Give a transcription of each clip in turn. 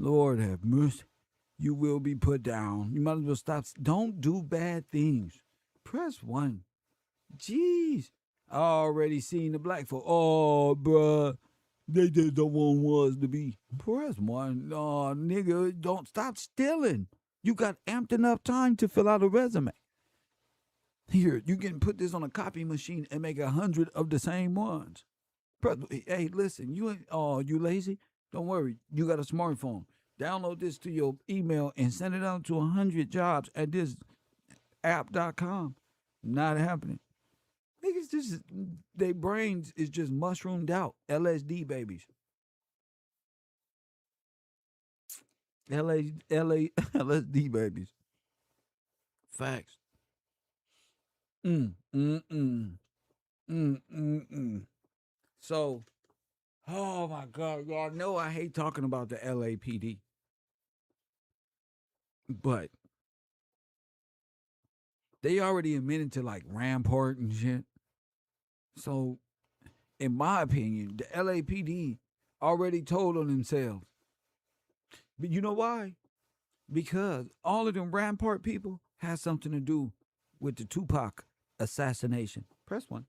Lord have mercy. You will be put down. You might as well stop. Don't do bad things. Press 1. Jeez. I already seen the black folk. Oh, bruh. They just don't want us to be. Press 1. No, nigga, don't stop stealing. You got amped enough time to fill out a resume. Here, you can put this on a copy machine and make 100 of the same ones. Hey, listen, you ain't. Oh, you lazy? Don't worry. You got a smartphone. Download this to your email and send it out to 100 jobs at this app.com. Not happening. Niggas just, their brains is just mushroomed out. LSD babies. LSD babies. Facts. Mm, mm, mm. Mm, mm, mm. So, oh my God, y'all know I hate talking about the LAPD. But they already admitted to like Rampart and shit. So, in my opinion, the LAPD already told on themselves. But you know why? Because all of them Rampart people has something to do with the Tupac assassination. Press 1.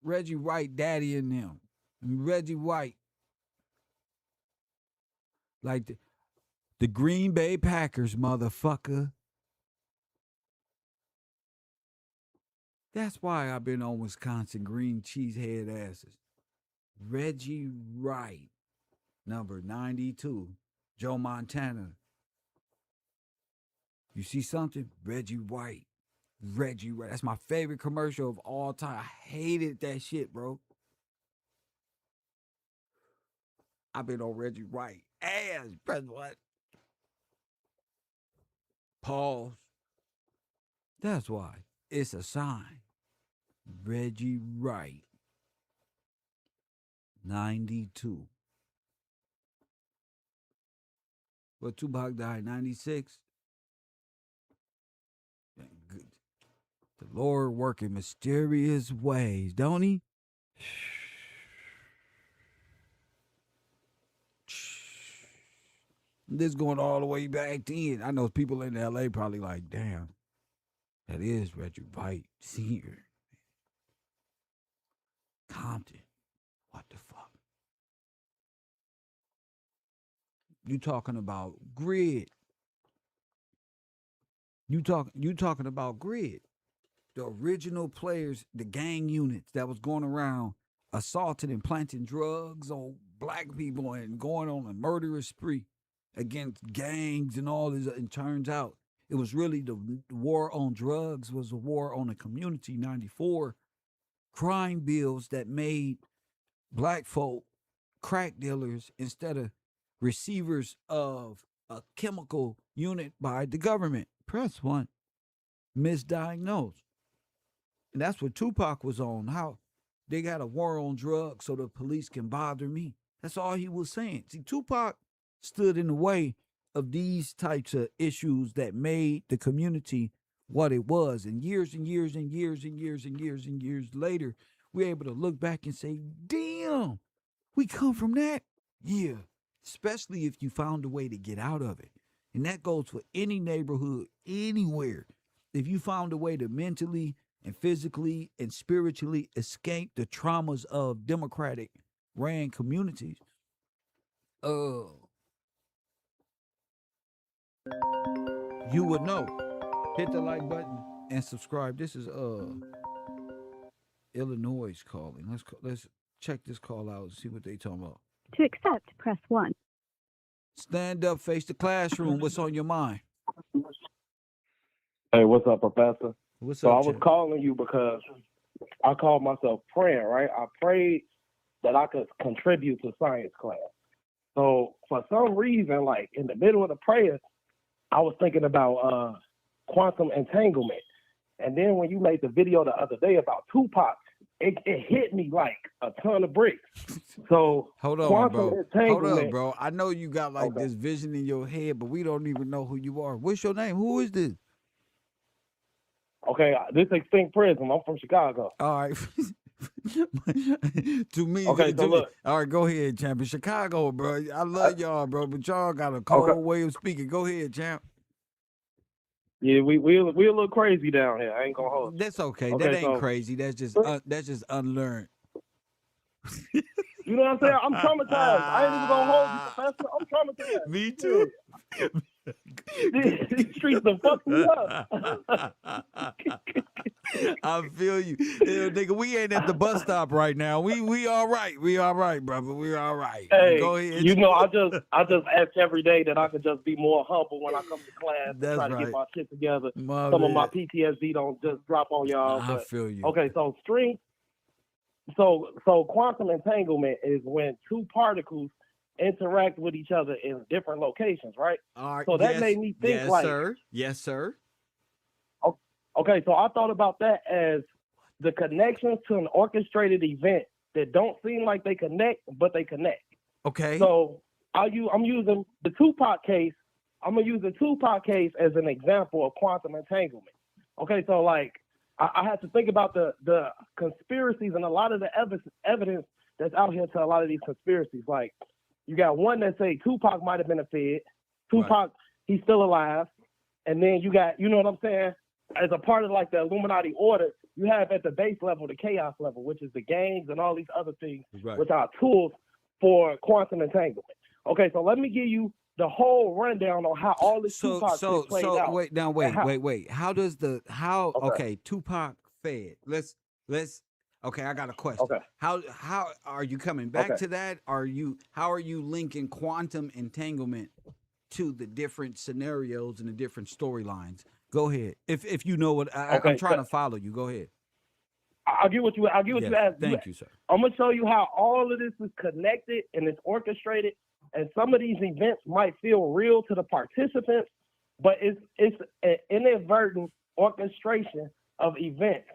Reggie Wright, daddy and them. Reggie White, like the Green Bay Packers, motherfucker. That's why I've been on Wisconsin green cheesehead asses. Reggie Wright, number 92. Joe Montana. You see something? Reggie White. Reggie Wright. That's my favorite commercial of all time. I hated that shit, bro. I've been on Reggie Wright. Ass. Press what? Pause. That's why. It's a sign. Reggie Wright. 92. Well, Tupac died 96. Good. The Lord working mysterious ways, don't he? This going all the way back then. I know people in LA probably like, damn, that is Reggie White Sr. Compton. What the fuck? You talking about grid. You talking about grid. The original players, the gang units that was going around assaulting and planting drugs on black people and going on a murderous spree against gangs and all this. And turns out it was really the war on drugs was a war on the community. 94 crime bills that made black folk crack dealers instead of receivers of a chemical unit by the government. Press 1. Misdiagnosed. And that's what Tupac was on. How they got a war on drugs so the police can bother me. That's all he was saying. See, Tupac stood in the way of these types of issues that made the community what it was. And years and years and years and years and years and years later, we're able to look back and say, damn, we come from that. Yeah. Especially if you found a way to get out of it. And that goes for any neighborhood, anywhere. If you found a way to mentally and physically and spiritually escape the traumas of democratic ran communities, you would know. Hit the like button and subscribe. This is Illinois calling. Let's check this call out and see what they talking about. To accept, press 1. Stand up, face the classroom. What's on your mind? Hey, what's up, Professor? What's So up, I was Chad? calling you because I called myself praying, right? I prayed that I could contribute to science class. So for some reason, like in the middle of the prayer, I was thinking about quantum entanglement. And then when you made the video the other day about Tupac, it hit me like a ton of bricks. So Hold on, quantum bro. Hold entanglement. up, bro. I know you got like this vision in your head, but we don't even know who you are. What's your name? Who is this? Okay, this Extinct Prism. I'm from Chicago. All right. to me, Okay, so look. all right, go ahead, champ. In Chicago, bro. I love y'all, bro, but y'all got a Okay. cold way of speaking. Go ahead, champ. Yeah, we a little crazy down here. I ain't gonna hold That's okay. you. That Okay, ain't so crazy. That's just unlearned. you know what I'm saying? I'm traumatized. I ain't even gonna hold you, Professor. I'm traumatized. Me Yeah. too. These streets done fucked me up. I feel you. Hell, nigga, we ain't at the bus stop right now. We all right. We all right, brother. We all right. Hey, Go ahead. you know, I just ask every day that I could just be more humble when I come to class and That's try to right. get my shit together. My Some of my bad. PTSD don't just drop on y'all. I But feel you. okay, so quantum entanglement is when two particles interact with each other in different locations, right? All right. So that Yes. made me think Yes, like, sir. Yes, sir. okay, so I thought about that as the connections to an orchestrated event that don't seem like they connect, but they connect. Okay. So I'm using the Tupac case. I'm gonna use the Tupac case as an example of quantum entanglement. Okay, so like I had to think about the conspiracies and a lot of the evidence that's out here to a lot of these conspiracies. Like you got one that say Tupac might have been a Fed. Tupac, Right. He's still alive. And then you got, you know what I'm saying? As a part of like the Illuminati order, you have at the base level, the chaos level, which is the gangs and all these other things, Right. which are tools for quantum entanglement. Okay, so let me give you the whole rundown on how all this Tupac shit played out. Wait. How does Okay. okay, Tupac fed. Let's okay, I got a question. Okay. How are you coming back Okay. to that? How are you linking quantum entanglement to the different scenarios and the different storylines? Go ahead. If you know what I'm trying to follow you. Go ahead. I'll get what you asked. Thank you, sir. I'm gonna show you how all of this is connected and it's orchestrated. And some of these events might feel real to the participants, but it's an inadvertent orchestration of events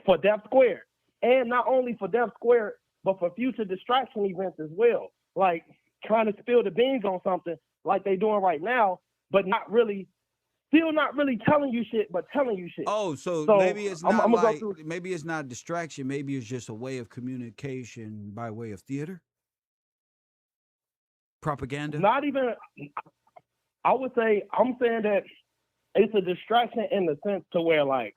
for Death Squared. And not only for Death Squared, but for future distraction events as well. Like trying to spill the beans on something like they're doing right now, but still not really telling you shit, but telling you shit. Oh, so maybe it's I'm not gonna like go through. maybe it's not distraction. Maybe it's just a way of communication by way of theater, propaganda. Not even. I would say I'm saying that it's a distraction in the sense to where like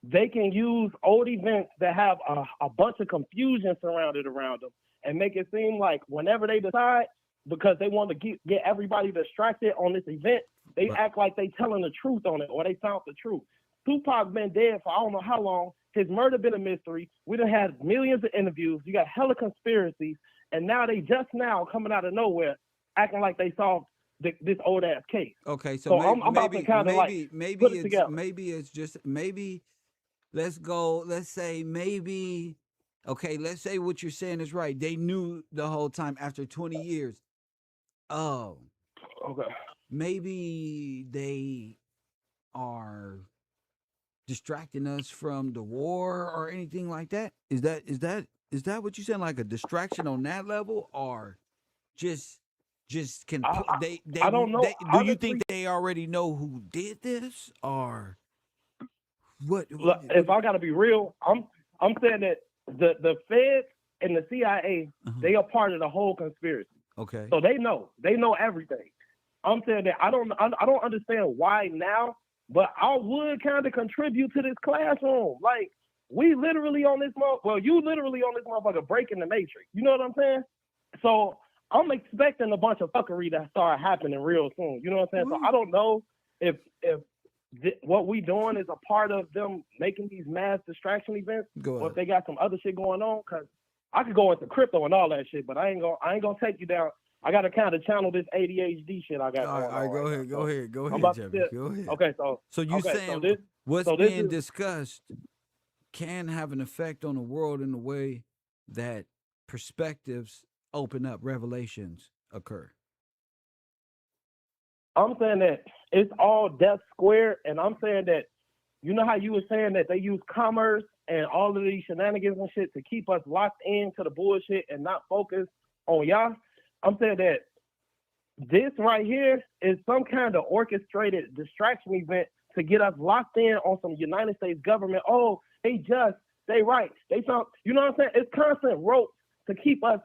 they can use old events that have a bunch of confusion surrounded around them and make it seem like whenever they decide, because they want to get everybody distracted on this event, they act like they telling the truth on it or they found the truth. Tupac been dead for I don't know how long. His murder been a mystery. We done had millions of interviews. You got hella conspiracies, and now they just now coming out of nowhere acting like they solved this old ass case. Okay, So I'm about to kind of like put it together. Let's say maybe okay, let's say what you're saying is right. They knew the whole time after 20 years. Oh, Okay. maybe they are distracting us from the war or anything like that. Is that what you saying? Like a distraction on that level, or just can I don't know. do you think they already know who did this, or what? If I gotta be real, I'm saying that the Feds and the CIA, they are part of the whole conspiracy. Okay. So they know everything. I'm saying that I don't understand why now, but I would kind of contribute to this classroom. Like we literally on this you literally on this motherfucker breaking the matrix. You know what I'm saying? So I'm expecting a bunch of fuckery that start happening real soon. You know what I'm saying? So I don't know if what we doing is a part of them making these mass distraction events, or if they got some other shit going on. Cause I could go into crypto and all that shit, but I ain't gonna take you down. I gotta kind of channel this ADHD shit I got going on. All right, go ahead, Go ahead. Okay, so you saying what's being discussed can have an effect on the world in the way that perspectives open up, revelations occur. I'm saying that it's all Death Square, and I'm saying that, you know how you were saying that they use commerce and all of these shenanigans and shit to keep us locked into the bullshit and not focus on y'all? I'm saying that this right here is some kind of orchestrated distraction event to get us locked in on some United States government. Oh, they just they right. They found, you know what I'm saying? It's constant rope to keep us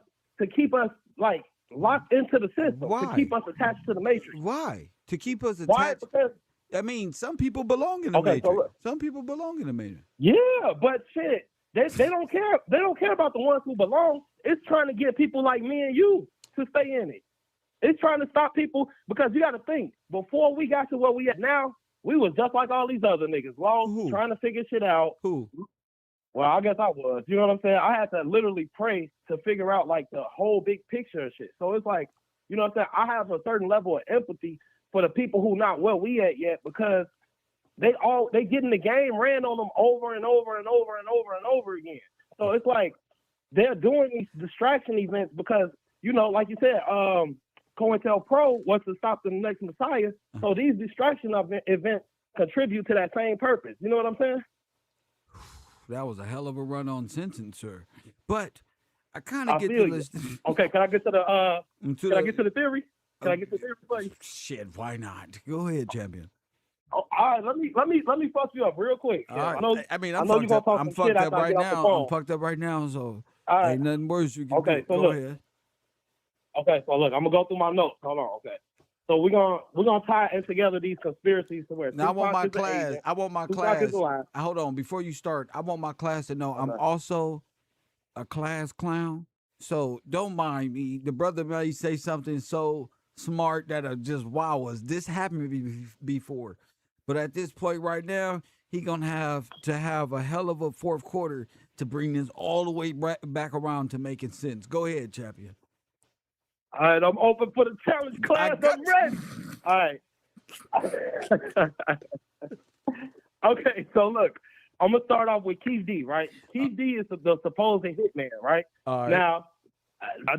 like locked into the system, Why? to keep us attached to the matrix. Why? To keep us attached? Why? Because I mean, some people belong in the okay, matrix. so look, Some people belong in the matrix. yeah, but shit, they don't care. They don't care about the ones who belong. It's trying to get people like me and you to stay in it. It's trying to stop people because you got to think. Before we got to where we at now, we was just like all these other niggas, lost, trying to figure shit out. Who? Well, I guess I was. You know what I'm saying? I had to literally pray to figure out like the whole big picture and shit. So it's like, you know what I'm saying? I have a certain level of empathy for the people who not where we at yet because they get in the game, ran on them over and over and over and over and over again. So it's like they're doing these distraction events because, you know, like you said, COINTELPRO wants to stop the next Messiah. So these distraction events contribute to that same purpose. You know what I'm saying? That was a hell of a run-on sentence, sir. But I kind of get feel the you. list. Okay, can I get to the can I get to the theory? Can I get to the theory, please? Shit, why not? Go ahead, champion. Oh, all right, let me fuck you up real quick. All right. I'm fucked up. I'm fucked up right now. I'm fucked up right now, so ain't nothing worse you can do. So Go ahead. Okay, so look, I'm gonna go through my notes. Hold on, okay. So we're gonna tie in together these conspiracies to where now I want my class. Agent, I want my class. Hold on, before you start, I want my class to know I'm also a class clown. So don't mind me. The brother may say something so smart that'll just wow us. This happened to me before. But at this point right now, he gonna have to have a hell of a fourth quarter to bring this all the way back around to making sense. Go ahead, champion. All right, I'm open for the challenge class. I'm ready. All right. Okay, so look, I'm gonna start off with Keefe D, right? Keefe D is the supposed hitman, right? All right. Now,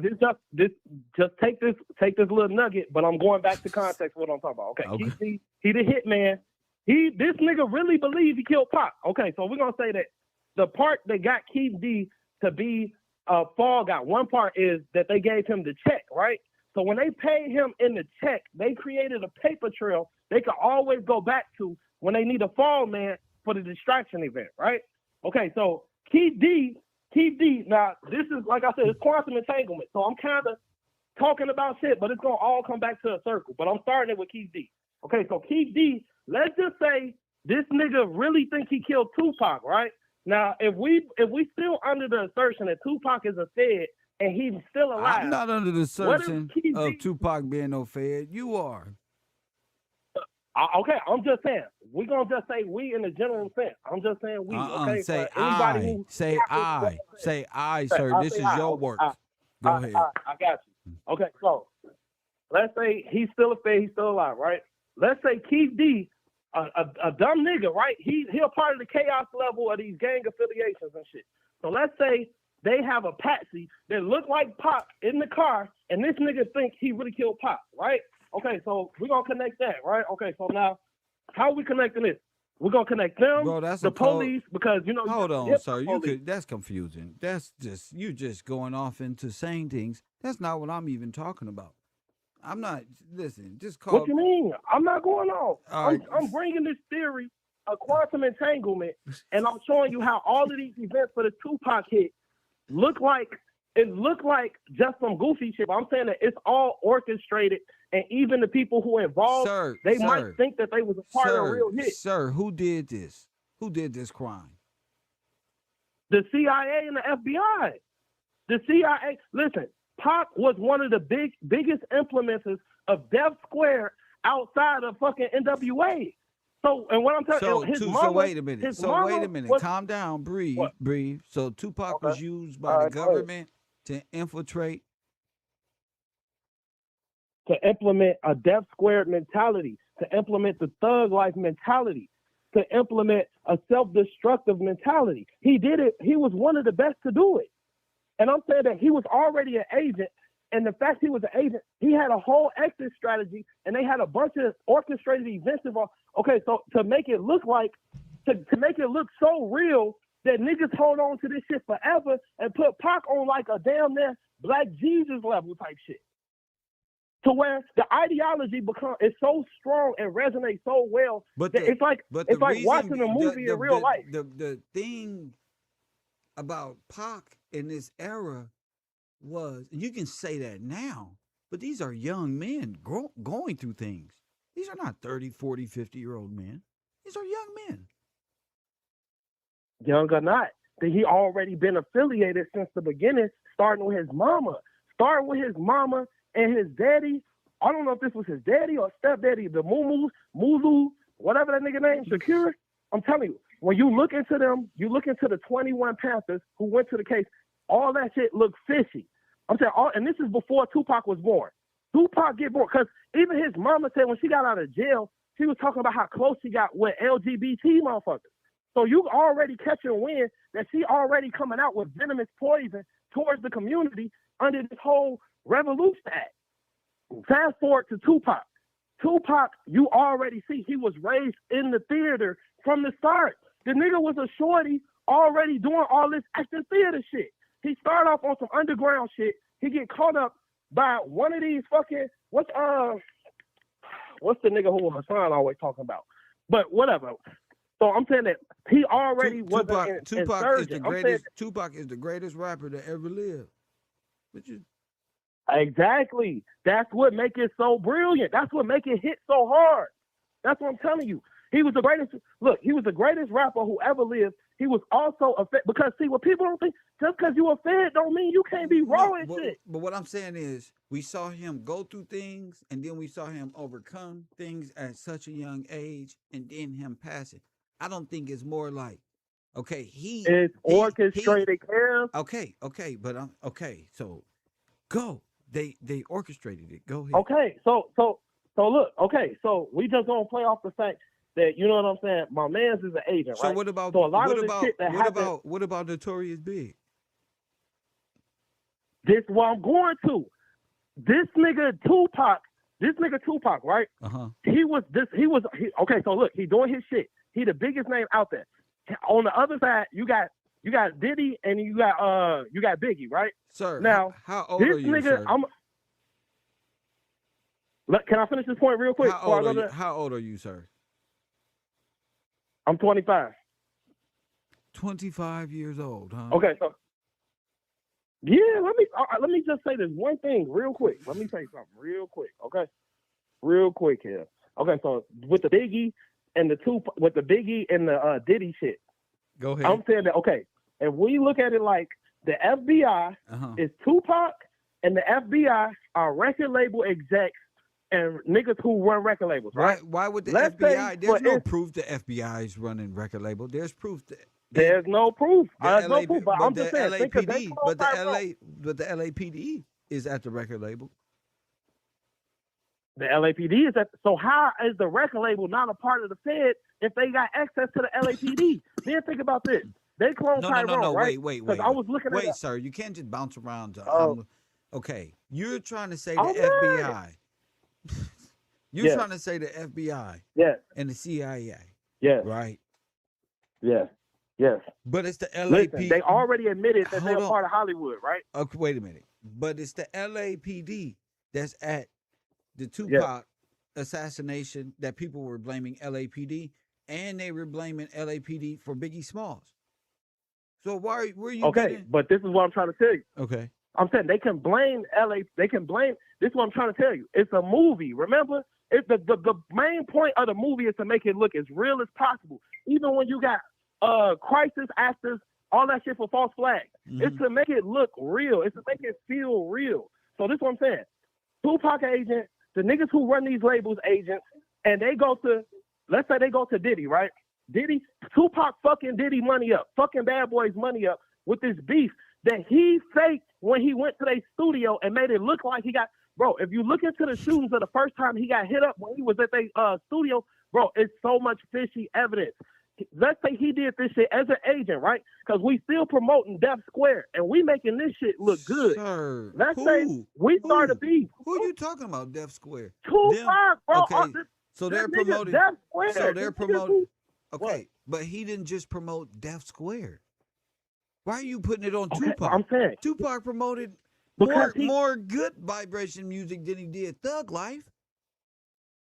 just take this little nugget, but I'm going back to context what I'm talking about. Okay. Keefe D, he the hitman. This nigga really believe he killed Pac. Okay, so we're gonna say that the part that got Keefe D to be fall guy, one part is that they gave him the check, right? So when they paid him in the check, they created a paper trail they could always go back to when they need a fall man for the distraction event, right? Okay, so Keefe D, now this is, like I said, it's quantum entanglement. So I'm kind of talking about shit, but it's going to all come back to a circle. But I'm starting it with Keefe D. Okay, so Keefe D, let's just say this nigga really think he killed Tupac, right? Now, if we still under the assertion that Tupac is a Fed and he's still alive. I'm not under the assertion of Tupac being no Fed. You are. Okay, I'm just saying. We're going to just say we in the general sense. I'm just saying we. Okay, say I. Say I. Say I, sir. This is your work. Go ahead. I got you. Okay, so let's say he's still a Fed, he's still alive, right? Let's say Keefe D, a dumb nigga, right? He a part of the chaos level of these gang affiliations and shit. So let's say they have a patsy that look like Pac in the car, and this nigga thinks he really killed Pac, right? Okay, so we're gonna connect that, right? Okay, so now how are we connecting this? We're gonna connect them, bro, that's the police, because you know. Hold on, sir. That's confusing. That's just you just going off into saying things. That's not what I'm even talking about. I'm not. Listen, just call. What you mean? I'm not going on. Right. I'm bringing this theory of quantum entanglement, and I'm showing you how all of these events for the Tupac hit look like just some goofy shit. But I'm saying that it's all orchestrated, and even the people who are involved, they might think that they was a part of a real hit. Sir, who did this? Who did this crime? The CIA and the FBI. The CIA. Listen, Pac was one of the biggest implementers of Death Square outside of fucking NWA. So, and what I'm telling you, so wait a minute. Calm down. Breathe. So Tupac was used by the government to infiltrate. To implement a Death Square mentality, to implement the thug life mentality, to implement a self-destructive mentality. He did it. He was one of the best to do it. And I'm saying that he was already an agent. And the fact he was an agent, he had a whole exit strategy, and they had a bunch of orchestrated events involved. Okay, so to make it look like, to make it look so real that niggas hold on to this shit forever and put Pac on like a damn near Black Jesus level type shit. To where the ideology is so strong and resonates so well that it's like watching a movie in real life. The thing about Pac in this era was, and you can say that now, but these are young men going through things. These are not 30, 40, 50-year-old men. These are young men. Young or not, that he already been affiliated since the beginning, starting with his mama. Starting with his mama and his daddy. I don't know if this was his daddy or stepdaddy, the Mulu, whatever that nigga name, Shakira. I'm telling you, when you look into them, you look into the 21 Panthers who went to the case, all that shit looked fishy. I'm saying, and this is before Tupac was born. Tupac get born, because even his mama said when she got out of jail, she was talking about how close she got with LGBT motherfuckers. So you already catching wind that she already coming out with venomous poison towards the community under this whole Revolution Act. Fast forward to Tupac. Tupac, you already see he was raised in the theater from the start. The nigga was a shorty already doing all this acting theater shit. He started off on some underground shit. He get caught up by one of these fucking, what's the nigga who Hassan always talking about? But whatever. So I'm saying that he already was Tupac is the greatest. Tupac is the greatest rapper that ever lived. Exactly. That's what make it so brilliant. That's what make it hit so hard. That's what I'm telling you. He was the greatest. Look, he was the greatest rapper who ever lived. He was also a Fed, because see what people don't think, just because you a Fed don't mean you can't be raw and shit. But what I'm saying is, we saw him go through things, and then we saw him overcome things at such a young age, and then him passing. I don't think it's more like, okay, it's orchestrated. Okay, but okay. So go. They orchestrated it. Go ahead. Okay, so look. Okay, so we just gonna play off the fact that, you know what I'm saying, my man's is an agent, so right? What about so a lot of the shit that happened. What about Notorious Big? This is what I'm going to. This nigga Tupac, right? Okay, so look, he doing his shit. He the biggest name out there. On the other side, you got Diddy and you got Biggie, right? Sir, now how old are you, nigga, sir? Can I finish this point real quick? How old are you, sir? I'm 25. 25 years old, huh? Okay, so yeah, let me just say this one thing real quick. Let me say something real quick, okay? Real quick here. Okay, so with the Biggie and the Diddy shit. Go ahead. I'm saying that, okay, if we look at it like the FBI is Tupac, and the FBI are record label execs and niggas who run record labels, right? Why would the FBI? There's no proof the FBI is running record label. There's proof. There's no proof. There's no proof. But I'm just saying. But the LAPD is at the record label. The LAPD is at. So how is the record label not a part of the Fed if they got access to the LAPD? Then think about this. They cloned Tyrone, right? Wait. I was looking at. Wait, sir. You can't just bounce around. Okay, you're trying to say the FBI. You're trying to say the FBI and the CIA. Yes. Right? Yes. But it's the LAPD. Listen, they already admitted that they're part of Hollywood, right? Okay, wait a minute. But it's the LAPD that's at the Tupac assassination that people were blaming LAPD, and they were blaming LAPD for Biggie Smalls. So why were you but this is what I'm trying to tell you. Okay. I'm saying they can blame LA. They can blame. This is what I'm trying to tell you. It's a movie. Remember, it's the main point of the movie is to make it look as real as possible. Even when you got crisis actors, all that shit for false flags. It's to make it look real. It's to make it feel real. So this is what I'm saying. Tupac agent, the niggas who run these labels agents, and they go to, let's say they go to Diddy, right? Tupac fucking Diddy money up, fucking Badboy's money up with this beef that he faked when he went to their studio and made it look like he got, bro, if you look into the shootings of the first time he got hit up when he was at their studio, bro, it's so much fishy evidence. Let's say he did this shit as an agent, right? Because we still promoting Death Square and we making this shit look good. Sir, let's say we start a beef. Who are you talking about, Death Square? Tupac, bro. Okay, so they're promoting Death Square. So they're promoting. Okay, but he didn't just promote Death Square. Why are you putting it on Tupac? I'm saying Tupac promoted more good vibration music than he did Thug Life.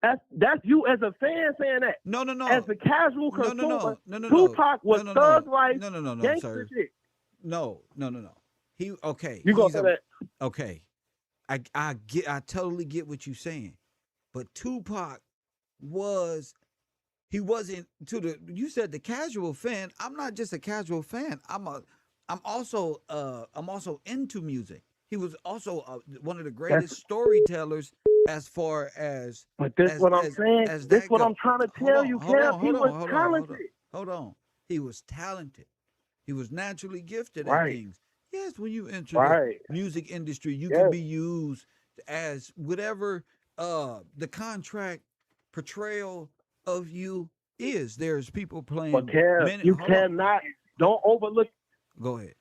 That's you as a fan saying that. No. As a casual consumer, no. Tupac was Thug Life. No, gangster sir. shit. No. He okay. You gonna He's say a that? okay. I totally get what you're saying, but Tupac was he wasn't to the you said the casual fan. I'm not just a casual fan. I'm also into music. He was also one of the That's greatest storytellers as far but this what I'm saying. as This that what I'm go. trying to tell you, Kev. He was talented. Hold on. He was talented. He was naturally gifted at Right. things. Yes, when you enter the Right. music industry, you can Yes. be used as whatever the contract portrayal of you is. There's people But playing Kev, minute. you Hold on. cannot. Don't overlook. Go ahead.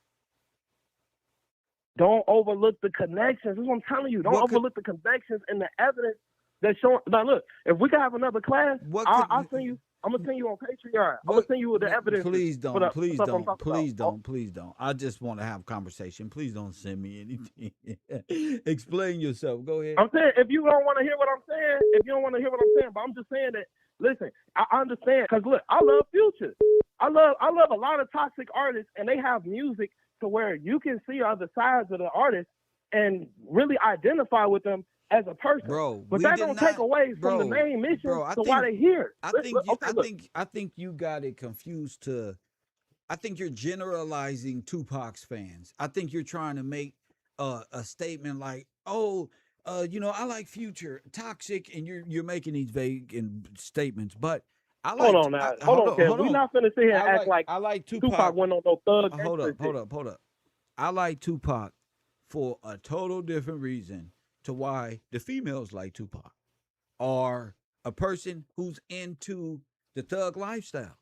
Don't overlook the connections. That's what I'm telling you. Don't What could overlook the connections and the evidence that's showing. Now look, if we could have another class, what could I'll send you. I'm gonna send you on Patreon. I'm gonna what send you the evidence please for don't, the please stuff I'm don't, talking about. please don't, please don't. I just want to have conversation. Please don't send me anything. Explain yourself. Go ahead. I'm saying if you don't want to hear what I'm saying, if you don't want to hear what I'm saying, but I'm just saying that. Listen, I understand because look, I love Future. I love a lot of toxic artists, and they have music to where you can see other sides of the artist and really identify with them as a person. Bro, But we that did don't not, take away from the bro, main mission bro. to why they here. Look. I think you got it confused. I think you're generalizing Tupac's fans. I think you're trying to make a statement like, oh, I like Future, toxic, and you're making these vague statements. But I Hold like, on now. Hold on, Kev. hold We on. not finna sit here and act like I like Tupac Tupac. went on no thug Hold gangster up, shit. hold up. I like Tupac for a total different reason to why the females like Tupac, or a person who's into the thug lifestyle.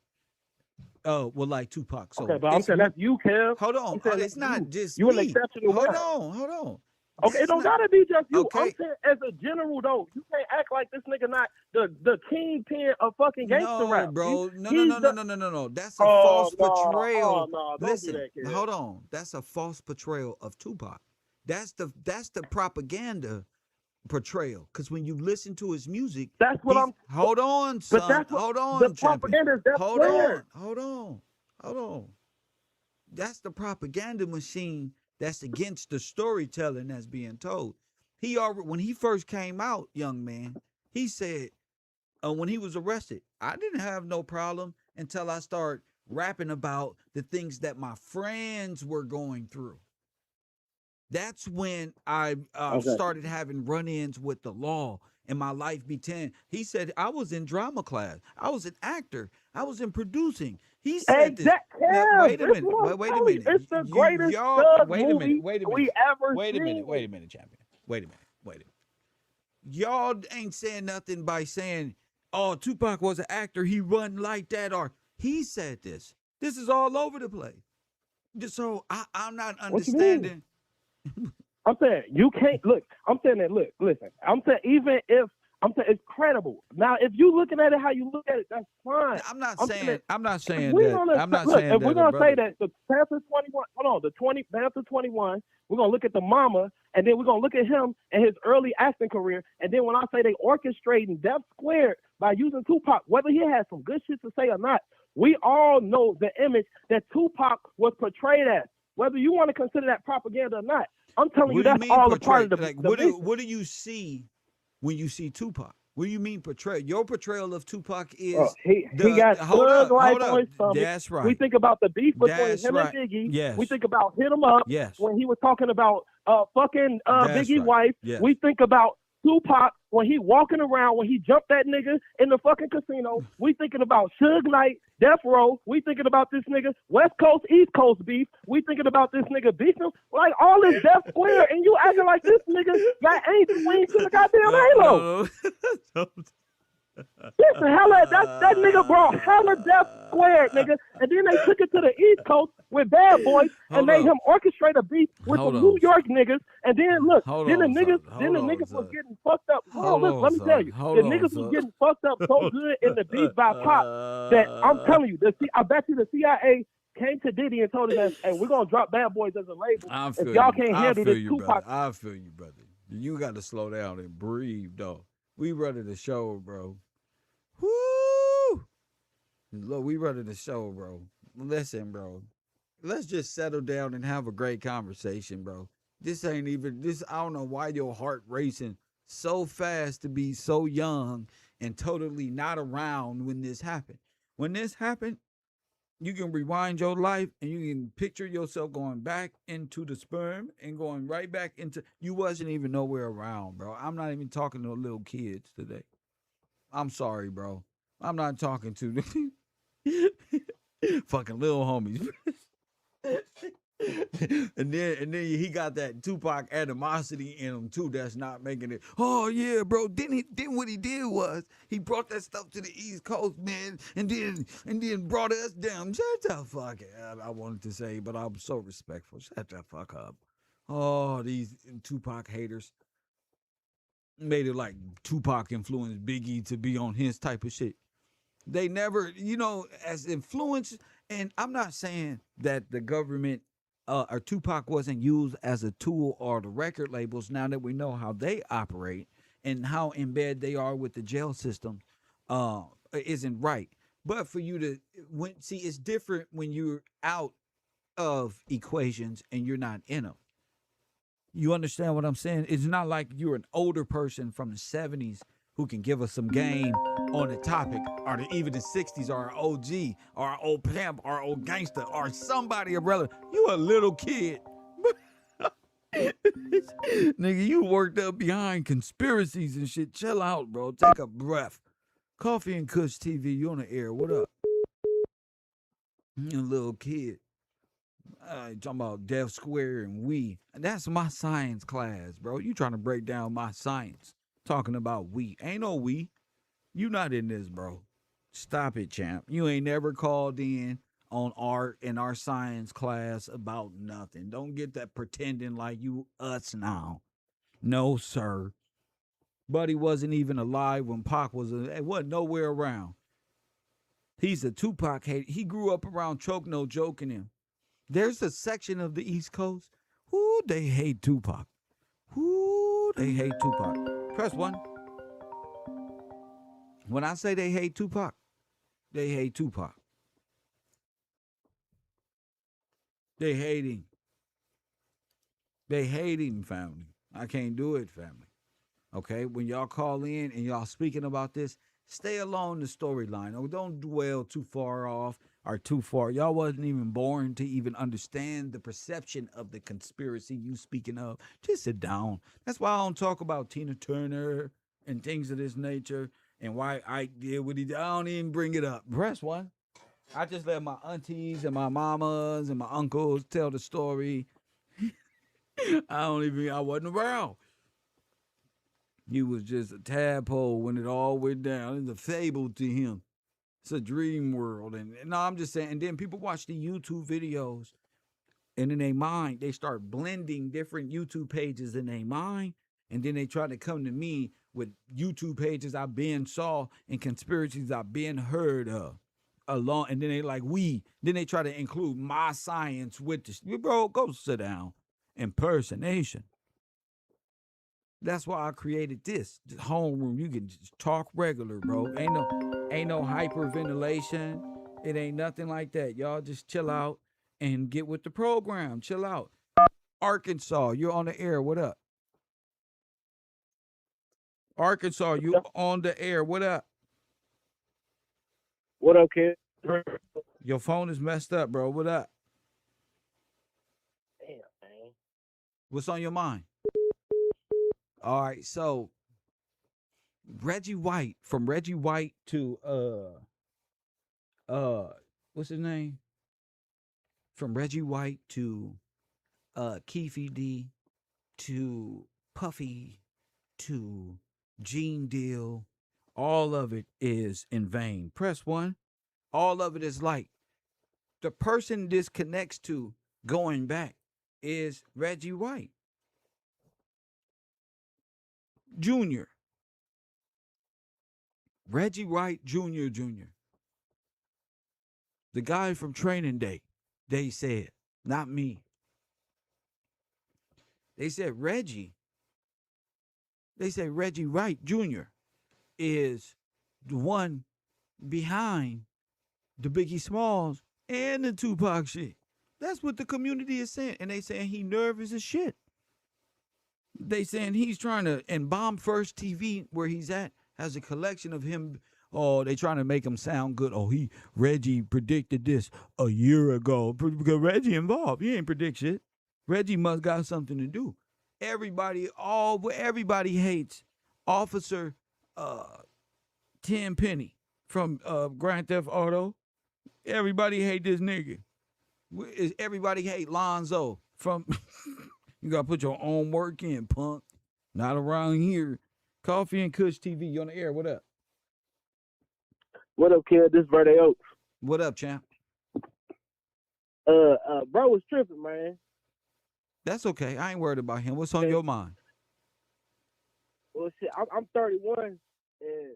Oh, well, like Tupac. Okay, So but I'm it's saying that's you, Kev. hold on. I'm saying It's that's not you. just You an me. exceptional man. Hold on. Okay, it That's don't not gotta be just you. I'm okay. saying as a general though, you can't act like this nigga not the kingpin of fucking gangster No, rap. bro. He's the No. That's a oh false no, oh portrayal. no, don't do Listen, that, kid. hold on. That's a false portrayal of Tupac. That's the propaganda portrayal. Because when you listen to his music, That's what he's I'm. hold on, But son. that's what Hold the on, champion. propaganda is. That's Hold squared. on. Hold on. That's the propaganda machine that's against the storytelling that's being told. When he first came out, young man, he said when he was arrested, I didn't have no problem until I started rapping about the things that my friends were going through. That's when I Okay. started having run-ins with the law and my life became. He said I was in drama class. I was an actor. I was in producing. He said this. Exactly. Now, Kev, wait a this is minute. what I'm Wait a telling you. minute. It's the greatest Y'all, thug wait a minute. movie we ever seen. Wait a minute, champion. Wait a minute. Y'all ain't saying nothing by saying, "Oh, Tupac was an actor. He wasn't like that," or he said this. This is all over the place. So I'm not What you mean? understanding. I'm saying you can't look. I'm saying that look, listen. I'm saying even if I'm saying it's credible. Now, if you looking at it how you look at it, that's fine. I'm not I'm saying. I'm not if saying we're that. gonna I'm not look, saying if that we're a gonna say brother. that the Panther 21, hold on, the 20 Panther 21, we're gonna look at the mama, and then we're gonna look at him and his early acting career, and then when I say they orchestrating Death Squared by using Tupac, whether he has some good shit to say or not, we all know the image that Tupac was portrayed as. Whether you want to consider that propaganda or not, I'm telling you What do you that's mean all a part portray? of the Like, mission. what do you see when you see Tupac? What do you mean portray? Your portrayal of Tupac Oh, is he the got hold thug up, life hold on up. his stomach. That's We right. think about the beef between That's him right. and Biggie. Yes. We think about Hit 'Em Up Yes. when he was talking about fucking That's Biggie right. wife. Yes. We think about Tupac when he walking around when he jumped that nigga in the fucking casino. We thinking about Suge Knight, Death Row. We thinking about this nigga West Coast East Coast beef. We thinking about this nigga beefing like all this Death Square, and you acting like this nigga got anything wings to the goddamn halo. No. Listen, that nigga brought hella Death Squared, nigga. And then they took it to the East Coast with Badboy and made him orchestrate a beef with some New York niggas. And then look, then the niggas was getting fucked up. Hold on, let me tell you. The niggas was getting fucked up so good in the beef by Pop that I'm telling you, I bet you the CIA came to Diddy and told him that, hey, we're gonna drop Bad Boys as a label. If y'all can't handle this Tupac. I feel you, brother. You got to slow down and breathe, though. We running the show, bro. Woo! Look, we running the show, bro. Listen, bro. let's just settle down and have a great conversation, bro. This ain't even this. I don't know why your heart racing so fast to be so young and totally not around when this happened. When this happened, you can rewind your life and you can picture yourself going back into the sperm and going right back into. You wasn't even nowhere around, bro. I'm not even talking to little kids today. I'm sorry, bro. I'm not talking to the fucking little homies. and then he got that Tupac animosity in him too. That's not making it. Oh yeah, bro. Then what he did was he brought that stuff to the East Coast, man, and then brought us down. Shut the fuck up. I wanted to say, but I'm so respectful. Shut the fuck up. Oh, these Tupac haters made it like Tupac influenced Biggie to be on his type of shit. They never, as influence. And I'm not saying that the government or Tupac wasn't used as a tool or the record labels. Now that we know how they operate and how in bed they are with the jail system, isn't right. But for you to see, it's different when you're out of equations and you're not in them. You understand what I'm saying? It's not like you're an older person from the 70s who can give us some game on the topic, or even the 60s, or our OG, or our old pimp, or our old gangster, or somebody a brother. You a little kid. Nigga, you worked up behind conspiracies and shit. Chill out, bro. Take a breath. Coffee and Kush TV, you on the air. What up? You a little kid. Talking about Deaf Square and we. That's my science class, bro. You trying to break down my science. Talking about we. Ain't no we. You not in this, bro. Stop it, champ. You ain't never called in on art in our science class about nothing. Don't get that pretending like you us now. No, sir. Buddy wasn't even alive when Pac was. It wasn't nowhere around. He's a Tupac hater. He grew up around Choke No Joking him. There's a section of the East Coast who they hate Tupac. Who they hate Tupac. Press 1. When I say they hate Tupac, they hate Tupac. They hate him. They hate him, family. I can't do it, family. Okay? When y'all call in and y'all speaking about this, stay along the storyline. Oh, don't dwell too far off or too far. Y'all wasn't even born to even understand the perception of the conspiracy you speaking of. Just sit down. That's why I don't talk about Tina Turner and things of this nature and why Ike did what he did. I don't even bring it up. Press 1. I just let my aunties and my mamas and my uncles tell the story. I wasn't around. He was just a tadpole when it all went down. It's a fable to him. It's a dream world. And no, I'm just saying. And then people watch the YouTube videos, and in their mind, they start blending different YouTube pages in their mind. And then they try to come to me with YouTube pages I've been saw and conspiracies I've been heard of. And then they like, then they try to include my science with this. Bro, go sit down. Impersonation. That's why I created this homeroom. You can just talk regular, bro. Ain't no hyperventilation. It ain't nothing like that. Y'all just chill out and get with the program. Chill out. Arkansas, you're on the air. What up? Arkansas, you on the air. What up? What up, kid? Your phone is messed up, bro. What up? Damn, man. What's on your mind? All right, so Reggie White, from Reggie White to what's his name? From Reggie White to Keefe D to Puffy to Gene Deal, all of it is in vain. Press 1. All of it is like the person this connects to going back is Reggie White Jr. Reggie Wright Jr. The guy from Training Day, they said, not me. They said Reggie Wright Jr. is the one behind the Biggie Smalls and the Tupac shit. That's what the community is saying. And they saying he nervous as shit. They saying he's trying to, and Bomb First TV, where he's at, has a collection of him. Oh, they trying to make him sound good. Oh, Reggie predicted this a year ago. Because Reggie involved. He ain't predict shit. Reggie must got something to do. Everybody hates Officer Tenpenny from Grand Theft Auto. Everybody hate this nigga. Everybody hate Lonzo from. You gotta put your own work in, punk. Not around here. Coffee and Kush TV. You on the air? What up? What up, kid? This Verde Oaks. What up, champ? Bro was tripping, man. That's okay. I ain't worried about him. What's on your mind? Well, shit, I'm 31, and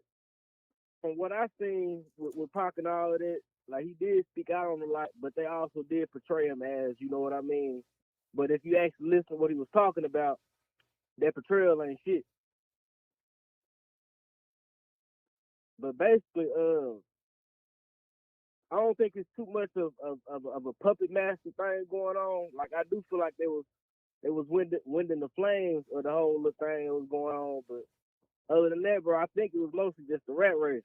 from what I seen with Pac and all of that, like he did speak out on a lot, but they also did portray him as, you know what I mean. But if you actually listen to what he was talking about, that portrayal ain't shit. But basically, I don't think it's too much of a puppet master thing going on. Like I do feel like they was winding the flames of the whole little thing that was going on. But other than that, bro, I think it was mostly just the rat race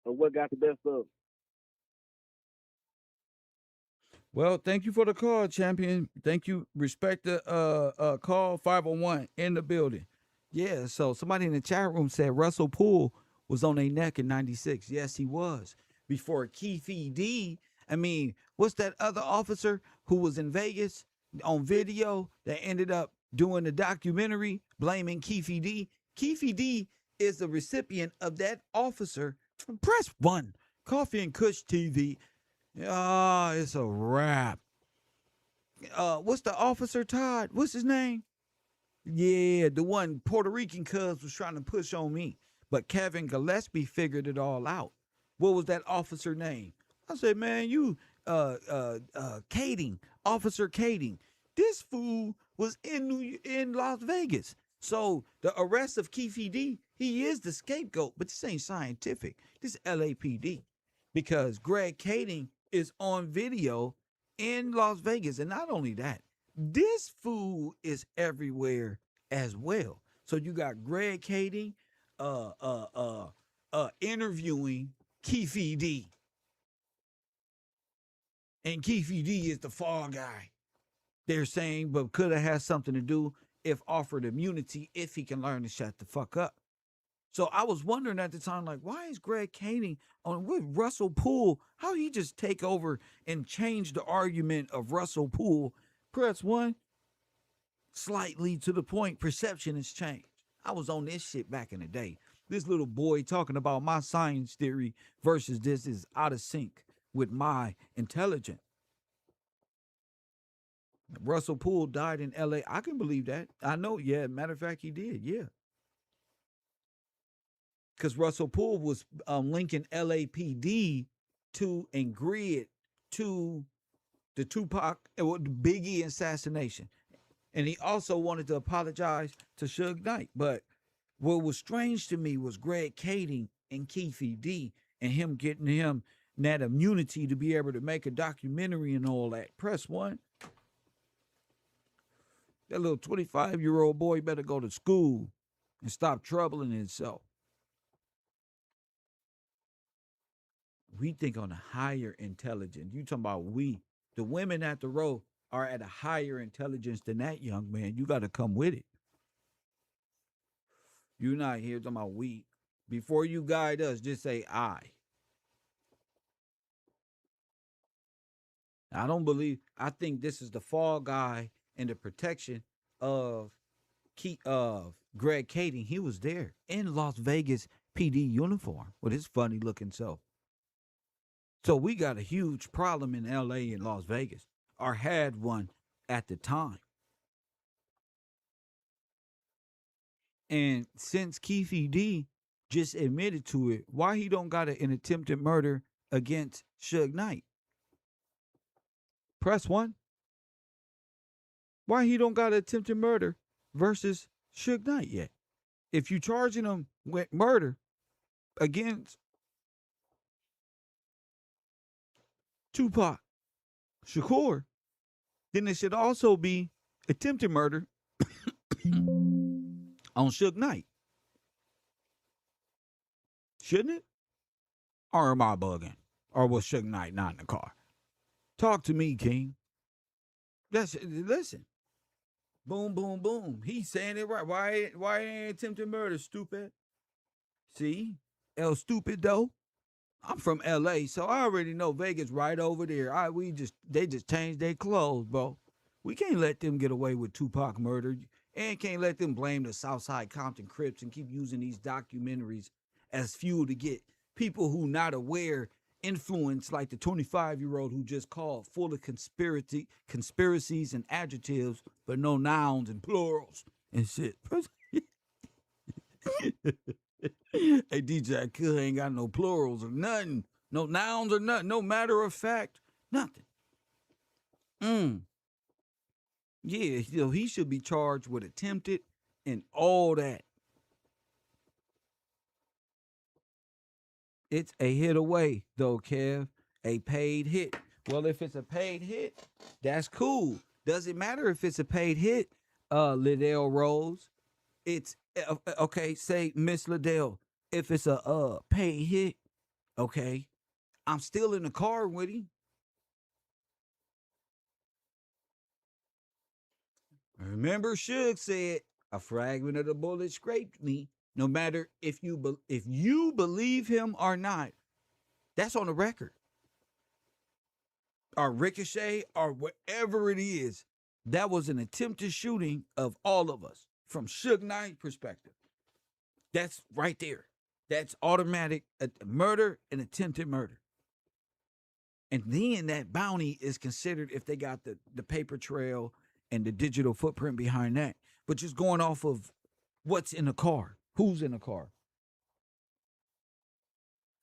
of what got the best of them. Well, thank you for the call, champion. Thank you. Respect the call 501 in the building. Yeah, so somebody in the chat room said Russell Poole was on their neck in 96. Yes, he was. Before Keefe D. I mean, what's that other officer who was in Vegas on video that ended up doing the documentary blaming Keefe D? Keefe D is the recipient of that officer. Press 1. Coffee and Kush TV. Ah, it's a wrap. What's the officer, Todd? What's his name? Yeah, the one Puerto Rican cuz was trying to push on me. But Kevin Gillespie figured it all out. What was that officer name? I said, man, you Kading, Officer Kading. This fool was in Las Vegas. So the arrest of Keefe D, he is the scapegoat, but this ain't scientific. This is LAPD. Because Greg Kading is on video in Las Vegas. And not only that, this fool is everywhere as well. So you got Greg Kading interviewing Keefe D. And Keefe D is the fall guy. They're saying, but could have had something to do if offered immunity if he can learn to shut the fuck up. So I was wondering at the time, like, why is Greg Kading on with Russell Poole? How he just take over and change the argument of Russell Poole? Press 1, slightly to the point, perception has changed. I was on this shit back in the day. This little boy talking about my science theory versus this is out of sync with my intelligence. Russell Poole died in L.A. I can believe that. I know, yeah. Matter of fact, he did, yeah. Because Russell Poole was linking LAPD to and grid to the Tupac, Biggie assassination. And he also wanted to apologize to Suge Knight. But what was strange to me was Greg Kading and Keefe D and him getting him that immunity to be able to make a documentary and all that. Press 1. That little 25-year-old boy better go to school and stop troubling himself. We think on a higher intelligence. You talking about we. The women at the row are at a higher intelligence than that young man. You got to come with it. You're not here talking about we. Before you guide us, just say I. I don't believe. I think this is the fall guy and the protection of Greg Kading. He was there in Las Vegas PD uniform with his funny looking self. So we got a huge problem in LA and Las Vegas, or had one at the time. And since Keefe D just admitted to it, why he don't got an attempted murder against Suge Knight? Press 1. Why he don't got an attempted murder versus Suge Knight yet? If you charging him with murder against Tupac Shakur, then it should also be attempted murder on Suge Knight. Shouldn't it? Or am I bugging? Or was Suge Knight not in the car? Talk to me, King. Listen. Boom, boom, boom. He's saying it right. Why ain't attempted murder, stupid? See? El Stupido. I'm from LA, so I already know Vegas right over there. They just changed their clothes, bro. We can't let them get away with Tupac murder. And can't let them blame the Southside Compton Crips and keep using these documentaries as fuel to get people who not aware influence, like the 25-year-old who just called, full of conspiracies and adjectives, but no nouns and plurals and shit. Hey, DJ Kid ain't got no plurals or nothing. No nouns or nothing. No matter of fact, nothing. Yeah, he should be charged with attempted and all that. It's a hit away, though, Kev. A paid hit. Well, if it's a paid hit, that's cool. Doesn't matter if it's a paid hit, Liddell Rose. It's okay. Say Miss Liddell. If it's a paid hit, okay, I'm still in the car with him. Remember, Suge said a fragment of the bullet scraped me. No matter if you believe him or not, that's on the record. Or Ricochet or whatever it is, that was an attempted shooting of all of us from Suge Knight perspective. That's right there. That's automatic murder and attempted murder. And then that bounty is considered if they got the paper trail and the digital footprint behind that. But just going off of what's in the car. Who's in the car?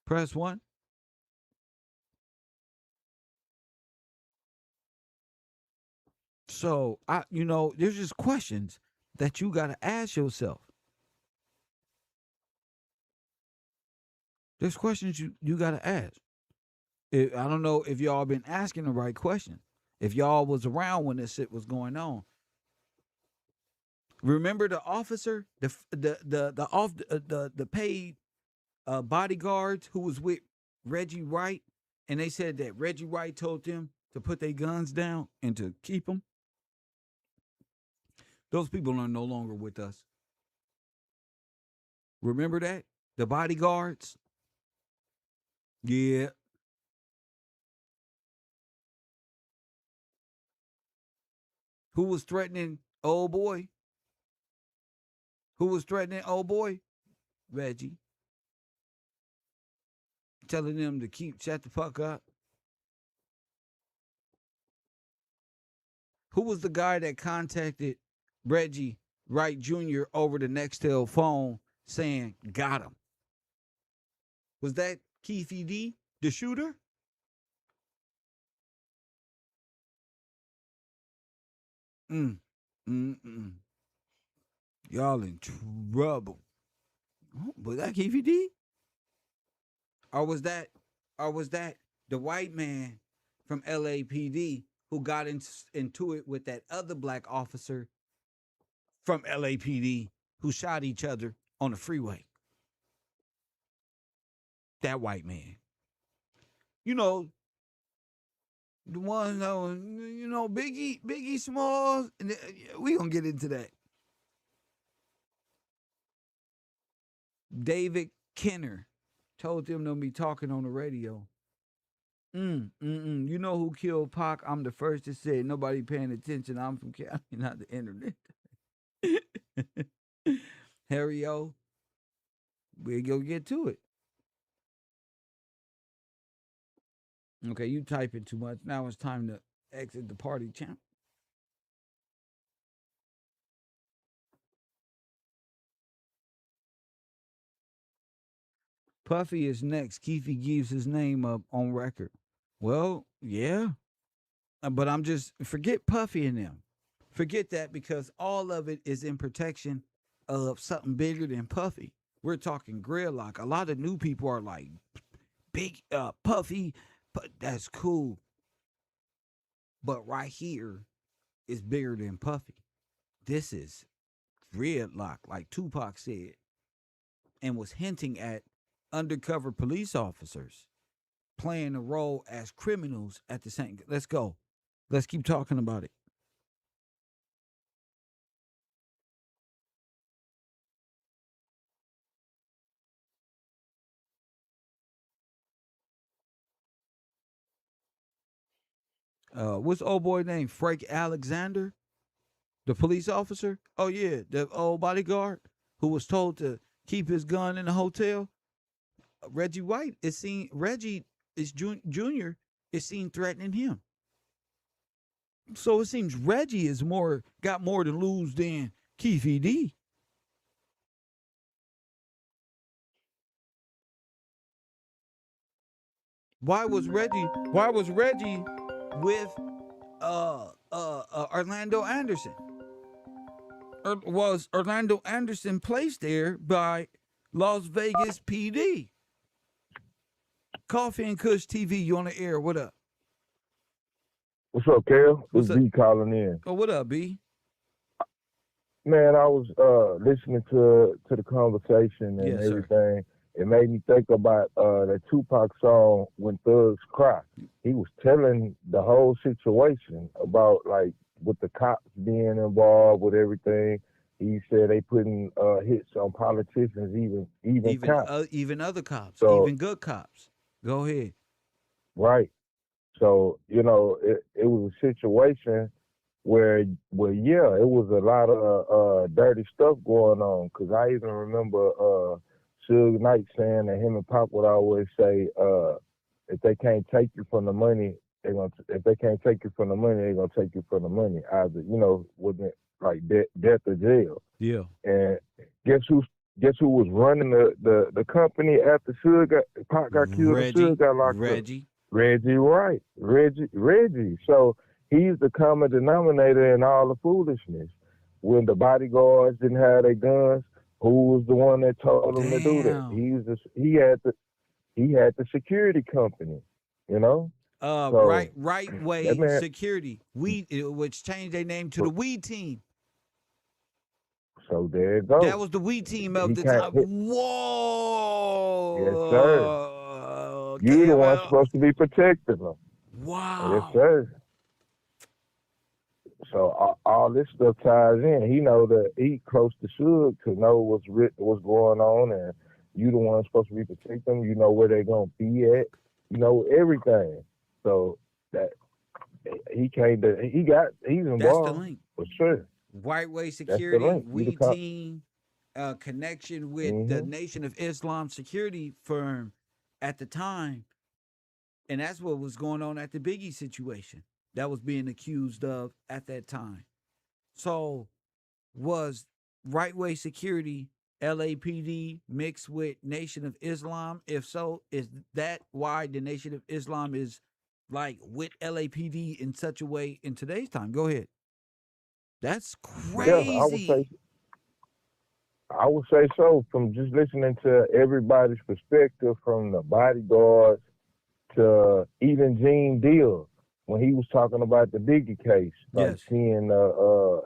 Press 1. So, there's just questions that you got to ask yourself. There's questions you got to ask. I don't know if y'all been asking the right question. If y'all was around when this shit was going on. Remember the officer, the paid bodyguards who was with Reggie Wright, and they said that Reggie Wright told them to put their guns down and to keep them. Those people are no longer with us. Remember that? The bodyguards? Yeah. Who was threatening old boy? Who was threatening old boy? Reggie. Telling them to shut the fuck up. Who was the guy that contacted Reggie Wright Jr. over the Nextel phone saying, got him? Was that Keefe, the shooter? Y'all in trouble. Was that Keefe? Or was that the white man from LAPD who got into it with that other black officer from LAPD who shot each other on the freeway? That white man. The one that was, Biggie Smalls. We gonna get into that. David Kenner told them to be talking on the radio. You know who killed Pac? I'm the first to say nobody paying attention. I'm from Cali, not the internet. Harry O. We'll go get to it. Okay, you typing too much. Now it's time to exit the party, champ. Puffy is next. Keefe gives his name up on record. Well, yeah. But I'm just, forget Puffy and them. Forget that, because all of it is in protection of something bigger than Puffy. We're talking gridlock. A lot of new people are like, big Puffy, but that's cool. But right here is bigger than Puffy. This is gridlock, like Tupac said, and was hinting at undercover police officers playing a role as criminals at the same. Let's go. Let's keep talking about it. What's old boy name? Frank Alexander, the police officer. Oh yeah, the old bodyguard who was told to keep his gun in the hotel. Reggie White is seen. Reggie is junior is seen threatening him. So it seems Reggie is got more to lose than Keefe D. Why was Reggie? Why was Reggie with Orlando Anderson? Was Orlando Anderson placed there by Las Vegas PD? Coffee and Kush TV, you on the air? What up? What's up, Kev? What's It's up? B calling in. Oh, what up, B? Man, I was listening to the conversation and Yes, sir. everything. It made me think about that Tupac song "When Thugs Cry." He was telling the whole situation about like with the cops being involved with everything. He said they putting hits on politicians, even cops. Even other cops, So even good cops. Go ahead. right. So it was a situation where yeah, it was a lot of dirty stuff going on. Cause I even remember Suge Knight saying that him and Pop would always say, if they can't take you from the money, if they can't take you from the money, they're gonna take you from the money. Either wouldn't it like death or jail. Yeah. And guess who was running the company after Pop got killed and Suge got locked up? Reggie Wright. Reggie. So he's the common denominator in all the foolishness. When the bodyguards didn't have their guns, who was the one that told them to do that? He had the security company, So, Right Way Security. Which changed their name to the Weed Team. So there it goes. That was the Weed Team of the time. Whoa. Yes, sir. You the one supposed to be protecting them. Wow. Yes, sir. So all this stuff ties in. He know that he close to Suge to know what's going on, and you the one supposed to be protecting them. You know where they're gonna be at. You know everything. So that he's involved. That's the link. For sure. White Way Security, Weed Team, connection with the Nation of Islam security firm at the time. And that's what was going on at the Biggie situation that was being accused of at that time. So was Right Way Security, LAPD mixed with Nation of Islam? If so, is that why the Nation of Islam is like with LAPD in such a way in today's time? Go ahead. That's crazy. Yeah, I would say so. From just listening to everybody's perspective, from the bodyguards to even Gene Deal, when he was talking about the Biggie case, like seeing a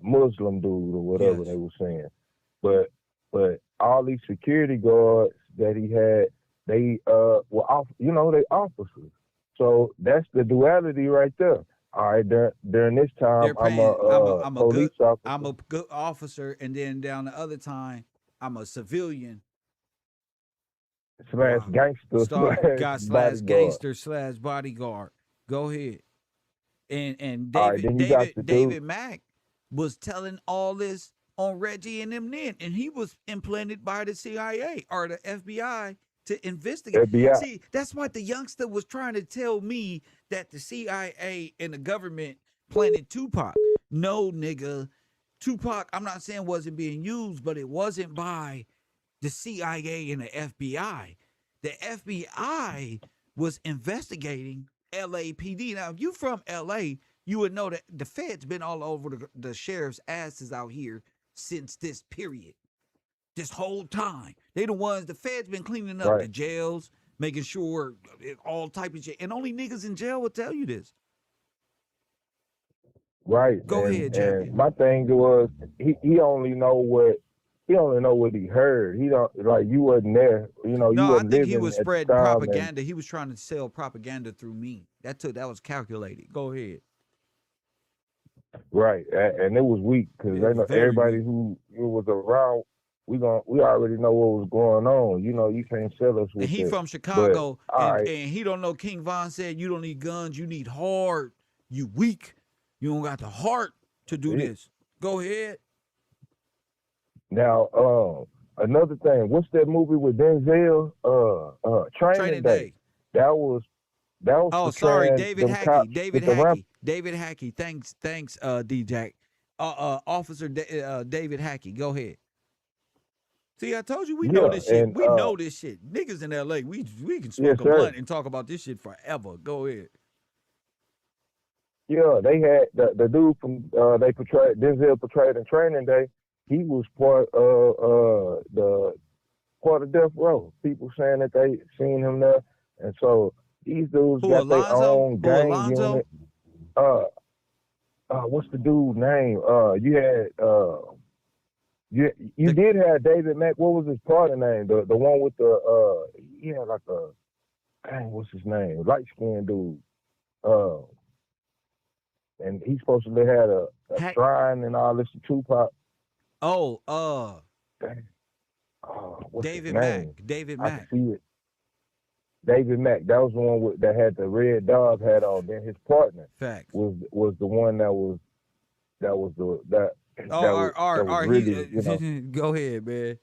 Muslim dude or whatever they were saying. But all these security guards that he had, they were they officers. So that's the duality right there. All right, during this time, I'm a police officer. I'm a good officer, and then down the other time, I'm a civilian. Gangster. Gangster / bodyguard. Go ahead. And David Mack was telling all this on Reggie and them then, and he was implanted by the CIA or the FBI to investigate. FBI. See, that's what the youngster was trying to tell me, that the CIA and the government planted Tupac. No, nigga. Tupac, I'm not saying wasn't being used, but it wasn't by the CIA and the FBI. The FBI was investigating LAPD. Now, if you from LA, you would know that the Fed's been all over the sheriff's asses out here since this period. This whole time. They the ones, the Fed's been cleaning up the jails, making sure all type of shit. And only niggas in jail will tell you this. Right. Go ahead, And champion. my thing was he only know what he heard. He don't like you wasn't there. You know, you No, I wasn't think he living was at the spreading time. propaganda. He was trying to sell propaganda through me. That was calculated. Go ahead. Right. And it was weak because It was very everybody weak. who was around. We already know what was going on. You know, you can't sell us And with he that. from But Chicago, all and right, he don't know. King Von said, "You don't need guns. You need heart. You weak. You don't got the heart to do this." Go ahead. now another thing. What's that movie with Denzel? Training Training Day. Day. That was Oh, sorry, portraying David them Hackey. cops David with the ramp. Hackey. David Hackey. Thanks, D-Jack. Officer David Hackey. Go ahead. See, I told you we know Yeah, this shit. and We know this shit. Niggas in LA, we can yes, smoke a sir. blunt and talk about this shit forever. Go ahead. Yeah, they had the dude from Denzel portrayed in Training Day. He was part of Death Row. People saying that they seen him there, and so these dudes Who, got their Alonzo? own Who, gang Alonzo? unit. What's the dude's name? You had you did have David Mack. What was his partner name? The one with the he had like a dang, what's his name? Light skinned dude. And he's supposed to have had a shrine and all this to Tupac. Oh, Dang. What's his David name? Mack. David I Mack. can see it. David Mack. That was the one that had the red dog hat on. Then his partner Facts. was the one that was really, you know. Go ahead, man.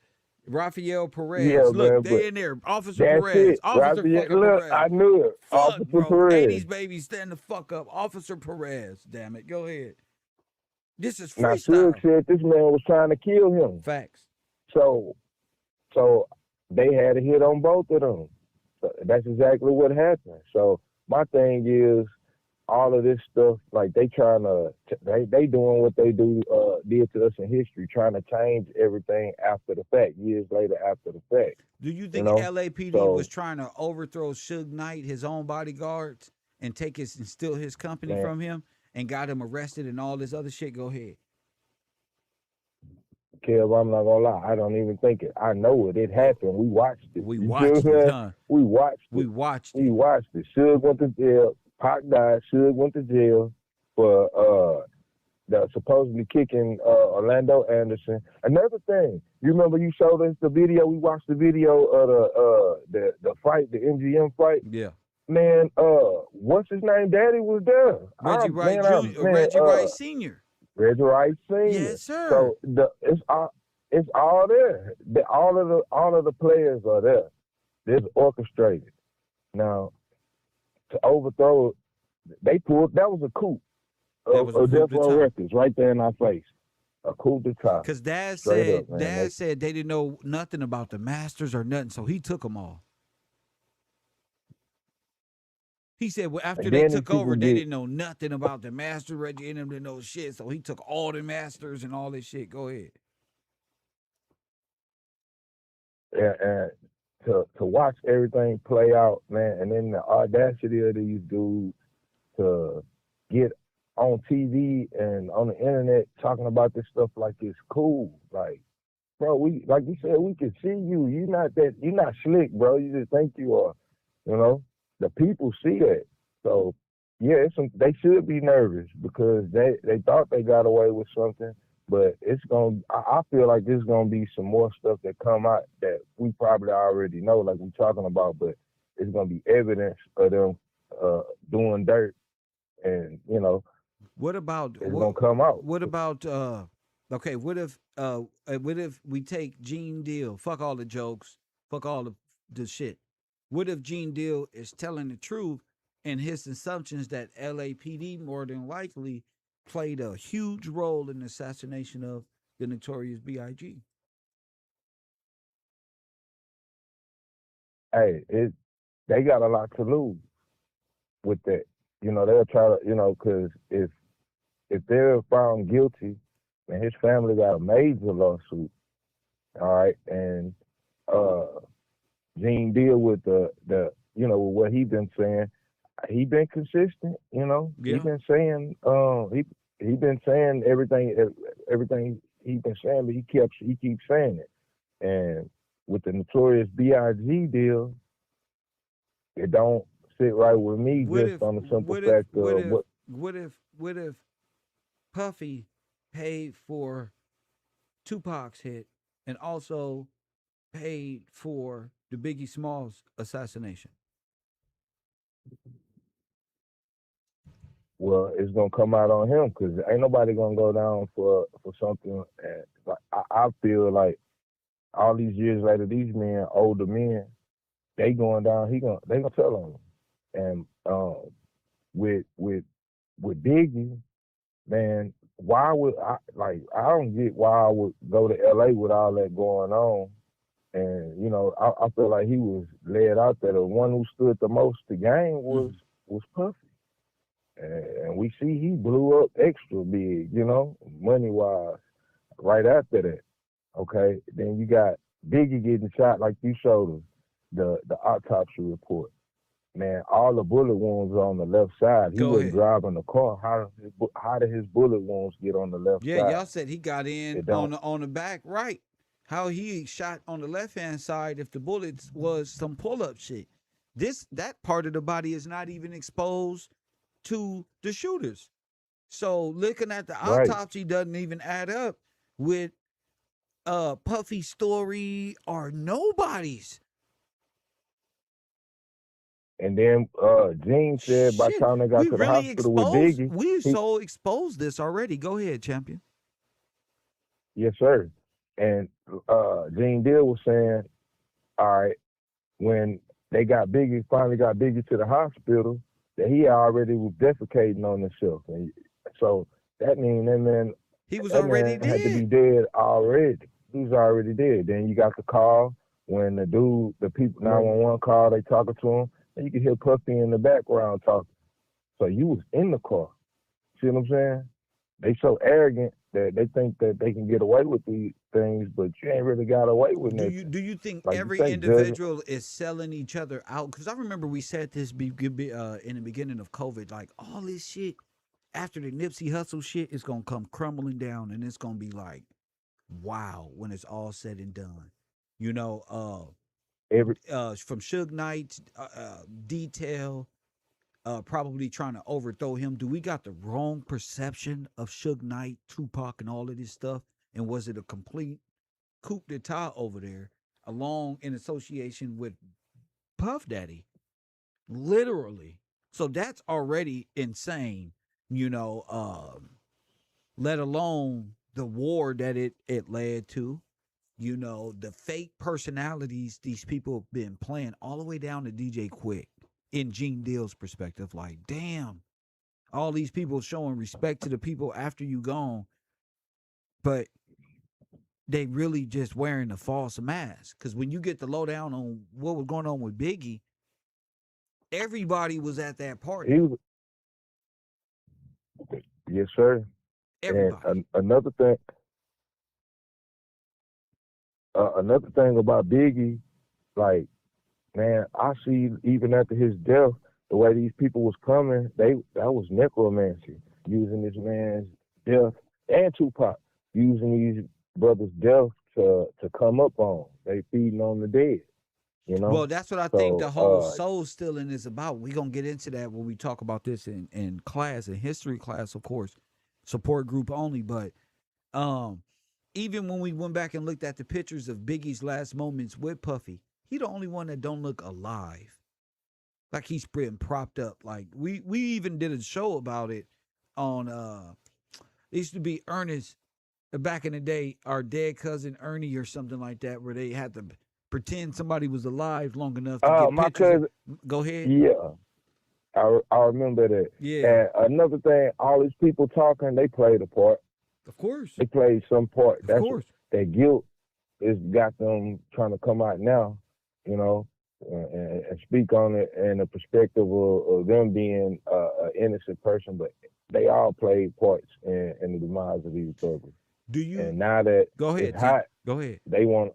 Rafael Perez. Yeah, Look, man, they in there. Officer that's Perez. it. Officer Raphael, fucking look, Perez. I knew it. Fuck, Officer bro. Perez. 80s baby, stand the fuck up. Officer Perez. Damn it. Go ahead. This is Now, freestyle. Suge said this man was trying to kill him. Facts. So they had a hit on both of them. So that's exactly what happened. So my thing is, all of this stuff, like they trying to, they doing what they did to us in history, trying to change everything after the fact, years later after the fact. Do you think LAPD was trying to overthrow Suge Knight, his own bodyguards, and steal his company from him, and got him arrested and all this other shit? Go ahead. Kev, I'm not gonna lie, I don't even think it. I know it. It happened. We watched it. We watched it, huh? We watched it. We watched it. We watched it. Suge went to jail. Pac died. Suge went to jail for supposedly kicking Orlando Anderson. Another thing, you remember you showed us the video? We watched the video of the fight, the MGM fight. Yeah. Man, what's his name? Daddy was there. Reggie Wright Jr. Reggie Wright Sr. Reggie Wright Sr. Yes, sir. So it's all there. All of the players are there. It's orchestrated. Now, to overthrow, that was a coup. That was a coup Death d'etat. Row Records right there in our face. A coup d'etat. Because Dad Straight said they didn't know nothing about the Masters or nothing, so he took them all. He said, well, after they took over, they didn't know nothing about the Masters. Reggie and them didn't know shit, so he took all the Masters and all this shit. Go ahead. And to watch everything play out, man, and then the audacity of these dudes to get on TV and on the internet talking about this stuff like it's cool. Like, bro, like you said, we can see you. You're not slick, bro. You just think you are. You know, the people see that. So yeah, they should be nervous because they thought they got away with something. But I feel like there's gonna be some more stuff that come out that we probably already know, like we're talking about, but it's gonna be evidence of them doing dirt, and you know. What about it's gonna come out? What about okay? What if we take Gene Deal? Fuck all the jokes. Fuck all the shit. What if Gene Deal is telling the truth and his assumptions that LAPD more than likely played a huge role in the assassination of the notorious B.I.G.? Hey, they got a lot to lose with that. You know, they'll try to, because if they're found guilty, and his family got a major lawsuit, all right, and Gene Deal with the with what he been saying, he been consistent, Yeah. he been saying he been saying everything he been saying, but he keeps saying it. And with the Notorious B.I.G. deal, it don't sit right with me just on the simple fact of what if Puffy paid for Tupac's hit and also paid for the Biggie Smalls assassination? Well, it's gonna come out on him because ain't nobody gonna go down for something. Like I feel like all these years later, these men, older men, they going down. They gonna tell on him. And with Biggie, man, why would I don't get why I would go to LA with all that going on. And I feel like he was led out there. The one who stood the most to gain was Puffy. And we see he blew up extra big, money-wise, right after that. Okay, then you got Biggie getting shot like you showed us, the autopsy report. Man, all the bullet wounds are on the left side. He wasn't driving the car. How did his bullet wounds get on the left side? Yeah, y'all said he got in on the back right. How he shot on the left-hand side if the bullets was some pull-up shit. That part of the body is not even exposed to the shooters. So looking at the autopsy doesn't even add up with Puffy's story or nobody's. And then Gene said by the time they got to the hospital with Biggie, we so exposed this already. Go ahead, champion. Yes, sir. And Gene Deal was saying, all right, when they finally got Biggie to the hospital, that he already was defecating on himself. And so that means that man, he was already dead. Had to be dead already. He was already dead. Then you got the call when the people 911 call, they talking to him, and you can hear Puffy in the background talking. So you was in the car. See what I'm saying? They so arrogant that they think that they can get away with these things, but you ain't really got away with it. Do you think every individual is selling each other out? Because I remember we said this in the beginning of COVID, like all this shit after the Nipsey Hussle shit is gonna come crumbling down, and it's gonna be like, wow, when it's all said and done. From Suge Knight's detail. Probably trying to overthrow him. Do we got the wrong perception of Suge Knight, Tupac, and all of this stuff? And was it a complete coup d'etat over there, along in association with Puff Daddy? Literally. So that's already insane, let alone the war that it led to. The fake personalities these people have been playing all the way down to DJ Quick. In Gene Deal's perspective, like, damn, all these people showing respect to the people after you gone, but they really just wearing a false mask. Because when you get the lowdown on what was going on with Biggie, everybody was at that party. Yes, sir. Everybody. And another thing about Biggie, like, man, I see even after his death, the way these people was coming, that was necromancy, using this man's death, and Tupac using these brothers' death to come up on. They feeding on the dead, Well, that's what I think the whole soul stealing is about. We're going to get into that when we talk about this in class, in history class, of course, support group only. But even when we went back and looked at the pictures of Biggie's last moments with Puffy, he the only one that don't look alive. Like he's been propped up. Like we even did a show about it on it used to be Ernest back in the day, our dead cousin Ernie or something like that, where they had to pretend somebody was alive long enough to get my pictures. cousin, Go ahead. Yeah. I remember that. Yeah. And another thing, all these people talking, they played a part. Of course. They played some part. Of course. That guilt is got them trying to come out now, and speak on it in the perspective of them being an innocent person, but they all played parts in the demise of these brothers. Do you? And now that go ahead, it's hot, go ahead. They want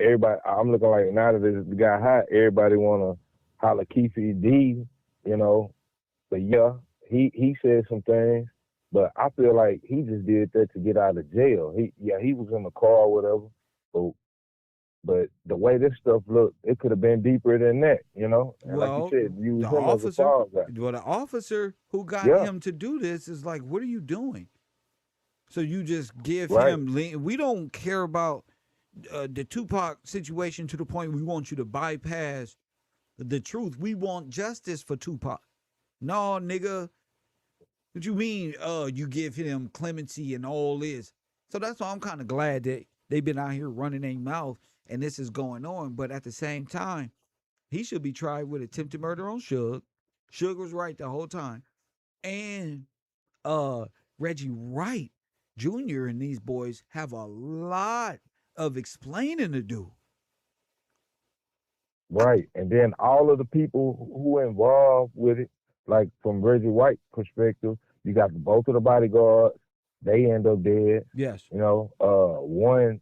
everybody. I'm looking like now that it's got hot, everybody want to holler Keefe D, But yeah, he said some things, But I feel like he just did that to get out of jail. He was in the car or whatever. But the way this stuff looked, it could have been deeper than that, you know? And like you Well, said, use the him as a officer, fall guy. well, the officer who got Yeah, him to do this is like, what are you doing? So you just give right, him. We don't care about the Tupac situation to the point we want you to bypass the truth. We want justice for Tupac. No, nigga. What you mean? You give him clemency and all this. So that's why I'm kind of glad that they've been out here running their mouth and this is going on. But at the same time, he should be tried with attempted murder on Suge. Suge was right the whole time. And Reggie Wright Jr. and these boys have a lot of explaining to do. right. And then all of the people who were involved with it, like from Reggie White's perspective, you got both of the bodyguards. They end up dead. Yes. You know, one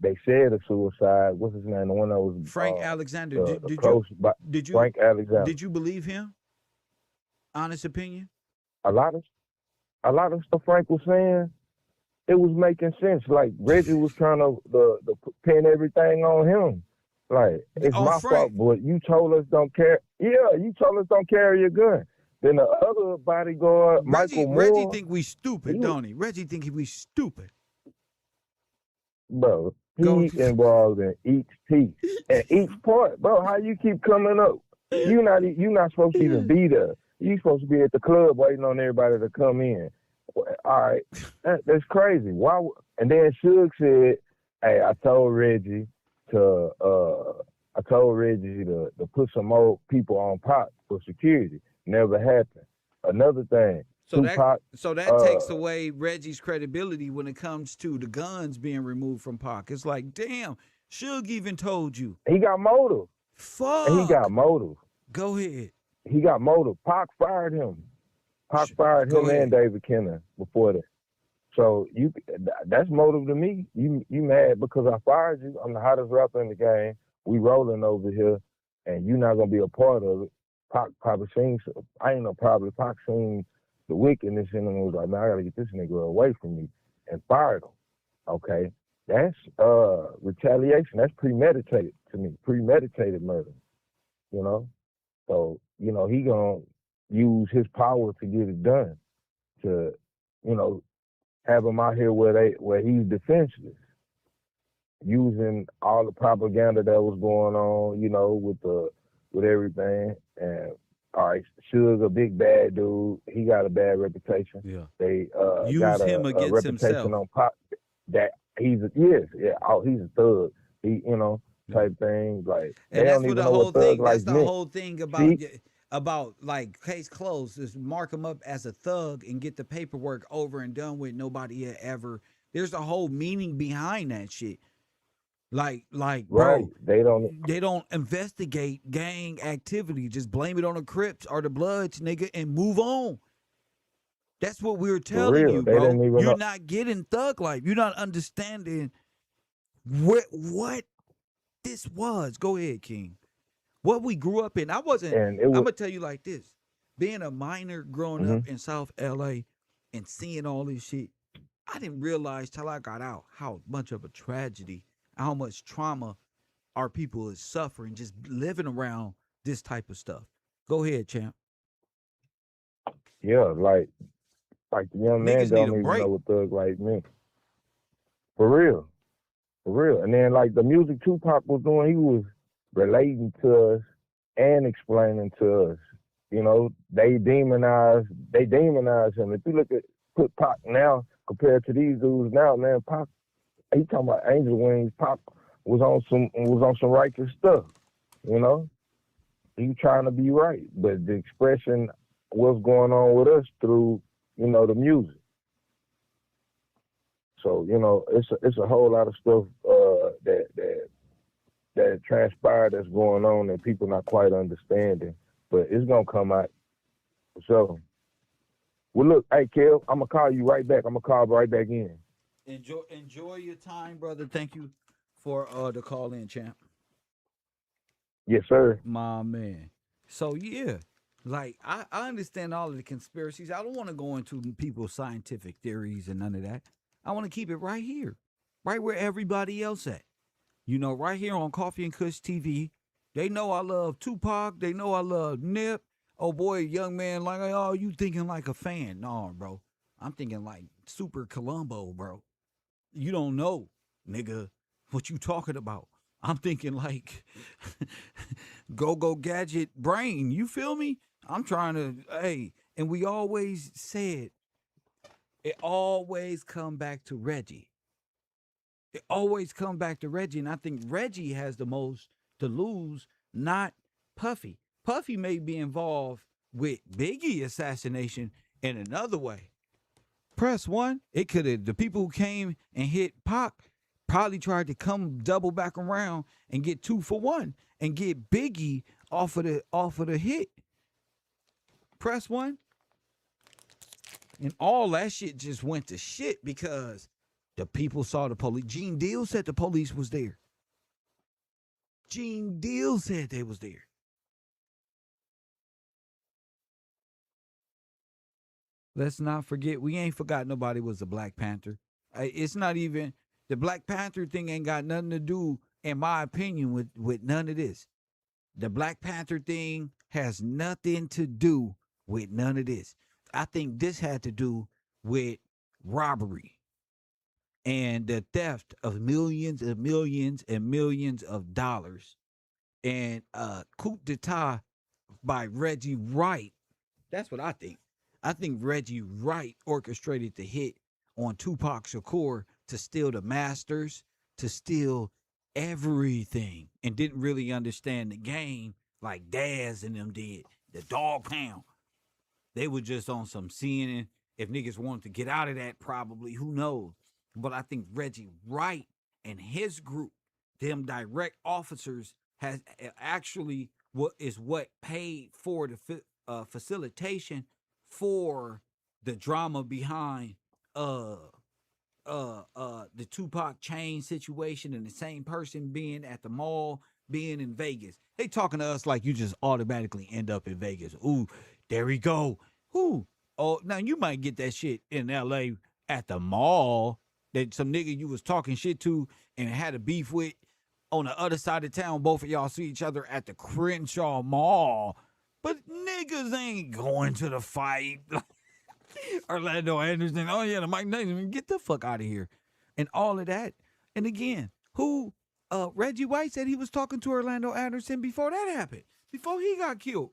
they said a suicide. What's his name? The one that was Frank Alexander. the close, Did you Frank Alexander. did you believe him? Honest opinion? A lot of stuff Frank was saying, it was making sense. Like Reggie was trying to pin everything on him. Like, it's On my Frank. fault, but you told us don't care. Yeah, you told us don't carry your gun. Then the other bodyguard, Michael Moore. Reggie think we stupid, don't he? Reggie think we stupid. Bro, he involved in each piece and each part. Bro, how you keep coming up? You not supposed to even be there. You supposed to be at the club waiting on everybody to come in. All right, that's crazy. Why? And then Suge said, "Hey, I told Reggie to put some more people on Pac for security. Never happened." Another thing. So Tupac, that takes away Reggie's credibility when it comes to the guns being removed from Pac. It's like, damn, Suge even told you. he got motive. Fuck. And he got motive. Go ahead. He got motive. Pac fired him. Pac fired him and David Kenner before that. So that's motive to me. You mad because I fired you. I'm the hottest rapper in the game. We rolling over here, and you're not gonna be a part of it. Pac probably seen. Pac seen the wickedness in him and was like, man, I gotta get this nigga away from me, and fired him. Okay, that's retaliation. That's premeditated to me. Premeditated murder. You know, so he gonna use his power to get it done. To have him out here where he's defenseless, using all the propaganda that was going on, with everything. And all right, Suge's a big bad dude. He got a bad reputation. Yeah. They use got him a against reputation himself. on Pop that he's a thug. He type thing. Like, And that's what the whole thing. That's the meant. whole thing about like case closed is mark him up as a thug and get the paperwork over and done with. Nobody ever. There's a whole meaning behind that shit. Like, Right. bro, They don't investigate gang activity. Just blame it on the Crips or the Bloods, nigga, and move on. That's what we were telling real. you, They bro. didn't even You're know. not getting thug life. You're not understanding what this was. Go ahead, King. What we grew up in. I'm gonna tell you like this. Being a minor growing up in South LA and seeing all this shit, I didn't realize till I got out how much of a tragedy, how much trauma our people is suffering just living around this type of stuff. Go ahead, champ. Yeah, like the young man Niggas need don't a even break. know what thug life meant. For real. And then like the music Tupac was doing, he was relating to us and explaining to us. They demonize him. If you put Pac now compared to these dudes now, man, Pac, he talking about angel wings. Pac was on some righteous stuff. He trying to be right, but the expression what's going on with us through the music. So it's a whole lot of stuff that transpired that's going on that people not quite understanding, but it's gonna come out. So, well, look, hey Kev, I'm gonna call you right back. I'm gonna call right back in. Enjoy your time, brother. Thank you for the call in, champ. Yes, sir. My man. So yeah, Like I understand all of the conspiracies. I don't want to go into people's scientific theories and none of that. I want to keep it right here, right where everybody else at. You know, right here on Coffee and Kush TV. They know I love Tupac. They know I love Nip. Oh boy, young man, like, oh, you thinking like a fan? No, bro. I'm thinking like Super Columbo, bro. You don't know, nigga, what you talking about. I'm thinking like go gadget brain. You feel me? I'm trying to, hey, and we always said it always come back to Reggie. It always come back to Reggie, and I think Reggie has the most to lose, not Puffy. Puffy may be involved with Biggie assassination in another way. Press one, it could have the people who came and hit Pac probably tried to come double back around and get 2 for 1 and get Biggie off of the hit. Press one. And all that shit just went to shit because the people saw the police. Gene Deal said the police was there. Gene Deal said they was there. Let's not forget, we ain't forgot nobody was a Black Panther. It's not even, the Black Panther thing ain't got nothing to do, in my opinion, with none of this. The Black Panther thing has nothing to do with none of this. I think this had to do with robbery and the theft of millions and millions and millions of dollars and coup d'etat by Reggie Wright. That's what I think. I think Reggie Wright orchestrated the hit on Tupac Shakur to steal the masters, to steal everything, and didn't really understand the game like Daz and them did. The dog pound. They were just on some seeing if niggas wanted to get out of that, probably. Who knows? But I think Reggie Wright and his group, them direct officers, has actually what paid for the facilitation for the drama behind the Tupac chain situation and the same person being at the mall, being in Vegas. They talking to us like you just automatically end up in Vegas. Ooh, there we go. Ooh. Oh, now you might get that shit in LA at the mall that some nigga you was talking shit to and had a beef with on the other side of town. Both of y'all see each other at the Crenshaw Mall. But niggas ain't going to the fight. Orlando Anderson. Oh, yeah, the Mike Tyson. Get the fuck out of here. And all of that. And again, Reggie White said he was talking to Orlando Anderson before that happened, before he got killed.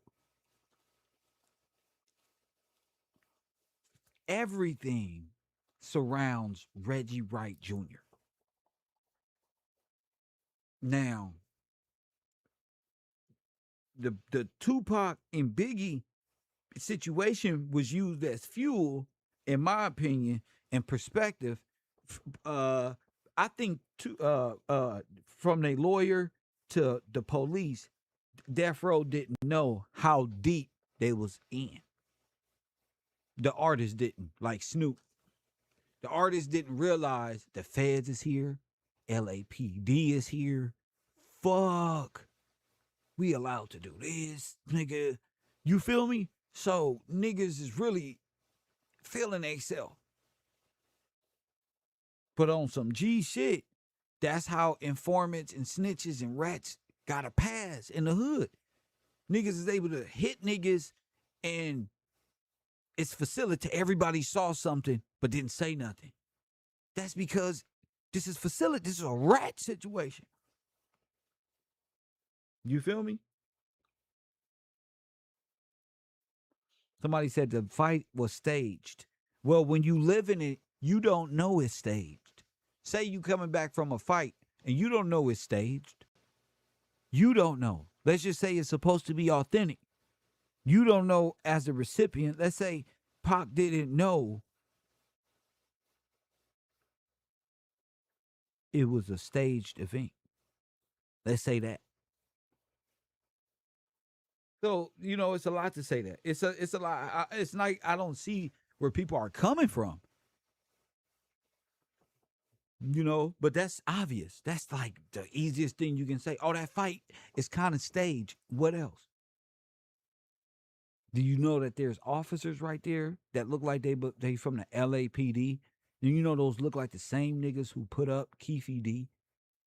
Everything surrounds Reggie Wright Jr. Now, the Tupac and Biggie situation was used as fuel, in my opinion, and perspective. I think from the lawyer to the police, Death Row didn't know how deep they was in. The artist didn't, like Snoop. The artist didn't realize the feds is here, LAPD is here. Fuck, we allowed to do this, nigga. You feel me? So niggas is really feeling theyself. But on some G shit, that's how informants and snitches and rats got a pass in the hood. Niggas is able to hit niggas and it's facilitated. Everybody saw something but didn't say nothing. That's because this is facilitated. This is a rat situation. You feel me? Somebody said the fight was staged. Well, when you live in it, you don't know it's staged. Say you coming back from a fight and you don't know it's staged. You don't know. Let's just say it's supposed to be authentic. You don't know as the recipient. Let's say Pac didn't know it was a staged event. Let's say that. So, it's a lot to say that. It's a lot. It's like I don't see where people are coming from. But that's obvious. That's like the easiest thing you can say. Oh, that fight is kind of staged. What else? Do you know that there's officers right there that look like they from the LAPD? Do you know those look like the same niggas who put up Keefe D?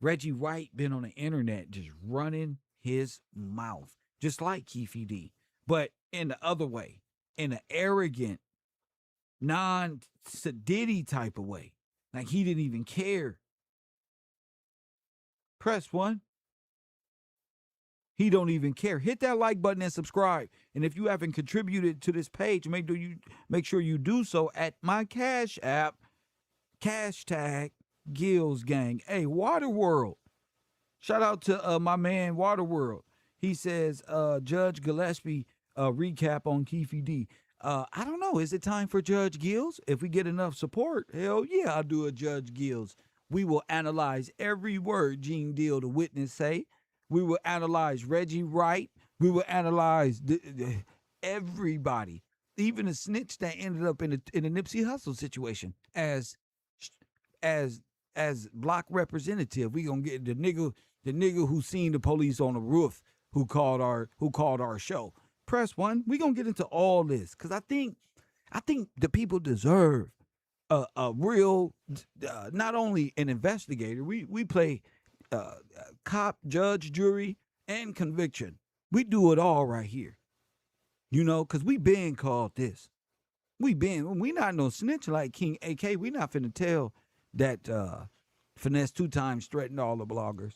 Reggie Wright been on the internet just running his mouth, just like Keefe D, but in the other way, in an arrogant, non-Sadiddy type of way. Like he didn't even care. Press 1. He don't even care. Hit that like button and subscribe. And if you haven't contributed to this page, make sure you do so at my Cash App, hashtag Gills Gang. Hey, Waterworld. Shout out to my man Waterworld. He says, Judge Gillespie recap on Keefe D. I don't know. Is it time for Judge Gills? If we get enough support, hell yeah, I'll do a Judge Gills. We will analyze every word Gene Deal, the witness, say. We will analyze Reggie Wright. We will analyze everybody, even the snitch that ended up in a Nipsey Hussle situation as block representative. We gonna get the nigga who seen the police on the roof who called our show. Press 1. We gonna get into all this because I think the people deserve a real, not only an investigator. We play cop, judge, jury, and conviction. We do it all right here. You know, because we been called this. We not no snitch like King AK. We not finna tell that Finesse 2 times threatened all the bloggers.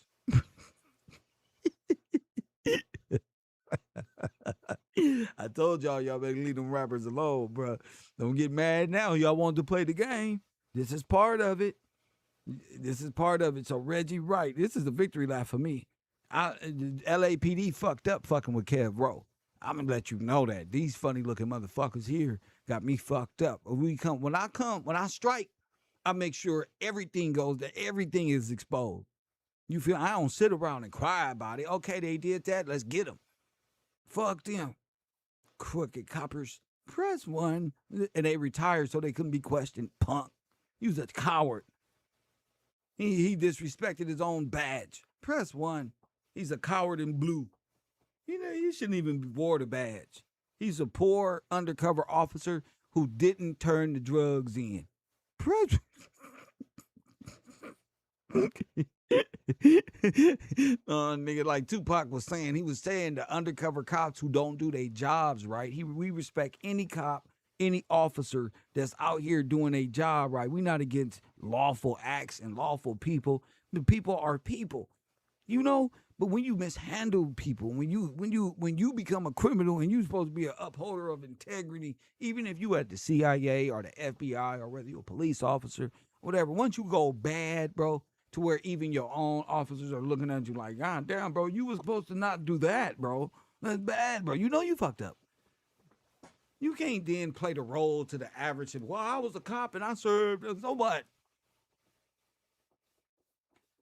I told y'all better leave them rappers alone, bro. Don't get mad now. Y'all want to play the game. This is part of it. So Reggie Wright, this is a victory lap for me. LAPD fucked up fucking with KevRow. I'm gonna let you know that these funny looking motherfuckers here got me fucked up. When I strike, I make sure everything is exposed. You feel? I don't sit around and cry about it. Okay, they did that. Let's get them. Fuck them. Crooked coppers. Press 1, and they retired so they couldn't be questioned. Punk. He was a coward. He disrespected his own badge. Press 1. He's a coward in blue. You know, he shouldn't even wore the badge. He's a poor undercover officer who didn't turn the drugs in. Press. Nigga, like Tupac was saying, he was saying the undercover cops who don't do their jobs right. We respect any cop, any officer that's out here doing a job right. We not against lawful acts and lawful people. The people are people, you know. But when you mishandle people, when you become a criminal and you're supposed to be an upholder of integrity, even if you at the CIA or the FBI or whether you're a police officer, whatever. Once you go bad, bro, to where even your own officers are looking at you like, God damn, bro, you was supposed to not do that, bro. That's bad, bro. You know you fucked up. You can't then play the role to the average. Well, I was a cop and I served. So what?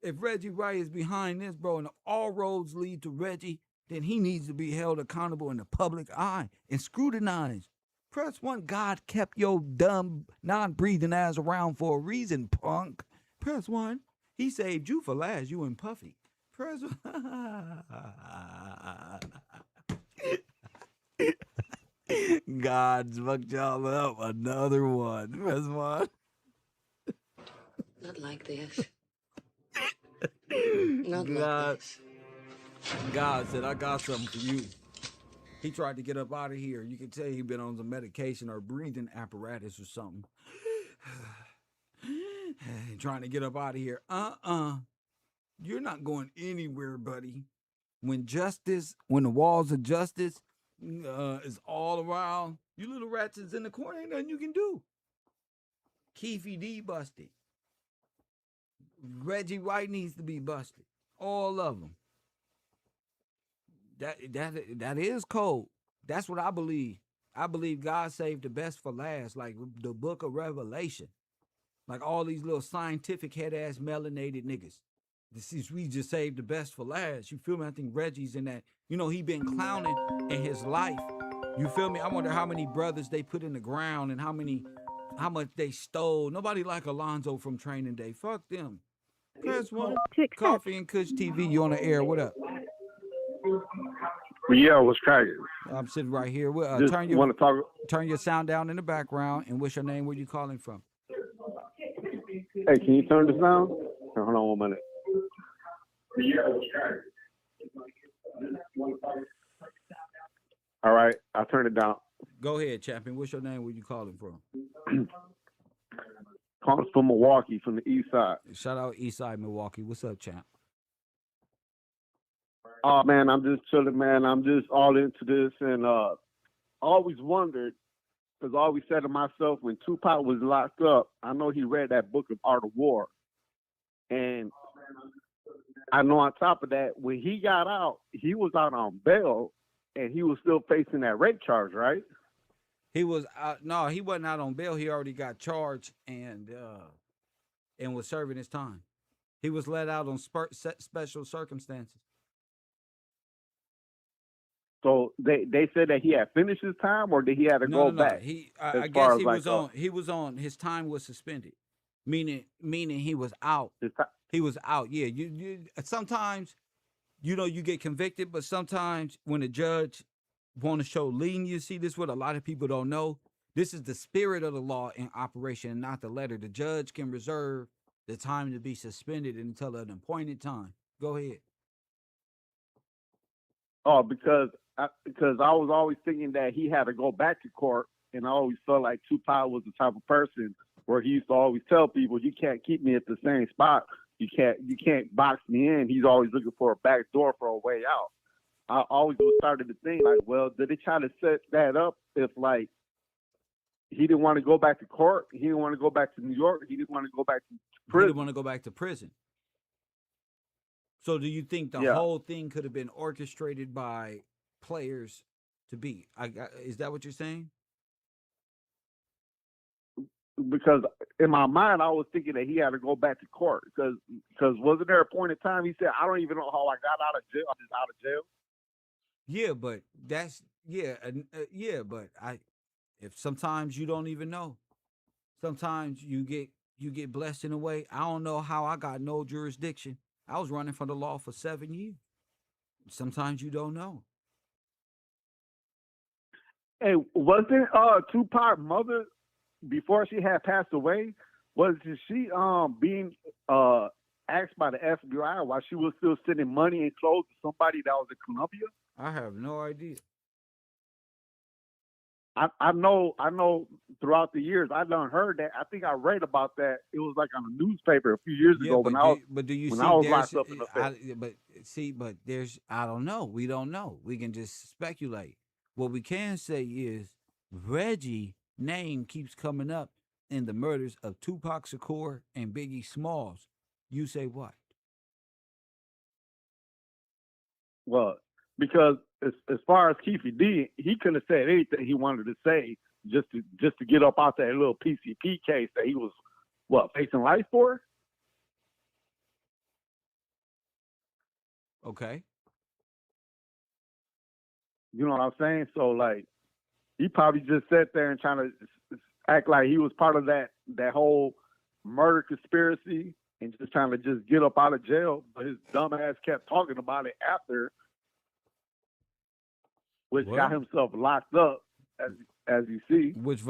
If Reggie Wright is behind this, bro, and all roads lead to Reggie, then he needs to be held accountable in the public eye and scrutinized. Press 1. God kept your dumb, non-breathing ass around for a reason, punk. Press 1. He saved you for last, you and Puffy. Press 1. God's fucked y'all up. Another one. Press 1. Not like this. Not like this. God said, I got something for you. He tried to get up out of here. You can tell he been on some medication or breathing apparatus or something. Trying to get up out of here. You're not going anywhere, buddy. When the walls of justice is all around, you little rats is in the corner, ain't nothing you can do. Keefe D busted. Reggie Wright needs to be busted. All of them. That is cold. That's what I believe. I believe God saved the best for last, like the book of Revelation. Like all these little scientific head-ass melanated niggas. We just saved the best for last. You feel me? I think Reggie's in that. You know, he been clowning in his life. You feel me? I wonder how many brothers they put in the ground and how much they stole. Nobody like Alonzo from Training Day. Fuck them. Press 1. Coffee and Kush TV, you on the air. What up? But yeah, what's cracking? I'm sitting right here. Just want to talk. Turn your sound down in the background, and what's your name? Where you calling from? Hey, can you turn this down? Hold on 1 minute. All right, I'll turn it down. Go ahead, champion. What's your name? Where you calling from? Calling from Milwaukee, from the east side. Shout out East Side Milwaukee. What's up, champ? Oh man, I'm just chilling, man. I'm just all into this, and always wondered, because I always said to myself, when Tupac was locked up, I know he read that book of Art of War, and I know on top of that, when he got out, he was out on bail, and he was still facing that rape charge, right? He was out. No, he wasn't out on bail. He already got charged and was serving his time. He was let out on special circumstances. So they said that he had finished his time, or did he have to go back? I guess he was on. He was on. His time was suspended, meaning he was out. He was out. Yeah. You sometimes, you get convicted, but sometimes when a judge want to show leniency, this is what a lot of people don't know. This is the spirit of the law in operation, and not the letter. The judge can reserve the time to be suspended until an appointed time. Go ahead. Oh, because I was always thinking that he had to go back to court, and I always felt like Tupac was the type of person where he used to always tell people, "You can't keep me at the same spot. You can't box me in." He's always looking for a back door for a way out. I always started to think like, well, did they try to set that up if like he didn't want to go back to court, he didn't want to go back to New York, he didn't want to go back to prison. He didn't want to go back to prison. So do you think the whole thing could have been orchestrated by players to be? Is that what you're saying? Because in my mind, I was thinking that he had to go back to court because wasn't there a point in time he said, "I don't even know how I got out of jail. I'm just out of jail." Yeah, but but if sometimes you don't even know. Sometimes you get blessed in a way. I don't know how I got no jurisdiction. I was running for the law for 7 years. Sometimes you don't know. Hey, wasn't Tupac's mother, before she had passed away, was she being asked by the FBI while she was still sending money and clothes to somebody that was in Colombia? I have no idea. I know throughout the years I done heard that. I think I read about that. It was like on a newspaper a few years ago when I was locked up in the but there's, I don't know. We don't know. We can just speculate. What we can say is Reggie name keeps coming up in the murders of Tupac Shakur and Biggie Smalls. You say what? Well, because as far as Keefe D, he couldn't have said anything he wanted to say just to get up out that little PCP case that he was facing life for. Okay. You know what I'm saying? So like, he probably just sat there and trying to act like he was part of that whole murder conspiracy and just trying to just get up out of jail. But his dumb ass kept talking about it after, which got himself locked up, as you see. Which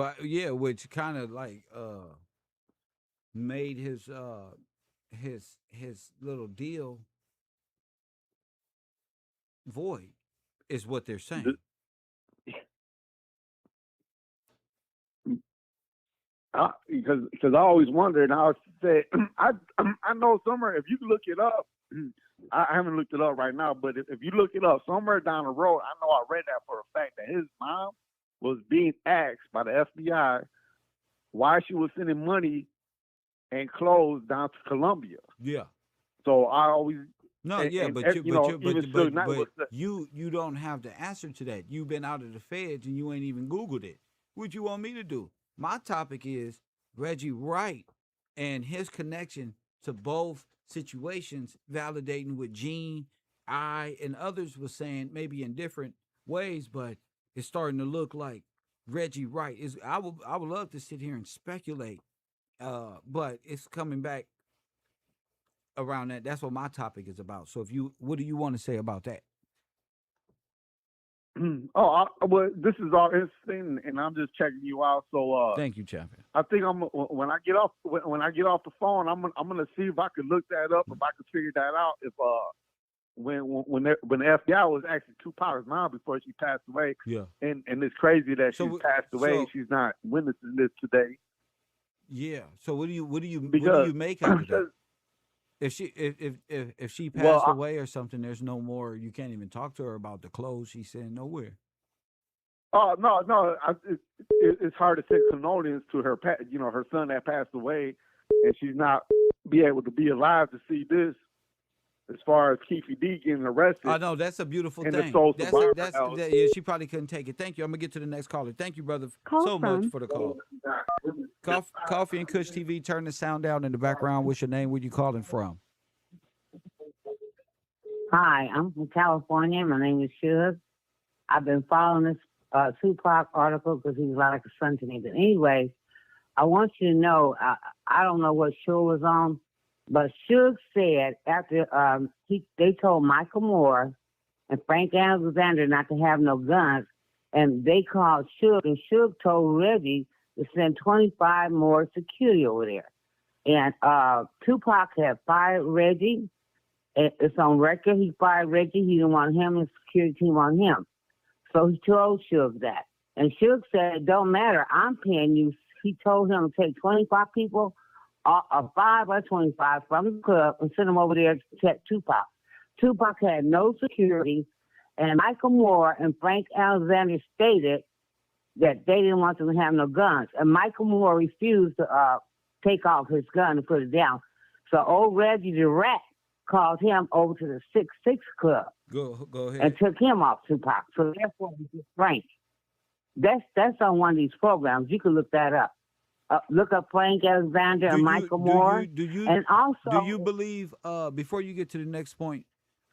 kind of like made his little deal void, is what they're saying. Because I always wondered, and I always say, I know somewhere, if you look it up, I haven't looked it up right now, but if you look it up, somewhere down the road, I know I read that for a fact, that his mom was being asked by the FBI why she was sending money and clothes down to Colombia. Yeah. So I always... But you don't have the answer to that. You've been out of the feds and you ain't even Googled it. What you want me to do? My topic is Reggie Wright and his connection to both situations, validating what Gene, I, and others were saying, maybe in different ways, but it's starting to look like Reggie Wright is. I would love to sit here and speculate, but it's coming back around that. That's what my topic is about. So what do you want to say about that? Well, this is all interesting, and I'm just checking you out. So, Thank you, champion. I think when I get off the phone, I'm gonna see if I can look that up, if I can figure that out. If when the FBI was asking Tupac's mom before she passed away, Yeah. and it's crazy that So she's passed away. so- She's not witnessing this today. Yeah. So what do you Because make out of that? If she Well, passed away or something, there's no more. You can't even talk to her about the clothes she's saying nowhere. oh no, it's hard to send condolence to her, her son that passed away, and she's not be able to be alive to see this. As far as Keefe D getting arrested, I know that's a beautiful and the thing. sole survivor Yeah, she probably couldn't take it. Thank you. I'm gonna get to the next caller. Thank you, brother, Call so much from- for the call. Coffee and Kush TV. Turn the sound down in the background. What's your name? Where you calling from? Hi, I'm from California. My name is Suge. I've been following this Tupac article because he was like a son to me. But anyway, I want you to know, I don't know what show was on, but Suge said after they told Michael Moore and Frank Alexander not to have no guns, and they called Suge, and Suge told Reggie to send 25 more security over there. And Tupac had fired Reggie. It's on record. He fired Reggie. He didn't want him and the security team on him. So he told Suge that. And Suge said, it don't matter. I'm paying you. He told him to take 25 people, 5 or 25 from the club and send them over there to protect Tupac. Tupac had no security. And Michael Moore and Frank Alexander stated that they didn't want them to have no guns. And Michael Moore refused to take off his gun and put it down. So old Reggie the Rat called him over to the 6-6 Club Go ahead. and took him off Tupac. So therefore, he's Frank. That's on one of these programs. You can look that up. Look up Frank Alexander and Michael Moore. And also, do you believe? Before you get to the next point,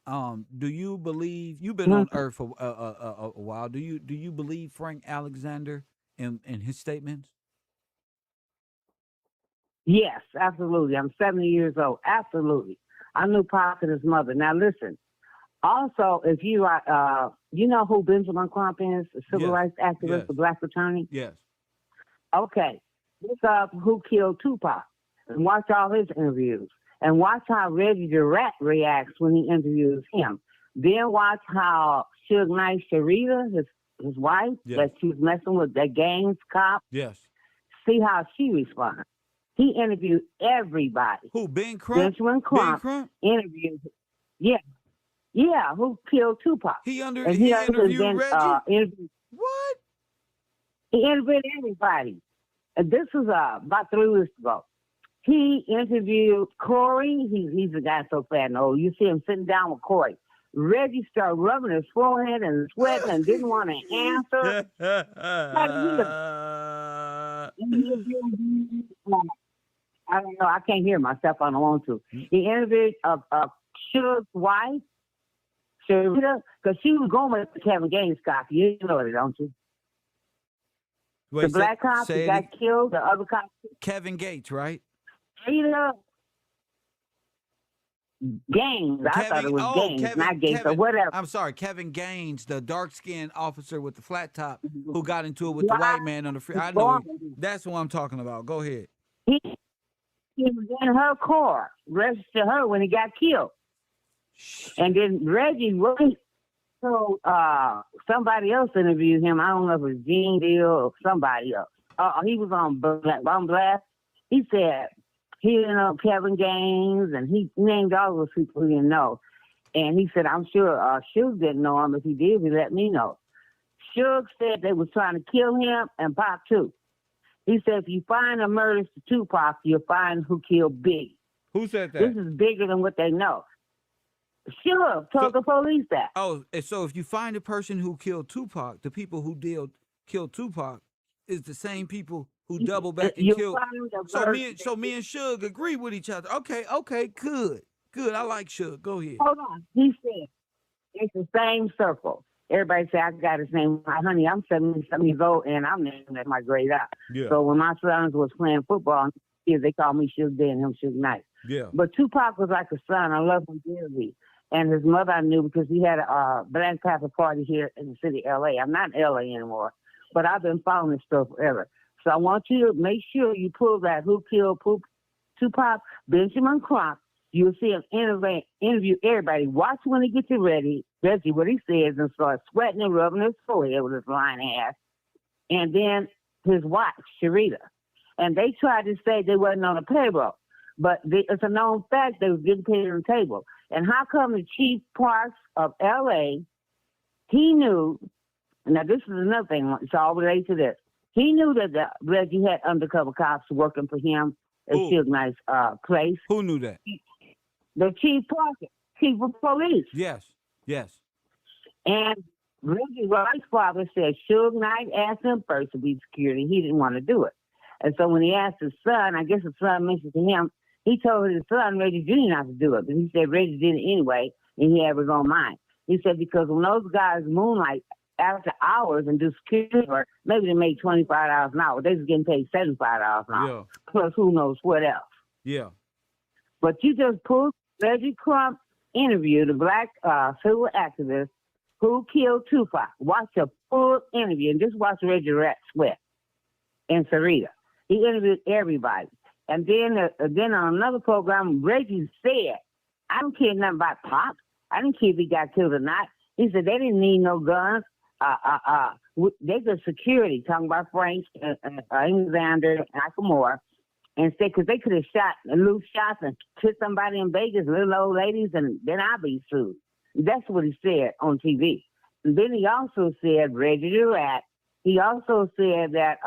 do you believe you've been on Earth for a while? Do you believe Frank Alexander in his statements? yes, absolutely. I'm 70 years old. Absolutely. I knew Pac and his mother. Now listen. Also, if you are, you know who Benjamin Crump is, the civil Yes. rights activist, Yes. the black attorney? Yes. Okay. Look up who killed Tupac and watch all his interviews. And watch how Reggie the Rat reacts when he interviews him. Then watch how Suge Knight Sharita, his wife, Yes. that she was messing with, that gangs cop, Yes. see how she responds. He interviewed everybody. Who? Ben Crump? Benjamin Crump Ben Crump? interviewed, yeah, who killed Tupac. He And interviewed then, Reggie. What? He interviewed everybody. And this was about 3 weeks ago. He interviewed Corey. He's a guy so fat and old. You see him sitting down with Corey. Reggie started rubbing his forehead and sweating and didn't want to answer. I don't know. I can't hear myself. I don't want to. He interviewed Suge's wife, Sharita, because she was going with Kevin Gaines cop. You know it, don't you? Wait, The black cop say that it got killed, the other cop. Kevin Gates, right? Sharita Gaines. I thought it was Gaines, not Gaines, or whatever. I'm sorry, Kevin Gaines, the dark-skinned officer with the flat top who got into it with the white man on the free. I know. That's what I'm talking about. Go ahead. He was in her car, registered her when he got killed. And then Reggie, so somebody else interviewed him. I don't know if it was Gene Deal or somebody else. He was on Blast. He said he didn't know Kevin Gaines, and he named all those people he didn't know. And he said, I'm sure Suge didn't know him. If he did, he let me know. Suge said they was trying to kill him and Pac too. He said, if you find a murder to Tupac, you'll find who killed Biggie. Who said that? This is bigger than what they know. Sure, told the police that. Oh, and so if you find the person who killed Tupac, the people who killed Tupac is the same people who double back and killed. So me and Suge agree with each other. Okay, good. I like Suge. Go ahead. Hold on. He said, it's the same circle. Everybody say, I got his name. Honey, I'm 70-something years old, and I'm named at my grade out. Yeah. So when my sons was playing football, they called me Suge Day and him Suge Knight. Yeah. But Tupac was like a son. I love him dearly. And his mother I knew because he had a Black Panther party here in the city of L.A. I'm not in L.A. anymore, but I've been following this stuff forever. So I want you to make sure you pull that Who Killed Tupac, Benjamin Crump. You'll see him interview everybody. Watch when he gets you ready, Reggie, what he says, and start sweating and rubbing his forehead with his lying ass. And then his wife, Sharita. And they tried to say they wasn't on the payroll. But it's a known fact they was getting paid on the table. And how come the chief parks of L.A., he knew, now this is another thing, it's all related to this. He knew that Reggie had undercover cops working for him at Suge Knight's place. Who knew that? The chief of police. Yes. And Reggie Wright's father said Suge Knight asked him first to be security. He didn't want to do it. And so when he asked his son, I guess the son mentioned to him, he told his son, Reggie Jr., not to do it. But he said Reggie did it anyway, and he had his own mind. He said because when those guys moonlight after hours and do security work, maybe they make $25 an hour. They was getting paid $75 an hour. Plus who knows what else. Yeah. But you just pulled Reggie Crump interview, the black civil activist who killed Tupac. Watch a full interview and just watch Reggie Rat sweat and Sarita. He interviewed everybody. And then on another program, Reggie said, I don't care nothing about Pop. I didn't care if he got killed or not. He said they didn't need no guns. They got security, talking about Frank, Alexander, and Michael Moore, and said, because they could have shot loose shots and killed somebody in Vegas, little old ladies, and then I'd be sued. That's what he said on TV. And then he also said, Reggie the Rat, he also said that,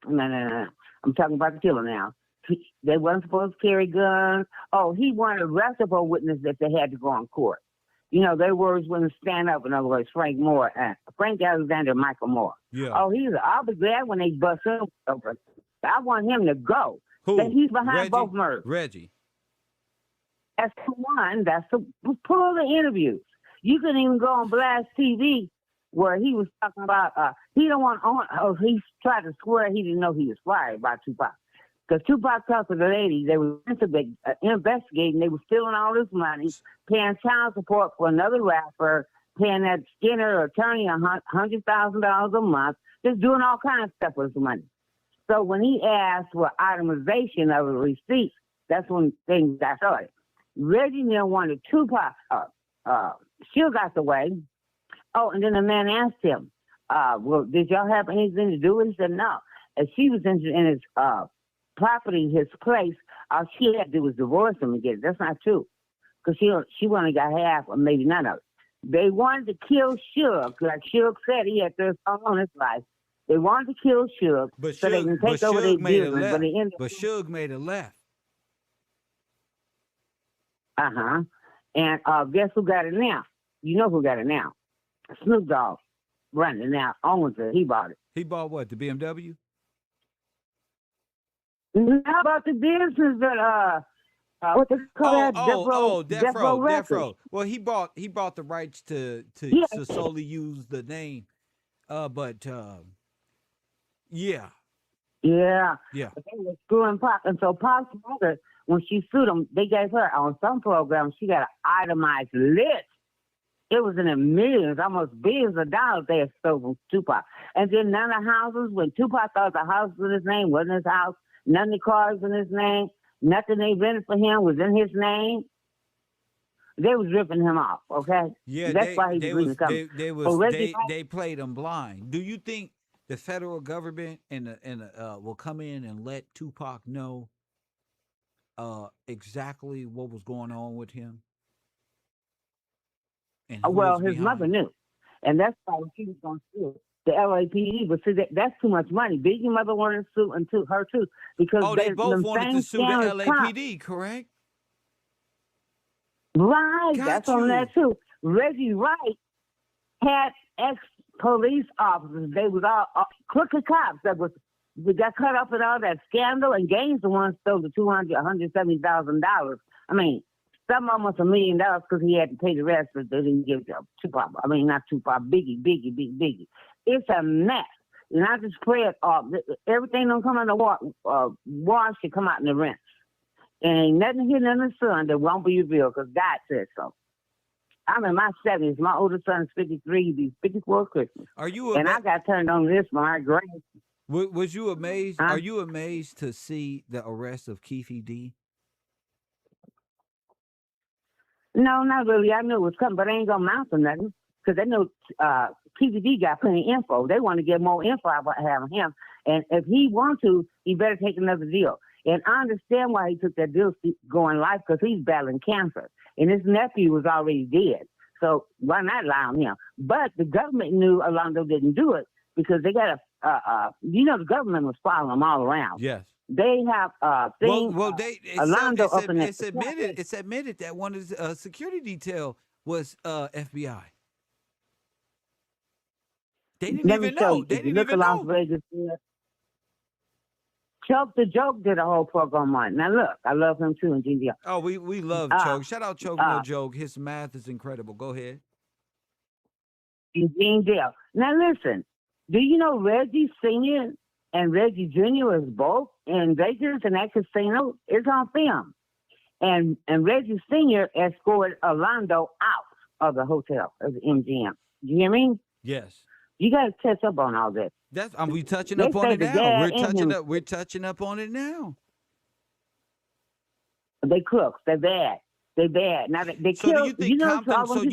no, I'm talking about the killer now. They weren't supposed to carry guns. Oh, he wanted to arrest for witness if they had to go on court. You know, their words wouldn't stand up. In other words, Frank Alexander, Michael Moore. Yeah. Oh, I'll be glad when they bust him over. I want him to go. Who? That he's behind Reggie? both murders. Reggie. That's the one. That's the pull the interviews. You can even go on Blast TV where he was talking about he don't want on. Oh, he tried to swear he didn't know he was fired by Tupac. Because Tupac talked to the lady, they were investigating, they were stealing all this money, paying child support for another rapper, paying that Skinner attorney $100,000 a month, just doing all kinds of stuff with his money. So when he asked for itemization of the receipts, that's when things got started. Reggie Neal wanted Tupac, Suge got the way. Oh, and then the man asked him, well, did y'all have anything to do with it? He said, no. And she was interested in his property, his place, all she had to do was divorce him and get it. That's not true. Because she only got half or maybe none of it. They wanted to kill Suge. Like Suge said, he had this on his life. They wanted to kill Suge so they can take over their business. But Suge made a left. Uh-huh. And guess who got it now? You know who got it now. Snoop Dogg running it now, owns it. He bought it. He bought what, the BMW? How about the business that what they call Death Row. Well, he bought the rights to solely use the name. Yeah. Yeah. But they were screwing Pac, and so Pac's mother, when she sued him, they gave her on some programs she got an itemized list. It was in the millions, almost billions of dollars they had stole from Tupac. And then none of the houses, when Tupac thought the house was in his name, wasn't his house. None of the cars in his name. Nothing they rented for him was in his name. They was ripping him off, okay? Yeah, that's why he was they played him blind. Do you think the federal government will come in and let Tupac know exactly what was going on with him? And well, his mother knew, and that's why she was going to sue the LAPD. But see, that's too much money. Biggie's mother wanted to sue and her too because they both wanted to sue the LAPD, correct? Right, that's on that too. Reggie Wright had ex-police officers. They was all crooked cops that got caught up in all that scandal, and Gaines the one stole the $170,000. I mean, some of them was $1 million because he had to pay the rest, but they didn't give it to Tupac. I mean, not Tupac, Biggie. It's a mess. And I just pray it off. Everything don't come out of the wash should come out in the rinse. And ain't nothing hidden in the sun that won't be revealed because God said so. I'm in my 70s. My oldest son is 53. He's 54 Christmas. Are you And I got turned on to this when I grandson. was you amazed? Huh? Are you amazed to see the arrest of Keefe D? No, not really. I knew it was coming, but I ain't gonna mount for nothing because they know PVD got plenty of info. They want to get more info about having him, and if he wants to, he better take another deal. And I understand why he took that deal going life because he's battling cancer, and his nephew was already dead. So why not lie on him? But the government knew Orlando didn't do it because they got the government was following him all around. Yes. They have things. It's admitted that one of the security detail was FBI. They didn't even know. They didn't even know. Vegas, Choke the Joke did a whole program on it. Now look, I love him too, and GDL. Oh, we love Choke. Shout out Choke No Joke. His math is incredible. Go ahead. Gene Deal. Now listen, do you know Reggie Sr. and Reggie Jr. was both in Vegas and that casino? It's on film. And Reggie Sr. escorted Orlando out of the hotel, of the MGM. Do you hear me? Yes. You got to catch up on all this. We touching up on it now. We're touching up on it now. They crooks. They're bad. They're bad. Now they So kill. do you think Compton?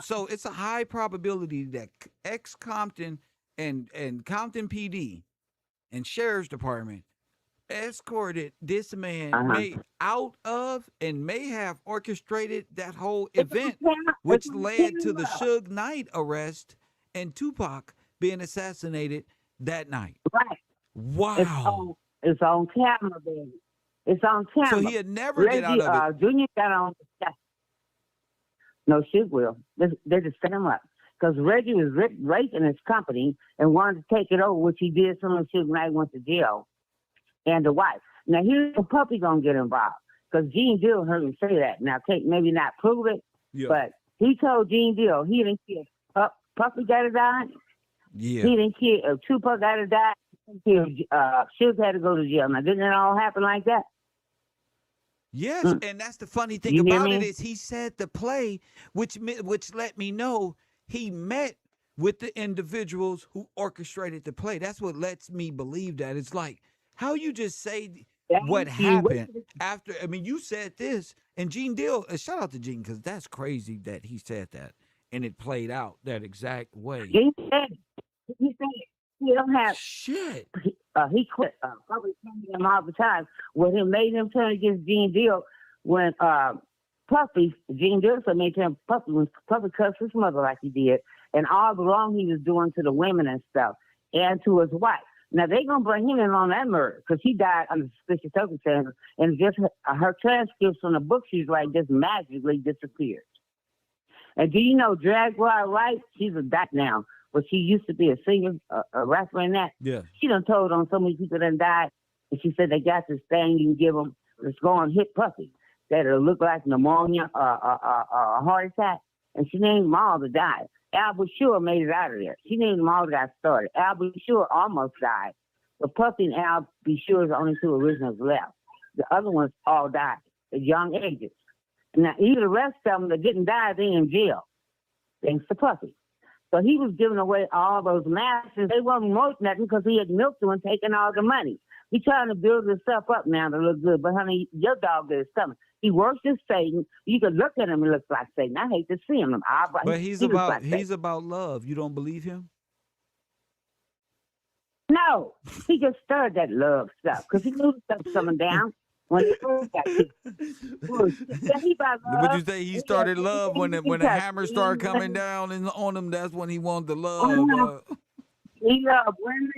So it's a high probability that ex-Compton and Compton PD and Sheriff's Department escorted this man out of and may have orchestrated that whole event, which led to the Suge Knight arrest and Tupac being assassinated that night. Right. Wow. It's on camera, baby. It's on camera. So he had never get out of it. Junior got on. No, Suge will. They just set him up. Because Reggie was raping his company and wanted to take it over, which he did soon as Suge Knight went to jail, and the wife. Now, here's the puppy going to get involved. Because Gene Deal heard him say that. Now, maybe not prove it, but he told Gene Deal he didn't care if Puppy got to die. Yeah. He didn't care if Tupac got to die. Suge had to go to jail. Now, didn't it all happen like that? Yes, and that's the funny thing about it is he said the play, which let me know he met with the individuals who orchestrated the play. That's what lets me believe that. It's like, how you just say what happened after, I mean, you said this, and Gene Deal, shout out to Gene, because that's crazy that he said that, and it played out that exact way. He said he don't have... Shit. He quit. Probably telling him all the time. When he made him turn against Gene Deal, when Gene Deal made him when Puffy cussed his mother like he did, and all the wrong he was doing to the women and stuff, and to his wife. Now they're gonna bring him in on that murder because he died under suspicious circumstances, and just her transcripts from the book, she's like just magically disappeared. And do you know Jaguar Wright? She's a doc now. But she used to be a singer, a rapper and that. Yeah. She done told on so many people that died. And she said they got this thing you can give them. It's going to hit Puffy. That'll look like pneumonia or a heart attack. And she named them all that died. Albert Shore made it out of there. She named them all that got started. Albert Shore almost died. But Puffy and Albert Shore are the only two originals left. The other ones all died at young ages. Now, even the rest of them that didn't die, they in jail. Thanks to Puffy. So he was giving away all those masters. They wasn't worth nothing because he had milked them and taken all the money. He's trying to build himself up now to look good. But, honey, your dog is coming. He works as Satan. You can look at him and look like Satan. I hate to see him. But he's about love. You don't believe him? No. He just stirred that love stuff because he knew stuff was coming down. When he got Would you say he started love when the hammer started coming down and on him? That's when he wanted the love. He loved women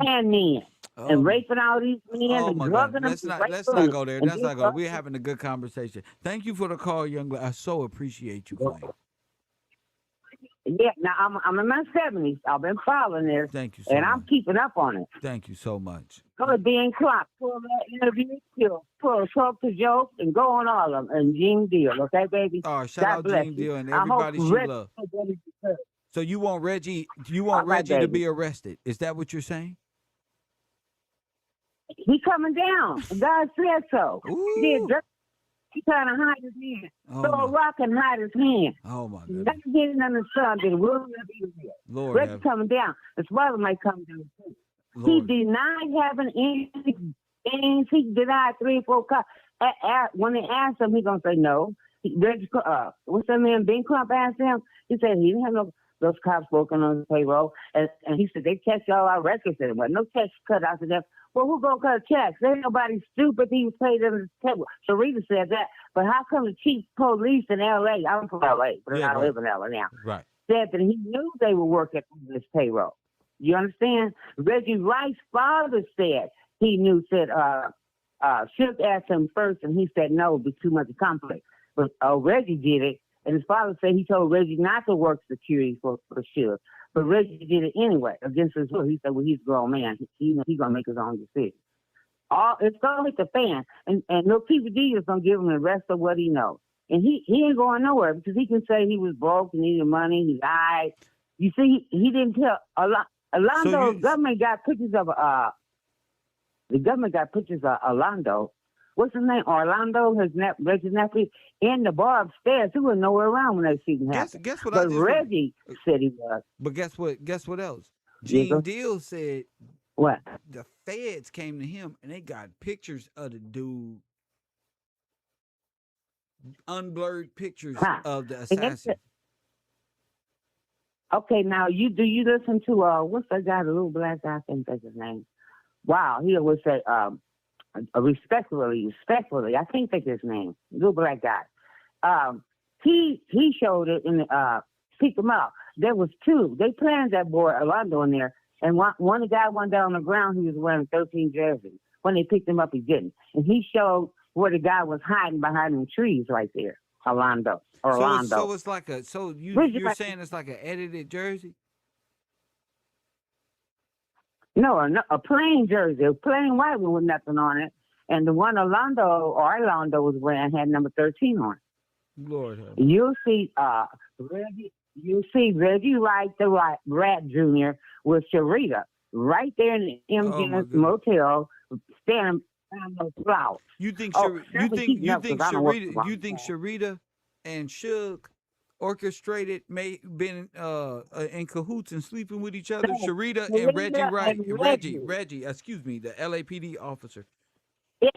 and men, and raping all these men and drugging them. Let's not go there. Let's not go. We're having a good conversation. Thank you for the call, young lady. I so appreciate you, Queen. Yeah, now I'm in my 70s. I've been following this. Thank you so and I'm keeping up on it. Thank you so much. Go to being clock, pull that interview, pull Talk to Joe, and go on all of them. And Gene Deal, okay, baby? Oh, shout out Gene Deal and everybody she loves. So you want Reggie? Reggie to be arrested? Is that what you're saying? He coming down. God said so. Ooh. He trying to hide his hand. Oh, Throw a my, rock and hide his hand. oh my goodness. That's getting in the sun. Then we'll never be there. Lord Reggie have, coming down. His brother might come down too. Lord. He denied having any games. He denied 3 or 4 cops. When they asked him, he gonna say no. Reggie, what's that man? Ben Crump asked him. He said he didn't have no those cops working on his payroll, and he said they checked all our records and what no checks cut out to them. Well, who gonna cut checks? There ain't nobody stupid. He was paid under the table. Sharita said that. But how come the chief police in L.A. I'm from L.A., but I live in L.A. now. Right. Said that he knew they were working on this payroll. You understand? Reggie Wright's father said he knew. Said Shook asked him first, and he said no, it'd be too much conflict. But Reggie did it, and his father said he told Reggie not to work security for Shook. But Reggie did it anyway, against his will. He said, well, he's a grown man. He's going to make his own decision. It's going to hit the fan. And no PVD is going to give him the rest of what he knows. And he ain't going nowhere because he can say he was broke, he needed money, he died. You see, he didn't tell. Orlando, government got pictures of, the government got pictures of Orlando. What's his name? Orlando, Reggie's nephew, in the bar upstairs. He was nowhere around when that shooting happened. Guess what? But Reggie said he was. But guess what? Guess what else? Gene Deal said what? The feds came to him and they got pictures of the dude, unblurred pictures of the assassin. Okay, now you listen to what's that guy, the little black guy? I think that's his name. Wow, he always say respectfully. I think that's his name. Little black guy. He showed it and picked him out. There was 2. They planned that boy Orlando in there, and one guy went down on the ground. He was wearing 13 jerseys. When they picked him up, he didn't. And he showed where the guy was hiding behind them trees right there. Orlando. So it's like a. So you're saying it's like an edited jersey? No, a plain jersey, a plain white one with nothing on it. And the one Orlando was wearing had number 13 on it. Lord. You'll see Reggie Wright, the Rat Jr. with Sharita right there in the MGM motel, standing on those flowers. You think Sharita and Suge orchestrated, been in cahoots and sleeping with each other? Sharita and Reggie Wright, Reggie, excuse me, the LAPD officer. Yeah.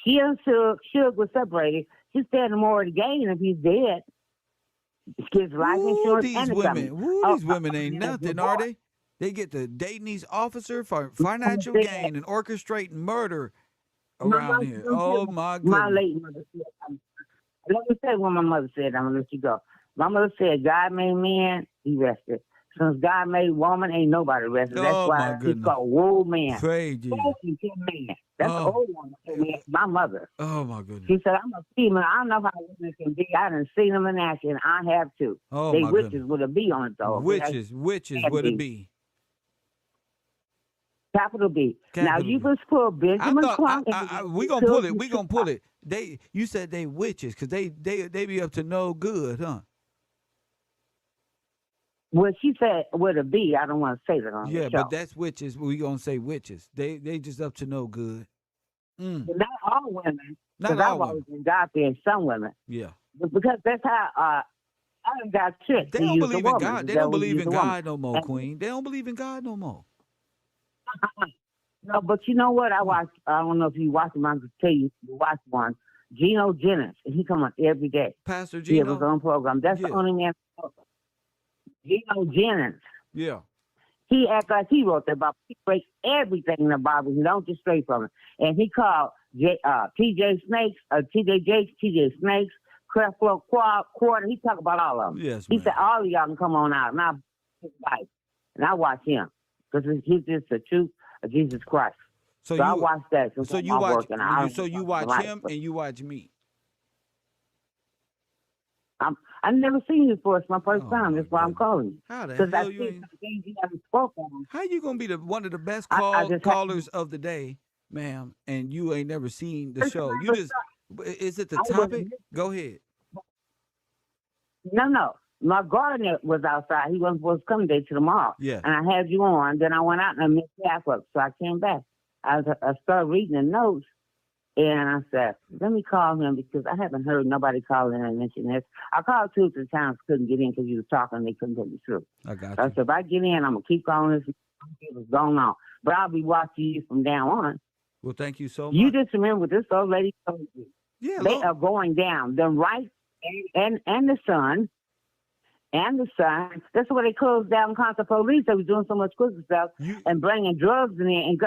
She and Suge was separated. She's standing more of the game if he's dead. Gives life insurance these women ain't nothing, are they? They get to dating these officers for financial gain and orchestrating murder around here. Oh my goodness. My late mother said, let me say what my mother said. I'm gonna let you go. My mother said, God made man, he rested. Since God made woman, ain't nobody rested. That's why he's called old man. Praise Jesus. Man. That's the old one. My mother. Oh my goodness. She said, I'm a female. I don't know how women can be. I done seen them in action. I have to. Oh they my witches goodness. with a B on it though. Witches would it be? Capital B. Now you just pull Benjamin Crump. We gonna pull it. We gonna pull it. You said they witches because they be up to no good, huh? Well, she said with a B. I don't want to say that on the show. But that's witches. We gonna say witches. They just up to no good. But not all women. Not all I've women. always been God fearing some women. Yeah. Because that's how I got tricked. They don't believe in God. They don't believe in God no more, Queen. They don't believe in God no more. No, but you know what? I don't know if you watch them. I'm just tell you watch one. Gino Jennings, and he come on every day. Pastor He Gino. has his own program. That's the only man. Gino Jennings. Yeah. He act like he wrote that Bible. He breaks everything in the Bible. He don't just stray from it. And he called TJ Snakes, TJ Jakes, TJ Snakes, Creflo Quarter. He talk about all of them. Yes, he man. said all of y'all can come on out. And I watch him because he's just the truth of Jesus Christ. So I watch that. So you watch him and you watch me. I've never seen you before. It's my first time. That's why I'm calling you. How the hell you ain't? You haven't spoken on. How you gonna be one of the best callers of the day, ma'am, and you ain't never seen the show? Is it the topic? Go ahead. No. My gardener was outside. He wasn't supposed to come today to the mall. Yeah. And I had you on. Then I went out and I missed half up, so I came back. I started reading the notes, And I said, let me call him because I haven't heard nobody call in and mention this. I called 2 or 3 times, couldn't get in because you was talking and they couldn't get me through. I got So I you. said, if I get in, I'm going to keep calling this. What's going on? But I'll be watching you from now on. Well, thank you so You much. just remember what this old lady told you. Yeah, They look. are going down. The Wright and the son. And the son. That's why they closed down Contra Police. They was doing so much crooked stuff and bringing drugs in there. And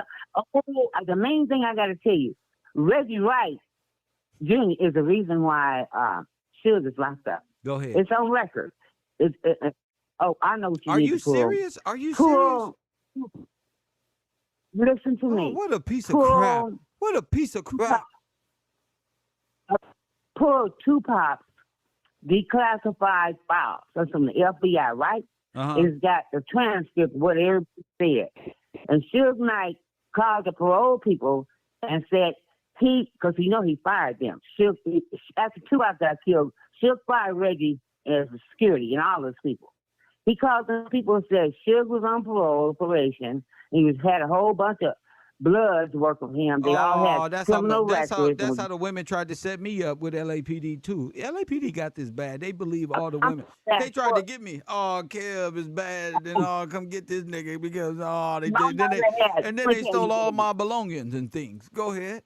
the main thing I got to tell you, Reggie Wright Jr. is the reason why Suge is locked up. Go ahead. It's on record. I know what you Are need you to pull. serious? Are you serious? Listen to me. What a piece of crap. What a piece of crap. Pull Tupac's declassified files. That's from the FBI, right? It's got the transcript of what everybody said. And Suge Knight called the parole people and said because he fired them. After Tupac got killed, Suge fired Reggie as security and all those people. He called the people and said Suge was on probation. He had a whole bunch of bloods working for him. They all had criminal records. That's how the women tried to set me up with LAPD too. LAPD got this bad. They believe all the women. They tried to get me. Oh, Kev is bad. Then come get this nigga because they stole all my belongings and things. Go ahead.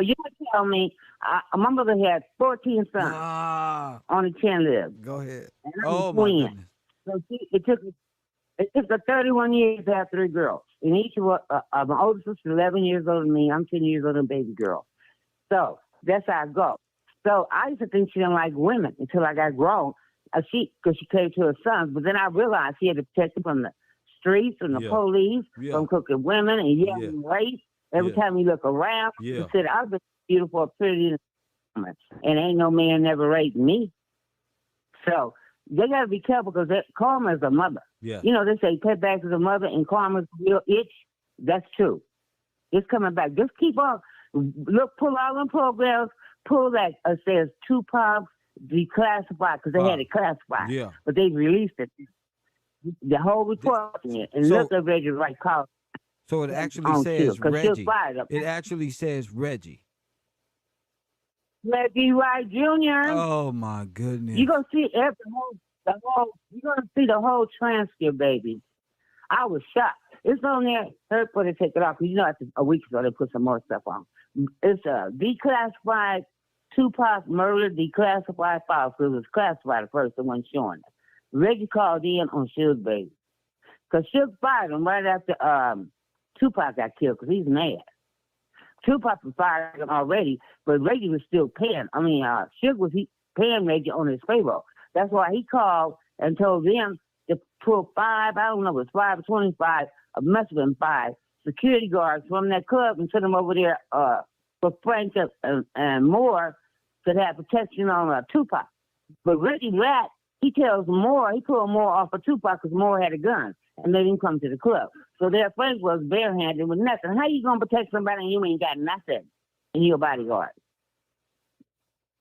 You tell me. My mother had 14 sons. Only 10 lived. Go ahead. Oh my goodness. So it took her 31 years to have 3 girls. And each of my oldest sister 11 years older than me. I'm 10 years older than baby girl. So that's how I go. So I used to think she didn't like women until I got grown. Because she came to her sons. But then I realized she had to protect them from the streets, from the police, from cooking women and yelling rape. Every time you look around, you said, I've been beautiful, pretty, and ain't no man never raped me. So they got to be careful because karma is a mother. Yeah. You know, they say pet back is a mother and karma is a real itch. That's true. It's coming back. Just keep on. Pull all them programs. Pull that. Says Tupac declassified because they had it classified. Yeah. But they released it. The whole report in it. And look at Reggie Wright call. So it actually says Reggie. It actually says Reggie. Reggie Wright Jr. Oh my goodness! You're gonna see you're gonna see the whole transcript, baby. I was shocked. It's on there. Hurt for to take it off because after a week ago they put some more stuff on. It's a declassified Tupac murder declassified file because it was classified at first. It wasn't showing it. Reggie called in on Suge, baby, because Suge fired him right after Tupac got killed because he's mad. Tupac was fired him already, but Reggie was still paying. I mean, Suge was paying Reggie on his payroll. That's why he called and told them to pull 5, I don't know, it was 5 or 25, it must have been 5 security guards from that club and send them over there for Frank and Moore to have protection on Tupac. But Reggie Rat, he tells Moore, he pulled Moore off of Tupac because Moore had a gun and let him come to the club. So their Frank was barehanded with nothing. How you gonna protect somebody and you ain't got nothing and you're a bodyguard?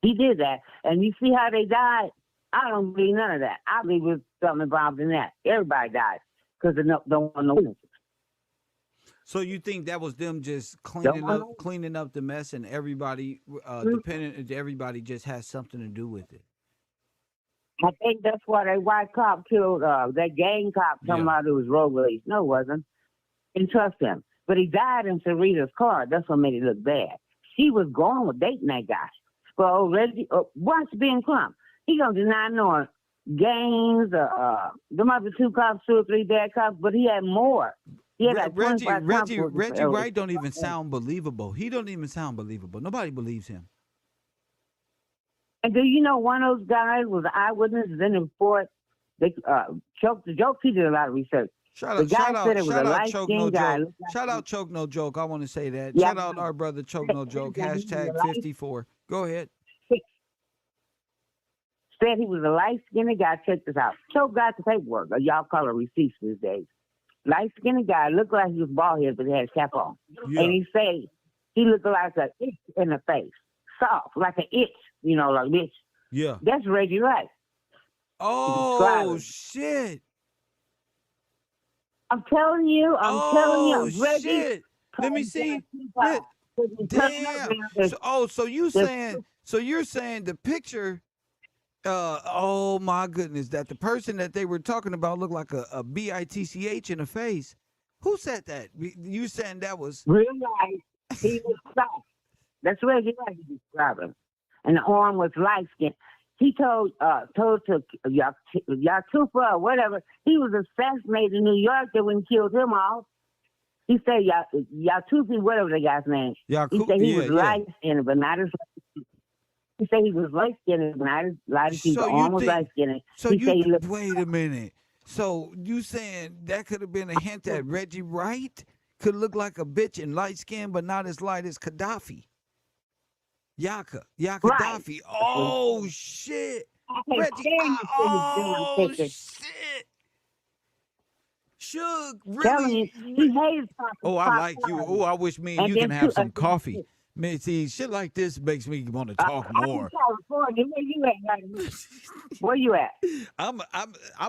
He did that. And you see how they died? I don't believe none of that. I believe there's something involved in that. Everybody died because they don't want no witnesses. So you think that was them just cleaning up the mess and everybody, everybody just has something to do with it? I think that's why that white cop killed that gang cop talking about it was road rage. No, it wasn't. Didn't trust him. But he died in Sarita's car. That's what made it look bad. She was going with dating that guy. Well, Reggie, watch being Crump. He gonna deny knowing gangs, them other 2 cops, 2 or 3 bad cops, but he had more. He had like Reggie Wright don't even sound believable. He don't even sound believable. Nobody believes him. And do you know one of those guys was an eyewitness in the report? They Choke the Joke. He did a lot of research. Shout out Choke No Joke. Shout out Choke No Joke. I want to say that. Shout out our brother Choke No Joke. Hashtag 54. Go ahead. Said he was a light-skinned guy. Check this out. Choke got the paperwork. Y'all call it receipts these days. Light-skinned guy. Looked like he was bald-headed, but he had a cap on. Yeah. And he said he looked like an itch in the face. Soft, like an itch. Like bitch. Yeah. That's Reggie Wright. Oh, shit. I'm telling you. Reggie. Shit. Let me see. Damn. So you saying? So you're saying the picture? Oh my goodness, that the person that they were talking about looked like a bitch in the face. Who said that? You saying that was real life? He was soft. That's where he described him. And the arm was light skinned. He told to Tupac or whatever, he was assassinated in New York. They wouldn't kill him off. He said Yatufi, whatever the guy's name. He said he was light skinned, but not as. He said he was light skinned, but not as light as the arm was light skinned. So wait a minute. So you saying that could have been a hint that Reggie Wright could look like a bitch and light skinned, but not as light as Gaddafi? Yaka Right. Gaddafi. Oh shit. Reggie. Oh shit. Suge, really? He hates coffee. Oh, I like you. Oh, I wish me and you can have some coffee. Man, see, shit like this makes me want to talk more. California. Where you at? I'm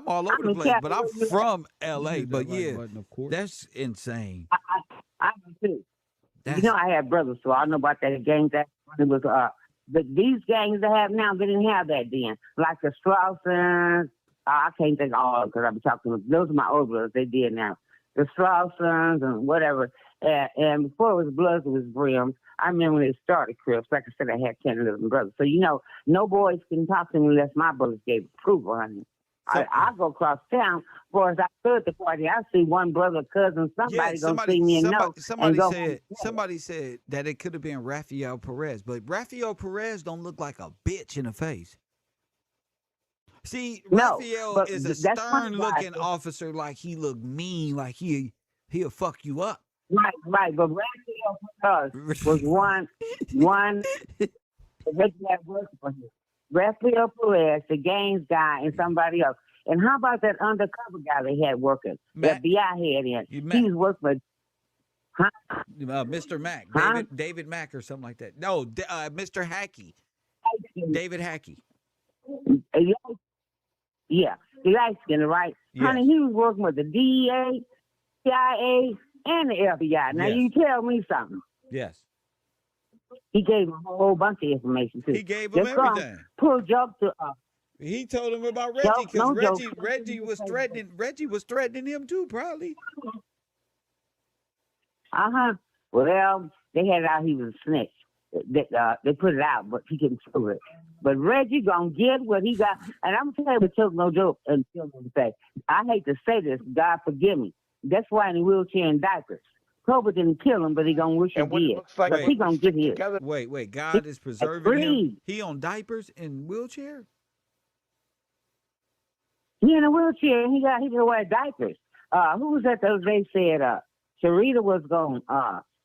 all over the place, but I'm from LA. But yeah, that's insane. I do too. You know, I had brothers, so I know about that gang. That it was but these gangs they have now, they didn't have that then. Like the Strausons, I can't think of all because I've been talking to them. Those are my old brothers. They did now. The Strausons and whatever. And before it was Bloods, it was Brims. I remember when it started, Crips. Like I said, I had 10 11 brothers. So, you know, no boys can talk to me unless my brothers gave approval, honey. I go across town. For as I stood at the party, I see one brother, cousin, somebody gonna see me and know. Somebody said that it could have been Rafael Perez, but Rafael Perez don't look like a bitch in the face. See, Rafael is a stern-looking officer, like he look mean, like he'll fuck you up. Right. But Rafael Perez was one. Rafael Perez, the gangs guy, and somebody else. And how about that undercover guy they had working? That FBI had in. He was working for Mr. Mack, David Mack or something like that. No, Mr. Hackey. David Hackey. Yeah, the light skin, right? Yes. Honey, he was working with the DEA, CIA, and the FBI. Now, you tell me something. Yes. He gave him a whole bunch of information, too. He gave him everything. Pull joke to he told him about Reggie because Reggie was threatening. Reggie was threatening him, too, probably. Well, they had it out he was a snitch. They put it out, but he couldn't prove it. But Reggie gonna get what he got, and I'm telling you, took no joke until say. I hate to say this, God forgive me. That's why in a wheelchair and diapers. COVID didn't kill him, but he gonna wish he did. But he gonna get his. Wait. God is preserving him. He on diapers and wheelchair. He in a wheelchair and he can wear diapers. Who was that the other day said Sharita was going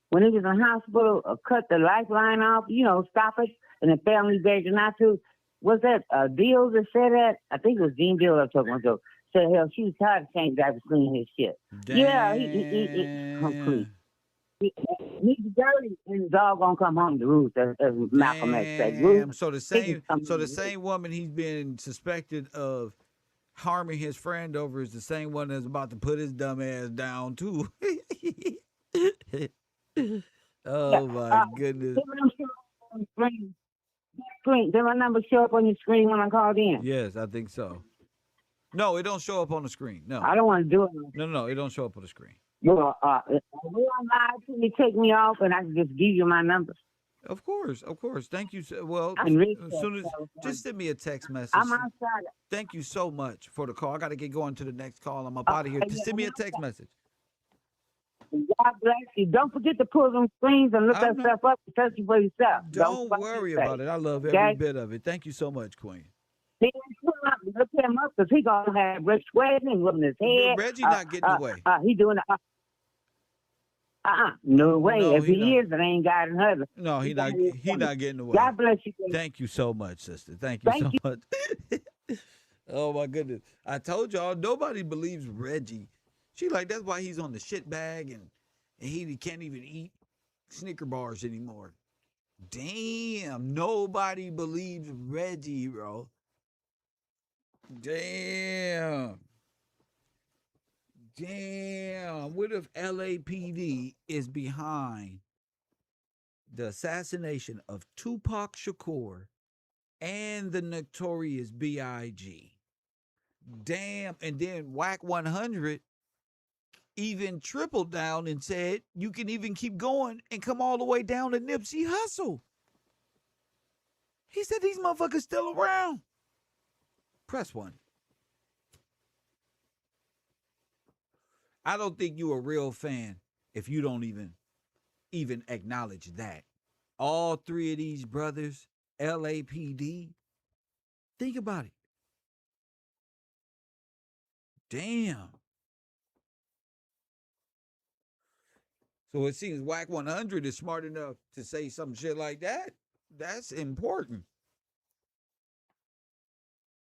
when he was in the hospital, cut the lifeline off, stop it, and the family begged not to. Was that Deal that said that? I think it was Dean Deal that took one joke. Said, hell, she was tired of changing diapers, cleaning his shit. Damn. Yeah, he's dirty, and the dog gonna come home to roost, as Malcolm X said. So the same woman he's been suspected of harming his friend over is the same one that's about to put his dumb ass down too. Oh my goodness. Did my number show up on your screen when I called in? Yes, I think so. No, it don't show up on the screen. No. I don't want to do it. No, it don't show up on the screen. Well, can you take me off and I can just give you my number? Of course. Thank you. Well, as soon as just send me a text message. I'm outside. Thank you so much for the call. I got to get going to the next call. I'm up out of here. Just send me a text message. God bless you. Don't forget to pull them screens and look that stuff up and search for yourself. Don't worry about it. I love every bit of it. Thank you so much, Queen. Look him up because he gonna have Rich sweating with his head. Reggie not getting away. He doing no way. No, if he is, it ain't God in heaven. No, he not getting away. God bless you. Thank you so much, sister. Thank you so much. Oh my goodness. I told y'all nobody believes Reggie. She like, that's why he's on the shit bag and he can't even eat Snicker bars anymore. Damn, nobody believes Reggie, bro. Damn. What if LAPD is behind the assassination of Tupac Shakur and the notorious B.I.G. Damn. And then Whack 100 even tripled down and said you can even keep going and come all the way down to Nipsey Hussle. He said these motherfuckers still around. Press one. I don't think you a real fan if you don't even acknowledge that. All three of these brothers, LAPD, think about it. Damn. So it seems Whack 100 is smart enough to say some shit like that. That's important.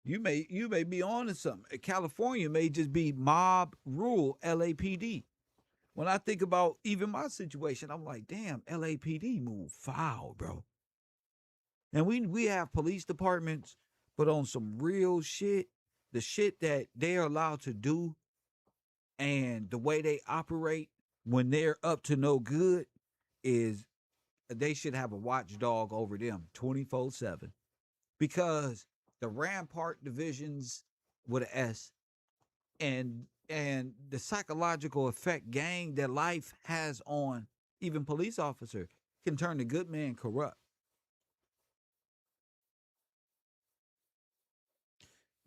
You may be on to something. California may just be mob rule LAPD. When I think about even my situation, I'm like, damn, LAPD move foul, bro. And we have police departments, but on some real shit, the shit that they're allowed to do and the way they operate when they're up to no good is they should have a watchdog over them 24/7. Because the Rampart divisions with an S and the psychological effect gang that life has on even police officer can turn the good man corrupt.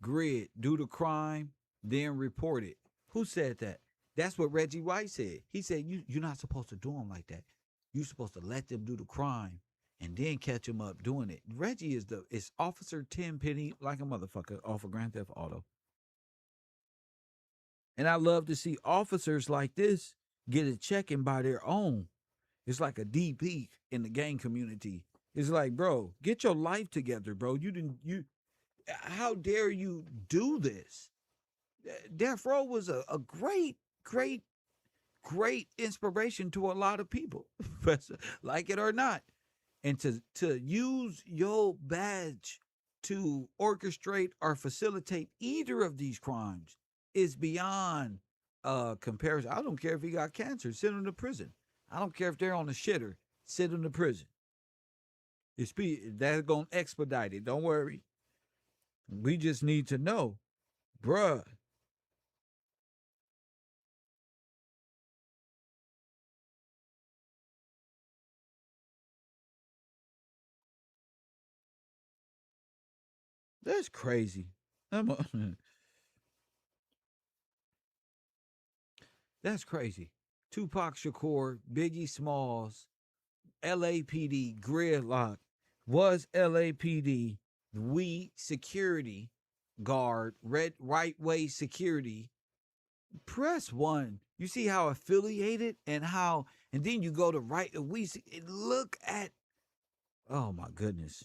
Grid, do the crime, then report it. Who said that? That's what Reggie Wright said. He said, you're not supposed to do them like that. You're supposed to let them do the crime and then catch them up doing it. Reggie is Officer Tenpenny like a motherfucker off of Grand Theft Auto. And I love to see officers like this get a check-in by their own. It's like a DP in the gang community. It's like, bro, get your life together, bro. How dare you do this? Death Row was a great, great, great inspiration to a lot of people, like it or not. And to use your badge to orchestrate or facilitate either of these crimes is beyond comparison. I don't care if he got cancer, send him to prison. I don't care if they're on the shitter, send him to prison. That's going to expedite it. Don't worry. We just need to know, bruh. That's crazy. That's crazy. Tupac Shakur, Biggie Smalls, LAPD, Gridlock, was LAPD, we security guard, right way security. Press one. You see how affiliated and then you go to right, look at, oh my goodness.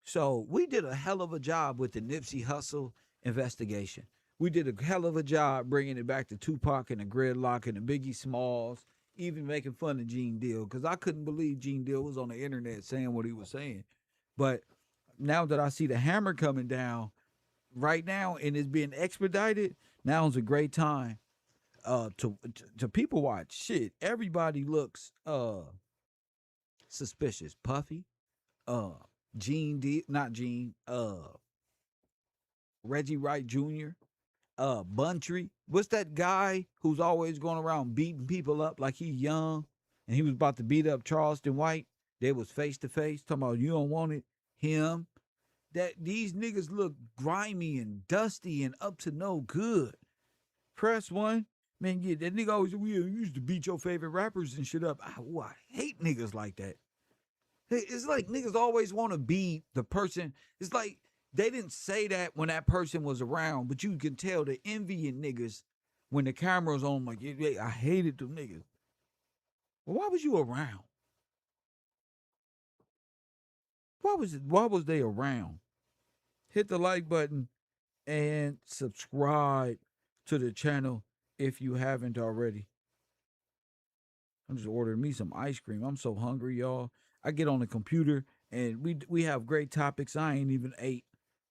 So we did a hell of a job with the Nipsey Hussle investigation. We did a hell of a job bringing it back to Tupac and the Gridlock and the Biggie Smalls, even making fun of Gene Deal, because I couldn't believe Gene Deal was on the internet saying what he was saying. But now that I see the hammer coming down right now and it's being expedited, now is a great time to people watch. Shit, everybody looks suspicious. Puffy, Reggie Wright Jr., Buntry. What's that guy who's always going around beating people up like he's young and he was about to beat up Charleston White? They was face to face talking about you don't want it. Him. That these niggas look grimy and dusty and up to no good. Press one. Man, yeah, that nigga always used to beat your favorite rappers and shit up. I hate niggas like that. It's like niggas always want to be the person. It's like they didn't say that when that person was around, but you can tell the envying niggas when the camera's on. Like, yeah, I hated them niggas. Well, why was you around? Why was they around? Hit the like button and subscribe to the channel if you haven't already. I'm just ordering me some ice cream. I'm so hungry, y'all. I get on the computer and we have great topics. I ain't even ate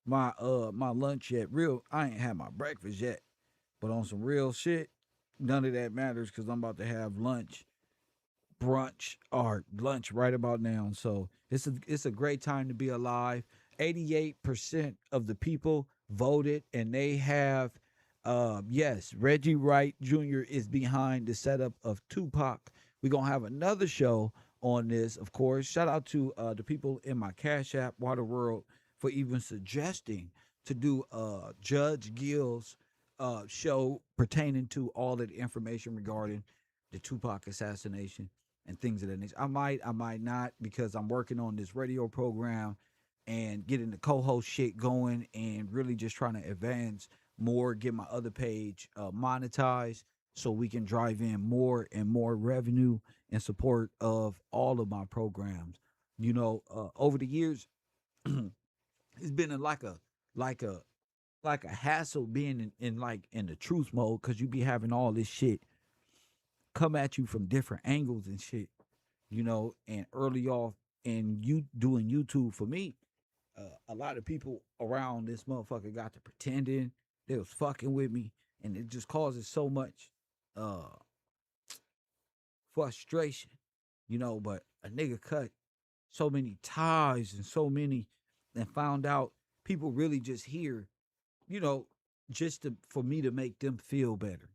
my lunch yet. I ain't had my breakfast yet. But on some real shit, none of that matters because I'm about to have lunch. brunch or lunch right about now. So it's a great time to be alive. 88% of the people voted, and they have yes, Reggie Wright Jr. is behind the setup of Tupac. We're gonna have another show on this, of course. Shout out to the people in my Cash App, Waterworld, for even suggesting to do Judge Gill's show pertaining to all of the information regarding the Tupac assassination and things of that nature. I might not, because I'm working on this radio program and getting the co-host shit going and really just trying to advance more, get my other page monetized so we can drive in more and more revenue in support of all of my programs. You know, over the years, it's been like a like a hassle being in the truth mode, because you be having all this shit come at you from different angles and shit, you know. And early off in you doing YouTube for me, a lot of people around this motherfucker got to pretending they was fucking with me, and it just causes so much uh frustration, you know. But a nigga cut so many ties and so many, and found out people really just here, you know, just for me to make them feel better.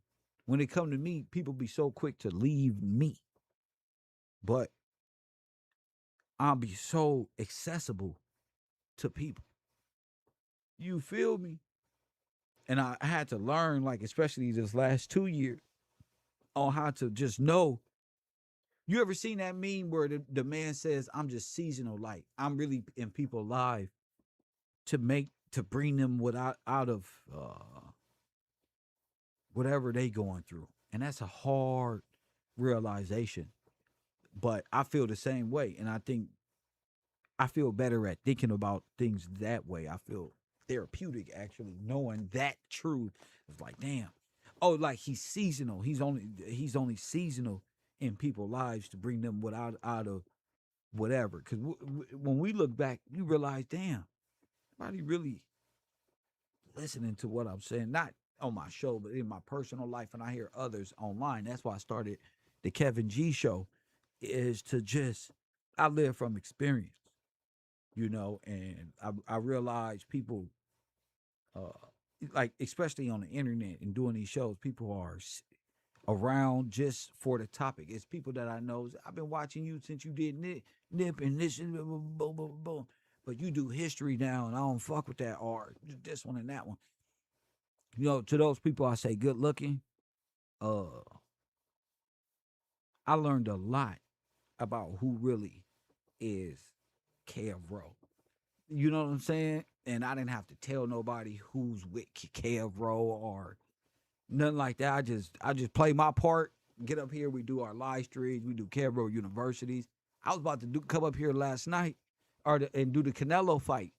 When it come to me, people be so quick to leave me, but I'll be so accessible to people. You feel me? And I had to learn, like, especially this last 2 years, on how to just know. You ever seen that meme where the man says, I'm just seasonal light. I'm really in people's life to bring them out of whatever they going through. And that's a hard realization. But I feel the same way. And I think I feel better at thinking about things that way. I feel therapeutic, actually, knowing that truth. It's like, damn. Oh, like he's seasonal. He's only seasonal in people's lives to bring them out of whatever. Because when we look back, you realize, damn, nobody really listening to what I'm saying. Not on my show, but in my personal life, and I hear others online. That's why I started the Kevin G show, is to just, I live from experience, you know. And I realize people, like, especially on the internet and doing these shows, people are around just for the topic. It's people that I know. I've been watching you since you did Nip and this and boom, boom, boom, boom. But you do history now, and I don't fuck with that, or this one and that one. You know, to those people, I say good looking. Uh, I learned a lot about who really is KevRow. You know what I'm saying? And I didn't have to tell nobody who's with KevRow or nothing like that. I just play my part. Get up here. We do our live streams. We do KevRow Universities. I was about to come up here last night, and do the Canelo fight,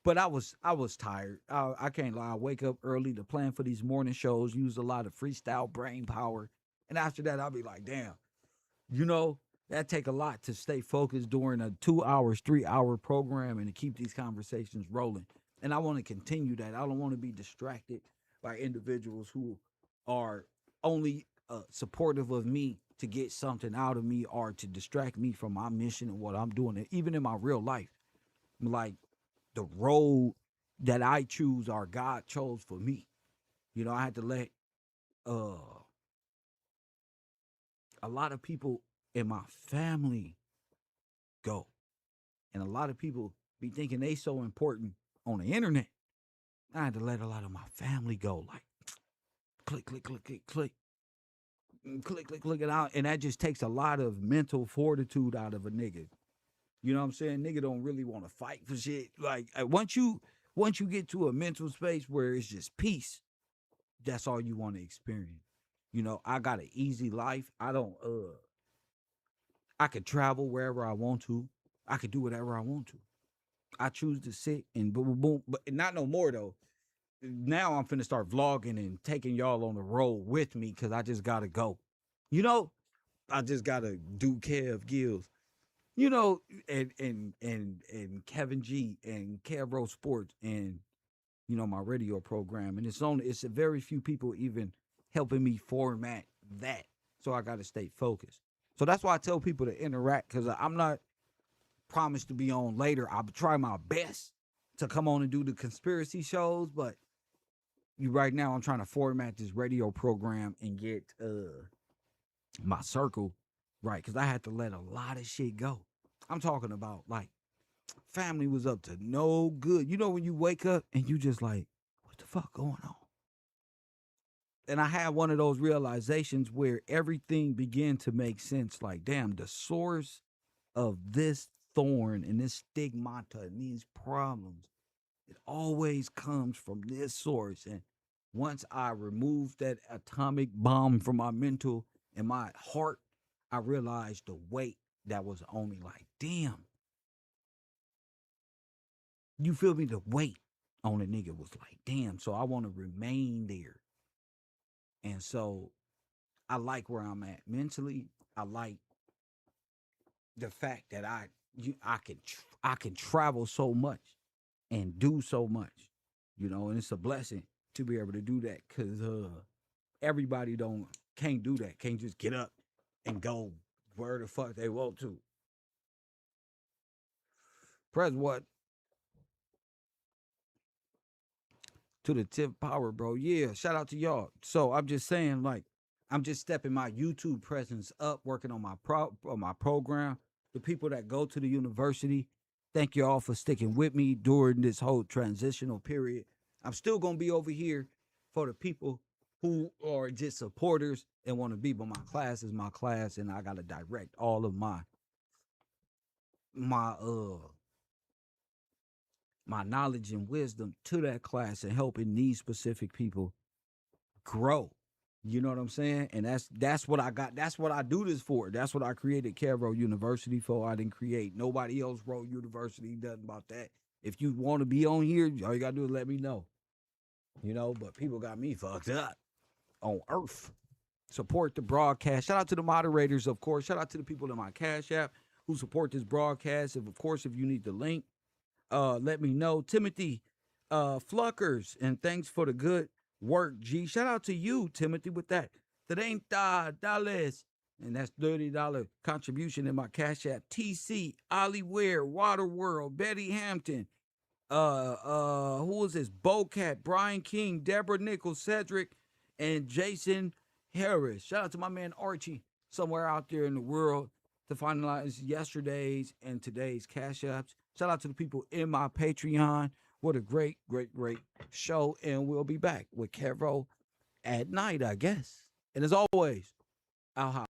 but I was tired. I can't lie. I wake up early to plan for these morning shows. Use a lot of freestyle brain power, and after that, I'll be like, damn, you know, that take a lot to stay focused during a 2 hours, 3 hour program, and to keep these conversations rolling. And I want to continue that. I don't want to be distracted by individuals who are only supportive of me to get something out of me, or to distract me from my mission and what I'm doing. And even in my real life, like, the road that I choose, or God chose for me, you know, I had to let a lot of people in my family go. And a lot of people be thinking they so important on the internet. I had to let a lot of my family go. Like, click, click, click, click, click. Click, click, click it out. And that just takes a lot of mental fortitude out of a nigga. You know what I'm saying? Nigga don't really want to fight for shit. Like, once you get to a mental space where it's just peace, that's all you want to experience. You know, I got an easy life. I could travel wherever I want to. I could do whatever I want to. I choose to sit and boom, boom, boom. But not no more, though. Now I'm finna start vlogging and taking y'all on the road with me, because I just gotta go. You know, I just gotta do Kev Gills. You know, and Kevin G and KevRow Sports, and, you know, my radio program. And it's a very few people even helping me format that. So I gotta stay focused. So that's why I tell people to interact, because I'm not promised to be on later. I'll try my best to come on and do the conspiracy shows, but right now I'm trying to format this radio program and get my circle right, because I had to let a lot of shit go. I'm talking about, like, family was up to no good. You know when you wake up and you just like, what the fuck going on? And I had one of those realizations where everything began to make sense. Like, damn, the source of this thorn and this stigmata and these problems, it always comes from this source. And once I removed that atomic bomb from my mental and my heart, I realized the weight that was on me. Like, damn. You feel me? The weight on a nigga was like, damn. So I want to remain there. And so I like where I'm at mentally. I like the fact that I can travel so much and do so much, and it's a blessing to be able to do that, because everybody can't do that. Can't just get up and go where the fuck they want to. Press what? To the tip power, bro. Yeah, shout out to y'all. So I'm just saying, like, I'm just stepping my YouTube presence up, working on my program. The people that go to the university, thank you all for sticking with me during this whole transitional period. I'm still gonna be over here for the people who are just supporters and want to be, but my class is my class, and I gotta direct all of my knowledge and wisdom to that class and helping these specific people grow. You know what I'm saying? And that's what I got. That's what I do this for. That's what I created KevRow University for. I didn't create nobody else Row University. Nothing about that. If you want to be on here, all you gotta do is let me know. But people got me fucked up on earth. Support the broadcast. Shout out to the moderators, of course. Shout out to the people in my Cash App who support this broadcast. Of course, if you need the link, let me know. Timothy Fluckers, and thanks for the good work, G. Shout out to you, Timothy, with that. $30. And that's $30 contribution in my Cash App. TC, Ollie Ware, Waterworld, Betty Hampton. Who is this? Bocat, Brian King, Deborah Nichols, Cedric, and Jason Harris. Shout out to my man Archie, somewhere out there in the world, to finalize yesterday's and today's Cash Apps. Shout out to the people in my Patreon. What a great, great, great show. And we'll be back with KevRow at night, I guess. And as always, I'll hop.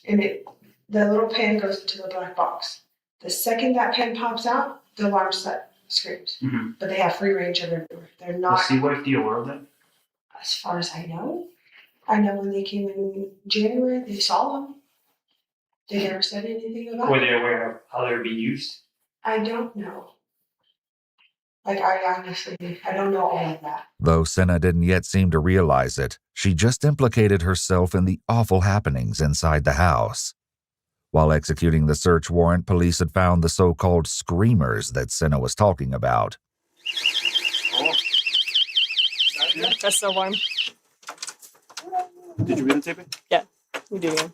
And the little pen goes into the black box. The second that pen pops out, the alarm set screams. Mm-hmm. But they have free range everywhere. They're not. Was Seawife the aware of that? As far as I know when they came in January, they saw them. They never said anything about it. Were they aware of how they were being used? I don't know. I don't know all of that. Though Senna didn't yet seem to realize it, she just implicated herself in the awful happenings inside the house. While executing the search warrant, police had found the so-called screamers that Senna was talking about. Oh. That's so warm. Did you videotape it? Yeah, we do. Yeah.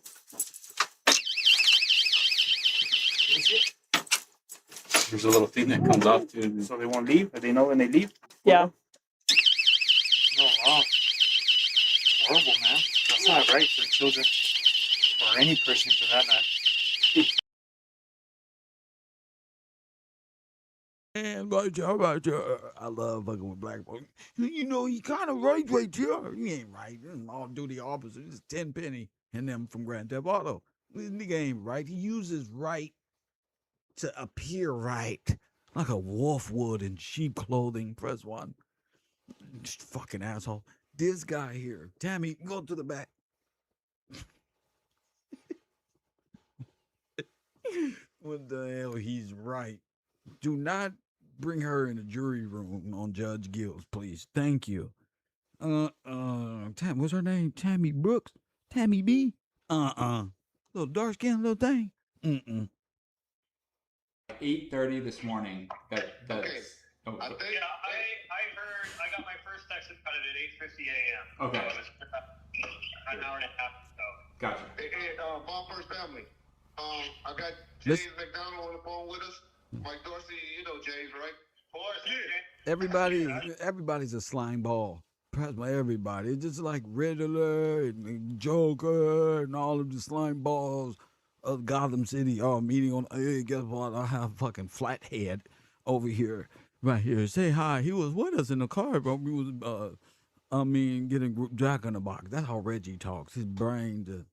There's a little thing that comes off too. So they won't leave? They know when they leave? Yeah. Oh, wow. Horrible, man. That's not right for children. Or any person for that matter. And I love fucking with black folks. He kind of right there. He ain't right. I'll do the opposite. It's 10 penny and them from Grand Theft Auto. This nigga ain't right. He uses right to appear right, like a wolf would in sheep clothing. Press one. Just fucking asshole. This guy here, Tammy, go to the back. What the hell? He's right. Do not bring her in the jury room on Judge Gills, please. Thank you. What's her name? Tammy Brooks? Tammy B? Little dark skin little thing. 8:30 this morning. That's Oh, I think. Yeah, I heard. I got my first text about it at 8:50 a.m. Okay. So it's an hour and a half ago. Gotcha. Hey, Bomb First Family. I got James McDonald on the phone with us. Mike Dorsey, you know James, right? Of course, yeah. Everybody's a slime ball. Perhaps by everybody. It's just like Riddler and Joker and all of the slime balls of Gotham City all meeting on. Hey, guess what? I have fucking Flathead over here, right here. Say hi. He was with us in the car, but we was, getting Jack in the Box. That's how Reggie talks. His brain just.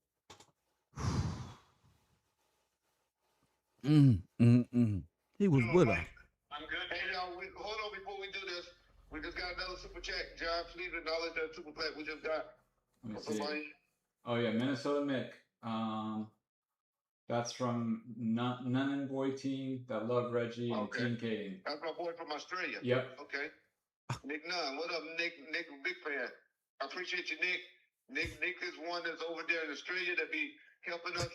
He was with us. I'm good. Hey, y'all, hold on before we do this. We just got another super chat. John Fleet acknowledged that super chat we just got. Let me see. Oh yeah, Minnesota Mick. That's from Nun Boy Team that love Reggie and Team Katie. That's my boy from Australia. Yep. Okay. Nick Nunn, what up, Nick? Nick, big fan. I appreciate you, Nick. Nick is one that's over there in Australia that be helping us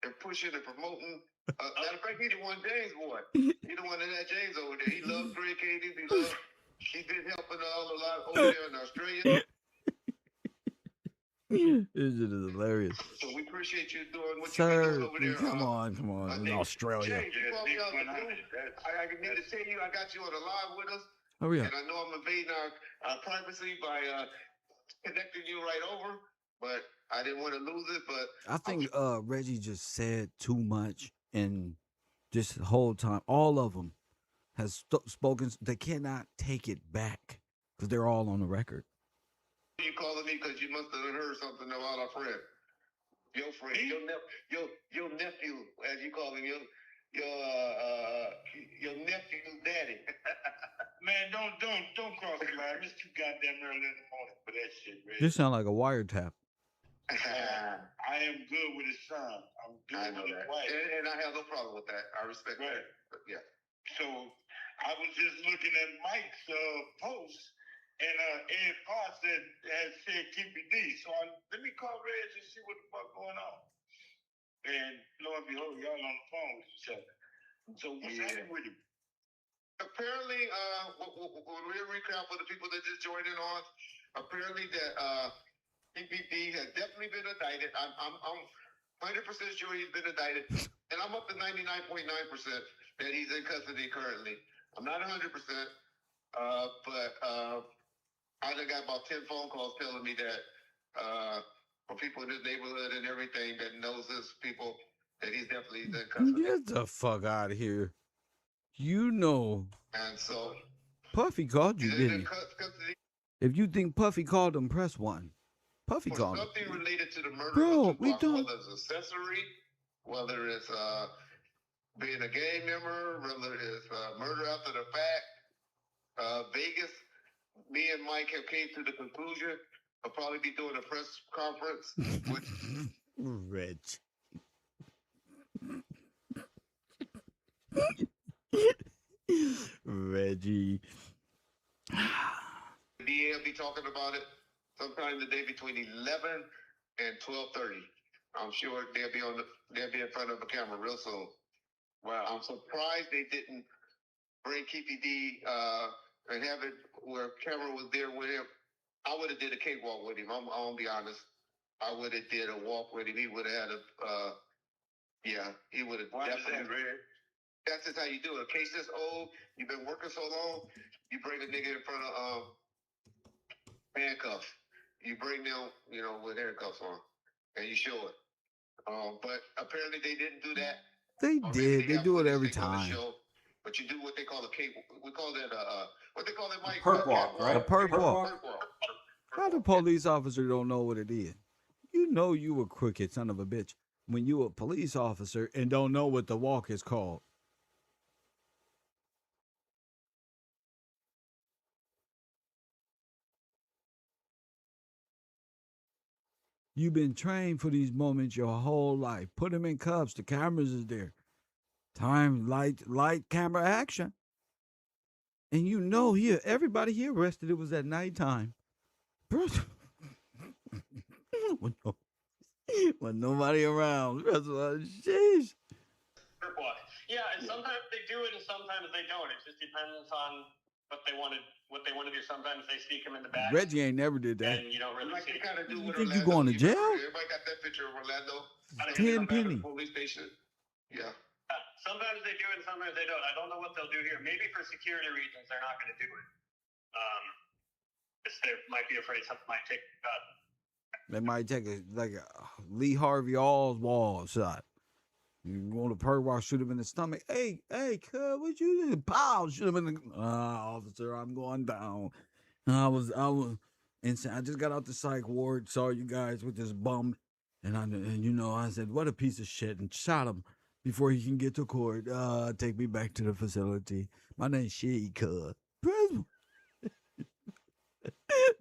and pushing and promoting. Matter of fact, he the one James boy. He the one that had James over there. He loves Greg Katie. He's been helping all a lot over there in Australia. This shit is hilarious. So we appreciate you doing what you're doing over there. Come on. In Australia. James, you called me out the blue. I need to tell you, I got you on the live with us. Oh, yeah. And I know I'm invading our privacy by connecting you right over, but I didn't want to lose it. But I think Reggie just said too much, and this whole time, all of them has spoken. They cannot take it back because they're all on the record. You calling me because you must have heard something about our friend, your friend, your nephew, as you call him, your nephew's daddy. Man, don't cross the line. It's too goddamn early in the morning for that shit, man. This sound like a wiretap. I am good with his son. I'm good with his wife. And I have no problem with that. I respect that. But yeah. So I was just looking at Mike's post, and Ed Potts had said Keefe D. So let me call Reg and see what the fuck going on. And lo and behold, y'all on the phone with each other. So what's happening with him? Apparently, when we recap for the people that just joined in on, apparently that PPD has definitely been indicted. I'm 100% sure he's been indicted, and I'm up to 99.9% that he's in custody currently. I'm not 100%, but I done got about 10 phone calls telling me that from people in his neighborhood and everything that knows this people that he's definitely in custody. Get the fuck out of here. You know. And so Puffy called you, didn't he? If you think Puffy called him, press 1. Puffy called him. Something related to the murder Bro, of Tupac, we don't. whether it's accessory, whether it's being a gang member, whether it's murder after the fact. Vegas, me and Mike have came to the conclusion of probably be doing a press conference with Reg. Reggie. The DA will be talking about it sometime today between 11 and 12:30. I'm sure they'll be in front of a camera real soon. Wow. I'm surprised they didn't bring Keefe D and have it where camera was there with him. I would have did a cakewalk with him. I'm gonna be honest. I would have did a walk with him. He would have had he would have definitely. That's just how you do it. A case this old, you've been working so long, you bring a nigga in front of handcuffs. You bring them, with handcuffs on, and you show it. But apparently they didn't do that. They did. They do it every time. But you do what they call a cake. We call that what they call it, Mike? Perk walk, right? A perk walk. How the police officer don't know what it is? You know you a crooked son of a bitch when you a police officer and don't know what the walk is called. You've been trained for these moments your whole life. Put them in cuffs. The cameras is there. Time, light, camera, action. And you know here, everybody here arrested. It was at nighttime. when nobody around. Jeez. Yeah, and sometimes they do it and sometimes they don't. It just depends on what they want to do. Sometimes they sneak him in the back. Reggie ain't never did that. And you don't really see. Kind of do You with think you Orlando. going to jail? Everybody got that picture of Orlando. 10 penny. Police station. Yeah. Sometimes they do it, and sometimes they don't. I don't know what they'll do here. Maybe for security reasons, they're not going to do it. They might be afraid something might take a cut. They might take a Lee Harvey Oswald shot. You want to perk while shoot him in the stomach. Hey, cuz, what you doing? Pow, shoot him in the officer, I'm going down. I was insane. I just got out the psych ward, saw you guys with this bum, and I said, what a piece of shit, and shot him before he can get to court. Take me back to the facility. My name's Shitty Cuz.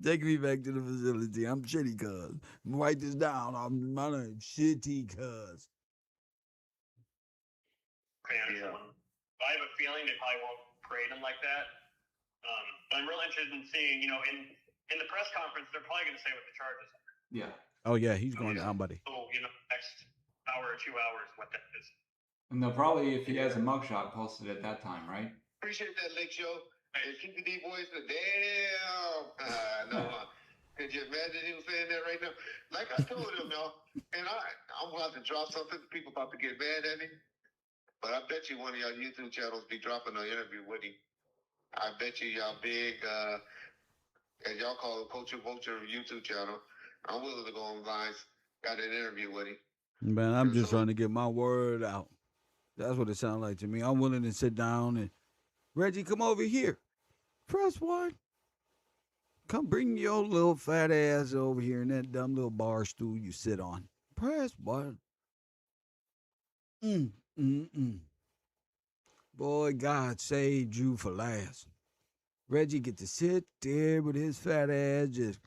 Take me back to the facility. I'm Shitty Cuz. Write this down. My name's Shitty Cuz. Yeah. I have a feeling they probably won't parade him like that. But I'm real interested in seeing, in the press conference, they're probably going to say what the charges are. Yeah. Oh, yeah, he's going down, buddy. So, next hour or 2 hours, what that is. And they'll probably, if he has a mugshot, post it at that time, right? Appreciate that, Lake Show. And KPD boys, damn. No, could you imagine him saying that right now? Like I told him, y'all, and I'm about to drop something. People about to get mad at me. But I bet you one of y'all YouTube channels be dropping an interview with him. I bet you y'all big, as y'all call it, Culture Vulture YouTube channel. I'm willing to go online, got an interview with him. Man, I'm just trying to get my word out. That's what it sounds like to me. I'm willing to sit down and, Reggie, come over here. Press 1. Come bring your little fat ass over here in that dumb little bar stool you sit on. Press 1. Boy, God saved you for last. Reggie get to sit there with his fat ass just.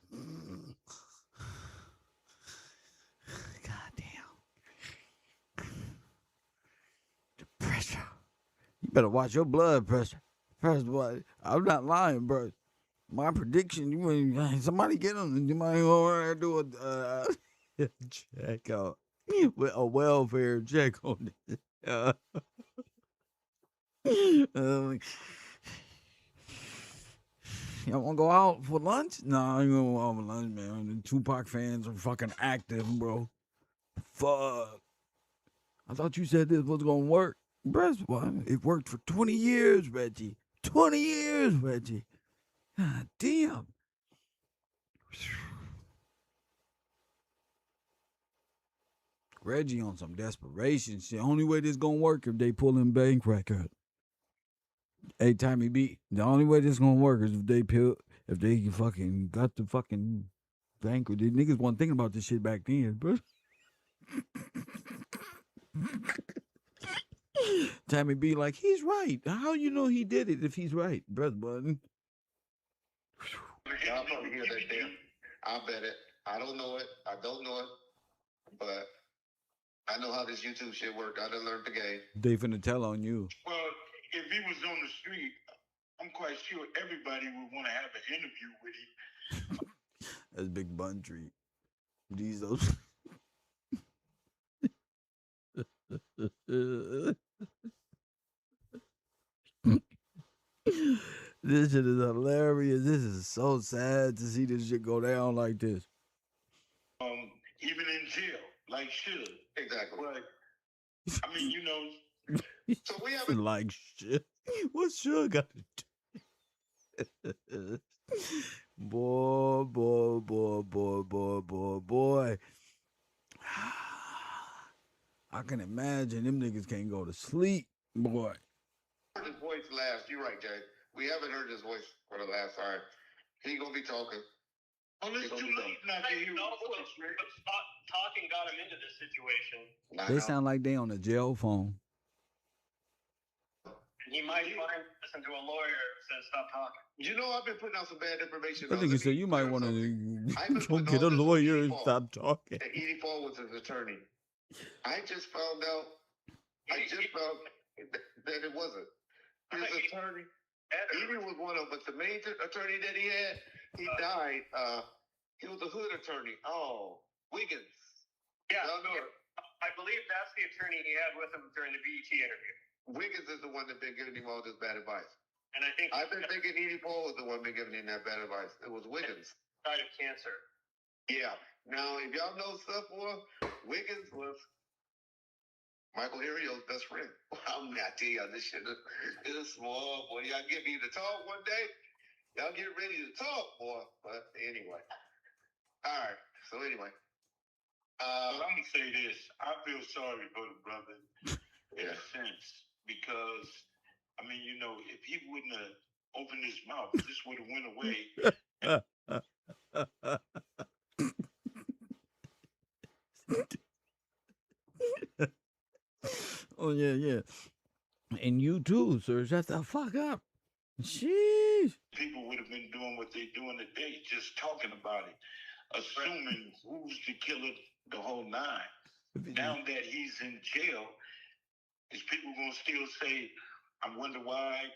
Goddamn. The pressure. You better watch your blood pressure. First of all, I'm not lying, bro. My prediction, somebody get him. You might go do a check out. With a welfare check on it. Y'all want to go out for lunch? No, I ain't going to go out for lunch, man. The Tupac fans are fucking active, bro. Fuck. I thought you said this was going to work. Bro, it worked for 20 years, Reggie. 20 years, Reggie. God damn. Reggie on some desperation shit. Only way this gonna work if they pull him bank record. Hey, Tommy B, the only way this gonna work is if they fucking got the fucking bank. The niggas wasn't thinking about this shit back then, bro. Tommy B like, he's right. How you know he did it if he's right, brother button? Y'all probably hear that there. I bet it. I don't know it. But I know how this YouTube shit work. I done learned the game. They finna tell on you. Well, if he was on the street, I'm quite sure everybody would want to have an interview with him. That's Big Bun Tree. These those. This shit is hilarious. This is so sad to see this shit go down like this. Even in jail, like shit. Exactly. But, I mean, So we have like shit. What's Suge got to do? Boy. I can imagine them niggas can't go to sleep, boy. heard his voice last. You're right, Jay. We haven't heard his voice for the last time. He gonna be talking. Oh, it's too late not to hear his voice, man. Talking got him into this situation. They sound like they on a jail phone. He might listen to a lawyer that says stop talking. You know, I've been putting out some bad information. I think you said you might want to go get a lawyer and stop talking. That Edie Fall was his attorney. I just found out. That it wasn't. His attorney. Edie was one of them, but the main attorney that he had, he died. He was a hood attorney. Oh, Wiggins. Yeah, I believe that's the attorney he had with him during the BET interview. Wiggins is the one that's been giving him all this bad advice. And I think I've been thinking Edie Paul was the one been giving him that bad advice. It was Wiggins. died of cancer. Yeah. Now, if y'all know stuff, boy, Wiggins was Michael Irio's best friend. I'm not tell y'all this shit is small, boy. Y'all get me to talk one day. Y'all get ready to talk, boy. But anyway. All right. So anyway. But I'm gonna say this. I feel sorry for the brother in a sense because I mean, you know, if he wouldn't have opened his mouth, this would have went away. Oh yeah, yeah. And you too, sir. Shut the fuck up. Sheesh. People would have been doing what they're doing today, just talking about it, assuming who's the killer, the whole nine. Now that he's in jail, is people gonna still say, I wonder why,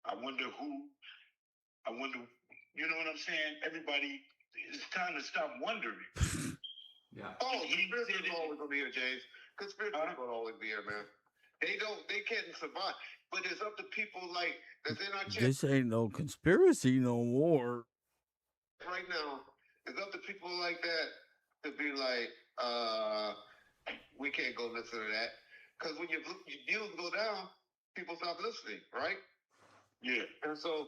I wonder who, I wonder, you know what I'm saying? Everybody, it's time to stop wondering. Yeah. Oh, conspiracy is always gonna be here, James. Conspiracy is gonna always be here, man. They can't survive. But it's up to people like that's in our chat This ain't no conspiracy no more. right now. It's up to people like that to be like, we can't go listen to that. Because when your views go down, people stop listening, right? Yeah. And so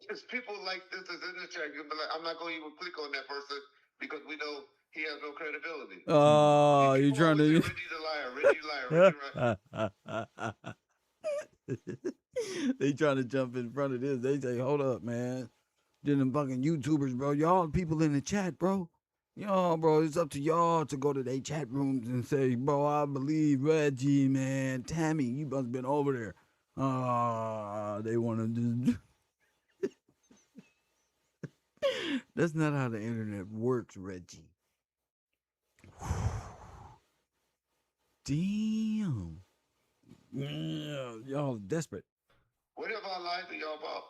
it's people like this that's in the chat. You'll be like, I'm not going to even click on that person because we know he has no credibility. Oh, you trying to? Reggie's a liar. They trying to jump in front of this. They say, hold up, man. Then them fucking YouTubers, bro. Y'all people in the chat, bro. Y'all, bro, it's up to y'all to go to their chat rooms and say, bro, I believe Reggie, man. Tammy, you must have been over there. They want to just... That's not how the internet works, Reggie. Damn. Yeah, y'all desperate. Whatever I lied to y'all about,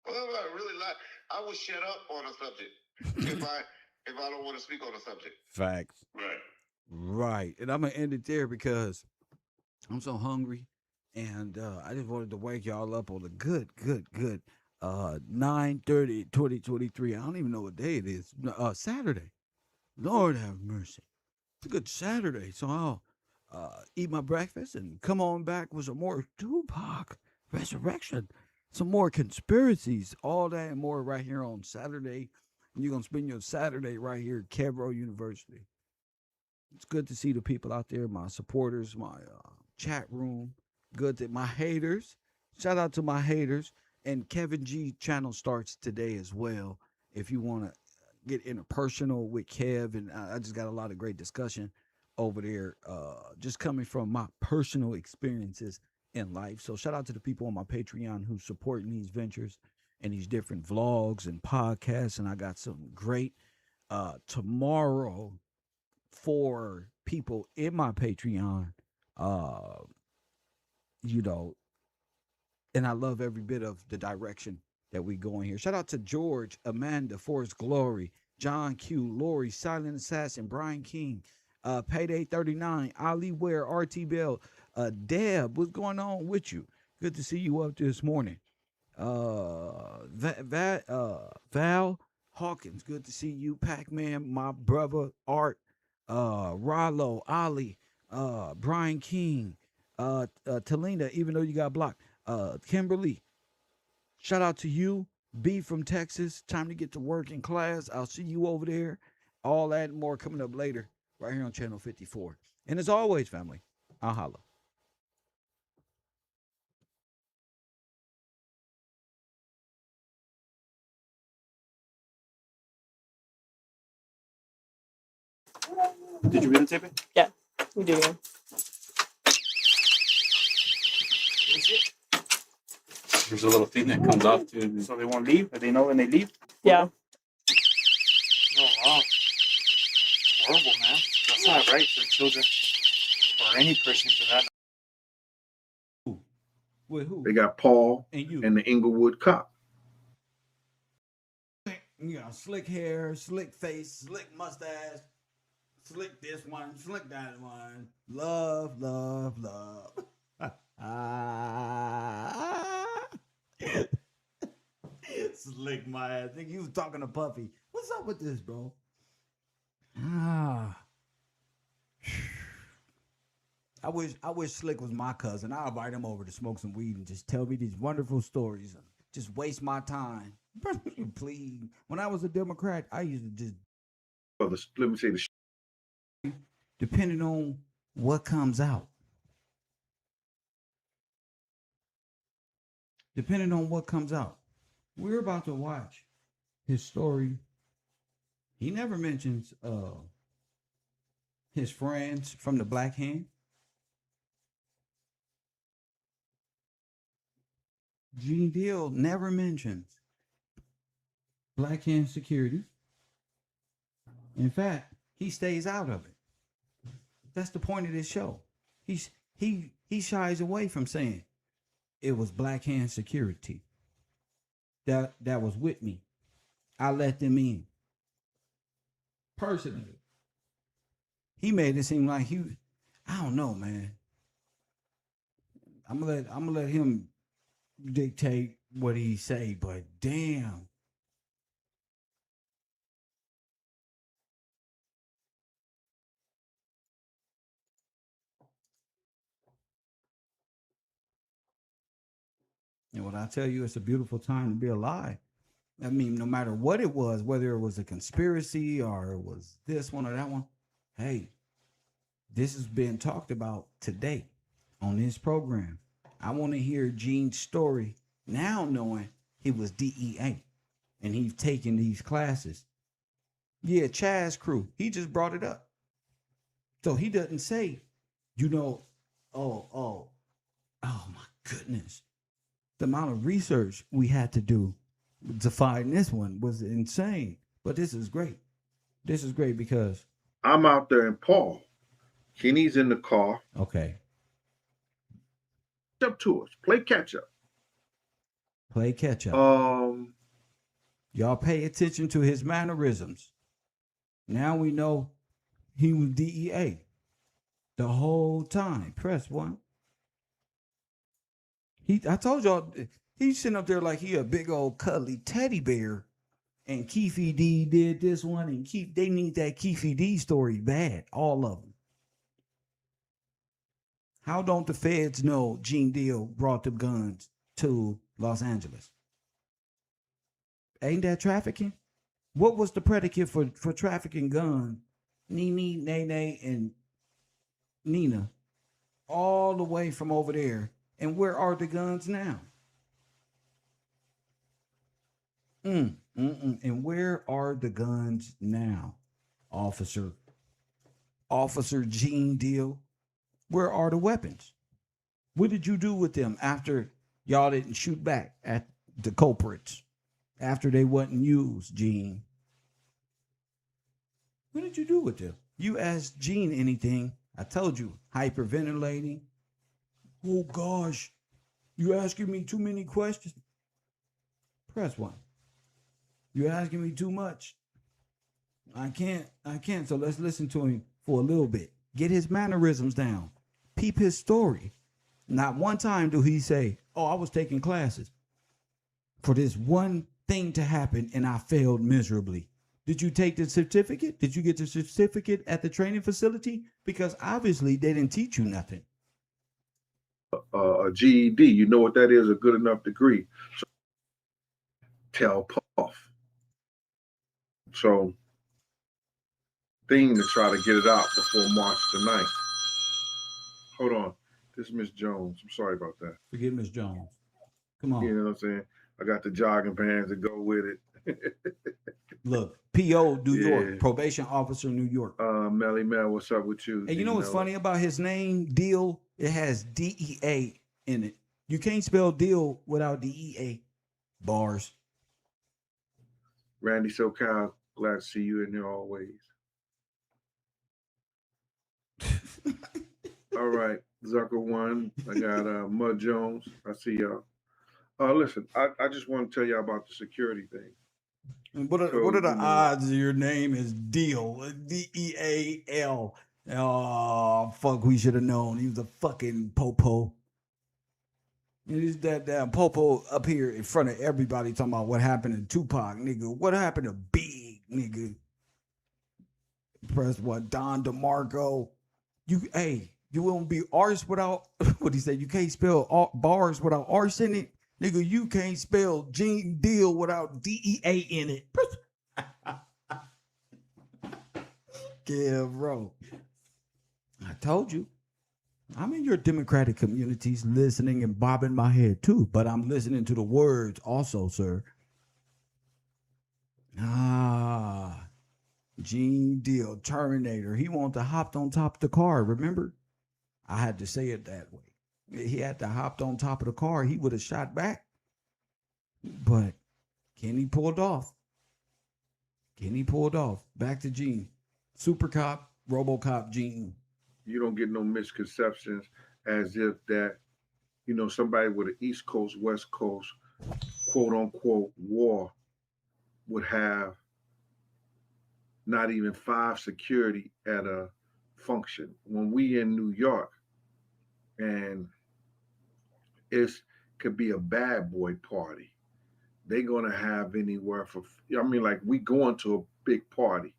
whatever I really lied, I will shut up on a subject if I don't want to speak on a subject. Facts. Right. Right. And I'm going to end it there because I'm so hungry. And I just wanted to wake y'all up on a good 9/30, 2023. I don't even know what day it is. Saturday. Lord have mercy. It's a good Saturday. So I'll eat my breakfast and come on back with some more Tupac Resurrection, some more conspiracies, all that and more right here on Saturday. And you're going to spend your Saturday right here at KevRow University. It's good to see the people out there, my supporters, my chat room. Good to my haters. Shout out to my haters. And Kevin G channel starts today as well. If you want to get interpersonal with Kev, and I just got a lot of great discussion over there, just coming from my personal experiences in life. So shout out to the people on my Patreon who supporting these ventures and these different vlogs and podcasts. And I got some great tomorrow for people in my Patreon, you know, and I love every bit of the direction that we go in here. Shout out to George, Amanda, Forrest Glory, John Q, Lori, Silent Assassin, Brian King, Payday 39, Ali Ware, RT Bell, Deb, what's going on with you? Good to see you up this morning. Val Hawkins, good to see you. Pac-Man, my brother, Art, Rollo, Ali, Brian King, Talina, even though you got blocked, Kimberly, shout out to you. B from Texas, time to get to work in class. I'll see you over there. All that and more coming up later, right here on Channel 54. And as always, family, I'll holla. Did you videotape it? Yeah, we do. There's a little thing that comes off to so they won't leave. They know when they leave. Yeah. Oh wow. Horrible, man. That's not right for children or any person for that. With who? They got Paul and you and the Inglewood cop. You got slick hair, slick face, slick mustache, slick this one, slick that one. Love, love, love. Slick my ass. I think you was talking to Puffy. What's up with this, bro? I wish Slick was my cousin. I'll invite him over to smoke some weed and just tell me these wonderful stories. Just waste my time. Please. When I was a Democrat, I used to just let me say depending on what comes out. Depending on what comes out. We're about to watch his story. He never mentions his friends from the Black Hand. Gene Deal never mentions Black Hand security. In fact, he stays out of it. That's the point of this show. He shies away from saying it was Black Hand security that was with me. I let them in. Personally. He made it seem like I don't know, man. I'm gonna let him dictate what he say, but damn. And when I tell you it's a beautiful time to be alive, I mean, no matter what it was, whether it was a conspiracy or it was this one or that one, hey, this has been talked about today on this program. I want to hear Gene's story now, knowing he was DEA and he's taking these classes. Yeah, Chaz crew, he just brought it up. So he doesn't say, oh my goodness. The amount of research we had to do to find this one was insane. But this is great. This is great because I'm out there in Paul. Kenny's in the car. Okay. Up to us. Play catch up. Play catch up. Y'all pay attention to his mannerisms. Now we know he was DEA the whole time. Press 1. I told y'all he's sitting up there like he a big old cuddly teddy bear. And Keefe D did this one, and they need that Keefe D story bad, all of them. How don't the feds know Gene Deal brought the guns to Los Angeles? Ain't that trafficking? What was the predicate for trafficking guns? Nene, Nene, and Nina, all the way from over there. And where are the guns now? And where are the guns now, Officer Gene Deal? Where are the weapons? What did you do with them after y'all didn't shoot back at the culprits? After they wasn't used, Gene? What did you do with them? You asked Gene anything. I told you, hyperventilating. Oh gosh, you asking me too many questions? Press 1. You're asking me too much. I can't. So let's listen to him for a little bit. Get his mannerisms down. Peep his story. Not one time do he say, oh, I was taking classes for this one thing to happen and I failed miserably. Did you take the certificate? Did you get the certificate at the training facility? Because obviously they didn't teach you nothing. A GED, you know what that is, a good enough degree. So tell Puff. So thing to try to get it out before March the 9th. Hold on. This is Miss Jones. I'm sorry about that. Forget Miss Jones. Come on. You know what I'm saying? I got the jogging pants to go with it. Look, P.O. New York, probation officer New York. Melly Mel, what's up with you? And you know what's funny about his name, Deal? It has DEA in it. You can't spell Deal without DEA. Bars. Randy SoCal, glad to see you in here always. All right, Zucker 1. I got Mud Jones. I see y'all. Listen, I just want to tell y'all about the security thing. And what are the odds your name is Deal? DEAL. Oh, fuck, we should have known. He was a fucking popo. It is that damn popo up here in front of everybody talking about what happened to Tupac, nigga. What happened to Big, nigga? Press what? Don DeMarco. You won't be artist without what he said. You can't spell bars without arse in it, nigga. You can't spell Gene Deal without DEA in it. KevRow. I told you. I'm in your Democratic communities listening and bobbing my head too, but I'm listening to the words also, sir. Gene Deal, Terminator. He wanted to hop on top of the car, remember? I had to say it that way. He had to hop on top of the car. He would have shot back. But Kenny pulled off. Back to Gene. Super cop, RoboCop Gene. You don't get no misconceptions as if that, somebody with an East Coast, West Coast, quote unquote, war would have not even 5 security at a function. When we in New York, and it could be a bad boy party, they're gonna have anywhere for, like we going to a big party,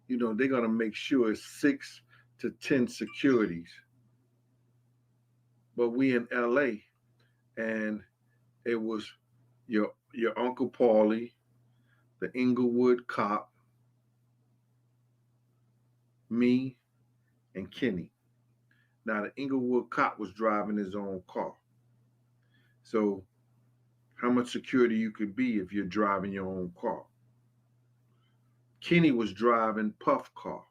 they're gonna make sure it's 6 to 10 securities. But we in LA, and it was your Uncle Paulie, the Inglewood cop, me, and Kenny. Now the Inglewood cop was driving his own car. So how much security you could be if you're driving your own car? Kenny was driving Puff car.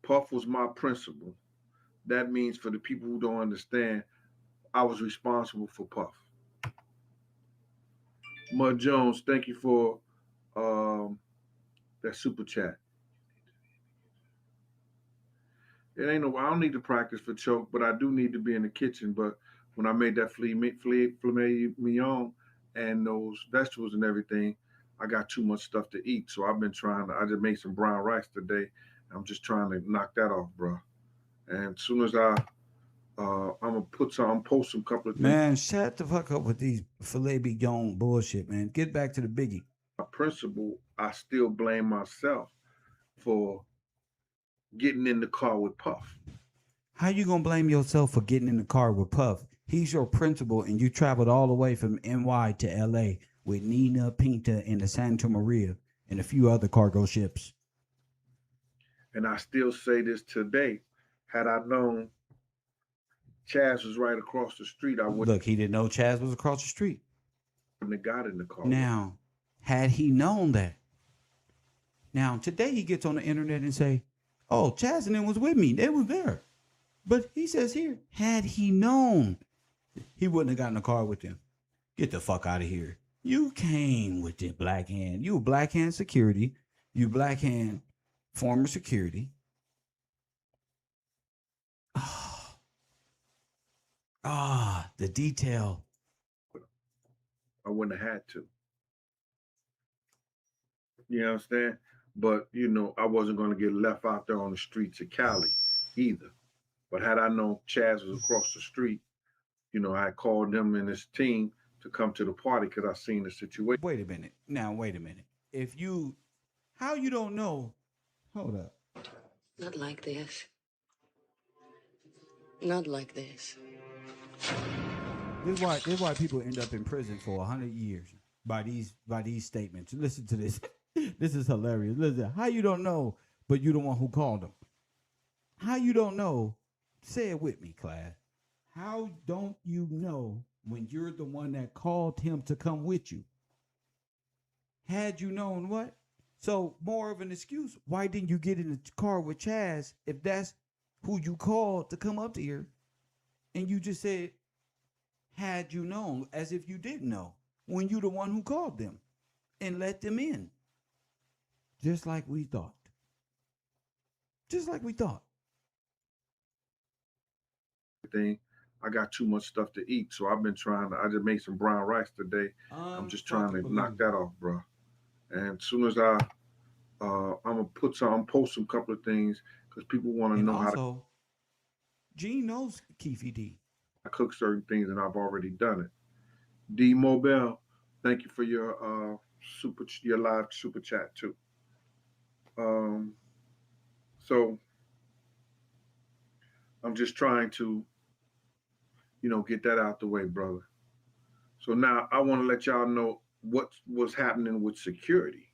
Puff was my principal. That means, for the people who don't understand, I was responsible for Puff. Mud Jones, thank you for that super chat. I don't need to practice for choke, but I do need to be in the kitchen. But when I made that filet mignon and those vegetables and everything, I got too much stuff to eat. So I just made some brown rice today. I'm just trying to knock that off, bro. And as soon as I'm gonna post some couple of things. Man, shut the fuck up with these filet mignon bullshit, man. Get back to the Biggie. My principle, I still blame myself for getting in the car with Puff. How you gonna blame yourself for getting in the car with Puff? He's your principal, and you traveled all the way from NY to LA with Nina, Pinta, and the Santa Maria and a few other cargo ships. And I still say this today. Had I known Chaz was right across the street, I would. Look, he didn't know Chaz was across the street. Wouldn't have got in the car. Now, had he known that, now today he gets on the internet and say, "Oh, Chaz and them was with me. They was there." But he says here, had he known, he wouldn't have gotten in the car with them. Get the fuck out of here. You came with the black hand. You black hand security. You black hand former security. The detail. I wouldn't have had to. You understand? But, I wasn't going to get left out there on the streets of Cali either. But had I known Chaz was across the street, I called him and his team to come to the party because I seen the situation. Wait a minute. How you don't know? Hold up. Not like this. Not like this. This is why people end up in prison for 100 years by these statements. Listen to this. This is hilarious. Listen, how you don't know, but you the one who called them? How you don't know? Say it with me, class. How don't you know when you're the one that called him to come with you? Had you known what? So more of an excuse. Why didn't you get in the car with Chaz if that's who you called to come up here? And you just said, had you known, as if you didn't know, when you the one who called them and let them in. Just like we thought. I got too much stuff to eat, so I just made some brown rice today. I'm just trying to knock that off, bro. And as soon as I'm gonna post some couple of things because people want to know also, Gene knows Keefe D. cook certain things, and I've already done it. D Mobile, thank you for your your live super chat too. Um, so I'm just trying to, get that out the way, brother. So now I want to let y'all know what was happening with security.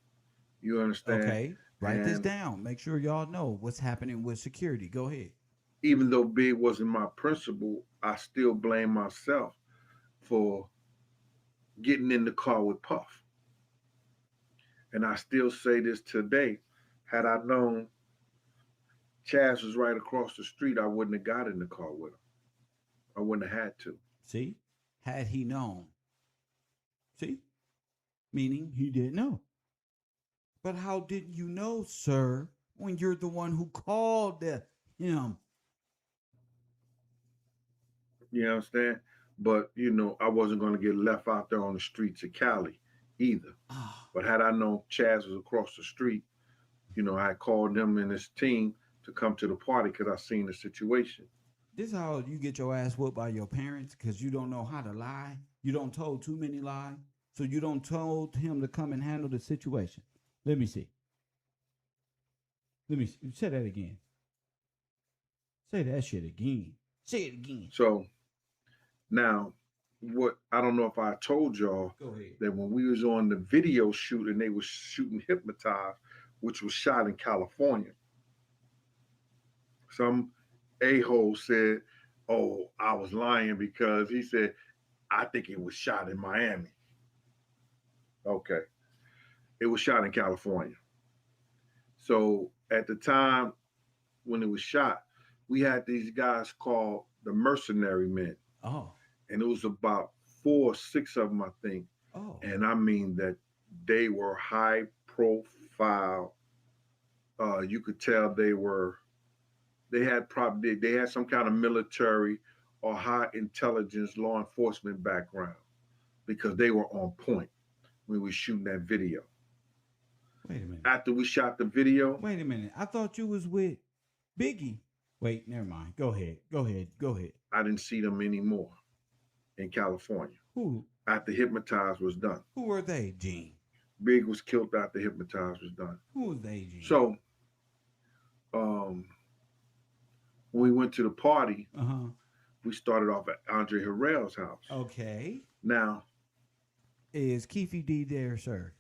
You understand? Okay, write this And down. Make sure y'all know what's happening with security. Go ahead. even though Big wasn't my principal, I still blame myself for getting in the car with Puff. And I still say this today. Had I known Chaz was right across the street, I wouldn't have got in the car with him. I wouldn't have had to. See, had he known. See, meaning he didn't know. But how did you know, sir, when you're the one who called him? You understand? But, I wasn't going to get left out there on the streets of Cali either. But had I known Chaz was across the street, I called him and his team to come to the party because I seen the situation. This is how you get your ass whooped by your parents because you don't know how to lie. You don't told too many lies. So you don't told him to come and handle the situation. Let me see. Say that again. Say that shit again. Say it again. So now, what I don't know if I told y'all that when we was on the video shoot and they was shooting Hypnotized, which was shot in California, some a-hole said, "Oh, I was lying because he said I think it was shot in Miami." Okay, it was shot in California. So at the time when it was shot, we had these guys called the Mercenary Men. Oh. And it was about 4 or 6 of them, I think. Oh. And I mean that they were high profile. You could tell they had some kind of military or high intelligence law enforcement background because they were on point when we were shooting that video. Wait a minute. After we shot the video. Wait a minute. I thought you was with Biggie. Wait, never mind. Go ahead. I didn't see them anymore in California. Who? After Hypnotized was done. Who were they, Gene? Big was killed after Hypnotized was done. Who was they, Gene? So, when we went to the party, we started off at Andre Harrell's house. Okay. Now, is Keefe D there, sir?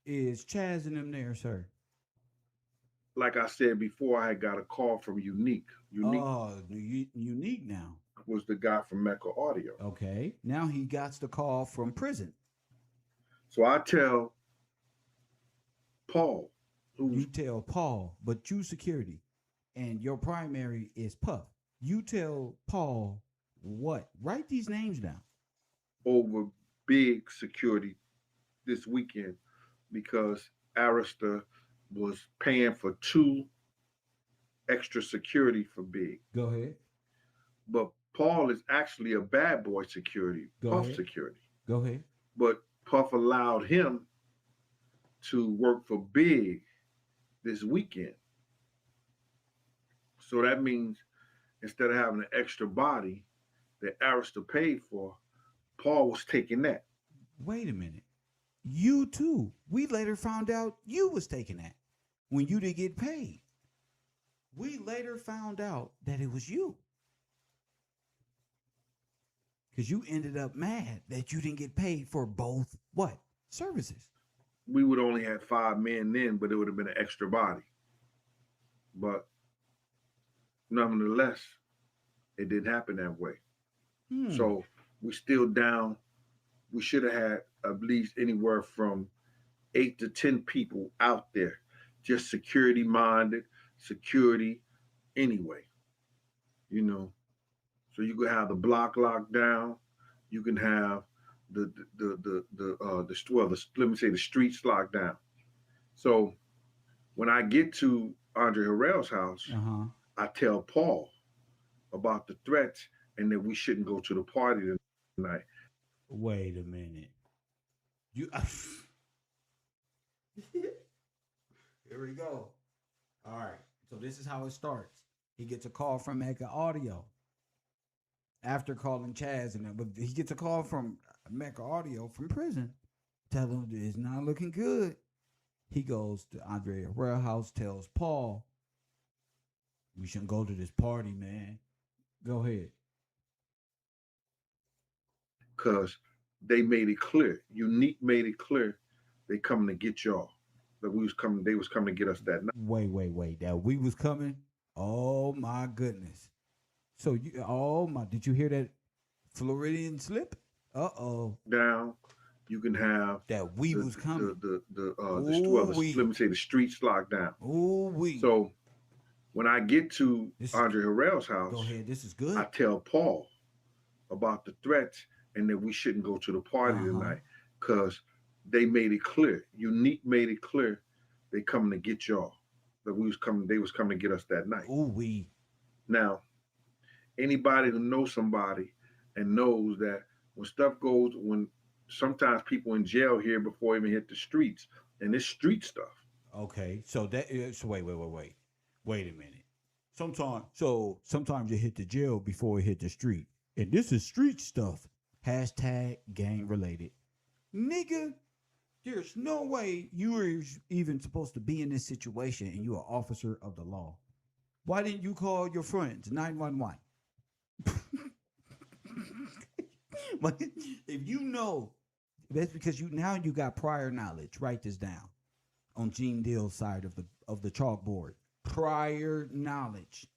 Is Chaz and them there, sir? Like I said before, I had got a call from Unique. Unique now. Was the guy from Mecca Audio. Okay. Now he got the call from prison. So I tell Paul. You tell Paul, but you security. And your primary is Puff. You tell Paul what? Write these names down. Over Big security this weekend because Arista was paying for 2 extra security for Big. Go ahead. But Paul is actually a Badboy security, Puff security. Go ahead. But Puff allowed him to work for Big this weekend. So that means instead of having an extra body that Arista paid for, Paul was taking that. Wait a minute. You too. We later found out you was taking that when you didn't get paid. We later found out that it was you. Because you ended up mad that you didn't get paid for both what? Services. We would only have 5 men then, but it would have been an extra body. But nonetheless, it didn't happen that way. So we still down. We should have had at least anywhere from 8 to 10 people out there, just security minded, security anyway. So you could have the block locked down. You can have the streets locked down. So when I get to Andre Harrell's house, I tell Paul about the threats and that we shouldn't go to the party tonight. Wait a minute. Here we go. All right. So this is how it starts. He gets a call from Mecca Audio. after calling Chaz, and but he gets a call from Mecca Audio from prison, tell him that it's not looking good. He goes to Andre Herrera house, tells Paul, "We shouldn't go to this party, man." Go ahead. Because they made it clear. Unique made it clear they coming to get y'all. That we was coming. They was coming to get us that night. Wait. That we was coming. Oh my goodness. So you, oh my, did you hear that Floridian slip? Down, you can have that we was coming. Let me say the streets locked down. So when I get to Andre Harrell's house, go ahead. This is good. I tell Paul about the threats and that we shouldn't go to the party tonight because they made it clear. Unique made it clear they coming to get y'all. That we was coming. They was coming to get us that night. Now, anybody who knows somebody and knows that when stuff goes, when sometimes people in jail here before even hit the streets, and it's street stuff. Okay, so that is wait a minute. Sometimes you hit the jail before it hit the street, and this is street stuff. Hashtag gang related, nigga. There's no way you were even supposed to be in this situation, and you're an officer of the law. Why didn't you call your friends 911? But if you know, that's because you got prior knowledge. Write this down on Gene Deal's side of the chalkboard. Prior knowledge.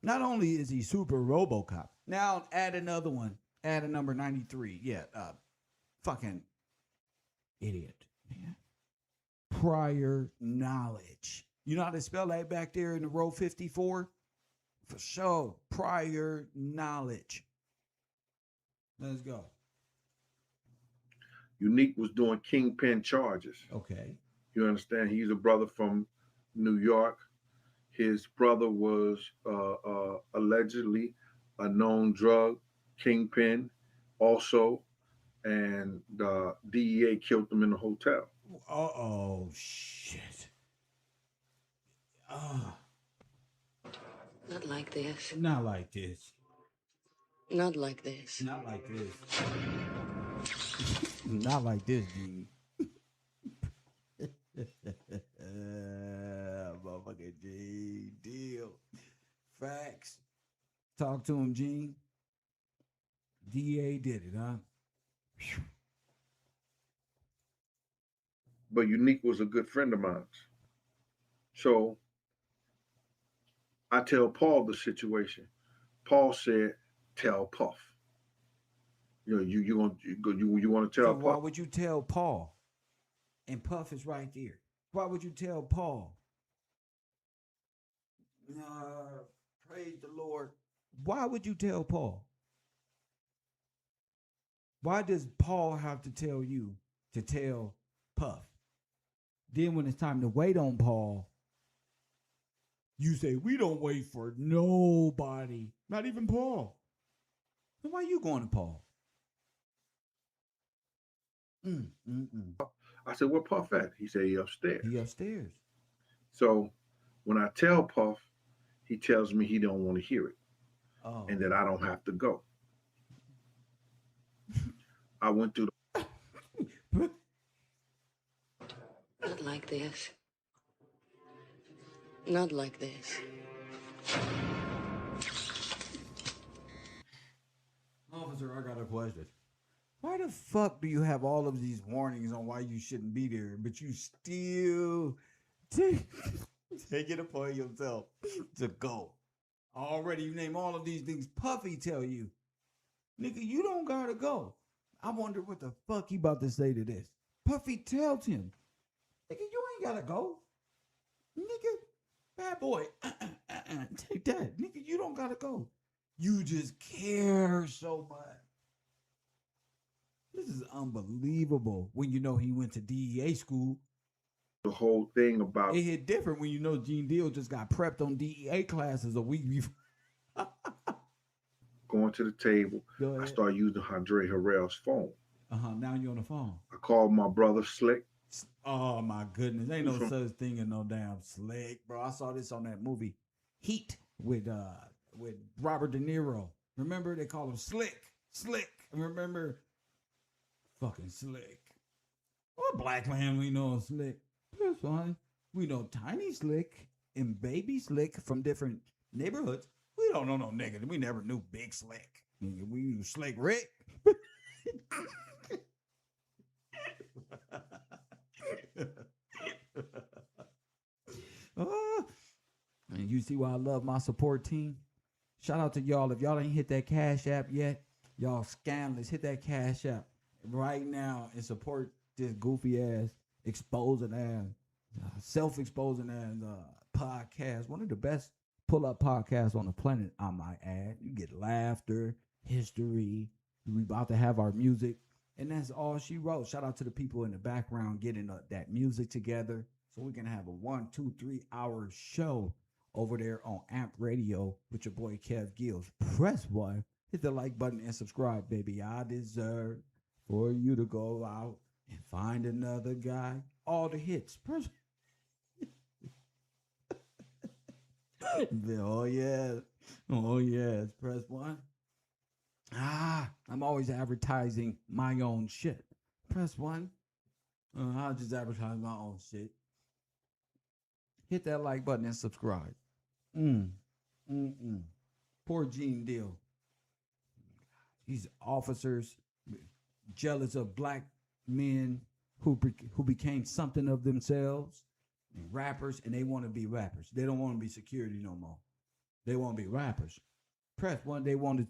Not only is he super RoboCop. Now add another one. Add a number 93. Yeah, fucking idiot. Man. Prior knowledge. You know how to spell that back there in the row 54? For sure. Prior knowledge. Let's go. Unique was doing kingpin charges. Okay. You understand? He's a brother from New York. His brother was allegedly a known drug kingpin also. And the DEA killed him in the hotel. Oh, shit. Not like this. Not like this. Not like this. Not like this. Not like this, Gene. Motherfucking Gene Deal. Facts. Talk to him, Gene. DA did it, huh? But Unique was a good friend of mine. So I tell Paul the situation. Paul said, "Tell Puff." You know, you want to tell Puff? Why would you tell Paul? And Puff is right there. Why would you tell Paul? Praise the Lord. Why would you tell Paul? Why does Paul have to tell you to tell Puff? Then when it's time to wait on Paul, you say, we don't wait for nobody, not even Paul. So why are you going to Paul? I said, where Puff at? He said, he upstairs. He upstairs. So when I tell Puff, he tells me he don't want to hear it. And that I don't have to go. I went through the... Not like this. Not like this. Officer, I got a question. Why the fuck do you have all of these warnings on why you shouldn't be there, but you still take it upon yourself to go? Already, you name all of these things Puffy tell you. Nigga, you don't gotta go. I wonder what the fuck he about to say to this. Puffy tells him, nigga, you ain't gotta go. Nigga, Badboy, take that. Nigga, you don't gotta go. You just care so much. This is unbelievable when you know he went to DEA school. The whole thing about... It hit different when you know Gene Deal just got prepped on DEA classes a week before. Going to the table, I started using Andre Harrell's phone. Now you're on the phone. I called my brother Slick. Oh my goodness. Ain't no such thing as no damn Slick, bro. I saw this on that movie Heat with Robert De Niro. Remember, they call him Slick. Slick. Remember, fucking Slick. What black man we know Slick? That's fine. We know Tiny Slick and Baby Slick from different neighborhoods. We don't know no nigga. We never knew Big Slick. We knew Slick Rick. And you see why I love my support team? Shout out to y'all. If y'all ain't hit that Cash App yet, y'all scandalous. Hit that Cash App right now and support this goofy ass, exposing ass, self-exposing ass podcast. One of the best pull-up podcasts on the planet, I might add. You get laughter, history. We about to have our music. And that's all she wrote. Shout out to the people in the background getting that music together so we can have a 1, 2, 3 hour show over there on Amp Radio with your boy Kev Gills. Press 1, hit the like button and subscribe, baby. I deserve for you to go out and find another guy. All the hits. Press. Oh, yeah. Oh, yes. Press 1. I'm always advertising my own shit. Press 1. I'll just advertise my own shit. Hit that like button and subscribe. Poor Gene Deal. These officers jealous of black men who became something of themselves, and rappers, and they want to be rappers. They don't want to be security no more. They want to be rappers. Press 1.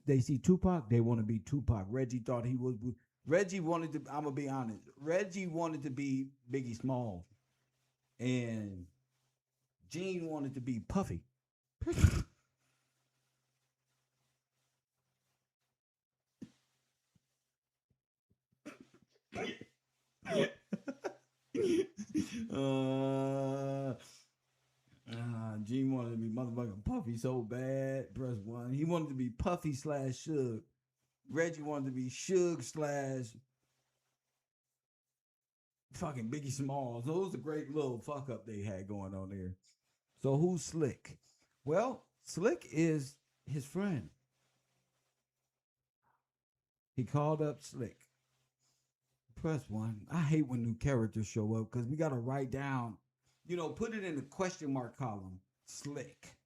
They see Tupac. They want to be Tupac. Reggie thought he was. Reggie wanted to. I'm gonna be honest. Reggie wanted to be Biggie Smalls, and Gene wanted to be Puffy. Gene wanted to be motherfucking Puffy so bad. Press 1. He wanted to be Puffy / Suge. Reggie wanted to be Suge / fucking Biggie Smalls. So it was a great little fuck up they had going on there. So who's Slick? Well, Slick is his friend. He called up Slick. Press 1. I hate when new characters show up because we got to write down, put it in the question mark column. Slick.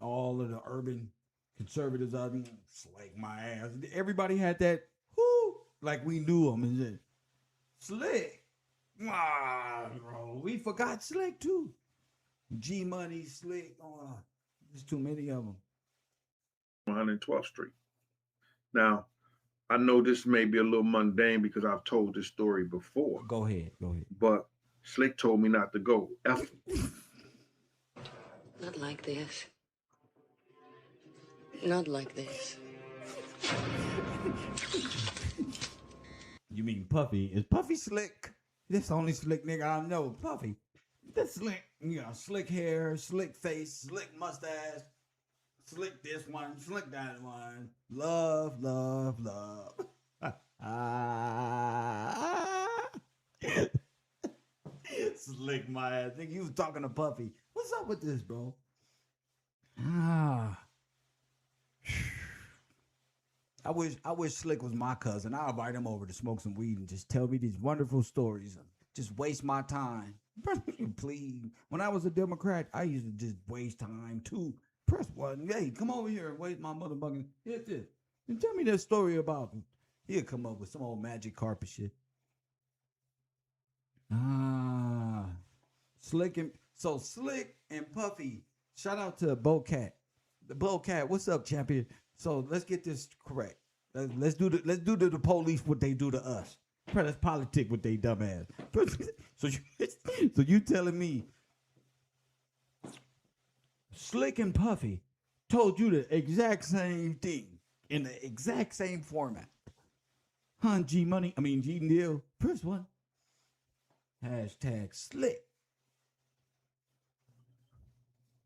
All of the urban conservatives out there, Slick my ass. Everybody had that, whoo, like we knew him. And then, Slick. Bro, we forgot Slick too. G Money, Slick. There's too many of them. 112th Street. Now, I know this may be a little mundane because I've told this story before. Go ahead. But Slick told me not to go. F. Not like this. Not like this. You mean Puffy? Is Puffy Slick? That's the only Slick nigga I know. Puffy. That's Slick. Slick hair, slick face, slick mustache, slick this one, slick that one. Love. Slick my ass. I think you was talking to Puffy. What's up with this, bro? I wish Slick was my cousin. I'll invite him over to smoke some weed and just tell me these wonderful stories. Just waste my time. Please. When I was a Democrat, I used to just waste time too. Press 1. Hey, come over here and waste my motherfucking. Hit this. And tell me that story about him. He'll come up with some old magic carpet shit. Slick and Puffy. Shout out to Bocat. The Bocat, what's up, champion? So let's get this correct. Let's do to the police what they do to us. Let's politic with they dumb ass. So you telling me Slick and Puffy told you the exact same thing in the exact same format? Huh, G Deal. Press 1. #Slick.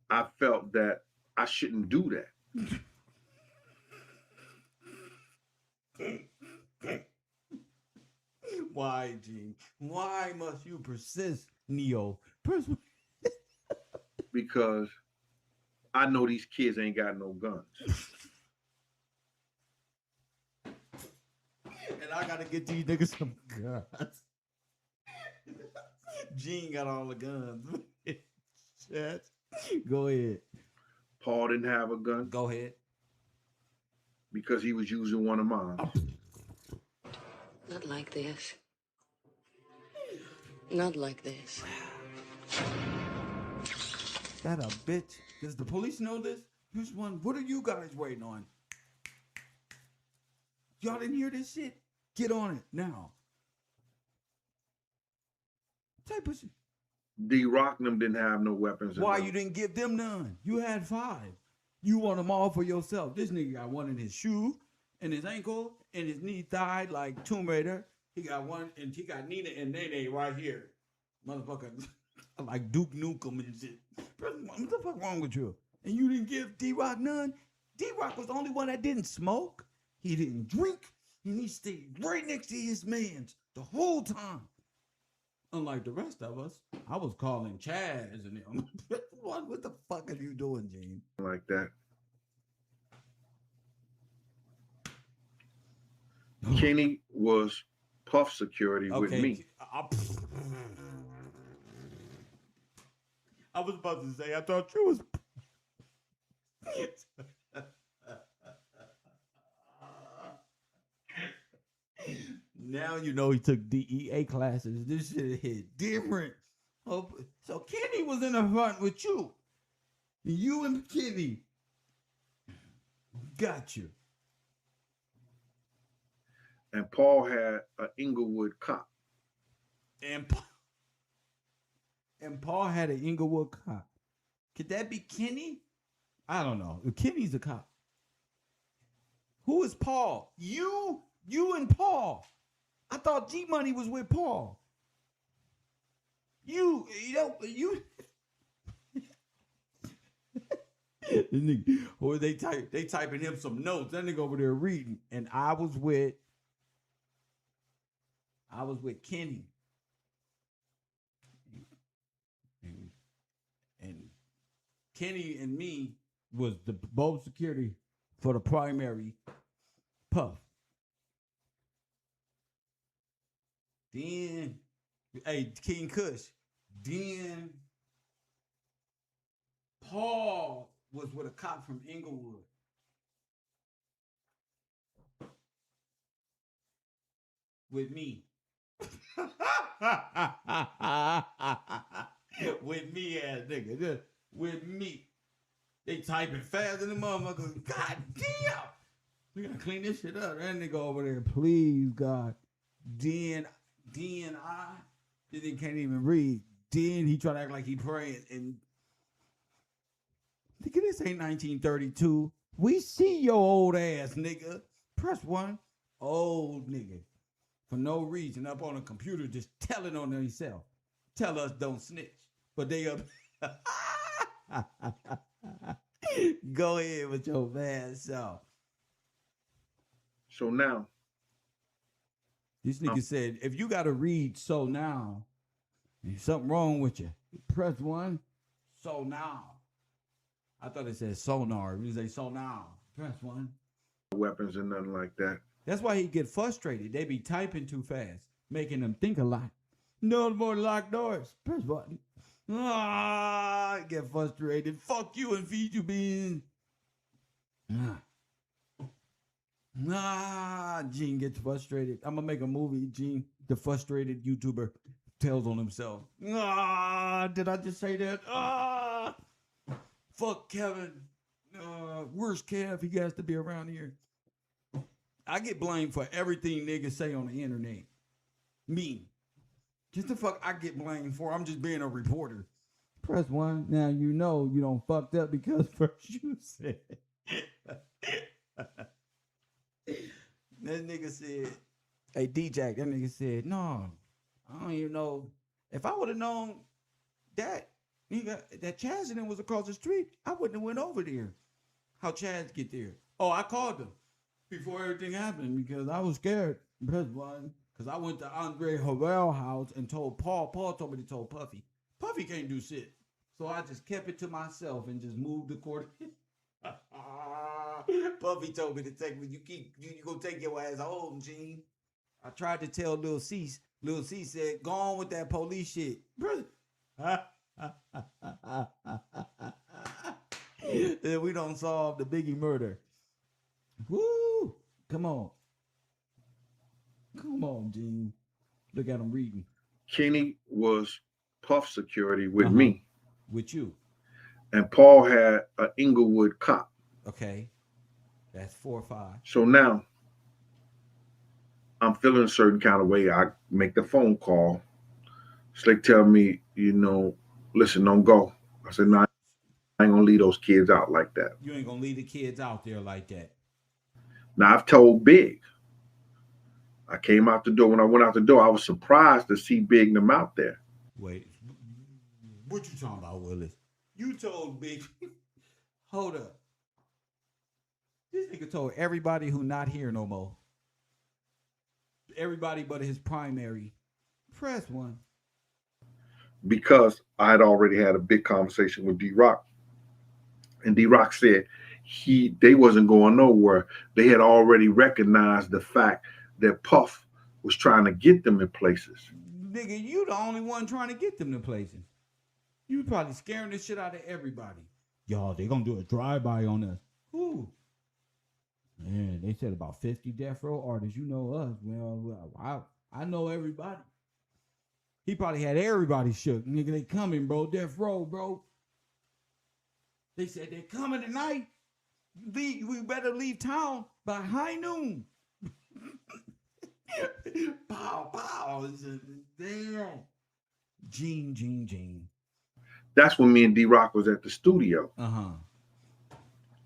I felt that I shouldn't do that. Why, G? Why must you persist, Neo? Press 1. Because I know these kids ain't got no guns. And I gotta get these niggas some guns. Gene got all the guns. Shit. Go ahead. Paul didn't have a gun. Go ahead. Because he was using one of mine. Not like this. Not like this. That a bitch. Does the police know this? Here's one. What are you guys waiting on? Y'all didn't hear this shit? Get on it now. Type of shit. D-Rock and them didn't have no weapons. Why you didn't give them none? You had 5. You want them all for yourself. This nigga got one in his shoe, in his ankle, and his knee thigh like Tomb Raider. He got one, and he got Nina and Nene right here. Motherfucker, like Duke Nukem and shit. What the fuck wrong with you? And you didn't give D-Rock none? D-Rock was the only one that didn't smoke. He didn't drink, and he stayed right next to his mans the whole time. Unlike the rest of us, I was calling Chaz and him. What the fuck are you doing, Gene? Like that. Kenny was Puff security with me. I was about to say, I thought you was. Now you know he took DEA classes. This shit hit different. Oh, so Kenny was in the front with you. You and Kenny. Got you. And Paul had an Inglewood cop. And Paul had an Inglewood cop. Could that be Kenny? I don't know. Kenny's a cop. Who is Paul? You and Paul. I thought G Money was with Paul. You. Or they typing him some notes. That nigga over there reading. And I was with Kenny. And Kenny and me was the both security for the primary Puff. Then, hey, King Kush. Then Paul was with a cop from Inglewood. With me. With me, ass nigga. With me. They typing fast in the motherfucker. God damn. We gotta clean this shit up. That nigga over there, please, God. Then I. This nigga can't even read. Then he try to act like he praying. And nigga, this ain't 1932. We see your old ass, nigga. Press 1. Old nigga. For no reason, up on a computer, just telling on themselves. Tell us don't snitch. But they up. Go ahead with your bad self. So now. This nigga said, if you got to read so now, there's something wrong with you. Press 1, so now. I thought it said sonar. It say so now. Press 1. Weapons and nothing like that. That's why he get frustrated. They be typing too fast, making them think a lot. No more locked doors. Press button. I get frustrated. Fuck you and feed you beans. Gene gets frustrated. I'm gonna make a movie, Gene, the frustrated YouTuber tells on himself. Did I just say that? Fuck Kevin. Where's Kev? He has to be around here. I get blamed for everything niggas say on the internet. Me. Just the fuck I get blamed for. I'm just being a reporter. Press 1. Now you know you don't fucked up because first you said. That nigga said, hey, D-Jack, that nigga said, no, I don't even know. If I would have known that nigga, that Chaz and him was across the street, I wouldn't have went over there. How Chaz get there? Oh, I called him before everything happened because I was scared. Press 1. Because I went to Andre Harrell's house and told Paul. Paul told me to tell Puffy. Puffy can't do shit. So I just kept it to myself and just moved the court. Puffy told me to take me. You gonna take your ass home, Gene. I tried to tell Lil C. Lil C said, "Go on with that police shit, brother." We don't solve the Biggie murder. Woo! Come on, Gene. Look at him reading. Kenny was Puff security with me. With you. And Paul had an Inglewood cop. Okay. That's 4 or 5. So now I'm feeling a certain kind of way. I make the phone call. Slick tell me, listen, don't go. I said, no, I ain't gonna leave those kids out like that. You ain't gonna leave the kids out there like that. Now I've told Big. I came out the door. When I went out the door, I was surprised to see Big and them out there. Wait, what you talking about, Willis? You told Big. Hold up. This nigga told everybody who not here no more. Everybody but his primary. Press 1. Because I had already had a big conversation with D-Rock. And D-Rock said they wasn't going nowhere. They had already recognized the fact that Puff was trying to get them in places. Nigga, you the only one trying to get them to places. You probably scaring the shit out of everybody. Y'all, they gonna do a drive-by on us. Who? Man, they said about 50 death row artists. You know us. Well, I know everybody. He probably had everybody shook. Nigga, they coming, bro. Death row, bro. They said they're coming tonight. We better leave town by high noon. Pow, pow. Damn. Gene. That's when me and D-Rock was at the studio.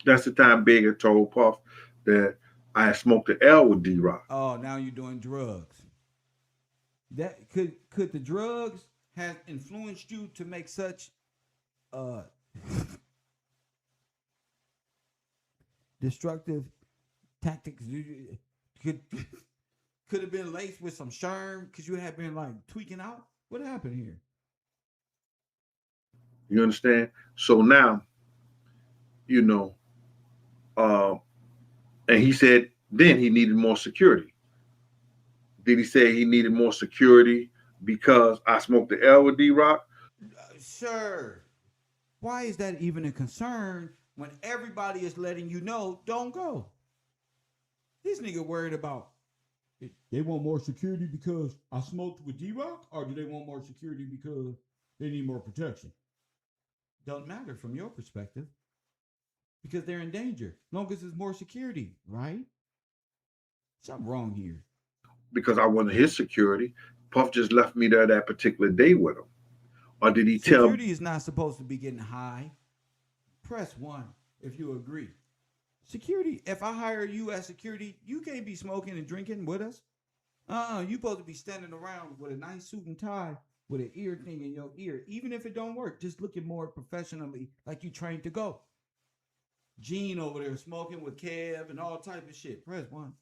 That's the time Big had told Puff that I had smoked the L with D-Rock. Oh, now you're doing drugs. That could the drugs have influenced you to make such destructive tactics? Could have been laced with some sherm because you had been like tweaking out. What happened here? You understand? So now, and he said then he needed more security. Did he say he needed more security because I smoked the L with D-Rock? Sir, why is that even a concern when everybody is letting you know don't go? This nigga worried about, they want more security because I smoked with D-Rock, or do they want more security because they need more protection? Don't matter from your perspective because they're in danger. Long as there's more security, right? Something wrong here. Because I wasn't his security. Puff just left me there that particular day with him. Or did he tell me? Security is not supposed to be getting high. Press 1 if you agree. Security, if I hire you as security, you can't be smoking and drinking with us. You supposed to be standing around with a nice suit and tie with an ear thing in your ear. Even if it don't work, just looking more professionally like you trained to go. Gene over there smoking with Kev and all type of shit. Press 1.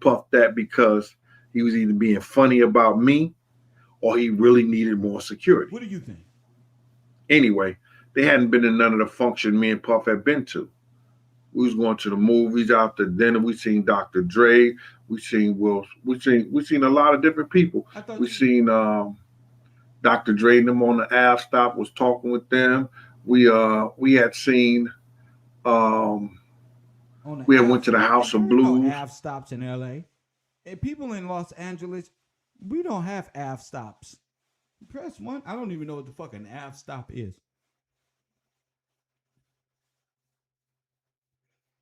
Puff that because he was either being funny about me or he really needed more security. What do you think? Anyway, they hadn't been in none of the function me and Puff had been to. We was going to the movies, out to dinner. We seen Dr. Dre. We seen Will. We seen a lot of different people. We seen Dr. Dre and them on the Ave stop, was talking with them. We had seen we had went to the House of Blues. No Ave stops in LA. And people in Los Angeles, we don't have Ave stops. Press 1. I don't even know what the fuck an Ave stop is.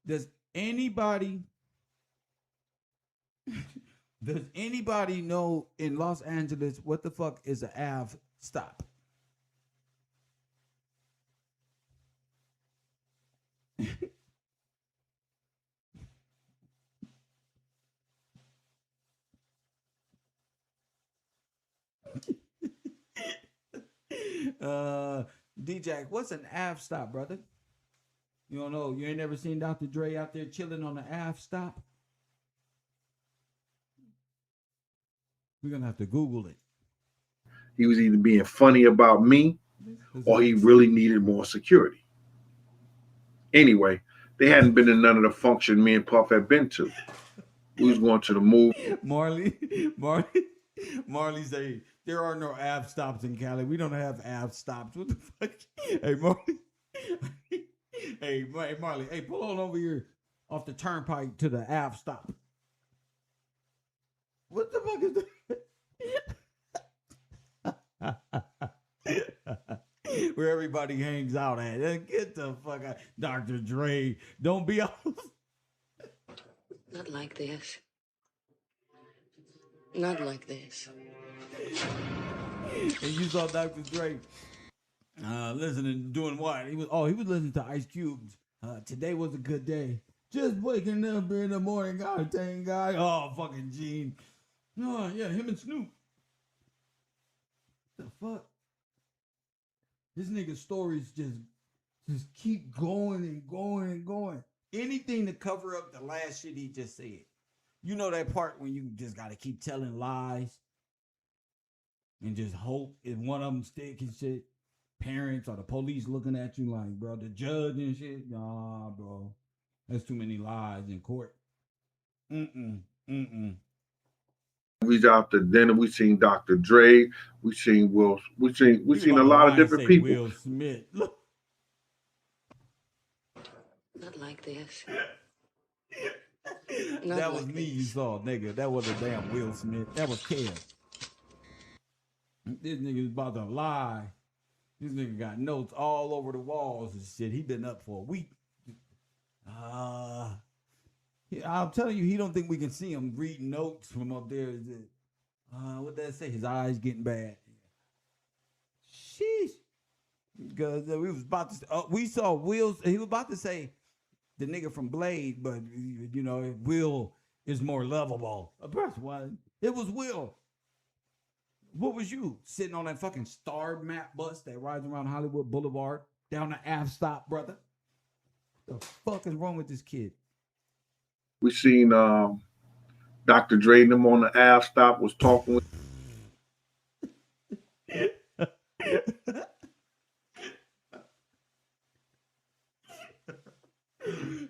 Does anybody know in Los Angeles what the fuck is an Ave stop? D-Jack, what's an Ave stop, brother? You don't know? You ain't never seen Dr. Dre out there chilling on the Ave stop? We're going to have to Google it. He was either being funny about me or he really needed more security. Anyway, they hadn't been in none of the function me and Puff had been to. We was going to the movie. Marley say there are no ab stops in Cali. We don't have ab stops. What the fuck? Hey Marley. Hey Marley. Hey, pull on over here off the turnpike to the ab stop. What the fuck is that? Where everybody hangs out at. Get the fuck out. Dr. Dre. Don't be out. Not like this. Not like this. And you saw Dr. Dre listening, doing what? He was listening to Ice Cube's Today Was a Good Day. Just waking up in the morning, gotta thank God. Oh, fucking Gene. Oh, yeah, him and Snoop. The fuck? This nigga's stories just keep going and going and going. Anything to cover up the last shit he just said. You know that part when you just gotta keep telling lies and just hope if one of them stick and shit. Parents or the police looking at you like, bro, the judge and shit. Nah, bro. That's too many lies in court. We was out to dinner. We seen Dr. Dre. We seen Will. We seen a lot of different people. Will Smith. Look. Not like this. That was me you saw, nigga. That was a damn Will Smith. That was Kev. This nigga is about to lie. This nigga got notes all over the walls and shit. He been up for a week. I'm telling you, he don't think we can see him reading notes from up there. What that say? His eyes getting bad. Sheesh. Because we was about to. We saw Will. He was about to say the nigga from Blade, but you know, Will is more lovable. Press one. It was Will. What was you sitting on that fucking star map bus that rides around Hollywood Boulevard down the Ave stop, brother? The fuck is wrong with this kid? We seen Dr. Dre and them on the Ave stop was talking with.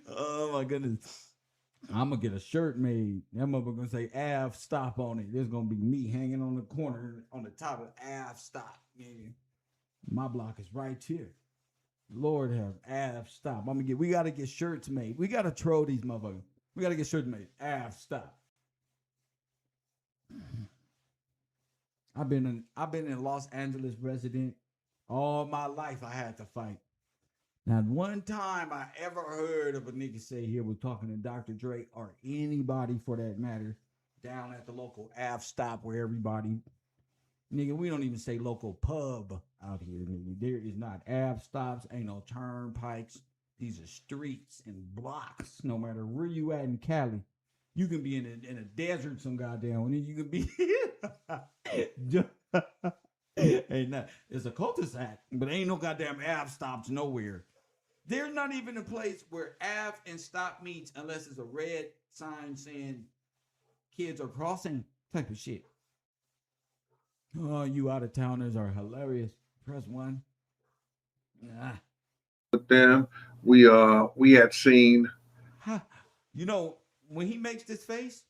Oh my goodness. I'm gonna get a shirt made. That motherfucker gonna say Ave stop on it. There's gonna be me hanging on the corner on the top of Ave stop. Yeah. My block is right here. Lord have Ave stop. We gotta get shirts made. We gotta troll these motherfuckers. We gotta get shirts made. Ave stop. I've been in Los Angeles resident all my life. I had to fight. Not one time I ever heard of a nigga say he was talking to Dr. Dre or anybody for that matter down at the local Ave stop where everybody, nigga, we don't even say local pub out here, nigga. There is not Ave stops, ain't no turnpikes. These are streets and blocks, no matter where you at in Cali. You can be in a desert some goddamn one. You can be ain't not, it's a cul-de-sac, but ain't no goddamn Ave stops nowhere. There's not even a place where Ave and stop meets unless it's a red sign saying kids are crossing type of shit. Oh, you out of towners are hilarious. Press one. Nah. With them, we had seen. You know, when he makes this face,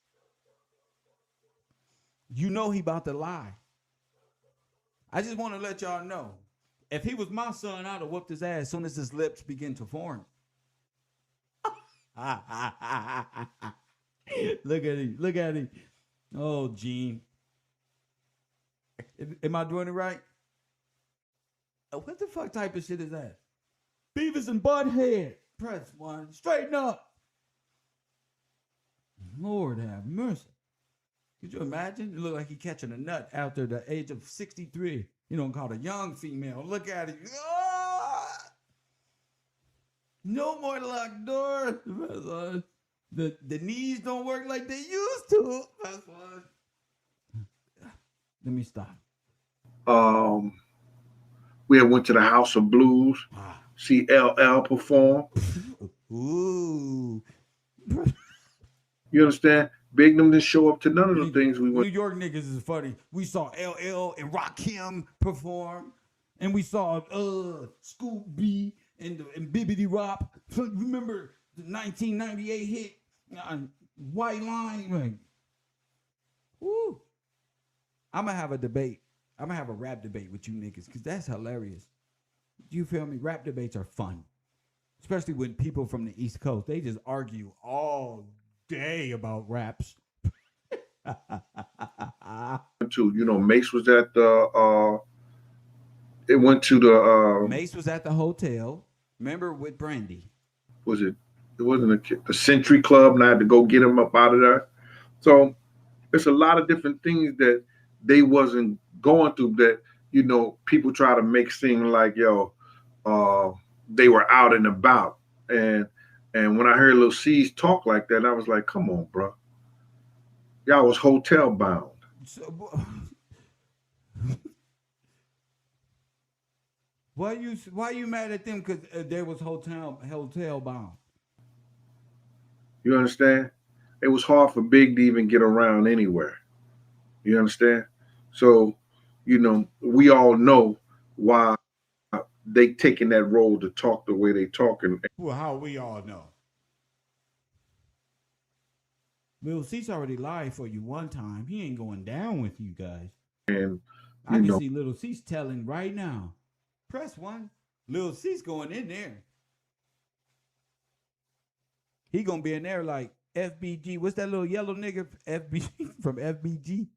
you know he about to lie. I just want to let y'all know. If he was my son, I'd have whooped his ass as soon as his lips begin to form. Look at him. Look at him. Oh, Gene. Am I doing it right? What the fuck type of shit is that? Beavis and Butthead. Press one. Straighten up. Lord have mercy. Could you imagine? It looked like he catching a nut after the age of 63. You know, called a young female. Look at it. Oh! No more locked doors. The knees don't work like they used to. That's one. Let me stop. We had went to the House of Blues. See LL perform. Ooh. You understand? Big them didn't show up to none of the things we went. New York niggas is funny. We saw LL and Rakim perform. And we saw Scoop B and Bibbidi Rop. Remember the 1998 hit, White Line? Like, woo. I'm going to have a debate. I'm going to have a rap debate with you niggas because that's hilarious. You feel me? Rap debates are fun. Especially when people from the East Coast, they just argue all day about raps. Too, Mace was at the. It went to the. Mace was at the hotel. Remember with Brandy? Was it? It wasn't the Century Club, and I had to go get him up out of there. So it's a lot of different things that they wasn't going through that people try to make seem like they were out and about. And when I heard Lil C's talk like that, I was like, come on, bro. Y'all was hotel bound. Why you mad at them? Because they was hotel bound. You understand? It was hard for Big to even get around anywhere. You understand? So, we all know why they taking that role to talk the way they talking. Well, how we all know. Lil C's already lied for you one time. He ain't going down with you guys. And I can see Lil C's telling right now. Press 1. Lil C's going in there. He gonna be in there like FBG. What's that little yellow nigga? FBG from FBG.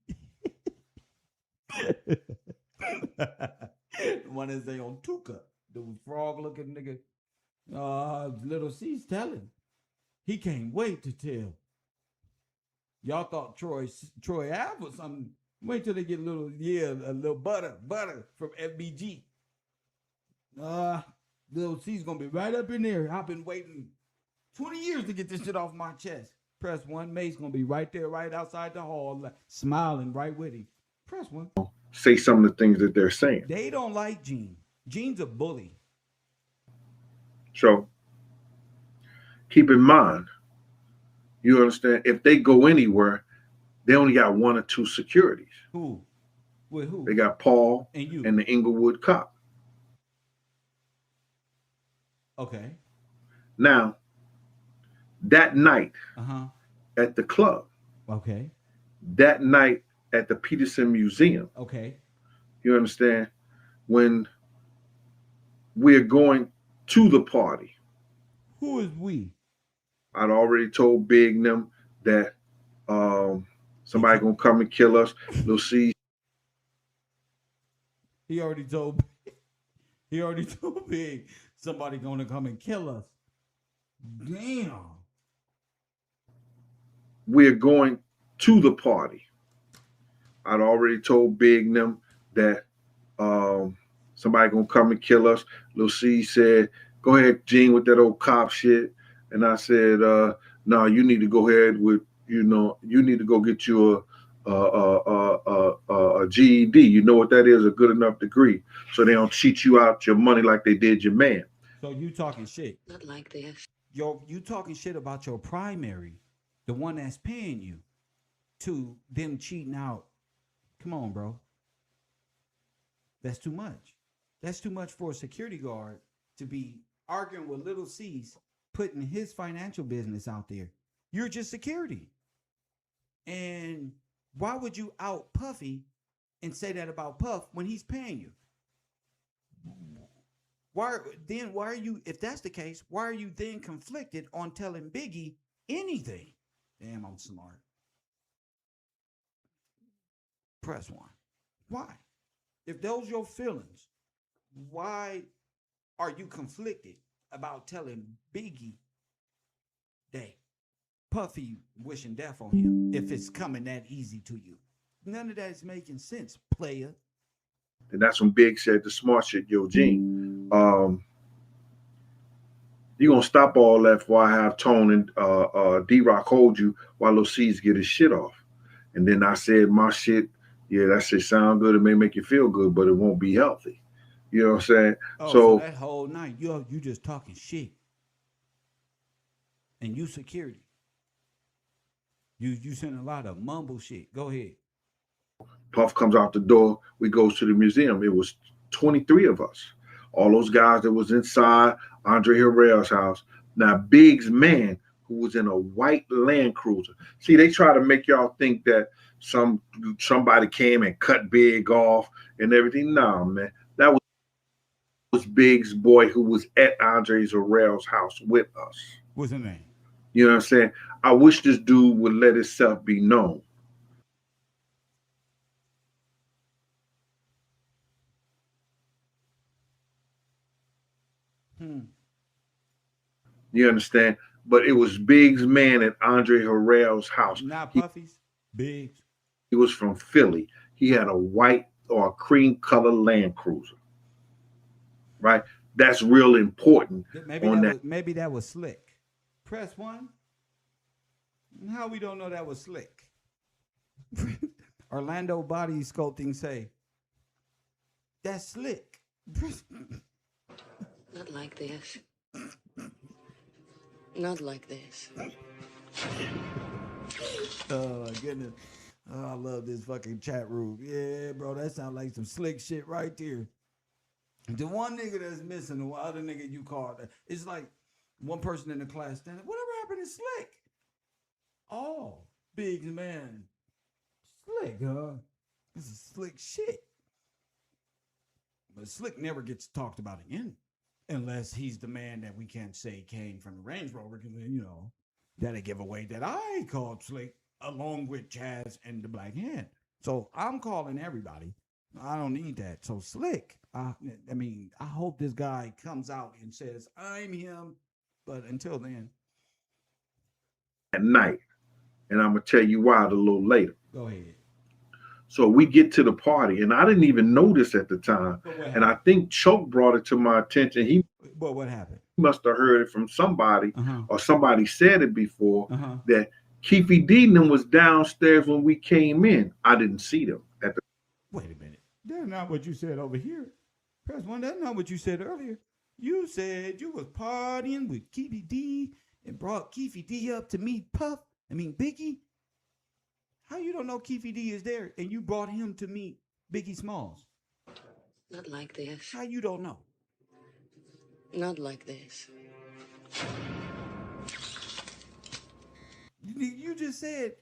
One is they on Tuca, the frog looking nigga. Lil C's telling. He can't wait to tell. Y'all thought Troy Ave or something. Wait till they get a little butter from FBG. Lil C's gonna be right up in there. I've been waiting 20 years to get this shit off my chest. Press 1. Mace gonna be right there, right outside the hall, smiling right with him. Press 1. Say some of the things that they're saying. They don't like Gene. Gene's a bully. So keep in mind, you understand, if they go anywhere, they only got 1 or 2 securities. Who? With who? They got Paul and you and the Inglewood cop. Okay. Now, that night at the club. Okay. That night at the Peterson Museum. Okay. You understand? When we're going to the party. Who is we? I'd already told Big and them that somebody gonna come and kill us. Lil C. He already told Big somebody gonna come and kill us. Damn. We're going to the party. I'd already told Big and them that somebody gonna come and kill us. Lil C said, go ahead, Gene, with that old cop shit. And I said, no, you need to go ahead with, you need to go get you a GED. You know what that is, a good enough degree. So they don't cheat you out your money like they did your man. So you talking shit. Not like this. You talking shit about your primary, the one that's paying you, to them cheating out. Come on, bro. That's too much. That's too much for a security guard to be arguing with Little C's, putting his financial business out there. You're just security. And why would you out Puffy and say that about Puff when he's paying you? Why are you, if that's the case, why are you then conflicted on telling Biggie anything? Damn, I'm smart. Press 1. Why? If those your feelings, why are you conflicted about telling Biggie that Puffy wishing death on him if it's coming that easy to you? None of that is making sense, player. And that's when Big said the smart shit, yo, Gene. You gonna stop all that before I have Tone and D-Rock hold you while Lil C's get his shit off. And then I said my shit, yeah, that shit sound good. It may make you feel good, but it won't be healthy. You know what I'm saying? Oh, so that whole night, you just talking shit. And you security. You send a lot of mumble shit. Go ahead. Puff comes out the door. We goes to the museum. It was 23 of us. All those guys that was inside Andre Harrell's house. Now, Big's man, who was in a white Land Cruiser. See, they try to make y'all think that somebody came and cut Big off and everything. No, man. That was Big's boy who was at Andre Harrell's house with us. What's his name? You know what I'm saying? I wish this dude would let himself be known. You understand? But it was Big's man at Andre Harrell's house. Not Puffy's. Big's. He was from Philly. He had a white or a cream color Land Cruiser. Right? That's real important. Maybe that was slick. Press 1. How we don't know that was slick? Orlando Body Sculpting say that's slick. Not like this. Not like this. Oh my goodness. Oh, I love this fucking chat room. Yeah, bro, that sounds like some slick shit right there. The one nigga that's missing, the other nigga you called, it's like one person in the class standing, whatever happened to Slick? Oh, Big's man. Slick, huh? This is slick shit. But Slick never gets talked about again. Unless he's the man that we can't say came from the Range Rover, because then, you know, that'll give away that I called Slick along with Chaz and the Black Hand. So I'm calling everybody. I don't need that. So Slick, I mean, I hope this guy comes out and says, I'm him. But until then. At night. And I'm going to tell you why a little later. Go ahead. So we get to the party, and I didn't even notice at the time. And I think Choke brought it to my attention. But what happened? He must have heard it from somebody, or somebody said it before, that Keefe D and them was downstairs when we came in. I didn't see them at the. Wait a minute. That's not what you said over here. Press 1, that's not what you said earlier. You said you was partying with Keefe D and brought Keefe D up to meet Biggie. How you don't know Keefe D is there and you brought him to meet Biggie Smalls? Not like this. How you don't know? Not like this. You just said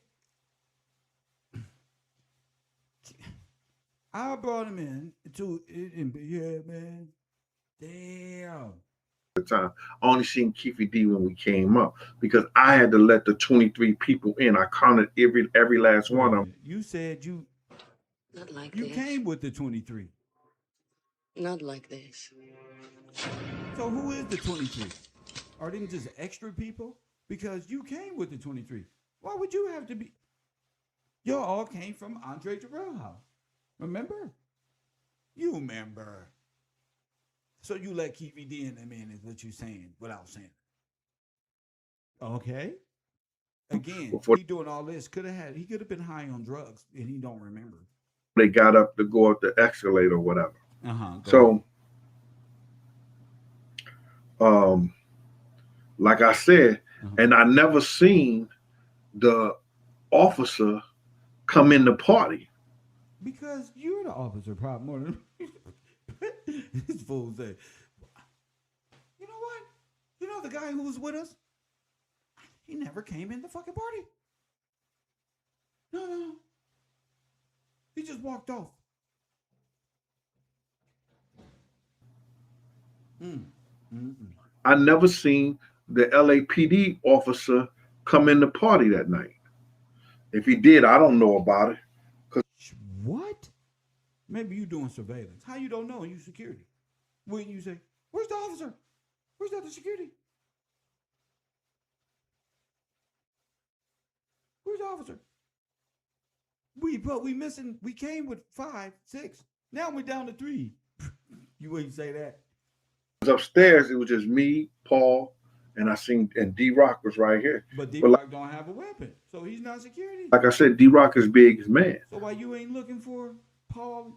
I brought him in to yeah, man. Damn. Time. I only seen Keefe D when we came up because I had to let the 23 people in. I counted every last one of them. You said you not like you this. Came with the 23. Not like this. So who is the 23? Are them just extra people? Because you came with the 23. Why would you have to be? Y'all all came from Andre Terrell house. Remember? You remember. So you let Keefe D in them in is what you're saying without saying it. Okay. Again, he doing all this. He could have been high on drugs and he don't remember. They got up to go up the escalator or whatever. So like I said, and I never seen the officer come in the party. Because you're the officer, probably more than this fool say. You know what? You know the guy who was with us? He never came in the fucking party. No. He just walked off. I never seen the LAPD officer come in the party that night. If he did, I don't know about it. What? Maybe you doing surveillance. How you don't know? You security. When you say, where's the officer? Where's the other security? Where's the officer? We missing. We came with 5, 6. Now we're down to 3. You wouldn't say that. Upstairs, it was just me, Paul, and and D-Rock was right here. But D-Rock don't have a weapon, so he's not security. Like I said, D-Rock is Big's man. So why you ain't looking for Paul?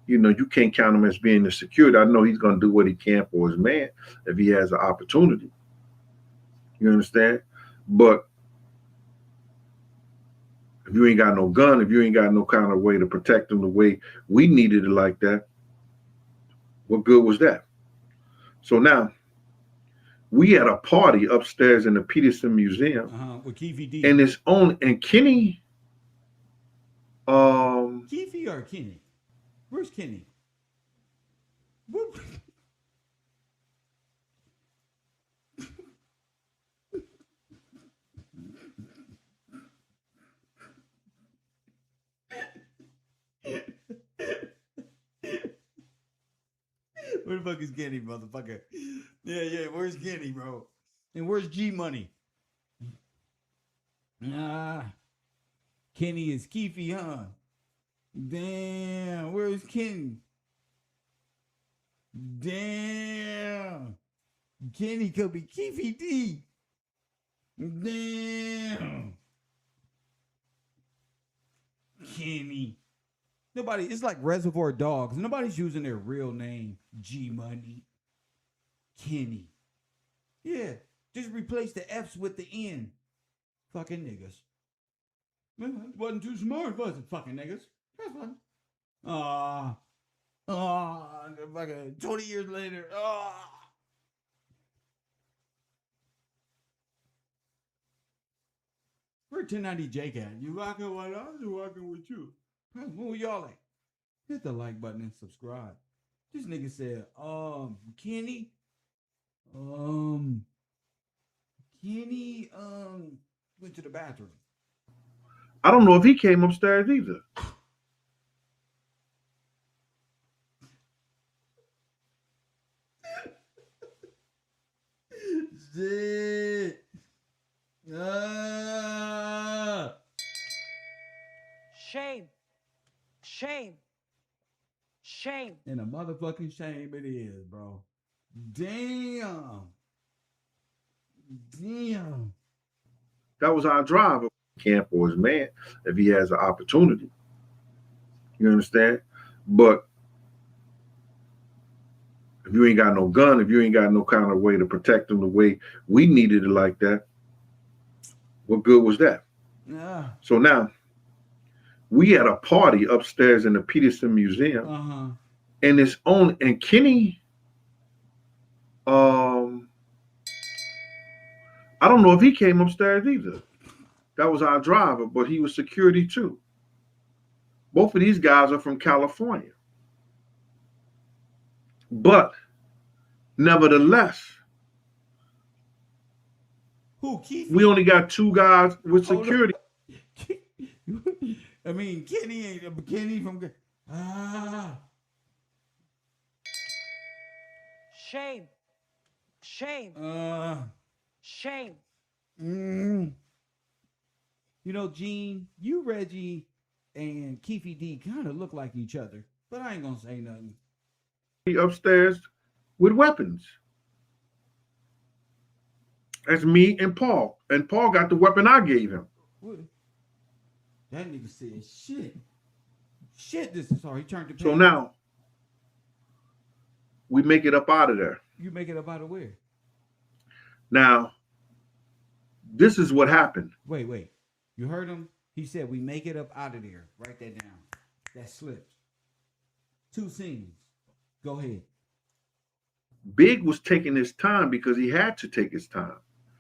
You know, you can't count him as being the security. I know he's going to do what he can for his man if he has an opportunity. You understand? But If you ain't got no gun, if you ain't got no kind of way to protect them the way we needed it like that, what good was that? So now we had a party upstairs in the Peterson Museum With Keefe D. and it's on and Kenny Keefe or Kenny? Where's Kenny? Whoop. Where the fuck is Kenny, motherfucker? Yeah, where's Kenny, bro? And where's G Money? Nah. Kenny is Keefe, huh? Damn, where's Kenny? Damn. Kenny could be Keefe D. Damn. Kenny. Nobody, it's like Reservoir Dogs. Nobody's using their real name. G Money. Kenny. Yeah. Just replace the F's with the N. Fucking niggas. Man, wasn't too smart, was it? Fucking niggas. That's fun. Fucking 20 years later. Where 1090 Jake at? You rocking with us or rocking with you? Who y'all like? Hit the like button and subscribe. This nigga said, Kenny, Kenny, went to the bathroom. I don't know if he came upstairs either. Shit. Shame. Shame. Shame. And a motherfucking shame it is, bro. Damn. That was our driver. Camp for his man if he has an opportunity. You understand? But if you ain't got no gun, if you ain't got no kind of way to protect them the way we needed it like that, what good was that? Yeah. So now we had a party upstairs in the Peterson Museum and it's on and Kenny I don't know if he came upstairs either. That was our driver, but he was security too. Both of these guys are from California. But nevertheless, we only got 2 guys with security. I mean, Kenny from Shame. Shame. Shame. You know, Gene, you, Reggie, and Keefe D kind of look like each other, but I ain't gonna say nothing. Upstairs with weapons. That's me and Paul. And Paul got the weapon I gave him. What? That nigga said, shit, this is hard. He turned the page. So now, we make it up out of there. You make it up out of where? Now, this is what happened. Wait. You heard him? He said, we make it up out of there. Write that down. That slipped. 2 scenes. Go ahead. Big was taking his time because he had to take his time.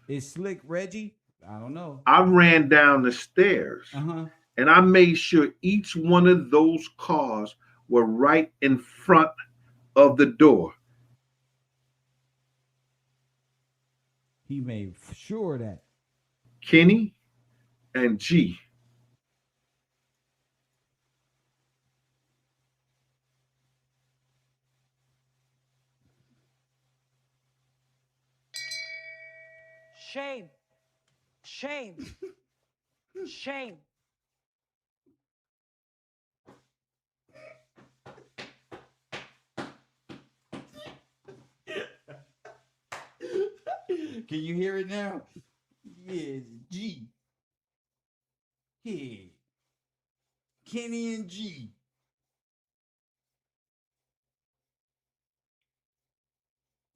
Is Slick Reggie? I don't know. I ran down the stairs and I made sure each one of those cars were right in front of the door. He made sure that. Kenny and G. Shame. Shame. Shame. Can you hear it now? Yeah, G. Yeah. Kenny and G.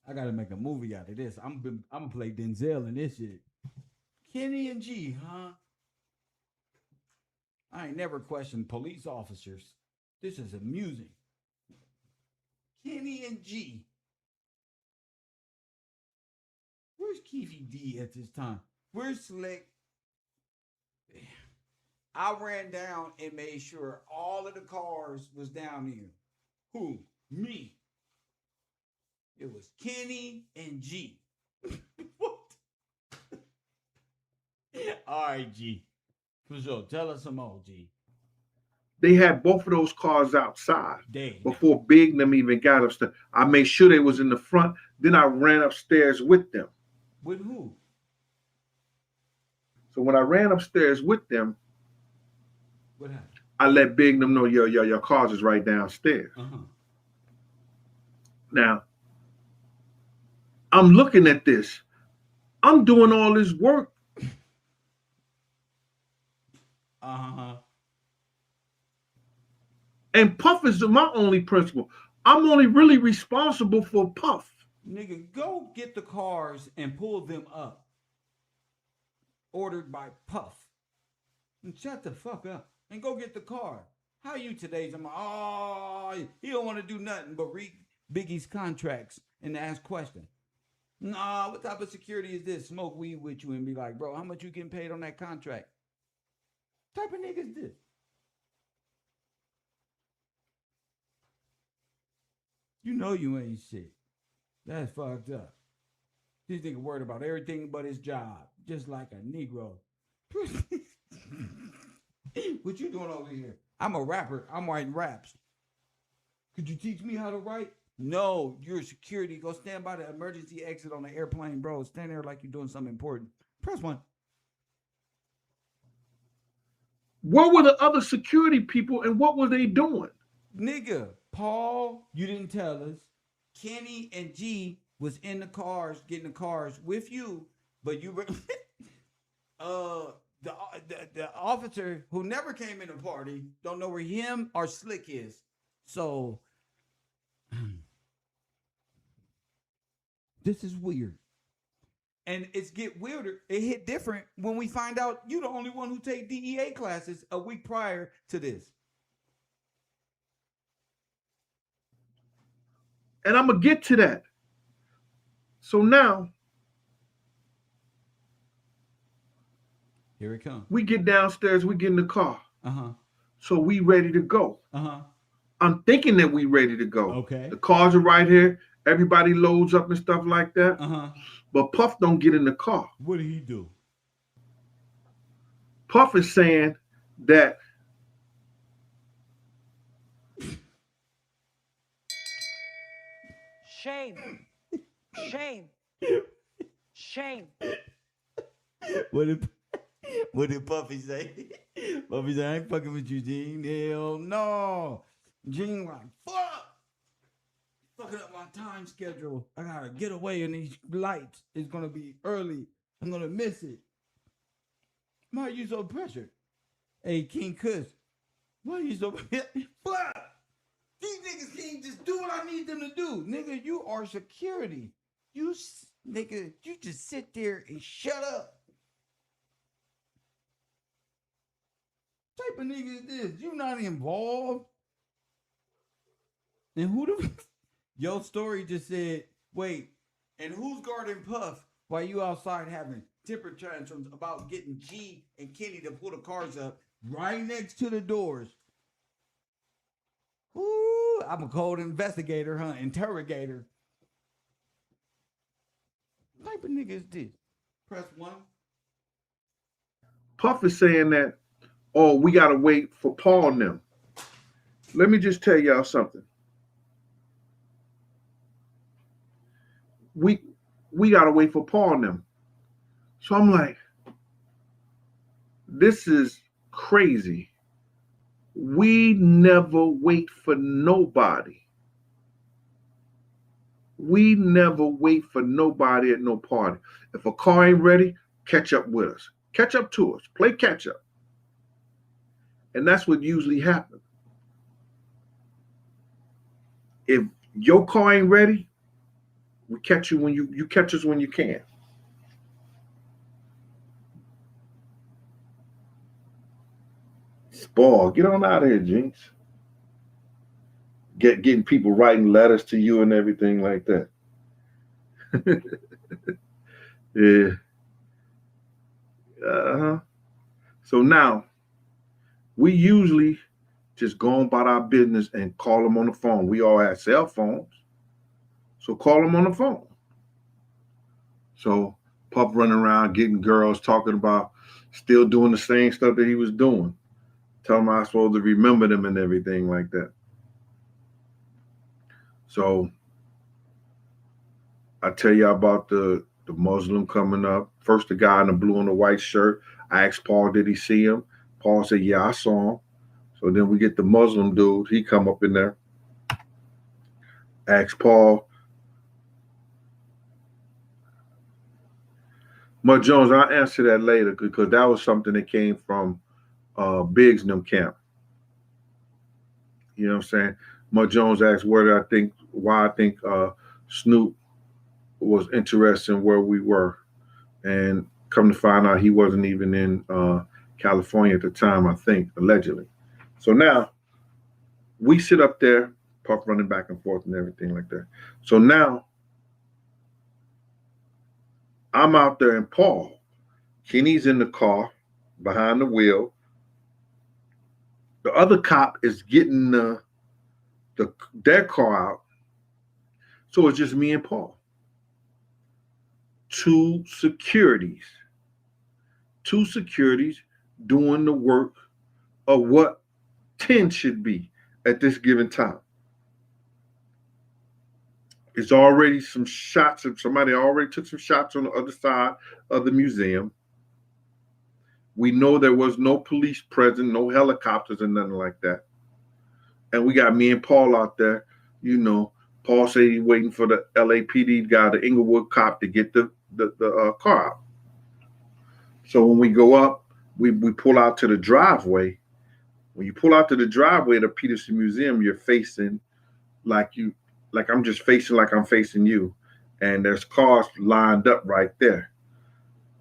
I gotta make a movie out of this. I'm gonna play Denzel in this shit. Kenny and G, huh? I ain't never questioned police officers. This is amusing. Kenny and G. Where's Keefe D at this time? Where's Slick? I ran down and made sure all of the cars was down there. Who? Me. It was Kenny and G. What? All right, G. For sure. Tell us some more, G. They had both of those cars outside before Big and them even got upstairs. I made sure they was in the front. Then I ran upstairs with them. With who? So when I ran upstairs with them, what happened? I let Big and them know your cars is right downstairs. Now, I'm looking at this. I'm doing all this work. And Puff is my only principal. I'm only really responsible for Puff. Nigga, go get the cars and pull them up. Ordered by Puff. And shut the fuck up. And go get the car. How you today? He don't want to do nothing but read Biggie's contracts and ask questions. Nah, what type of security is this? Smoke weed with you and be like, bro, how much you getting paid on that contract? What type of nigga is this? You know you ain't shit. That's fucked up. This nigga worried about everything but his job, just like a Negro. What you doing over here? I'm a rapper. I'm writing raps. Could you teach me how to write? No, you're security. Go stand by the emergency exit on the airplane, bro. Stand there like you're doing something important. Press 1. Where were the other security people and what were they doing? Nigga, Paul, you didn't tell us. Kenny and G was in the cars, getting the cars with you, but you were the officer who never came in the party don't know where him or Slick is. So this is weird. And it's get weirder. It hit different when we find out you the only one who take DEA classes a week prior to this. And I'm going to get to that. So now, here it comes. We get downstairs, we get in the car. Uh-huh. So we ready to go. Uh-huh. I'm thinking that we ready to go. Okay. The cars are right here. Everybody loads up and stuff like that. Uh-huh. But Puff don't get in the car. What did he do? Puff is saying that Shame. Shame. Shame. What did Puffy say? Puffy said, I ain't fucking with you, Gene. Hell no. Gene like, fuck. Fucking up my time schedule. I gotta get away in these lights. It's gonna be early. I'm gonna miss it. Why are you so pressured? Hey, King Kush. Why are you so fuck? These niggas can't just do what I need them to do. Nigga, you are security. Nigga, you just sit there and shut up. What type of nigga is this? You not involved. And who the your story just said, wait, and who's guarding Puff while you outside having temper tantrums about getting G and Kenny to pull the cars up right next to the doors? Ooh, I'm a cold investigator, huh? Interrogator. What type of nigga is this? Press 1. Puff is saying that, oh, we got to wait for Paul and them. Let me just tell y'all something. We got to wait for Paul and them. So I'm like, this is crazy. We never wait for nobody. We never wait for nobody at no party. If a car ain't ready, catch up with us. Catch up to us. Play catch up. And that's what usually happens. If your car ain't ready, we catch you when you catch us when you can. Ball, get on out of here, Jinx. Getting people writing letters to you and everything like that. Yeah. So now, we usually just go about our business and call them on the phone. We all have cell phones, so call them on the phone. So Puff running around getting girls, talking about still doing the same stuff that he was doing. Tell him I was supposed to remember them and everything like that. So I tell you about the Muslim coming up. First, the guy in the blue and the white shirt. I asked Paul, did he see him? Paul said, yeah, I saw him. So then we get the Muslim dude. He come up in there. Ask Paul. Mud Jones, I'll answer that later because that was something that came from Biggs and them camp. You know what I'm saying? Mud Jones asked why I think Snoop was interested in where we were. And come to find out he wasn't even in California at the time, I think, allegedly. So now we sit up there, Puff running back and forth and everything like that. So now I'm out there and Paul, Kenny's in the car behind the wheel. The other cop is getting their car out. So it's just me and Paul. Two securities doing the work of what 10 should be at this given time. It's already some shots. Somebody already took some shots on the other side of the museum. We know there was no police present, no helicopters and nothing like that. And we got me and Paul out there. You know, Paul said he's waiting for the LAPD guy, the Inglewood cop, to get the car out. So when we go up, we pull out to the driveway. When you pull out to the driveway of the Peterson Museum, you're facing like I'm just facing like I'm facing you. And there's cars lined up right there.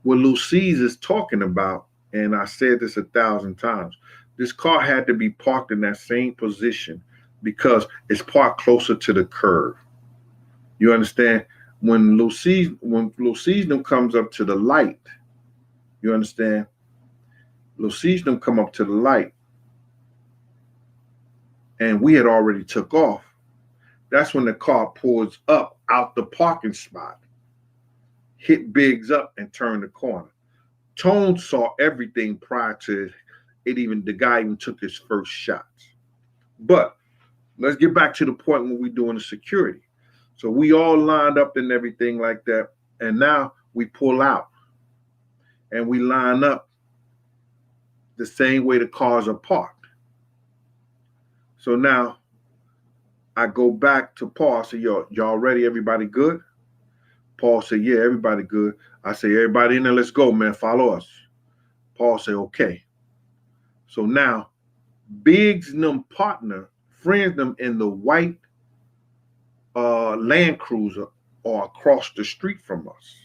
What Lucy's is talking about, and I said this 1,000 times, this car had to be parked in that same position because it's parked closer to the curb. You understand? When Lucy's comes up to the light, you understand? Lucy's come up to the light, and we had already took off. That's when the car pulls up out the parking spot, hit Biggs up, and turned the corner. Tone saw everything prior to it the guy even took his first shots. But let's get back to the point when we're doing the security. So we all lined up and everything like that. And now we pull out and we line up the same way the cars are parked. So now I go back to Paul. I say, y'all ready? Everybody good? Paul said, yeah, everybody good. I say, everybody in there, let's go, man. Follow us. Paul said, okay. So now Biggs and them partner, friends them in the white Land Cruiser are across the street from us.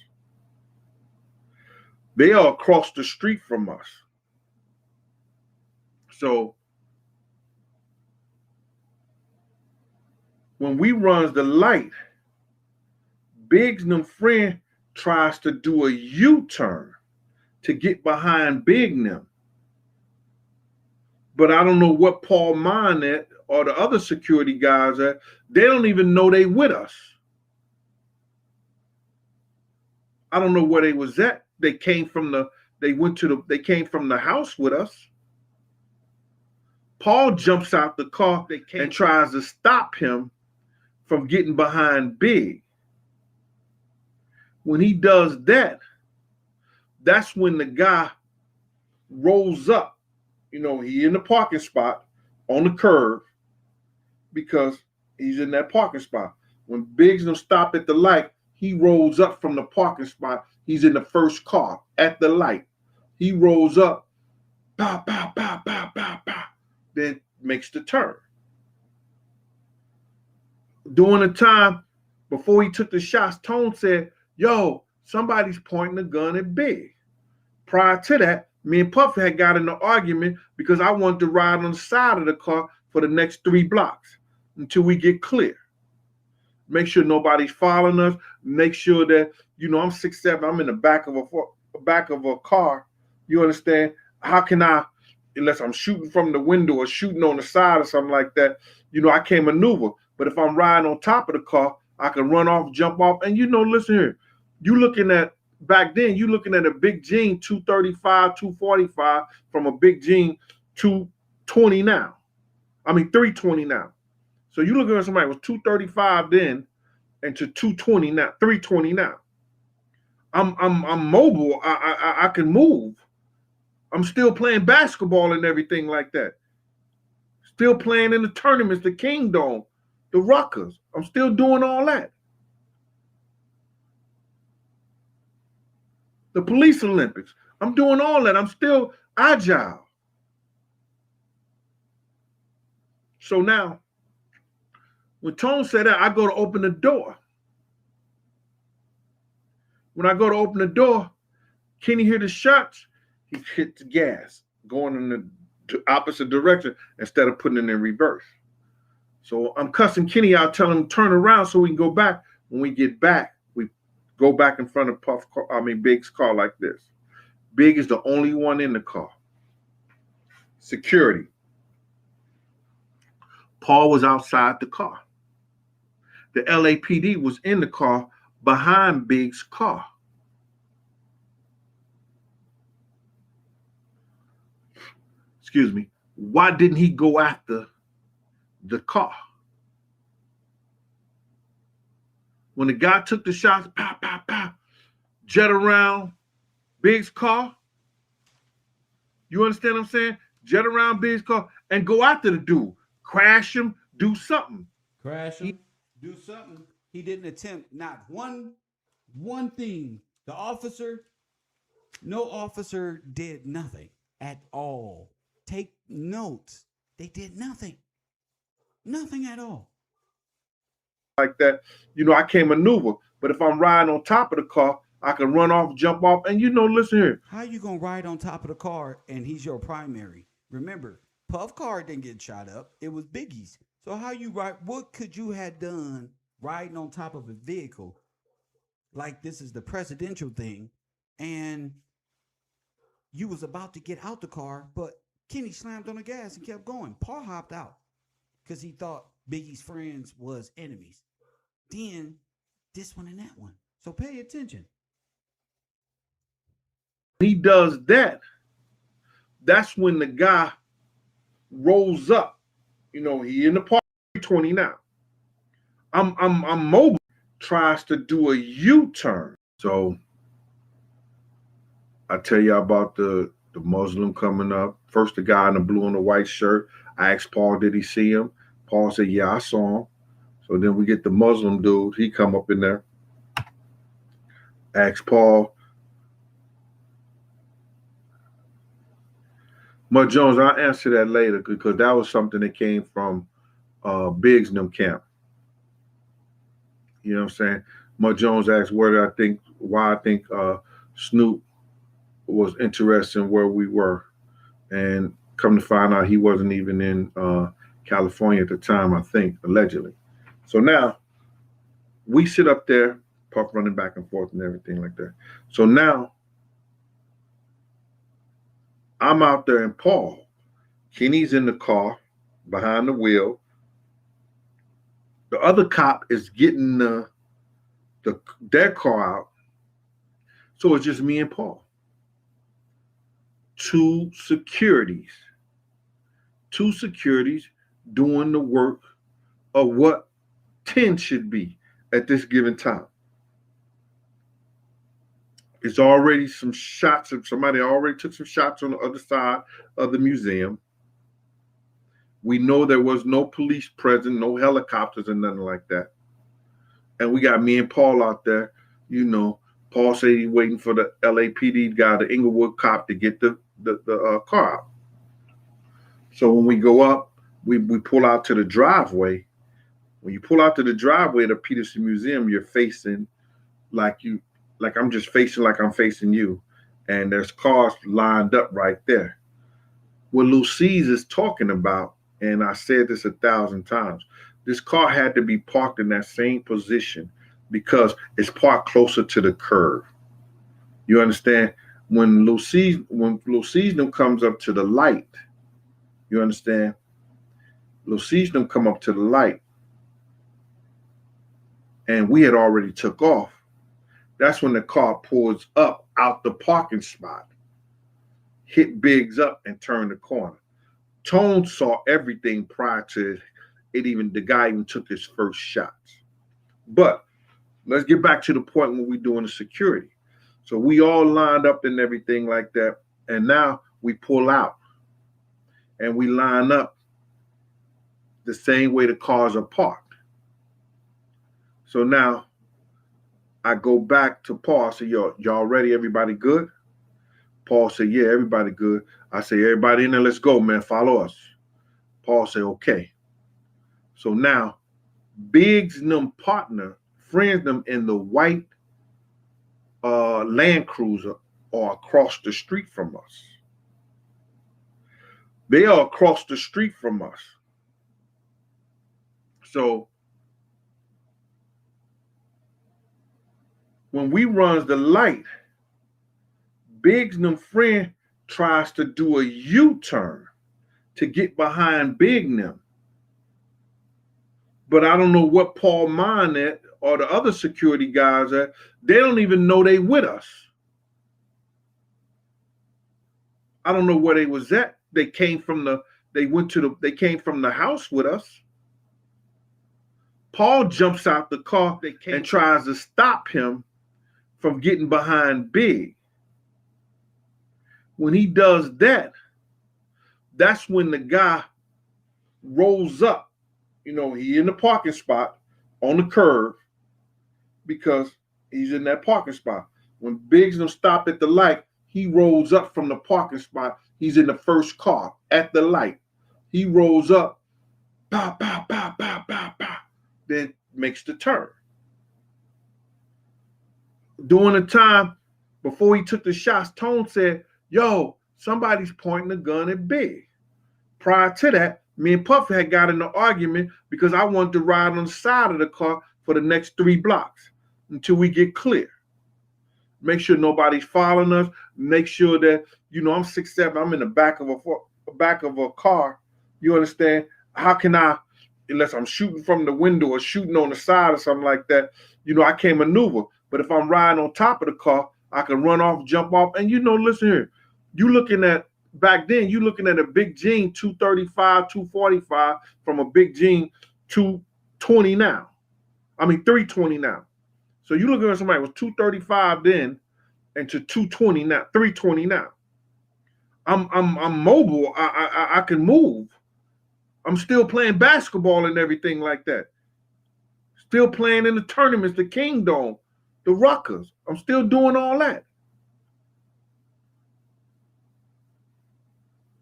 They are across the street from us. So when we runs the light, Biggs and them friend tries to do a U-turn to get behind Big and them. But I don't know what Paul mind at or the other security guys at. They don't even know they with us. I don't know where they was at. They came from the house with us. Paul jumps out the car and tries to stop him from getting behind Big. When he does that, that's when the guy rolls up. You know, he in the parking spot on the curb because he's in that parking spot. When Biggs don't stop at the light, he rolls up from the parking spot. He's in the first car at the light. He rolls up, pow, pow, pow, pow, pow, pow, then makes the turn. During the time before he took the shots, Tone said, yo, somebody's pointing a gun at Big. Prior to that, Me and Puff had got in an argument because I wanted to ride on the side of the car for the next 3 blocks until we get clear. Make sure nobody's following us. Make sure that, I'm 6'7", I'm in the back of a car. You understand? How can I, unless I'm shooting from the window or shooting on the side or something like that, I can't maneuver. But if I'm riding on top of the car, I can run off, jump off. And listen here, back then, you looking at a big Jean 235, 245 from a big Jean 220 now. I mean 320 now. So you looking at somebody who was 235 then and to 220 now, 320 now. I'm mobile. I can move. I'm still playing basketball and everything like that. Still playing in the tournaments, the Kingdom, the Ruckers. I'm still doing all that. The Police Olympics. I'm doing all that. I'm still agile. So now, when Tone said that, I go to open the door. When I go to open the door, Kenny hear the shots. He hit the gas, going in the opposite direction instead of putting it in reverse. So I'm cussing Kenny out, telling him to turn around so we can go back. When we get back, we go back in front of Big's car like this. Big is the only one in the car. Security. Paul was outside the car. The LAPD was in the car behind Big's car. Excuse me. Why didn't he go after the car? When the guy took the shots, pow, pow, pow, jet around Big's car. You understand what I'm saying? Jet around Big's car and go after the dude. Crash him, do something. Crash him, do something. He didn't attempt not one thing. No officer did nothing at all. Take notes. They did nothing. Nothing at all. Like that, I can't maneuver. But if I'm riding on top of the car, I can run off, jump off, and listen here. How you gonna ride on top of the car and he's your primary? Remember, Puff car didn't get shot up. It was Biggie's. So how you ride? What could you have done riding on top of a vehicle like this is the presidential thing, and you was about to get out the car, but Kenny slammed on the gas and kept going. Paul hopped out because he thought Biggie's friends was enemies. Then this one and that one. So pay attention. He does that. That's when the guy rolls up. He in the park 20 now. I'm mobile. Tries to do a U-turn. So I tell you about the Muslim coming up. First, the guy in the blue and the white shirt. I asked Paul, did he see him? Paul said, yeah, I saw him. So then we get the Muslim dude. He come up in there. Ask Paul. Mud Jones, I'll answer that later because that was something that came from Biggs and them camp. You know what I'm saying? Mud Jones asked why I think Snoop was interested in where we were. And come to find out he wasn't even in California at the time, I think, allegedly. So now we sit up there, Puff running back and forth and everything like that. So now I'm out there in Paul. Kenny's in the car behind the wheel. The other cop is getting their car out. So it's just me and Paul. Two securities doing the work of what 10 should be at this given time. It's already some shots. Somebody already took some shots on the other side of the museum. We know there was no police present, no helicopters and nothing like that. And we got me and Paul out there. Paul said he's waiting for the LAPD guy, the Inglewood cop, to get the car out. So when we go up, we pull out to the driveway. When you pull out to the driveway at the Peterson Museum, you're facing like I'm just facing like I'm facing you. and there's cars lined up right there. What Lucy's is talking about, and I said this 1,000 times, this car had to be parked in that same position because it's parked closer to the curb. You understand? When Lucy's comes up to the light, you understand? Lucy's come up to the light, and we had already took off. That's when the car pulls up out the parking spot, hit Biggs up, and turned the corner. Tone saw everything prior to it even, the guy even took his first shots. But let's get back to the point when we're doing the security. So we all lined up and everything like that. And now we pull out and we line up the same way the cars are parked. So now I go back to Paul. I say, yo, y'all ready? Everybody good? Paul said, yeah, everybody good. I say, everybody in there, let's go, man. Follow us. Paul said, okay. So now Biggs and them partner, friends them in the white Land Cruiser are across the street from us. They are across the street from us. So when we runs the light, Biggs and them friend tries to do a U-turn to get behind Big and them. But I don't know what Paul mind at or the other security guys at. They don't even know they with us. I don't know where they was at. They came from the house with us. Paul jumps out the car and tries to stop him from getting behind Big. When he does that, that's when the guy rolls up. You know, he in the parking spot on the curb because he's in that parking spot. When Biggs and them stop at the light, he rolls up from the parking spot. He's in the first car at the light. He rolls up, pow, pow, pow, pow, pow, pow, then makes the turn. During the time before he took the shots, Tone said, yo, somebody's pointing a gun at Big. Prior to that, me and Puff had got in an argument because I wanted to ride on the side of the car for the next 3 blocks until we get clear. Make sure nobody's following us. Make sure that, you know, I'm 6'7", I'm in the back of a car. You understand? How can I, unless I'm shooting from the window or shooting on the side or something like that, you know, I can't maneuver. But if I'm riding on top of the car, I can run off, jump off. And, you know, listen here, back then, you looking at a Big Jean 235, 245 from a Big Jean 220 now. I mean, 320 now. So you looking at somebody who was 235 then and to 220 now, 320 now. I'm mobile. I can move. I'm still playing basketball and everything like that. Still playing in the tournaments, the Kingdom, the Ruckers. I'm still doing all that.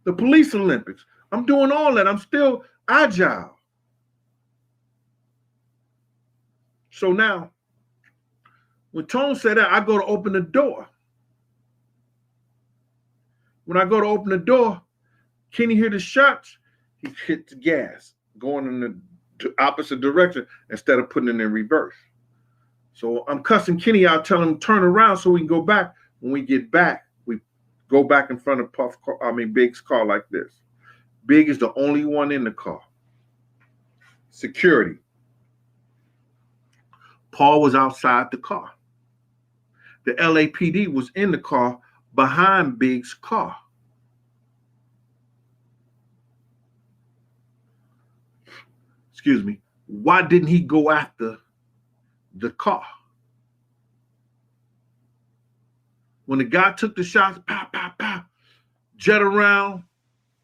The Police Olympics. I'm doing all that. I'm still agile. So now, when Tone said that, I go to open the door. When I go to open the door, Kenny hear the shots. He hit the gas, going in the opposite direction instead of putting it in reverse. So I'm cussing Kenny out, telling him to turn around so we can go back. When we get back, we go back in front of Big's car like this. Big is the only one in the car. Security. Paul was outside the car. The LAPD was in the car behind Big's car. Excuse me. Why didn't he go after the car? When the guy took the shots, pow, pow, pow, jet around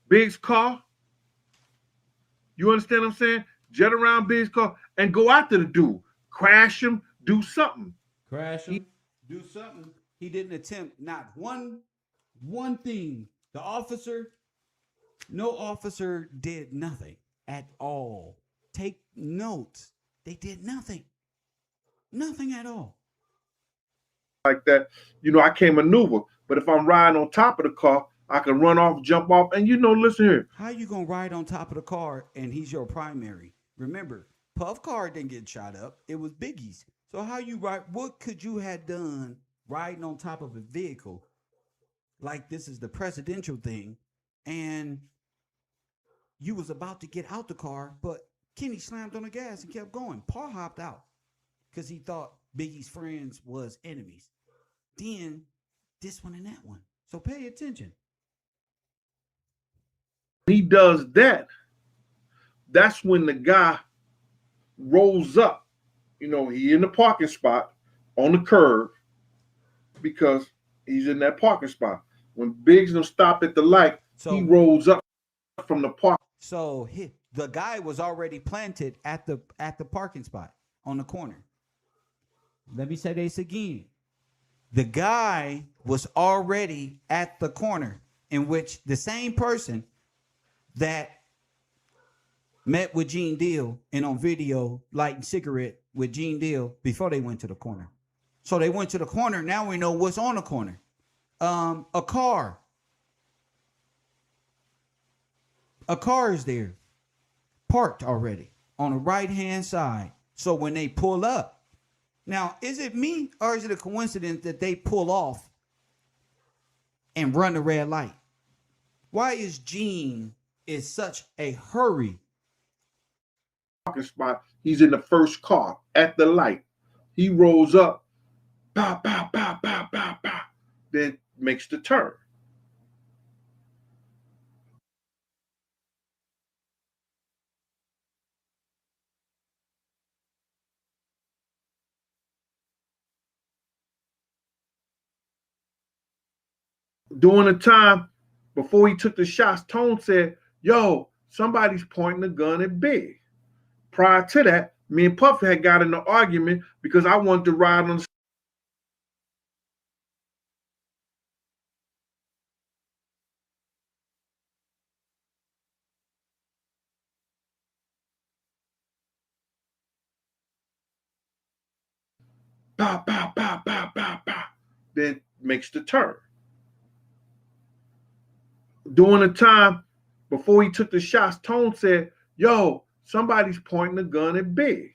Big's car. You understand what I'm saying? Jet around Big's car and go after the dude. Crash him, do something. Crash him, do something. He didn't attempt not one thing. No officer did nothing at all. Take notes. They did nothing. Nothing at all. Like that, you know, I can't maneuver. But if I'm riding on top of the car, I can run off, jump off, and listen here. How you gonna ride on top of the car and he's your primary? Remember, Puff car didn't get shot up. It was Biggie's. So how you ride? What could you have done riding on top of a vehicle like this is the presidential thing, and you was about to get out the car, but Kenny slammed on the gas and kept going. Paul hopped out because he thought Biggie's friends was enemies. Then this one and that one. So pay attention. He does that. That's when the guy rolls up. He in the parking spot on the curb because he's in that parking spot. When Biggs don't stop at the light, he rolls up from the park. So the guy was already planted at the parking spot on the corner. Let me say this again. The guy was already at the corner in which the same person that met with Gene Deal and on video lighting cigarette with Gene Deal before they went to the corner. So they went to the corner. Now we know what's on the corner. A car. A car is there, parked already on the right-hand side. So when they pull up, now, is it me or is it a coincidence that they pull off and run the red light? Why is Gene in such a hurry? Parking spot. He's in the first car at the light. He rolls up, pow, pow, pow, pow, pow, pow, then makes the turn. During the time before he took the shots, Tone said, yo, somebody's pointing a gun at Big. Prior to that, me and Puff had got in an argument because I wanted to ride on the pow, pow, pow, pow, pow, pow, then makes the turn. During the time before he took the shots, Tone said, yo, somebody's pointing a gun at Big.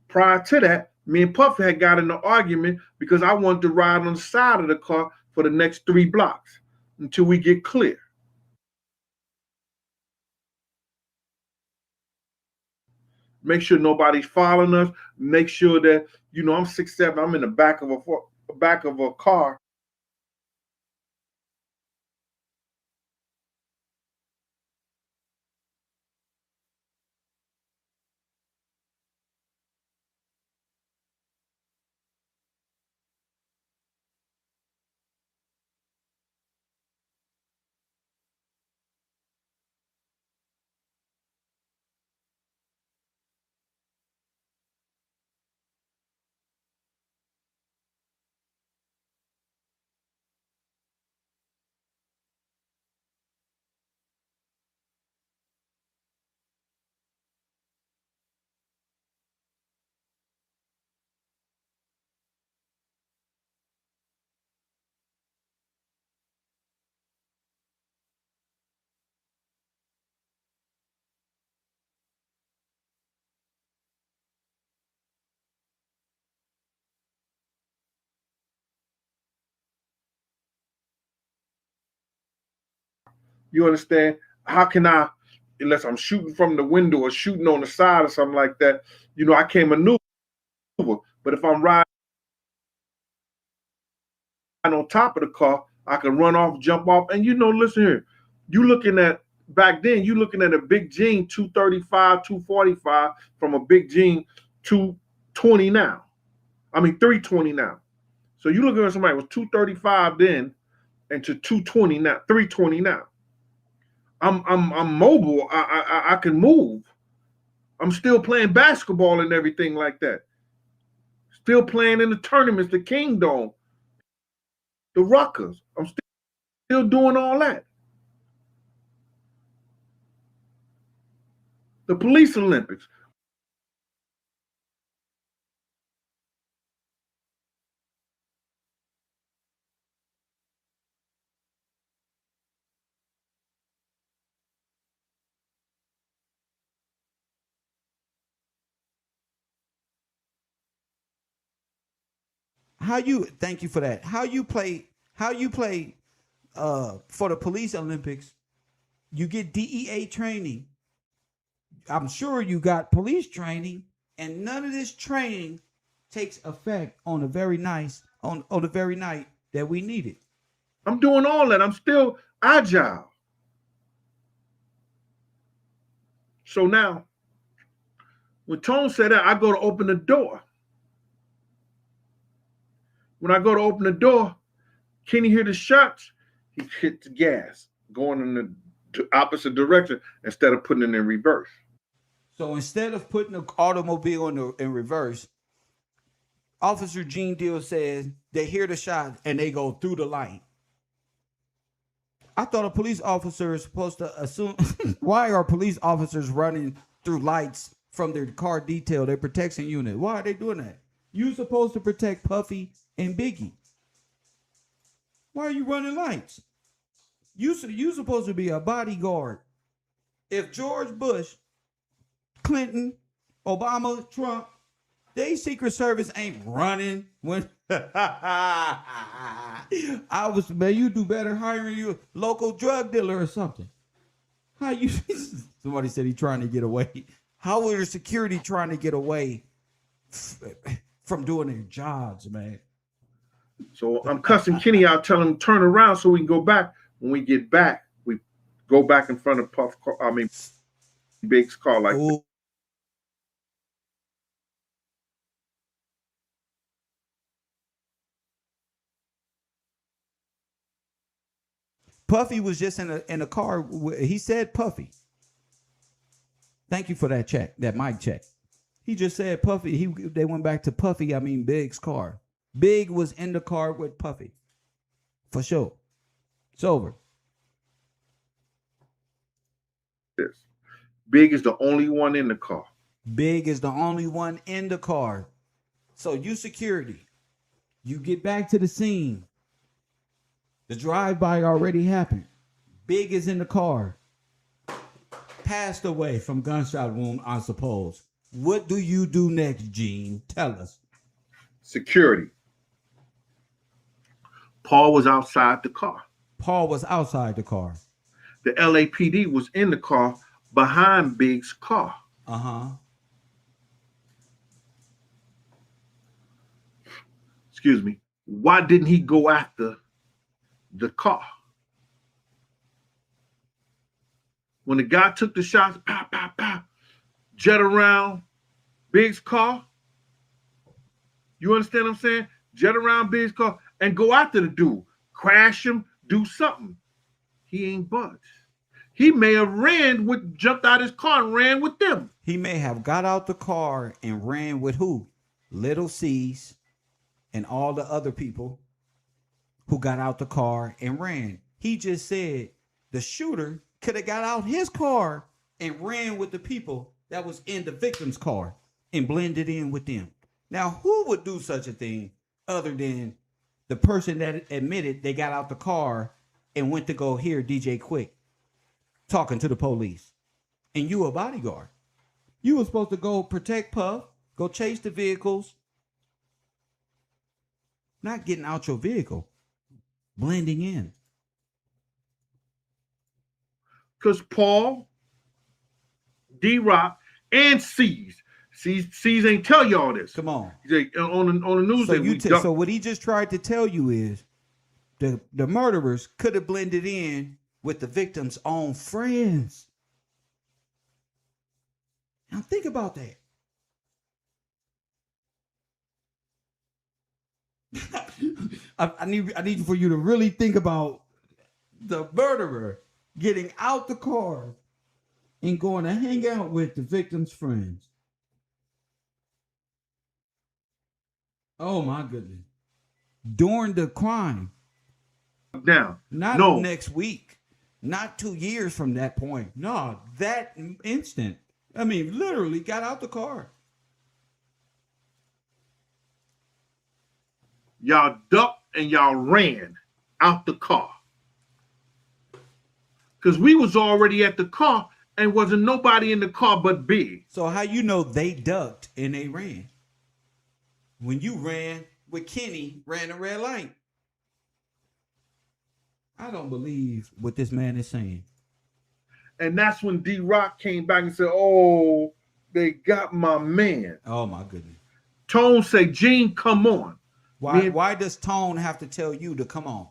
Prior to that, me and Puff had got in an argument because I wanted to ride on the side of the car for the next 3 blocks until we get clear. Make sure nobody's following us. Make sure that, I'm 6'7", I'm in the back of a car. You understand? How can I, unless I'm shooting from the window or shooting on the side or something like that, I can't maneuver. But if I'm riding on top of the car, I can run off, jump off. And listen here, back then, you looking at a Big Gene 235, 245 from a Big Gene 220 now. 320 now. So you looking at somebody who was 235 then and to 220 now, 320 now. I'm mobile. I can move. I'm still playing basketball and everything like that. Still playing in the tournaments, the Kingdom, the Ruckers. I'm still doing all that. The Police Olympics. Thank you for that. How you play for the police Olympics, you get DEA training. I'm sure you got police training, and none of this training takes effect on the very night that we need it. I'm doing all that. I'm still agile. So now, when Tone said that, I go to open the door. When I go to open the door, Kenny hear the shots. He hit the gas, going in the opposite direction instead of putting it in reverse. So instead of putting the automobile in reverse, Officer Gene Deal says they hear the shot and they go through the light. I thought a police officer is supposed to assume. Why are police officers running through lights from their car detail, their protection unit? Why are they doing that? You're supposed to protect Puffy and Biggie. Why are you running lights? You supposed to be a bodyguard. If George Bush, Clinton, Obama, Trump, they Secret Service ain't running when you do better hiring you a local drug dealer or something. How you somebody said he trying to get away. How are security trying to get away from doing their jobs, man? So I'm cussing Kenny out, telling him turn around so we can go back. When we get back, we go back in front of Big's car like that. Puffy was just in a car. He said Puffy. Thank you for that check, that mic check. He just said Puffy. They went back to Puffy. Big's car. Big was in the car with Puffy. For sure. It's over. Yes. Big is the only one in the car. Big is the only one in the car. So you security. You get back to the scene. The drive-by already happened. Big is in the car. Passed away from gunshot wound, I suppose. What do you do next, Gene? Tell us. Security. Paul was outside the car. Paul was outside the car. The LAPD was in the car behind Big's car. Uh-huh. Excuse me. Why didn't he go after the car? When the guy took the shots, pow, pow, pow, jet around Big's car. You understand what I'm saying? Jet around Big's car and go after the dude. Crash him, do something. He ain't budged. He may have jumped out his car and ran with them. He may have got out the car and ran with who? Little C's and all the other people who got out the car and ran. He just said the shooter could have got out his car and ran with the people that was in the victim's car and blended in with them. Now, who would do such a thing other than the person that admitted they got out the car and went to go hear DJ Quick talking to the police? And you a bodyguard. You were supposed to go protect Puff, go chase the vehicles, not getting out your vehicle, blending in. Because Paul, D-Rock, and C's ain't tell y'all this. Come on. On the news. So what he just tried to tell you is the murderers could have blended in with the victim's own friends. Now think about that. I need for you to really think about the murderer getting out the car and going to hang out with the victim's friends. Oh my goodness. During the crime. Now, not next week. Not 2 years from that point. No, that instant. Literally got out the car. Y'all ducked and y'all ran out the car. Because we was already at the car and wasn't nobody in the car but Big. So how you know they ducked and they ran? When you ran, with Kenny ran a red light. I don't believe what this man is saying. And that's when D-Rock came back and said, oh, they got my man. Oh, my goodness. Tone said, Gene, come on. Why does Tone have to tell you to come on?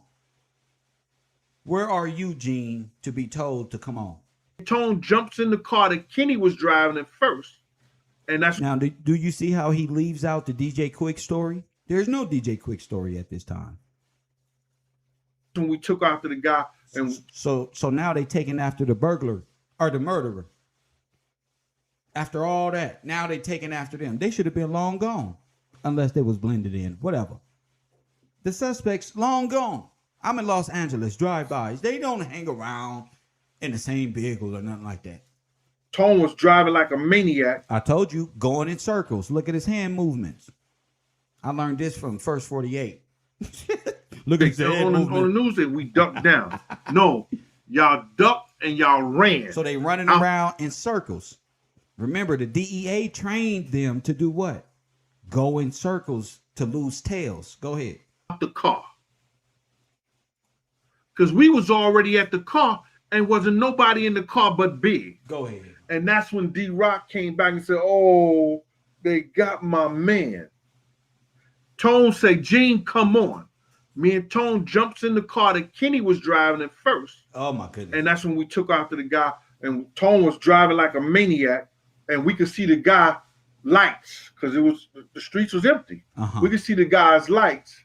Where are you, Gene, to be told to come on? Tone jumps in the car that Kenny was driving at first. And that's now, do you see how he leaves out the DJ Quick story? There's no DJ Quick story at this time. When we took after the guy. And so now they taking after the burglar or the murderer. After all that, now they taking after them. They should have been long gone, unless they was blended in. Whatever. The suspects long gone. I'm in Los Angeles, drive-bys. They don't hang around in the same vehicle or nothing like that. Tone was driving like a maniac. I told you, going in circles. Look at his hand movements. I learned this from First 48. Look at his hand movement. On the news, we ducked down. No, y'all ducked and y'all ran. So they running around in circles. Remember, the DEA trained them to do what? Go in circles to lose tails. Go ahead. The car. Because we was already at the car and wasn't nobody in the car but Big. Go ahead. And that's when D-Rock came back and said, oh, they got my man. Tone said, Gene, come on. Me and Tone jumps in the car that Kenny was driving at first. Oh, my goodness. And that's when we took after the guy. And Tone was driving like a maniac. And we could see the guy lights because the streets was empty. We could see the guy's lights.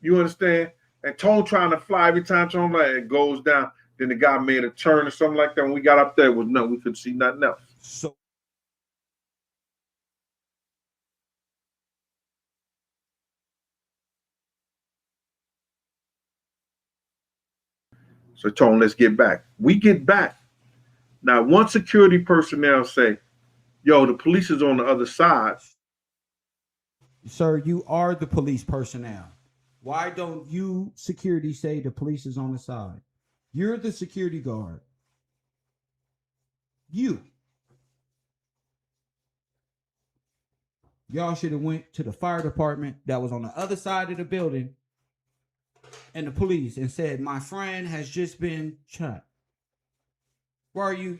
You understand? And Tone trying to fly every time Tone like it goes down. Then the guy made a turn or something like that. When we got up there, it was nothing. We couldn't see nothing else. So Tone, let's get back. We get back. Now, one security personnel say, yo, the police is on the other side. Sir, you are the police personnel. Why don't you, security, say the police is on the side? You're the security guard. Y'all should have went to the fire department that was on the other side of the building and the police and said, my friend has just been shot. Why are you?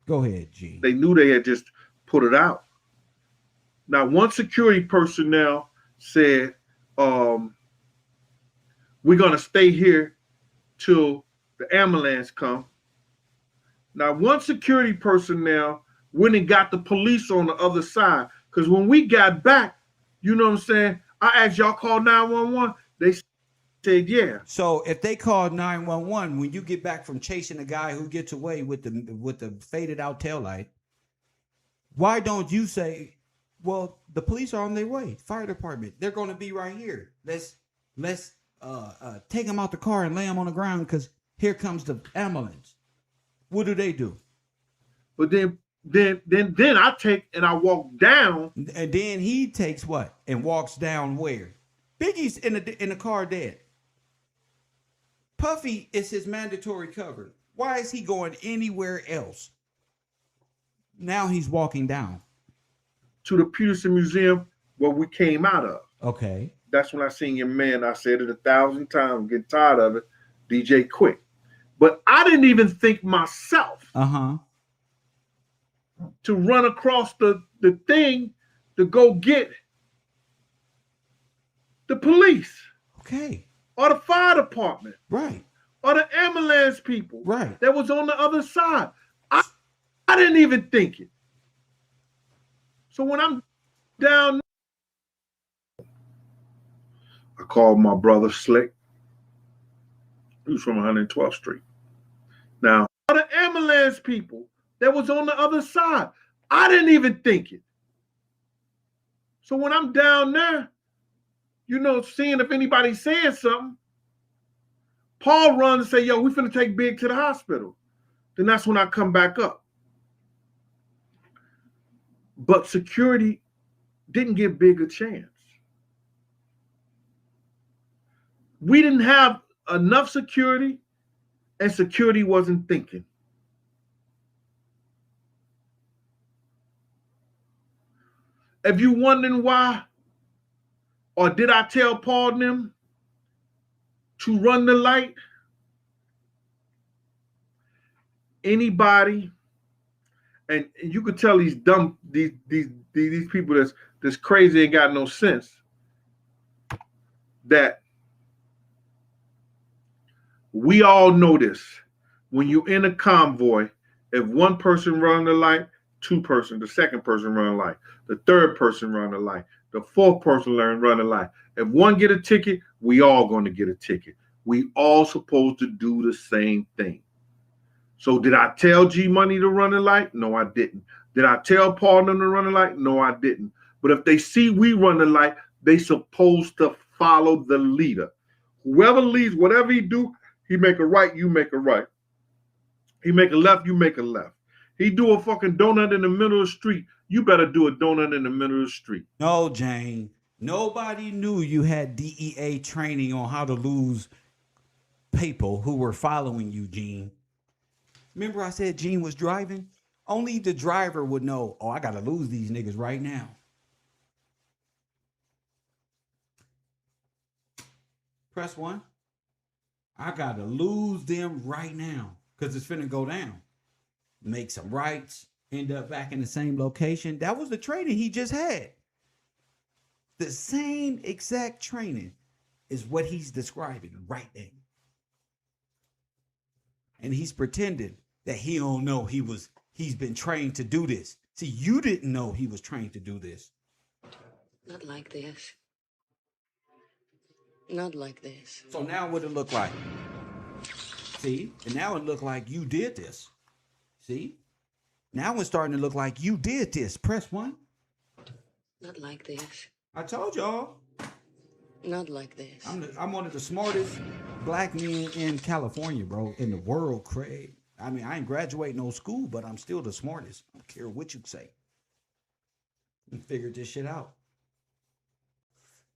Go ahead, G. They knew they had just put it out. Now, one security personnel said, we're going to stay here till the ambulance come. Now, one security personnel went and got the police on the other side. Because when we got back, you know what I'm saying? I asked y'all call 911. They said, yeah. So if they called 911, when you get back from chasing a guy who gets away with the faded out taillight, why don't you say, well, the police are on their way. Fire department, they're going to be right here. Let's take them out the car and lay them on the ground because here comes the ambulance. What do? But then I take and I walk down. And then he takes what? And walks down where? Biggie's in the car dead. Puffy is his mandatory cover. Why is he going anywhere else? Now he's walking down. To the Peterson Museum where we came out of. Okay. That's when I seen your man. I said it 1,000 times, get tired of it. DJ Quick. But I didn't even think myself to run across the thing to go get the police. Okay. Or the fire department. Right. Or the ambulance people. Right. That was on the other side. I didn't even think it. So when I'm down, I called my brother Slick. He was from 112th Street. Now, the ambulance people that was on the other side, I didn't even think it. So when I'm down there, you know, seeing if anybody's saying something, Paul runs and say, yo, we finna take Big to the hospital. Then that's when I come back up. But security didn't give Big a chance. We didn't have enough security, and security wasn't thinking. If you're wondering why Or did I tell Paul and them to run the light? Anybody, and you could tell these dumb, these people that's crazy and got no sense, that we all know this. When you're in a convoy, if one person run the light, the second person run the light, the third person run the light, the fourth person run the light. If one get a ticket, we all going to get a ticket. We all supposed to do the same thing. So did I tell G Money to run the light? No, I didn't. Did I tell Paul them to run the light? No, I didn't. But if they see we run the light, they supposed to follow the leader. Whoever leads, whatever he do, he make a right, you make a right. He make a left, you make a left. He do a fucking donut in the middle of the street, you better do a donut in the middle of the street. No, Jane. Nobody knew you had DEA training on how to lose people who were following you, Gene. Remember I said Gene was driving? Only the driver would know, oh, I got to lose these niggas right now. Press 1. I got to lose them right now because it's finna go down. Make some rights, end up back in the same location. That was the training he just had. The same exact training is what he's describing right now. And he's pretending that he don't know he's been trained to do this. See, you didn't know he was trained to do this. Not like this. Not like this. So now what it look like? See? And now it look like you did this. See? Now it's starting to look like you did this. Press 1. Not like this. I told y'all. Not like this. I'm one of the smartest black men in California, bro, in the world, Craig. I mean, I ain't graduate no school, but I'm still the smartest. I don't care what you say. We figured this shit out.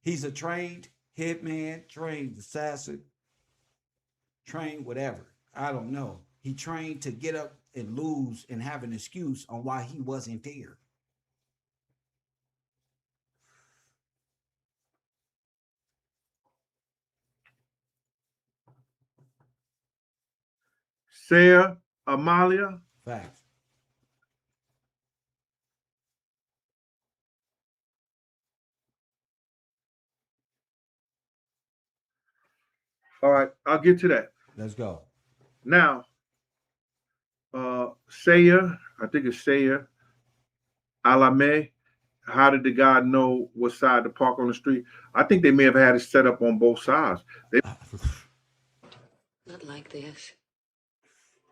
He's a trained hitman, trained assassin, trained whatever. I don't know. He trained to get up and lose and have an excuse on why he wasn't there. Sarah, Amalia. Facts. All right, I'll get to that. Let's go. Now, Saya, I think it's Saya, Alame, how did the guy know what side to park on the street? I think they may have had it set up on both sides. Not like this.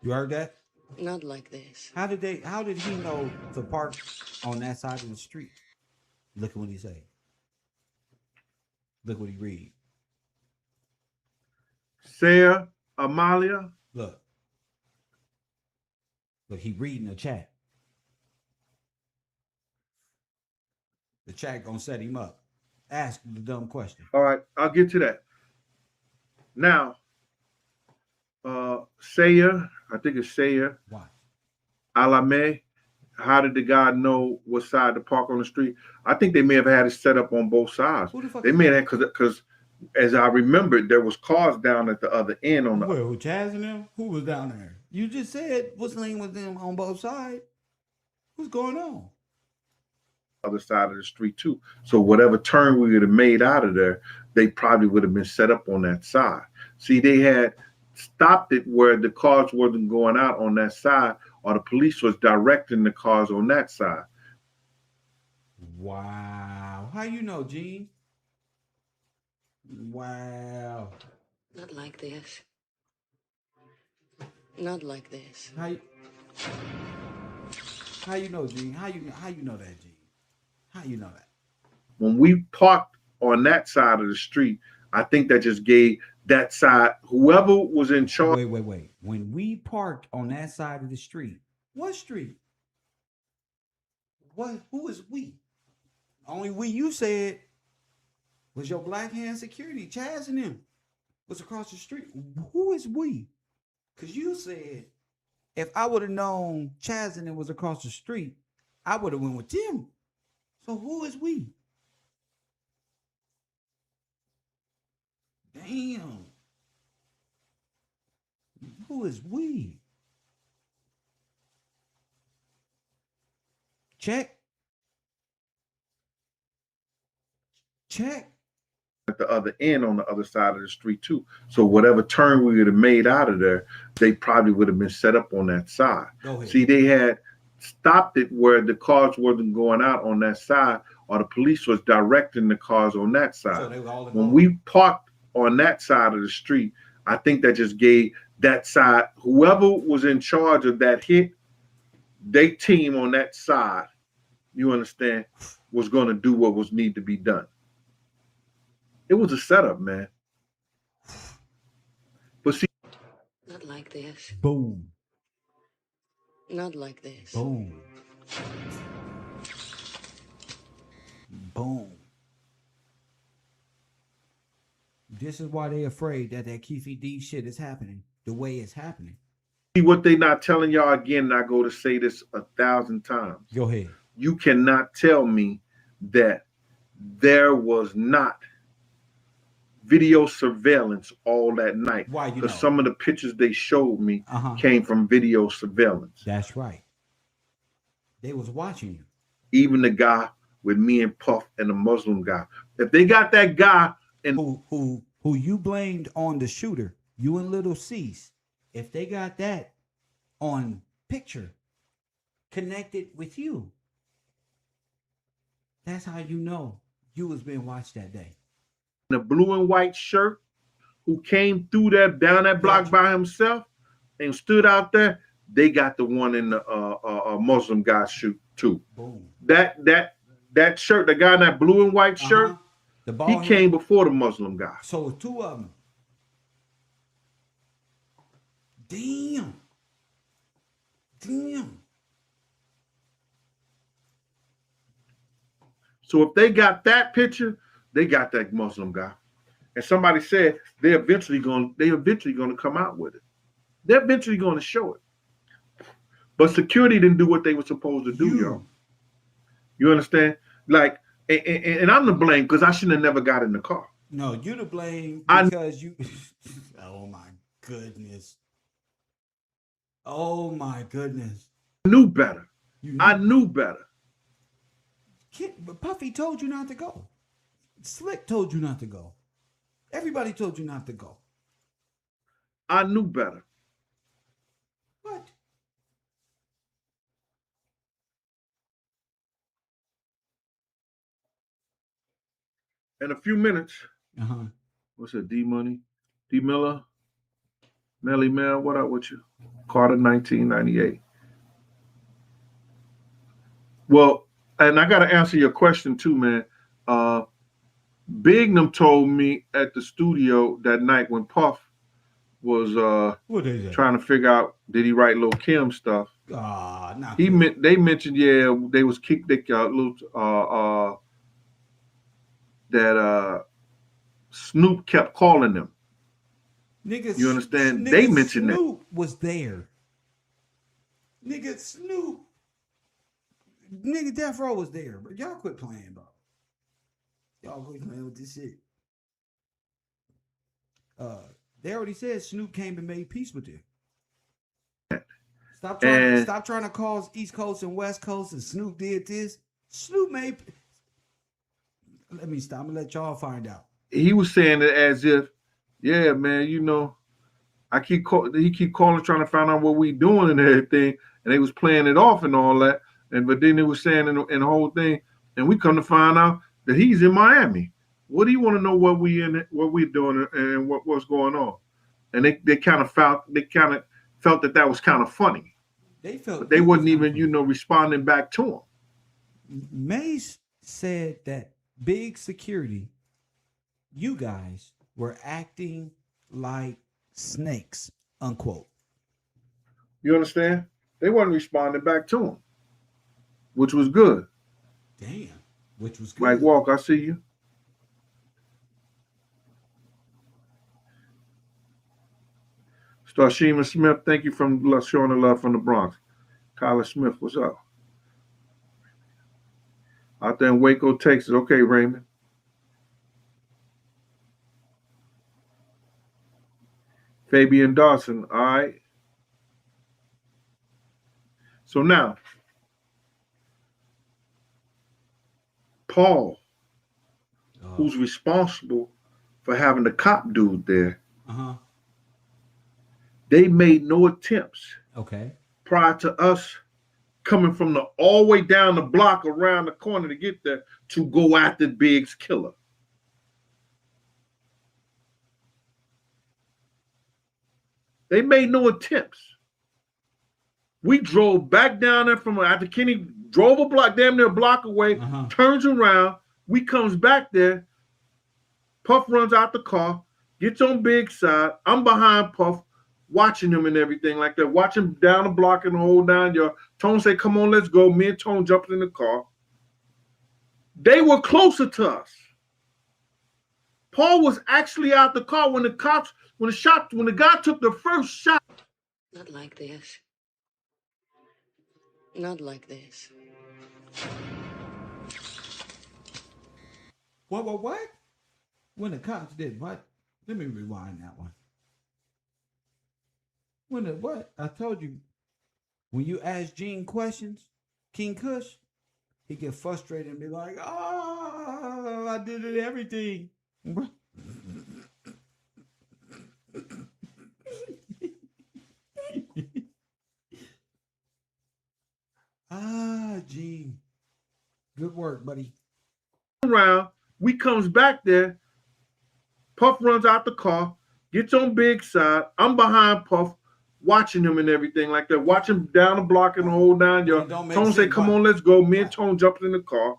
You heard that? Not like this. How did he know to park on that side of the street? Look at what he say. Look what he read. Sarah, Amalia. Look, he reading the chat. The chat gonna set him up. Ask the dumb question. All right, I'll get to that. Now, Saya, I think it's Saya. Why? Alame, how did the guy know what side to park on the street? I think they may have had it set up on both sides. They may have, because as I remember, there was cars down at the other end on the. Well, Chaz and them? Who was down there? You just said what's name was them on both sides. What's going on? Other side of the street too. So whatever turn we would have made out of there, they probably would have been set up on that side. See, they had stopped it where the cars wasn't going out on that side, or the police was directing the cars on that side. Wow. How you know, Gene? Wow. Not like this. Not like this. How you know, Gene? How you know that, Gene? How you know that? When we parked on that side of the street, I think that just gave that side, whoever was in charge. Wait. When we parked on that side of the street, what street? What? Who is we? Only we you said was your black hand security, Chaz and them was across the street. Who is we? Because you said if I would have known Chaz and them was across the street, I would have went with them. So who is we? Damn. Who is we? Check. At the other end on the other side of the street too. So whatever turn we would have made out of there, they probably would have been set up on that side. Go ahead. See, they had stopped it where the cars wasn't going out on that side, or the police was directing the cars on that side. So they were all when we parked on that side of the street, I think that just gave that side, whoever was in charge of that hit, they team on that side, you understand, was going to do what was need to be done. It was a setup, man. But see, Not like this. Boom. Not like this. Boom. Boom. This is why they afraid that Keefe D shit is happening the way it's happening. See what they not telling y'all again, and I go to say this 1,000 times. Go ahead. You cannot tell me that there was not video surveillance all that night. Why? Because some of the pictures they showed me came from video surveillance. That's right. They was watching you. Even the guy with me and Puff and the Muslim guy. If they got that guy and who you blamed on the shooter, you and Little Cease, if they got that on picture connected with you, that's how you know you was being watched that day. The blue and white shirt who came through that down that block by himself and stood out there, they got the one in the Muslim guy shoot too. Boom. That shirt, the guy in that blue and white shirt, he came before the Muslim guy. So two of them. Damn. So if they got that picture, they got that Muslim guy. And somebody said they're eventually going to come out with it. They're eventually going to show it. But security didn't do what they were supposed to do, y'all. You understand? Like, and I'm to blame because I shouldn't have never got in the car. No, you to blame because you. Oh my goodness. Oh my goodness. I knew better. I knew better. But Puffy told you not to go. Slick told you not to go. Everybody told you not to go. I knew better. What? In a few minutes. What's it? D Money? D Miller? Melly Mel, what up with you? Carter 1998. Well, and I got to answer your question too, man. Bignum told me at the studio that night when Puff was trying to figure out did he write Lil' Kim stuff. They mentioned they was kicked that Snoop kept calling them. Niggas, you understand? They mentioned that Snoop was there. Nigga Snoop. Nigga Death Row was there, but y'all quit playing, bro. Y'all quit playing with this shit. They already said Snoop came and made peace with them. Stop trying to cause East Coast and West Coast and Snoop did this. Snoop made. Let me stop. I'm gonna let y'all find out. He was saying it as if, yeah, man, you know, he keep calling trying to find out what we doing and everything, and they was playing it off and all that. But then they was saying in the whole thing, and we come to find out that he's in Miami. What do you want to know what we're doing and what's going on? And they kind of felt that was kind of funny. But they wasn't even responding back to him. Mace said that big security, you guys were acting like snakes, unquote. You understand? They wasn't responding back to him, which was good. Damn, which was good. Mike Walk, I see you. Starshima Smith, thank you for showing the love from the Bronx. Kyler Smith, what's up? Out there in Waco, Texas. Okay, Raymond. Fabian Dawson, all right? So now, Paul, who's responsible for having the cop dude there, they made no attempts prior to us coming from the all the way down the block around the corner to get there to go after Big's killer. They made no attempts. We drove back down there from after Kenny drove a block, damn near a block away, turns around, we comes back there. Puff runs out the car, gets on Big's side. I'm behind Puff, watching him and everything like that, watching down the block and the whole 9 yards. Tone say, come on, let's go. Me and Tone jumped in the car. They were closer to us. Paul was actually out the car when the guy took the first shot. Not like this. Not like this. What? When the cops did what? Let me rewind that one. When the what? I told you, when you ask Gene questions, King Kush, he get frustrated and be like, oh, I did it, everything. Gene. Good work, buddy. Around, we comes back there. Puff runs out the car, gets on Big's side. I'm behind Puff, watching him and everything like that, watching down the block and the whole 9 yards. Tone say, come on, let's go. Me and Tone jumped in the car.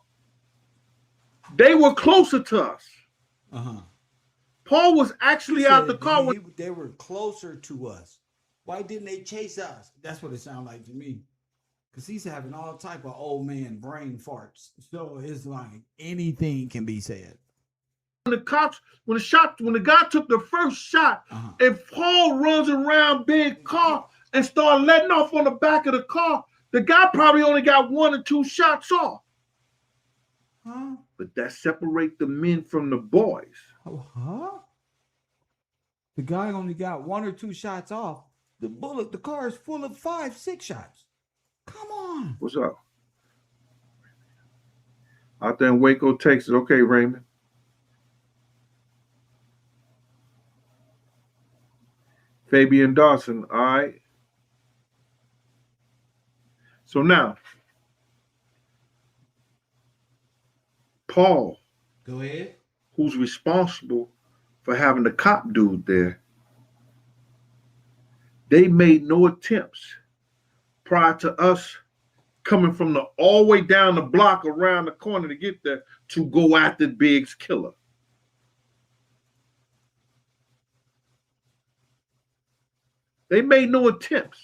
They were closer to us. Paul was actually out the car. They were closer to us. Why didn't they chase us? That's what it sounded like to me. Because he's having all type of old man brain farts. So it's like anything can be said. When the guy took the first shot, if Paul runs around Big car and start letting off on the back of the car, the guy probably only got 1 or 2 shots off. But that separate the men from the boys. The guy only got 1 or 2 shots off. The car is full of 5, 6 shots. Come on. What's up? Out there in Waco, Texas. Okay, Raymond. Fabian Dawson, all right? So now, Paul, go ahead, who's responsible for having the cop dude there, they made no attempts prior to us coming from the all the way down the block around the corner to get there to go after Big's killer. They made no attempts.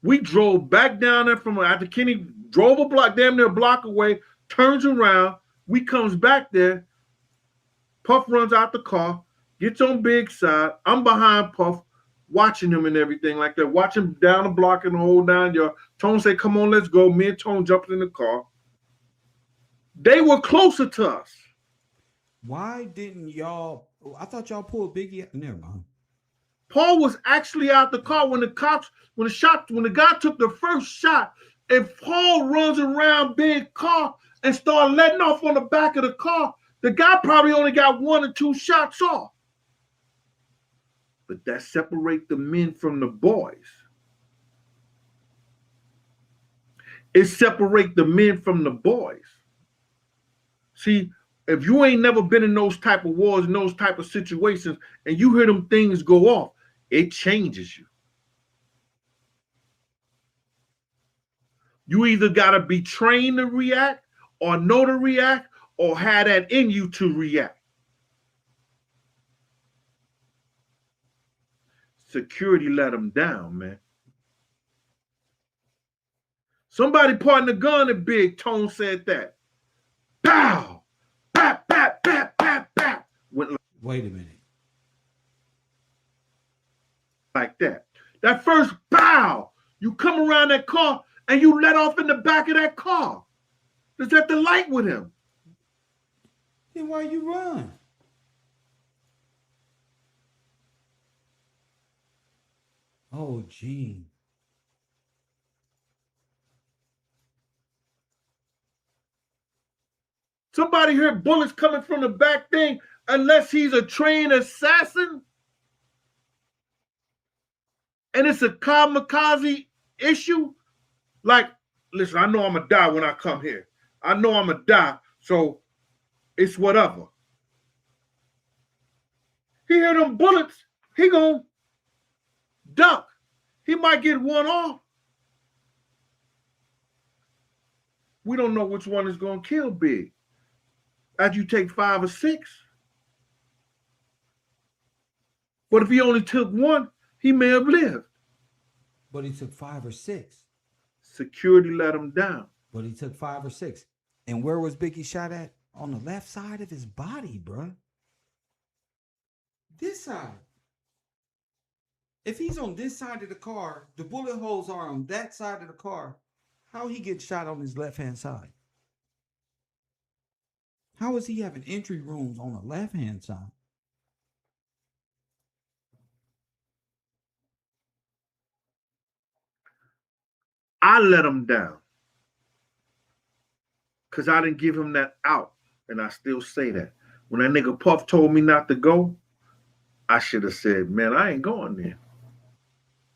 We drove back down there from after Kenny drove a block, damn near a block away, turns around, we comes back there. Puff runs out the car, gets on Big's side. I'm behind Puff, watching him and everything like that, watching down the block and the whole 9 yards. Tone say, come on, let's go. Me and Tone jumped in the car. They were closer to us. Why didn't y'all? I thought y'all pulled Biggie. Never mind. Paul was actually out the car when the guy took the first shot. If Paul runs around Big car and start letting off on the back of the car, the guy probably only got 1 or 2 shots off. But that separate the men from the boys. It separate the men from the boys. See, if you ain't never been in those type of wars, in those type of situations, and you hear them things go off, it changes you. You either got to be trained to react or know to react or have that in you to react. Security let them down, man. Somebody pointing the gun at Big. Tone said that. Pow! Bap, bap, bap, bap, bap. Wait a minute. Like that. That first pow, you come around that car and you let off in the back of that car. Is that the light with him? Then why you run? Oh, Gene. Somebody heard bullets coming from the back thing unless he's a trained assassin. And it's a kamikaze issue. Like, listen, I know I'm going to die when I come here. I know I'm going to die, so it's whatever. He hear them bullets, he going to duck. He might get one off. We don't know which one is going to kill Big. As you take 5 or 6. But if he only took one, he may have lived. But he took 5 or 6. Security let him down. But he took 5 or 6. And where was Biggie shot at? On the left side of his body, bruh. This side. If he's on this side of the car, the bullet holes are on that side of the car. How he get shot on his left-hand side? How is he having entry rooms on the left-hand side? I let him down. Because I didn't give him that out. And I still say that. When that nigga Puff told me not to go, I should have said, man, I ain't going there.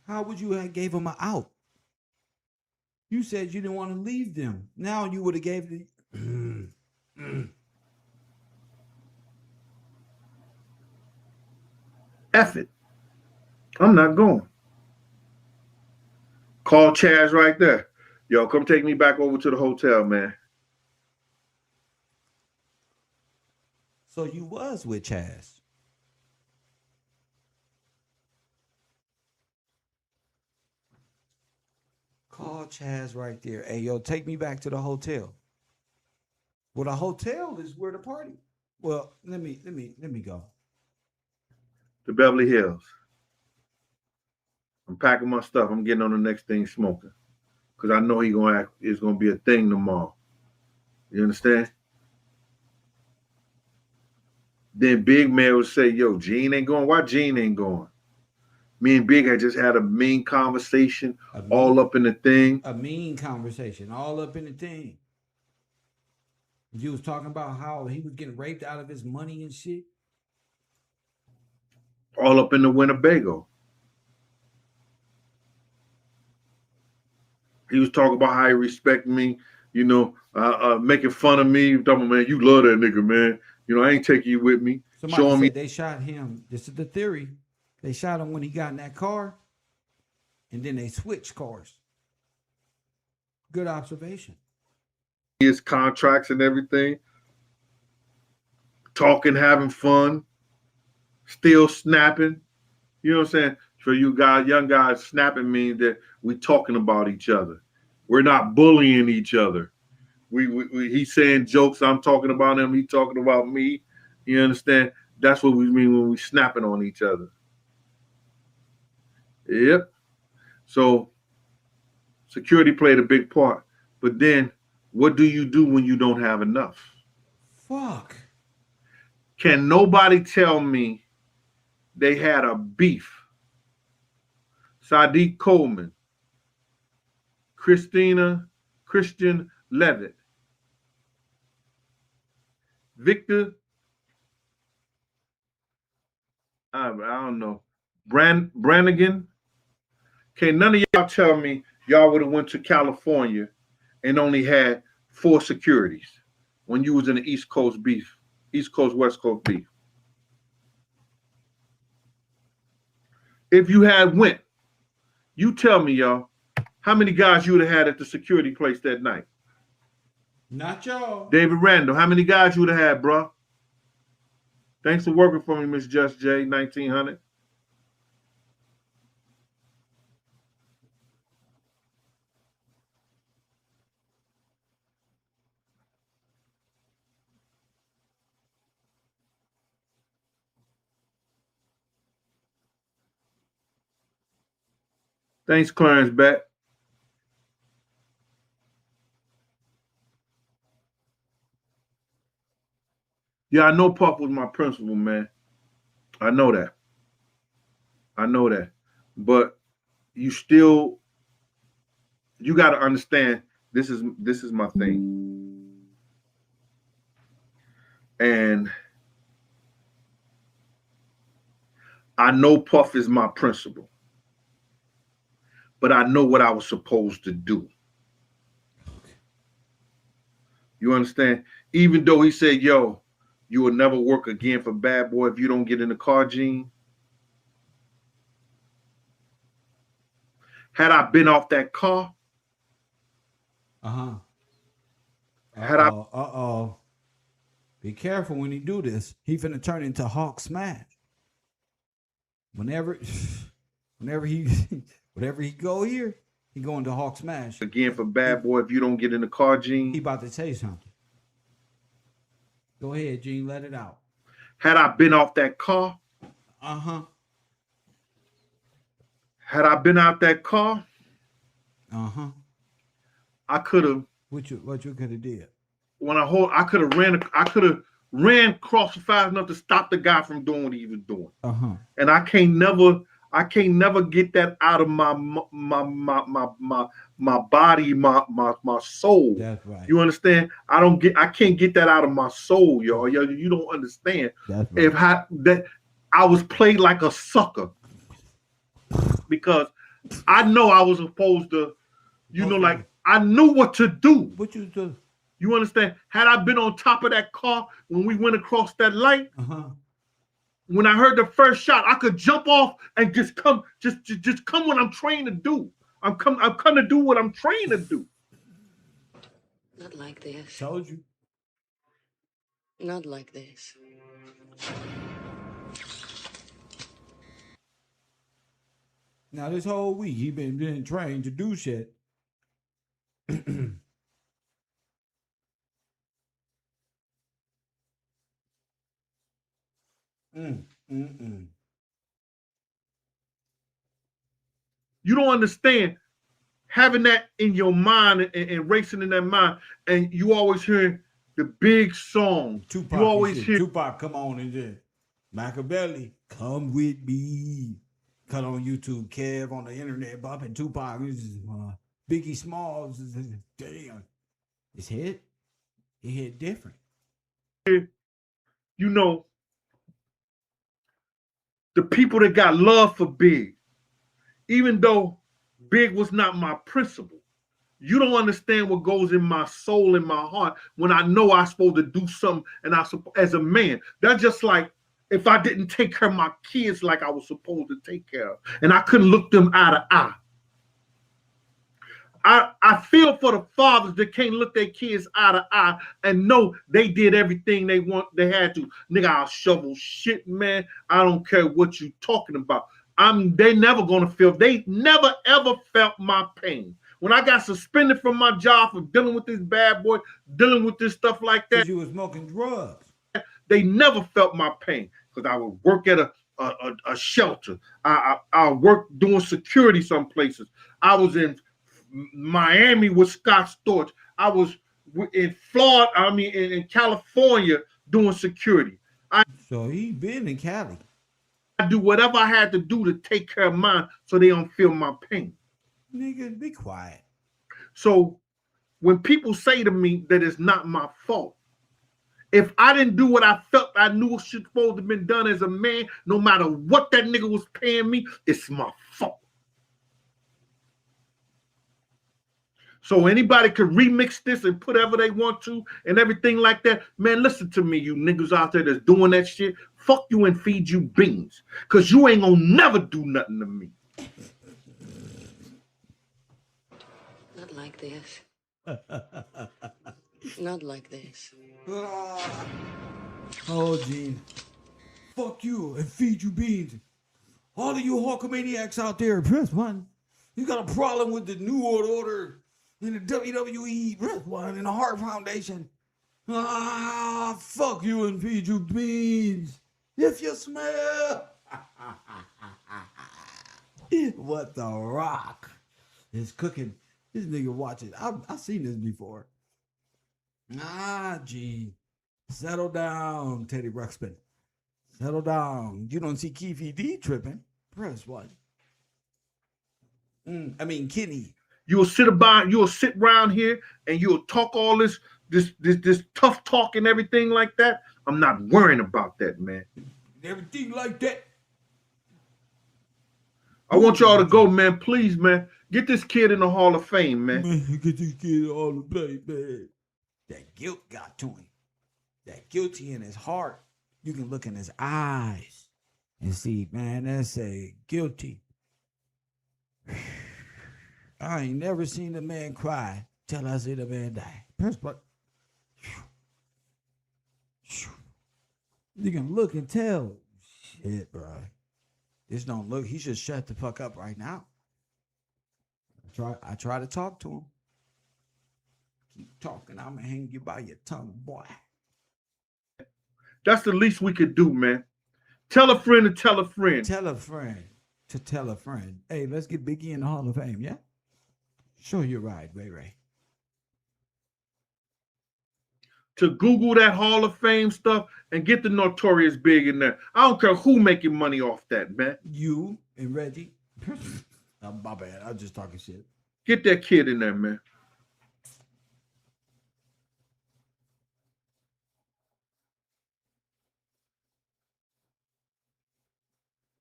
How would you have gave him an out? You said you didn't want to leave them. Now you would have gave the... F it. I'm not going. Call Chaz right there. Yo, come take me back over to the hotel, man. So you was with Chaz. Call Chaz right there. Hey, yo, take me back to the hotel. Well, the hotel is where the party. Well, let me go. The Beverly Hills. I'm packing my stuff. I'm getting on the next thing smoking. Because I know it's gonna be a thing tomorrow. You understand? Then Big Man would say, yo, Gene ain't going. Why Gene ain't going? Me and Big had just had a mean conversation, all up in the thing. A mean conversation, all up in the thing. You was talking about how he was getting raped out of his money and shit. All up in the Winnebago. He was talking about how he respected me, you know, making fun of me. Talking, man, you love that nigga, man. You know, I ain't taking you with me. Somebody Showing said me they shot him. This is the theory. They shot him when he got in that car, and then they switched cars. Good observation. his contracts and everything. Talking, having fun, still snapping. You know what I'm saying? For you guys, young guys, snapping means that we talking about each other. We're not bullying each other. He's saying jokes. I'm talking about him. He talking about me. You understand? That's what we mean when we snapping on each other. Yep. So security played a big part. But then what do you do when you don't have enough? Fuck. Can nobody tell me they had a beef? Sadiq Coleman, Christian Levitt, Victor, I don't know, Brannigan. Okay, none of y'all tell me y'all would have went to California and only had 4 securities when you was in the East Coast beef, East Coast, West Coast beef. If you had went, you tell me, y'all, how many guys you would have had at the security place that night? Not y'all. David Randall, how many guys you would have had, bro? Thanks for working for me, Miss Just J, 1900. Thanks, Clarence Beck. Yeah, I know Puff was my principal, man. I know that. But you got to understand this is my thing. And I know Puff is my principal, but I know what I was supposed to do. You understand? Even though he said, yo, you will never work again for Badboy if you don't get in the car, Gene. Had I been off that car, be careful when he do this. He finna turn into Hawk Smash. Whenever he go here, he going to Hawk Smash again for Badboy if you don't get in the car, Gene. He about to say something. Go ahead, Gene. Let it out. Had I been off that car, had I been out that car, I could have. What you could have did? I could have ran across the fast enough to stop the guy from doing what he was doing. And I can't never get that out of my body, my soul. That's right. You understand? I can't get that out of my soul, y'all. You don't understand. That's right. I was played like a sucker because I know I was supposed to, like I knew what to do. What you do? You understand? Had I been on top of that car when we went across that light, when I heard the first shot, I could jump off and just come what I'm trained to do. I'm come to do what I'm trained to do. Not like this. Told you. Not like this. Now this whole week he been trained to do shit. You don't understand having that in your mind and racing in that mind, and you always hearing the big song. Tupac, you always hear Tupac come on and just Machiavelli, come with me. Cut on YouTube, Kev on the internet, bopping Tupac. Biggie Smalls. Damn, it hit different. You know, the people that got love for Big, even though Big was not my principal, you don't understand what goes in my soul, in my heart, when I know I'm supposed to do something, and as a man, that's just like if I didn't take care of my kids like I was supposed to take care of, and I couldn't look them eye to eye. I feel for the fathers that can't look their kids eye to eye and know they did everything they had to. Nigga, I'll shovel shit, man. I don't care what you talking about. They never gonna feel. They never ever felt my pain. When I got suspended from my job for dealing with this bad boy, dealing with this stuff like that. You was smoking drugs. They never felt my pain because I would work at a shelter. I worked doing security some places. I was in Miami with Scott Storch. I was in Florida, in California doing security. So he been in Cali. I do whatever I had to do to take care of mine so they don't feel my pain. Nigga, be quiet. So when people say to me that it's not my fault, if I didn't do what I felt I knew was supposed to have been done as a man, no matter what that nigga was paying me, it's my fault. So anybody could remix this and put whatever they want to and everything like that. Man, listen to me, you niggas out there that's doing that shit. Fuck you and feed you beans. Because you ain't gonna never do nothing to me. Not like this. Not like this. Oh, Gene. Fuck you and feed you beans. All of you Hulkamaniacs out there, press one. You got a problem with the New World Order in the WWE, press one, in the Heart Foundation. Fuck you and feed you beans. If you smell what the Rock is cooking. This nigga watch it. I've seen this before. Gee. Settle down, Teddy Ruxpin. Settle down. You don't see Keefe D tripping. Press one. Kenny. You'll sit around here and you'll talk all this tough talk and everything like that. I'm not worrying about that, man. Everything like that. I want y'all to go, man. Please, man. Get this kid in the Hall of Fame, man. Get this kid in the Hall of Fame, man. That guilt got to him. That guilty in his heart. You can look in his eyes and see, man, that's a guilty. I ain't never seen a man cry till I see the man die. You can look and tell. Shit, bro. This don't look. He should shut the fuck up right now. I try to talk to him. Keep talking. I'm gonna hang you by your tongue, boy. That's the least we could do, man. Tell a friend to tell a friend. Tell a friend to tell a friend. Hey, let's get Biggie in the Hall of Fame, yeah? Sure, you're right, Ray. To Google that Hall of Fame stuff and get the Notorious Big in there. I don't care who making money off that, man. You and Reggie. My bad. I'm just talking shit. Get that kid in there, man.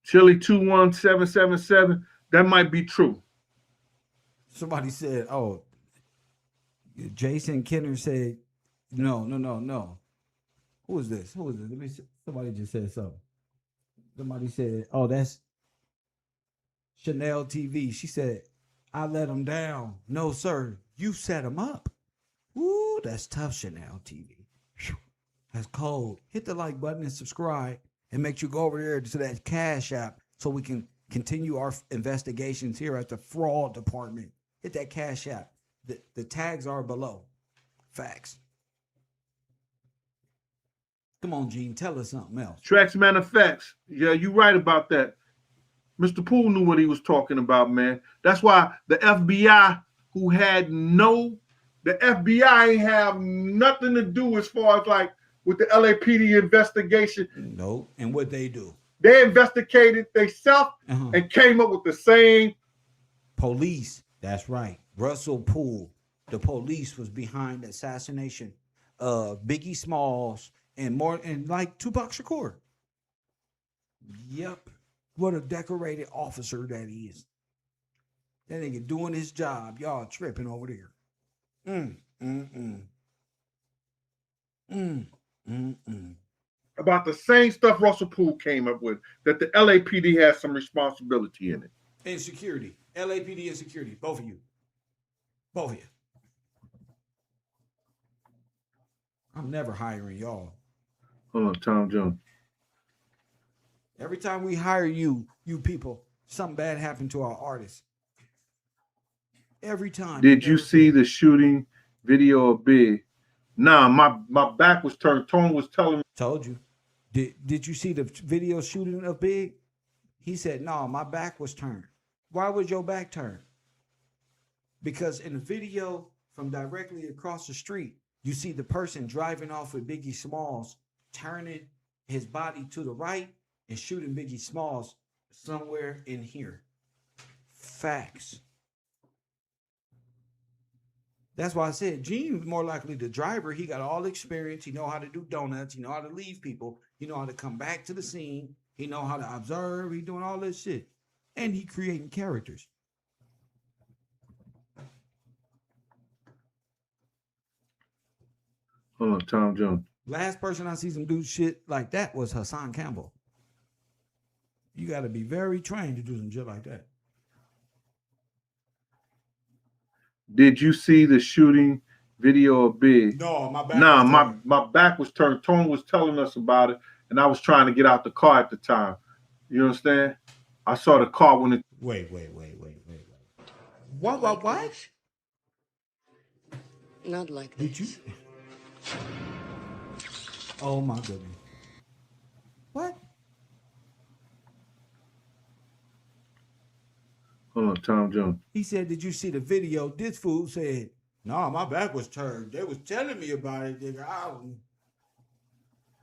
Chili 21777. That might be true. Somebody said, oh, Jason Kenner said, no. Who is this? Let me see. Somebody just said something. Somebody said, oh, that's Chanel TV. She said, I let him down. No, sir. You set him up. Ooh, that's tough, Chanel TV. That's cold. Hit the like button and subscribe and make sure you go over there to that Cash App so we can continue our investigations here at the fraud department. Hit that Cash App. The tags are below. Facts. Come on, Gene. Tell us something else. Tracks manifests. Yeah, you're right about that. Mr. Poole knew what he was talking about, man. That's why the FBI, the FBI ain't have nothing to do as far as like with the LAPD investigation. No, and what they do? They investigated themselves and came up with the same. Police. That's right. Russell Poole. The police was behind the assassination of Biggie Smalls and like Tupac Shakur. Yep. What a decorated officer that is. That nigga doing his job. Y'all tripping over there. About the same stuff Russell Poole came up with, that the LAPD has some responsibility in it. And security. LAPD and security. Both of you. Both of you. I'm never hiring y'all. Hold on, Tom Jones. Every time we hire you people, something bad happened to our artists. Every time. Did you see the shooting video of Big? Nah, my back was turned. Tone was telling me. Told you. Did you see the video shooting of Big? He said, no, my back was turned. Why was your back turned? Because in the video from directly across the street, you see the person driving off with Biggie Smalls, turning his body to the right and shooting Biggie Smalls somewhere in here. Facts. That's why I said Gene was more likely the driver. He got all the experience. He know how to do donuts. He know how to leave people. He know how to come back to the scene. He know how to observe. He doing all this shit. And he creating characters. Hold on, Tom Jones. Last person I see some do shit like that was Hassan Campbell. You got to be very trained to do some shit like that. Did you see the shooting video of Big? No, my back. Nah, my back was turned. Tone was telling us about it, and I was trying to get out the car at the time. You understand? I saw the car when it. Wait. What? Not like this. Did you? Oh my goodness. What? Hold on, Tom Jones. He said, did you see the video? This fool said, no, my back was turned. They was telling me about it. Nigga.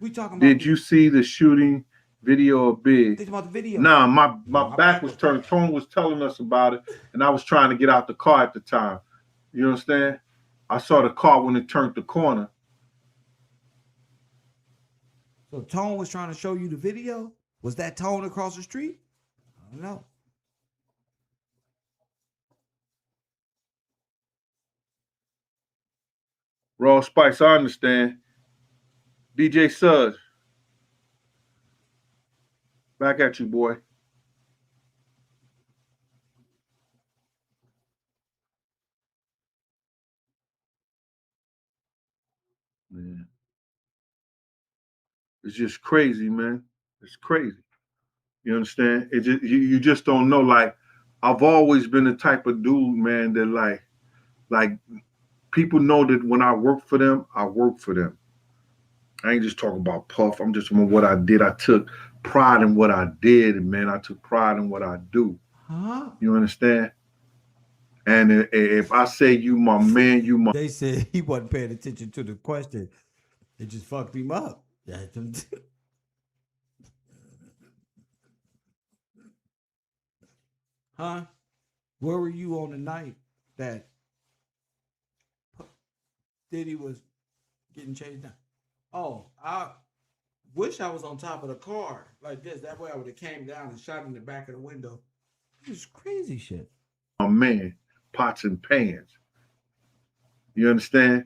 We talking about. Did you see the shooting Video of Big. Think about the video. Nah, my back was turned. Tone was telling us about it, and I was trying to get out the car at the time. You understand? I saw the car when it turned the corner. So Tone was trying to show you the video? Was that Tone across the street? I don't know. Raw Spice, I understand. DJ Suds. Back at you, boy. Man. It's just crazy, man. It's crazy. You understand? It just you just don't know. Like, I've always been the type of dude, man, that like people know that when I work for them, I work for them. I ain't just talking about Puff. I'm just about what I did. I took pride in what I did, and man, I took pride in what I do. Huh? You understand? And if I say you my man, you my... They said he wasn't paying attention to the question. It just fucked him up. Huh? Where were you on the night that Diddy was getting chased down? Oh, I wish I was on top of the car like this. That way I would have came down and shot in the back of the window. It's crazy shit. My man, pots and pans. You understand?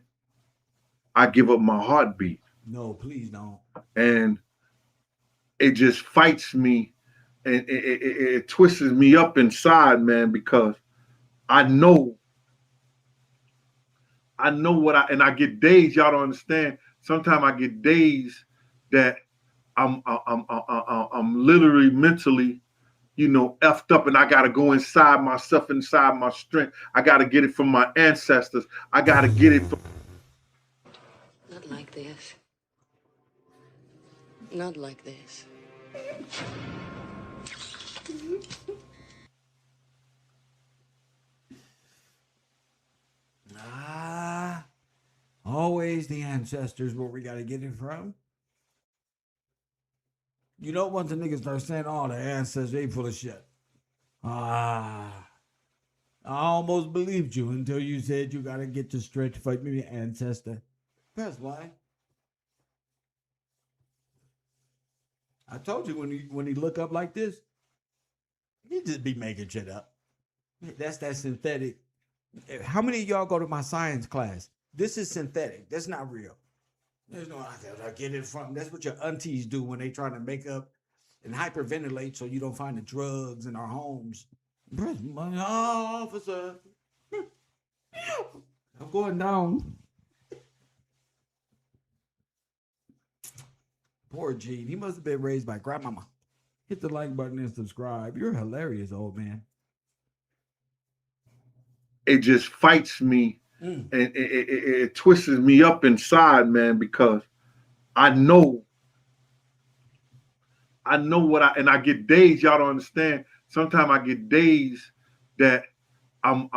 I give up my heartbeat. No, please don't. And it just fights me, and it twists me up inside, man, because I know what I get days, y'all don't understand. Sometimes I get days that I'm literally mentally, effed up, and I gotta go inside myself, inside my strength. I gotta get it from my ancestors. I gotta get it from... Not like this. Not like this. Always the ancestors where we gotta get it from. You know, once the niggas start saying, "Oh, the ancestors, they full of shit." I almost believed you until you said you gotta get the strength to fight me, ancestor. That's why. I told you when he look up like this, he just be making shit up. That's that synthetic. How many of y'all go to my science class? This is synthetic. That's not real. There's no, I get it from. That's what your aunties do when they try to make up and hyperventilate so you don't find the drugs in our homes. Officer, I'm going down. Poor Gene. He must have been raised by grandmama. Hit the like button and subscribe. You're hilarious, old man. It just fights me, and it twists me up inside, man, because I know what I get days, y'all don't understand. Sometimes I get days that I'm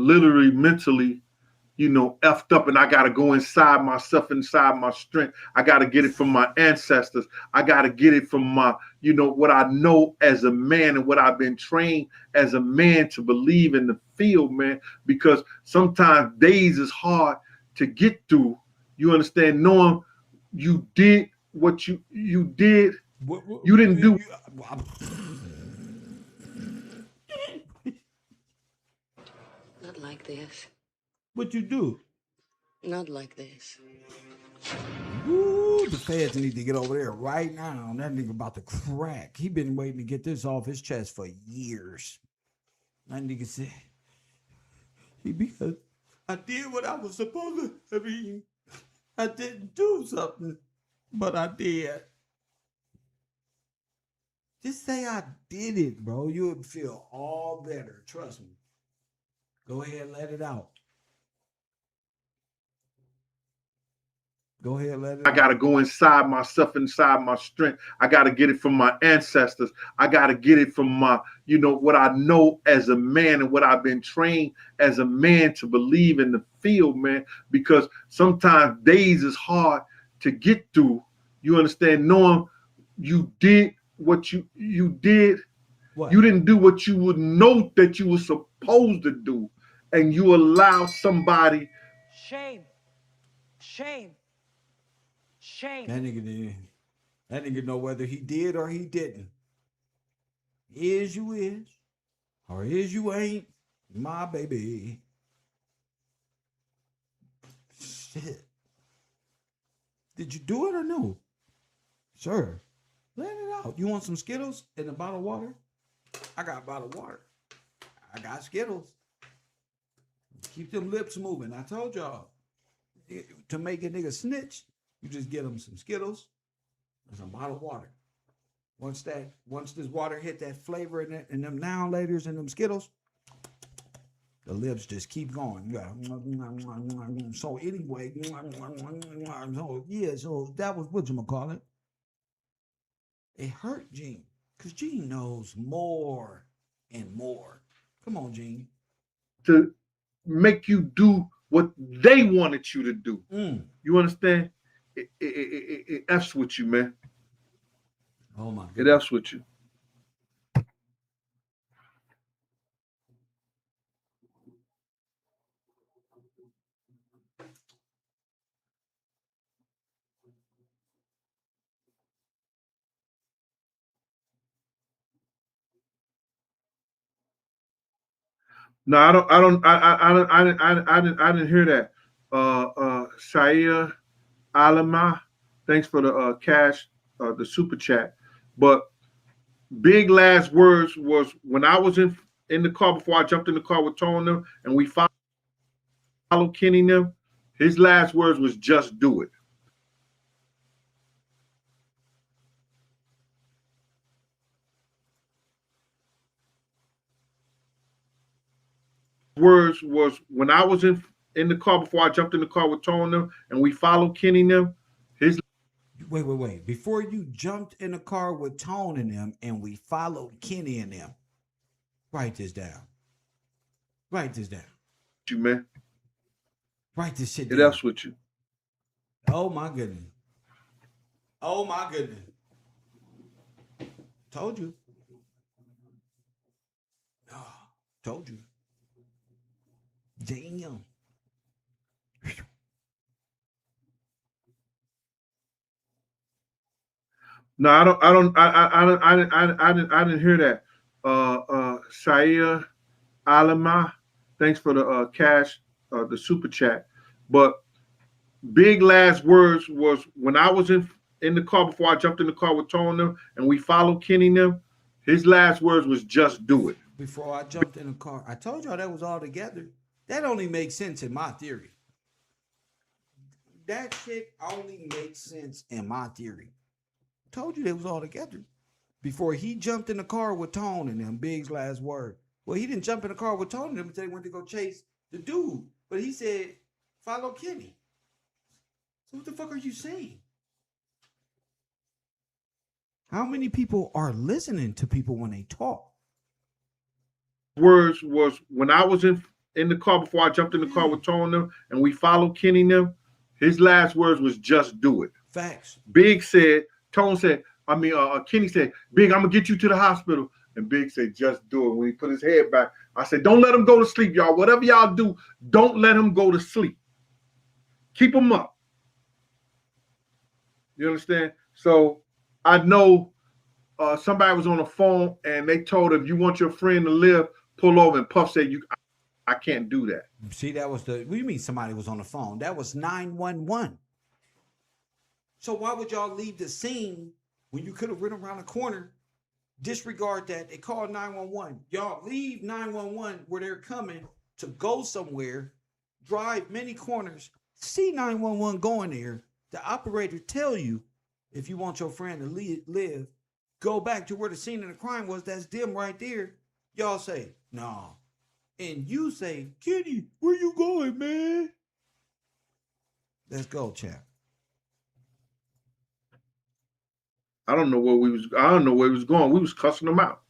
literally mentally, effed up, and I gotta go inside myself, inside my strength. I gotta get it from my ancestors. I gotta get it from my, what I know as a man and what I've been trained as a man to believe in the field, man. Because sometimes days is hard to get through. You understand? Knowing you did what you did, you didn't do. Not like this. What you do? Not like this. Ooh, the feds need to get over there right now. That nigga about to crack. He been waiting to get this off his chest for years. That nigga said, because I did what I was supposed to. I mean, I didn't do something, but I did. Just say I did it, bro. You would feel all better. Trust me. Go ahead and let it out. Go ahead, let it I gotta go inside myself, inside my strength. I gotta get it from my ancestors. I gotta get it from my, what I know as a man and what I've been trained as a man to believe in the field, man. Because sometimes days is hard to get through. You understand? Knowing you did what you did. What? You didn't do what you would know that you were supposed to do, and you allowed somebody. Shame. Shame. Shame. That nigga did. That nigga know whether he did or he didn't. Is you is, or is you ain't, my baby. Shit. Did you do it or no? Sure. Let it out. You want some Skittles and a bottle of water? I got a bottle of water. I got Skittles. Keep them lips moving. I told y'all. To make a nigga snitch, you just get them some Skittles and some bottle of water. Once this water hit that flavor and them now laters and them Skittles, the lips just keep going. Yeah. So anyway, so that was whatchamacallit. It hurt Gene, because Gene knows more and more. Come on, Gene. To make you do what they wanted you to do. You understand? It F's with you, man. Oh my God. It F's with you. No, I didn't hear that. Saia Alama, thanks for the cash, the super chat. But big last words was when I was in the car before I jumped in the car with Tone them and we followed Kenny and them. His last words was just do it. Words was when I was in the car before I jumped in the car with Tone them and we followed Kenny and them. His Wait. Before you jumped in the car with Tone and them and we followed Kenny and them, write this down. Write this down. You man. Write this shit It down. F's with you. Oh my goodness. Oh my goodness. Told you. Oh, told you. Damn. No, I didn't hear that. Saia Alama, thanks for the cash, the super chat. But big last words was when I was in the car before I jumped in the car with Tone them and we followed Kenny and them. His last words was just do it. Before I jumped in the car, I told y'all that was all together. That only makes sense in my theory. That shit only makes sense in my theory. Told you they was all together. Before he jumped in the car with Tone and them, Big's last word. Well, he didn't jump in the car with Tone and them until they went to go chase the dude. But he said, follow Kenny. So what the fuck are you saying? How many people are listening to people when they talk? Words was when I was in the car before I jumped in the car with Tone them and we followed Kenny and them. His last words was just do it. Facts. Big said, Tone said, Kenny said, Big, I'm gonna get you to the hospital. And Big said, just do it. When he put his head back, I said, don't let him go to sleep, y'all. Whatever y'all do, don't let him go to sleep. Keep him up. You understand? So I know somebody was on the phone and they told him, you want your friend to live, pull over. And Puff said, I can't do that. See, that was what do you mean somebody was on the phone? That was 911. So why would y'all leave the scene when you could have ridden around the corner? Disregard that. They called 911. Y'all leave 911 where they're coming to go somewhere, drive many corners, see 911 going there. The operator tell you, if you want your friend to live, go back to where the scene of the crime was. That's them right there. Y'all say, no. And you say, Kenny, where you going, man? Let's go, chap. I don't know where he was going. We was cussing him out.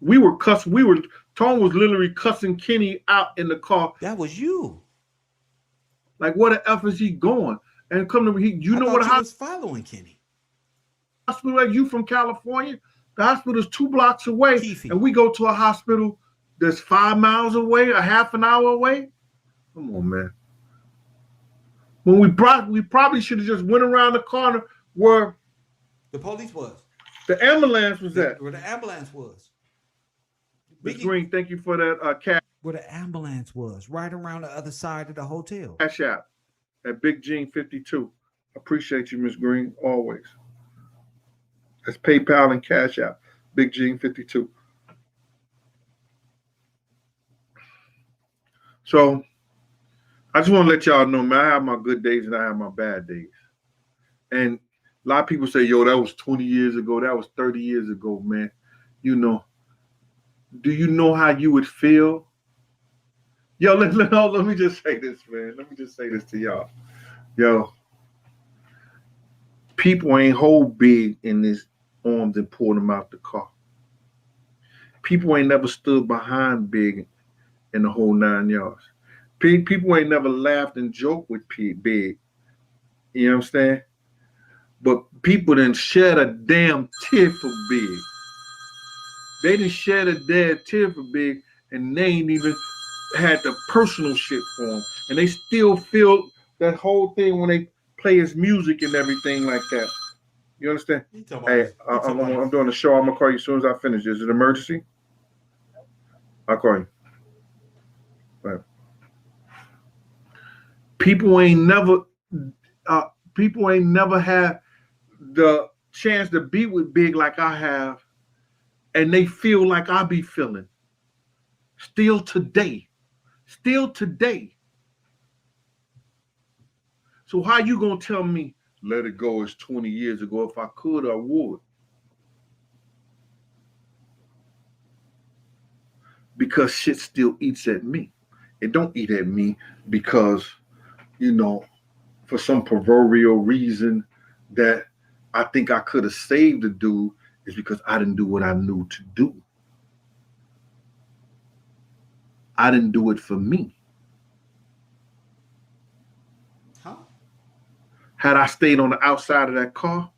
Tone was literally cussing Kenny out in the car. That was you. Like, where the F is he going? And come to me, you know what I was following Kenny. hospital, like you from California, the hospital is 2 blocks away, Keefe. and we go to a hospital that's 5 miles away, a half an hour away. Come on, man. When we probably should have just went around the corner where the police was. The ambulance was at. Where the ambulance was. Ms. Green, thank you for that cash. Where the ambulance was, right around the other side of the hotel. Cash app at Big Gene 52. Appreciate you, Ms. Green, always. That's PayPal and Cash App. Big Gene 52. So I just want to let y'all know, man, I have my good days and I have my bad days. And a lot of people say, yo, that was 20 years ago. That was 30 years ago, man. You know, do you know how you would feel? Yo, let me just say this, man. Let me just say this to y'all. Yo, people ain't hold Big in his arms and pulled him out the car. People ain't never stood behind Big in the whole 9 yards. People ain't never laughed and joked with Big. You know what I'm saying? But people didn't shed a damn tear for Big. They didn't shed a damn tear for Big, and they ain't even had the personal shit for him. And they still feel that whole thing when they play his music and everything like that. You understand? Hey, I'm doing a show. I'm going to call you as soon as I finish. Is it an emergency? I'll call you. Right. People ain't never had the chance to be with Big like I have, and they feel like I be feeling. Still today. So how you gonna tell me let it go? It's 20 years ago. If I could, I would. Because shit still eats at me. It don't eat at me because, you know, for some proverbial reason that I think I could have saved the dude is because I didn't do what I knew to do. I didn't do it for me. Huh? Had I stayed on the outside of that car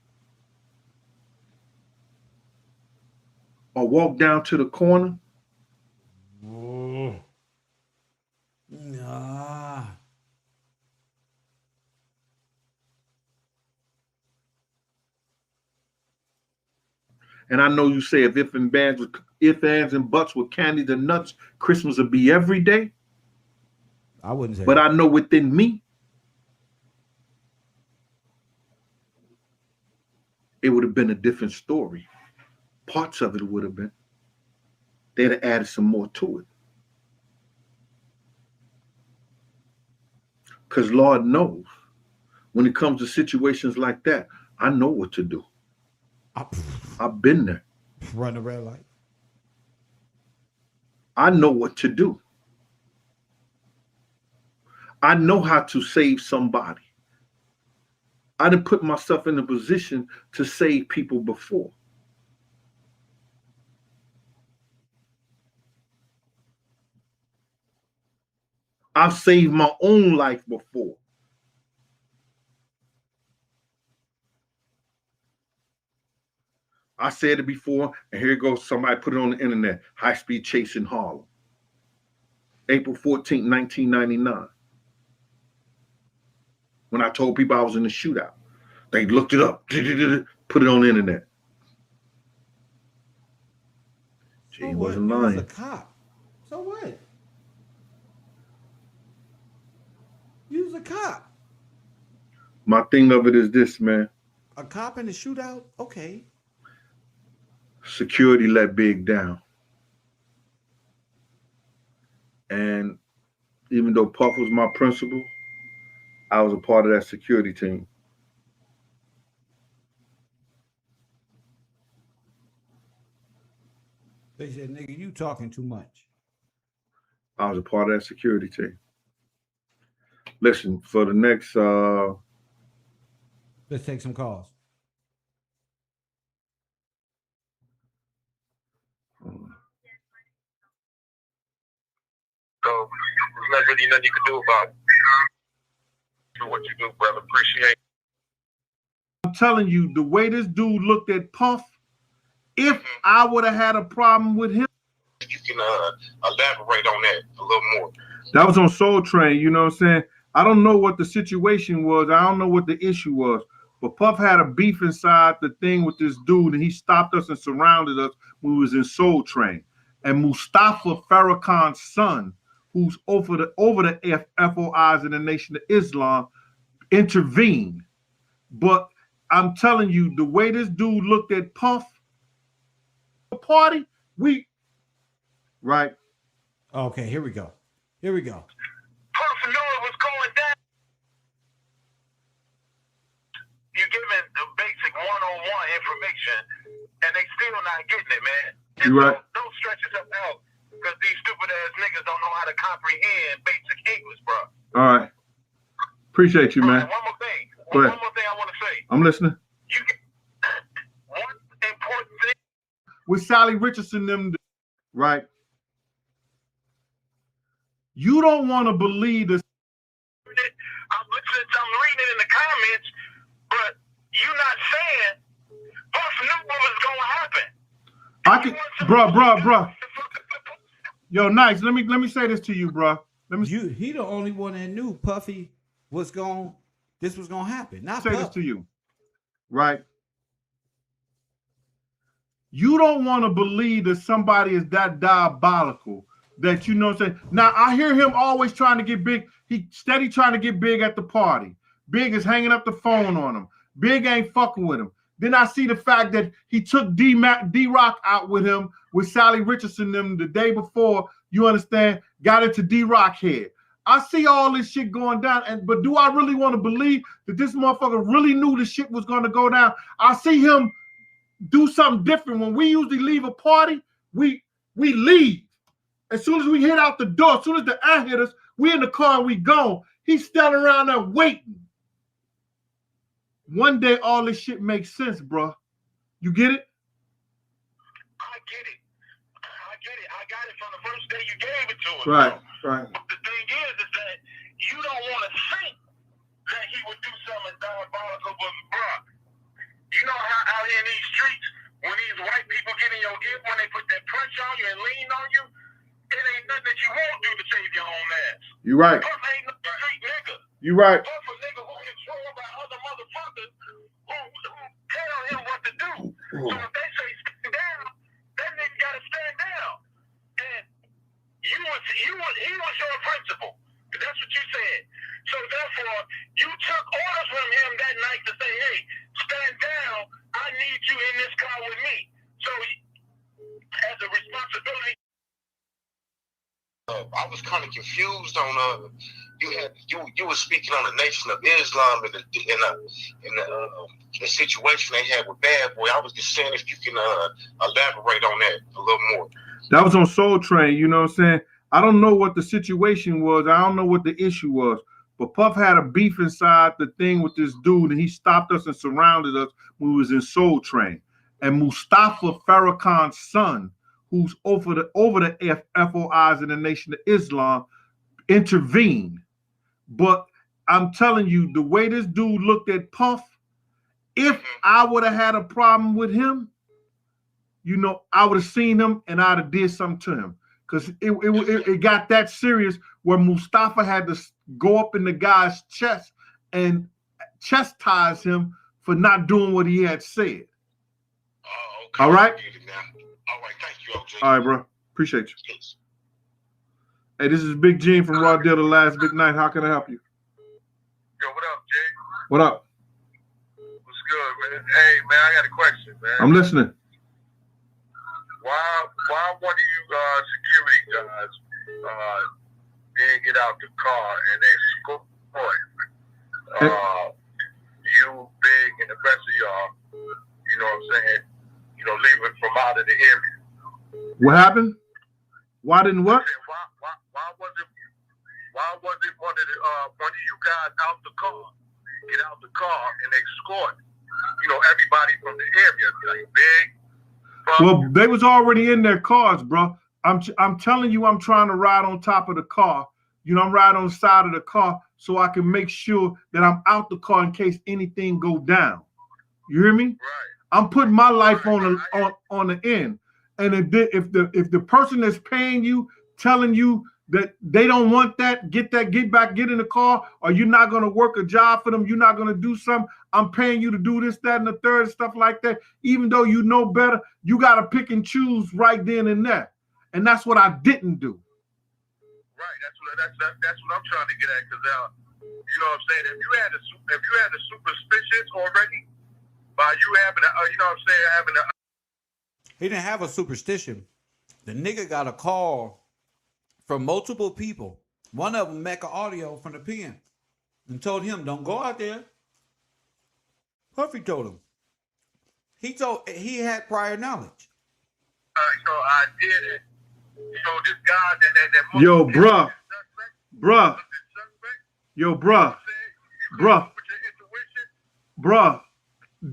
or walked down to the corner, Nah. and I know you say if ands and buts with candies and nuts, Christmas would be every day. I wouldn't say but that. I know within me, it would have been a different story. Parts of it would have been. They'd have added some more to it. Because Lord knows, when it comes to situations like that, I know what to do. I've been there. Run the red light. I know what to do. I know how to save somebody. I didn't put myself in a position to save people before. I've saved my own life before. I said it before, and here goes somebody put it on the internet. High-speed chase in Harlem. April 14th, 1999. When I told people I was in the shootout. They looked it up, put it on the internet. Gee, he wasn't lying. He was a cop. So what? You was a cop. My thing of it is this, man. A cop in the shootout? Okay. Security let Big down. And even though Puff was my principal, I was a part of that security team. They said, nigga, you talking too much. I was a part of that security team. Listen, for the next let's take some calls. So there's not really nothing you can do about it. Do what you do, brother. Appreciate it. I'm telling you, the way this dude looked at Puff, if I would have had a problem with him. You can elaborate on that a little more. That was on Soul Train, you know what I'm saying? I don't know what the situation was. I don't know what the issue was. But Puff had a beef inside the thing with this dude, and he stopped us and surrounded us when we was in Soul Train. And Mustafa Farrakhan's son, who's over the FOIs in the Nation of Islam, intervened. But I'm telling you, the way this dude looked at Puff, party, right? Okay, here we go. Here we go. Puff knew it was going down. You're giving the basic one-on-one information, and they still not getting it, man. And you right. Don't stretch yourself out, because these stupid-ass niggas don't know how to comprehend basic English, bro. All right. Appreciate you, man. One more thing. Go ahead. One more thing I want to say. I'm listening. One important thing. With Sally Richardson, them, right? You don't want to believe this. I'm reading it in the comments, but you're not saying Puff knew what was going to happen. I can, bro. Yo, nice. Let me say this to you, bro. He the only one that knew Puffy was this was gonna happen. Not say Puff. this to you, right? You don't want to believe that somebody is that diabolical that you know what I'm saying. Now I hear him always trying to get big. He steady trying to get big at the party. Big is hanging up the phone on him. Big ain't fucking with him. Then I see the fact that he took D-Rock out with him with Sally Richardson them the day before, you understand, got into D-Rock head. I see all this shit going down, but do I really want to believe that this motherfucker really knew the shit was going to go down? I see him do something different. When we usually leave a party, we leave. As soon as we hit out the door, as soon as the air hit us, we in the car and we gone. He's standing around there waiting. One day, all this shit makes sense, bro. You get it? I get it. I got it from the first day you gave it to us. Right. But the thing is that you don't want to think that he would do something diabolical, but bro, you know how out here in these streets, when these white people get in your ear, when they put that punch on you and lean on you, it ain't nothing that you won't do to save your own ass. You right. Puff ain't no street nigga. You right. Puff a nigga who controlled by other motherfuckers who tell him what to do. So if they say stand down, that nigga gotta stand down. And he was your principal. That's what you said. So therefore, you took orders from him that night to say, hey, stand down. I need you in this car with me. So as a responsibility. I was kind of confused on you were speaking on the Nation of Islam in the situation they had with Badboy. I was just saying if you can elaborate on that a little more. That was on Soul Train, you know what I'm saying? I don't know what the situation was. I don't know what the issue was. But Puff had a beef inside the thing with this dude, and he stopped us and surrounded us when we was in Soul Train. And Mustafa Farrakhan's son, who's over the FOIs in the Nation of Islam, intervened. But I'm telling you, the way this dude looked at Puff, if I would have had a problem with him, you know, I would have seen him and I'd have did something to him. Because it got that serious where Mustafa had to go up in the guy's chest and chastise him for not doing what he had said. Okay. All right? All right, thank you, OJ. All right, bro. Appreciate you. Yes. Hey, this is Big Gene from Raw Deal, The Last Big Night. How can I help you? Yo, what up, Jay? What up? What's good, man? Hey, man, I got a question, man. I'm listening. Why one of you security guys didn't get out the car and escort you, Big, and the rest of y'all, you know what I'm saying, you know, leaving from out of the area? What happened? Why didn't what? Why wasn't one of you guys out the car, get out the car and escort, you know, everybody from the area, like Big? Well, they was already in their cars, bro. I'm telling you, I'm trying to ride on top of the car. You know, I'm riding on the side of the car so I can make sure that I'm out the car in case anything go down. You hear me? Right. I'm putting my life on the end. And if the person that's paying you telling you that they don't want that, get back, get in the car, or you're not going to work a job for them, you're not going to do something, I'm paying you to do this, that, and the third, stuff like that, even though you know better, you got to pick and choose right then and there. And that's what I didn't do. Right, that's what I'm trying to get at, because you know what I'm saying, if you had a superstitious already, by you having a, you know what I'm saying, having a... He didn't have a superstition. The nigga got a call from multiple people. One of them make an audio from the pen and told him, don't go out there. Puffy told him. He had prior knowledge. So I did it. So this guy that Yo, bruh. Yo, bruh.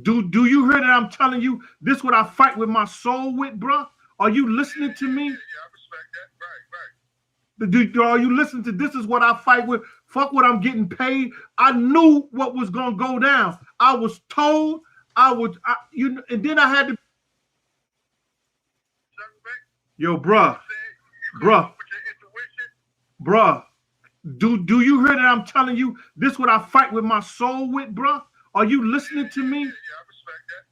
Do you hear that I'm telling you this what I fight with my soul with, bruh? Are you listening to me? Yeah, I respect that. Right. Are you listening to this is what I fight with? Fuck what I'm getting paid. I knew what was gonna go down. I was told and then I had to. Yo, bruh. Do you hear that I'm telling you this what I fight with my soul with, bruh? Are you listening to me? Yeah, I respect that.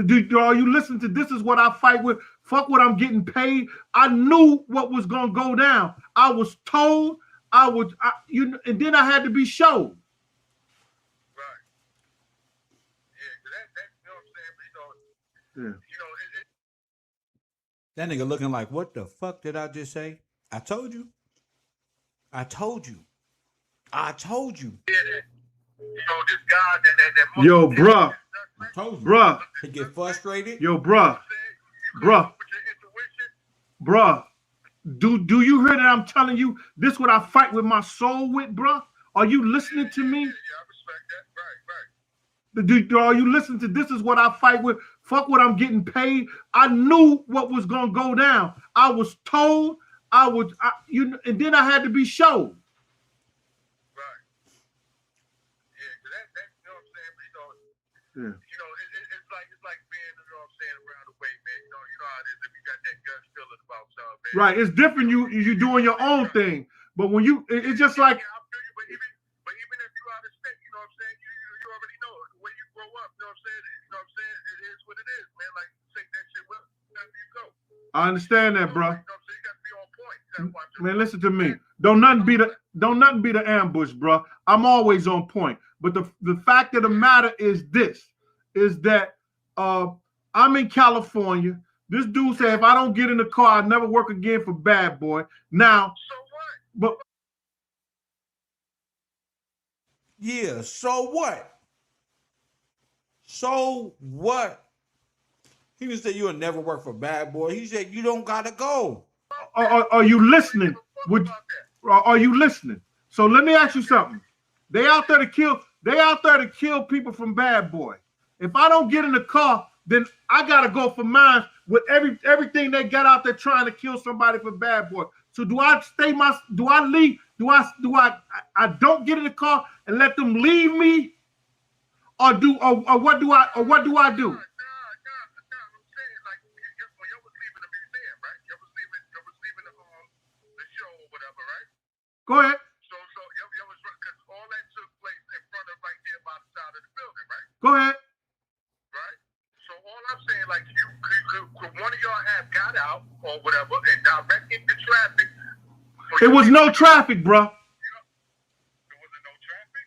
Right. Are you listening to this is what I fight with? Fuck what I'm getting paid. I knew what was gonna go down. I was told and then I had to be showed. Right. Yeah, that you know what I'm saying? You know, That nigga looking like, what the fuck did I just say? I told you. Yeah, you know, this guy that Yo, bruh. I told you. Bruh. He get frustrated. Yo, bruh. Do you hear that I'm telling you this what I fight with my soul with, bruh? Are you listening to me? Yeah, I respect that. Right. Are you listening to this is what I fight with? Fuck what I'm getting paid. I knew what was gonna go down. I was told and then I had to be showed. You know, it's like being, you know what I'm saying, around the way, man. You know how it is if you got that gut feeling about something, man. Right, it's different. You doing your own thing, but when it's just like. Yeah, I feel you, but even if you out of state, you know what I'm saying, you already know the way you grow up. You know what I'm saying? It is what it is, man. Like take that shit with wherever you go. I understand that, bro. You know what I'm saying? You gotta be on point. You gotta watch Man, listen to me. Don't nothing be the ambush, bro. I'm always on point. But the fact of the matter is that I'm in California. This dude said if I don't get in the car, I'll never work again for Badboy. Now, so what? But yeah, so what? So what? He didn't say you'll never work for Badboy. He said you don't gotta go. Are you listening? Are you listening? So let me ask you something. They out there to kill people from Badboy. If I don't get in the car, then I gotta go for mine with everything they got out there trying to kill somebody for Badboy. So do I leave? I don't get in the car and let them leave me? Or what do I do? Go ahead. So because all that took place in front of right there by the side of the building, right? Go ahead. Right. So all I'm saying, like, could one of y'all have got out or whatever and directed the traffic? It was no traffic, bro.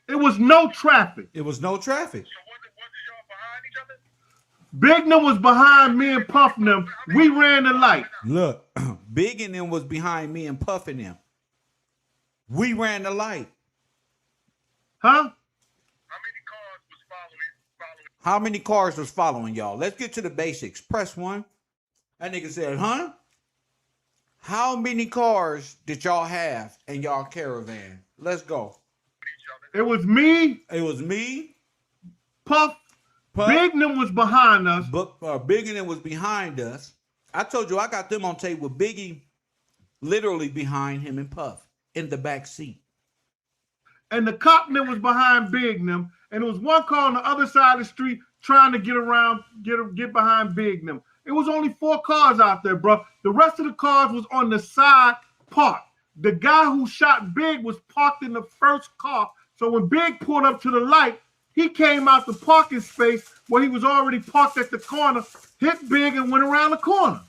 It was no traffic. It was no traffic. So wasn't y'all behind each other? Big them was behind me and Puff them. We ran the light. Look, Big and them was behind me and Puffing them. We ran the light. Huh? How many cars was following y'all? Let's get to the basics. Press 1. That nigga said, huh? How many cars did y'all have in y'all caravan? Let's go. It was me. Puff. Big them was behind us. But Big and them was behind us. I told you I got them on tape with Biggie literally behind him and Puff in the back seat. And the cop that was behind Big them, and there was one car on the other side of the street trying to get around, get behind Big them. It was only 4 cars out there, bro. The rest of the cars was on the side parked. The guy who shot Big was parked in the first car. So when Big pulled up to the light, he came out the parking space where he was already parked at the corner, hit Big, and went around the corner.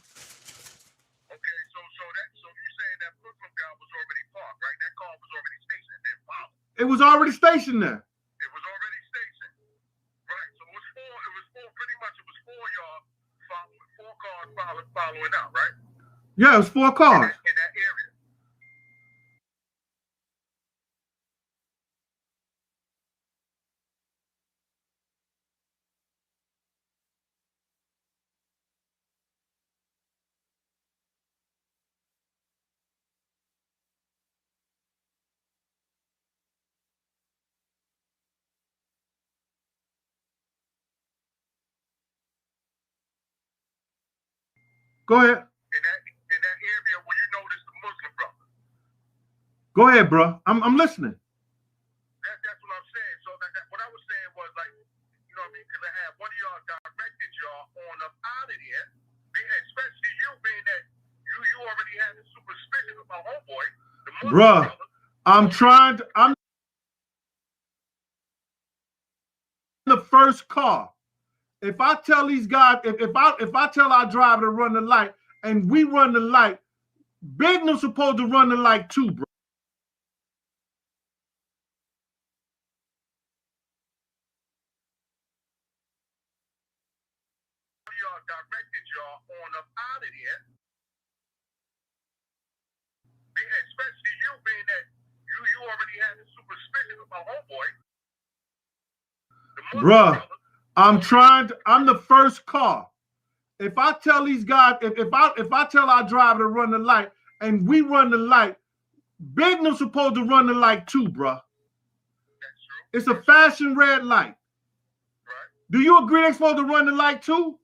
It was already stationed there. It was already stationed. Right. So it was pretty much 4 cars following out, right? Yeah, it was 4 cars. In that area. Go ahead. In that area where you noticed the Muslim brother. Go ahead, bro. I'm listening. That's what I'm saying. So what I was saying was like, you know what I mean? Because I had one of y'all directed y'all on up out of there, especially you being that you already had the suspicion of my homeboy, the Muslim Bruh, brother. I'm the first car. If I tell these guys, if I tell our driver to run the light and we run the light, Bignum's supposed to run the light too, bro. Y'all directed y'all on up out of there, especially you being that you already had the suspicion of my homeboy, the Muslim Bruh, brother. I'm the first car. If I tell these guys, if I tell our driver to run the light and we run the light, Bignum's supposed to run the light too, bro. It's a fashion red light. Right. Do you agree they're supposed to run the light too?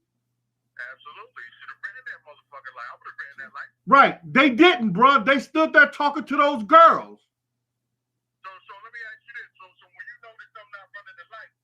Absolutely. You should have ran that motherfucking light. I would have ran that light. Right. They didn't, bro. They stood there talking to those girls. So let me ask you this. So when you notice them not running the light,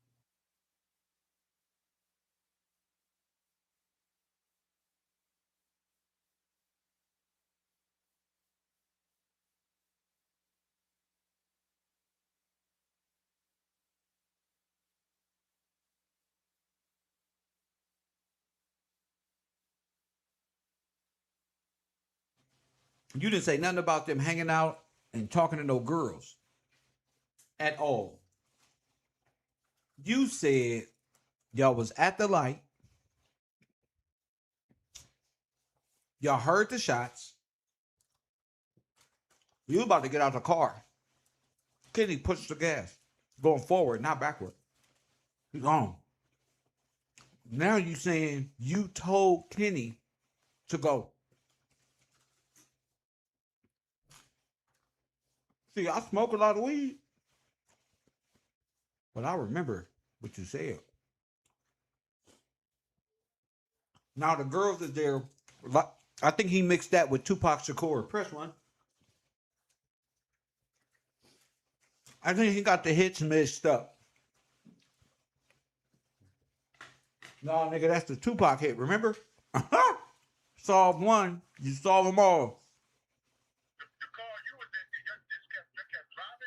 You didn't say nothing about them hanging out and talking to no girls at all. You said y'all was at the light. Y'all heard the shots. You was about to get out the car. Kenny pushed the gas. Going forward, not backward. He's gone. Now you saying you told Kenny to go. See, I smoke a lot of weed, but I remember what you said. Now the girls is there. I think he mixed that with Tupac Shakur. Press 1. I think he got the hits mixed up. No, nigga, that's the Tupac hit, remember? Solve one, you solve them all.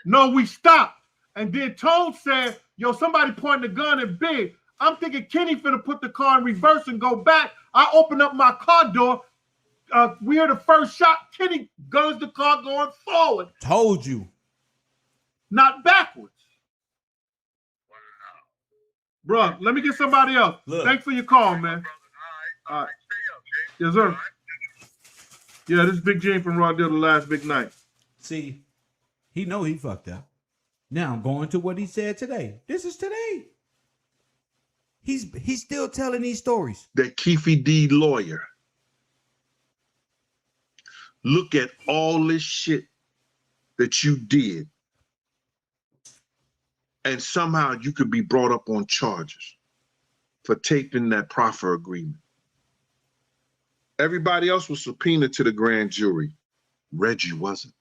No, we stopped. And then Toad said, yo, somebody pointing a gun at Big. I'm thinking Kenny finna put the car in reverse and go back. I open up my car door. We hear the first shot. Kenny guns the car going forward. Told you. Not backwards. Bro, let me get somebody else. Look. Thanks for your call, man. All right. Yes, sir. Yeah, this is Big Gene from Raw Deal, the last big night. See, he know he fucked up. Now I'm going to what he said today. This is today. He's still telling these stories. That Keefe D lawyer. Look at all this shit that you did. And somehow you could be brought up on charges for taping that proffer agreement. Everybody else was subpoenaed to the grand jury. Reggie wasn't.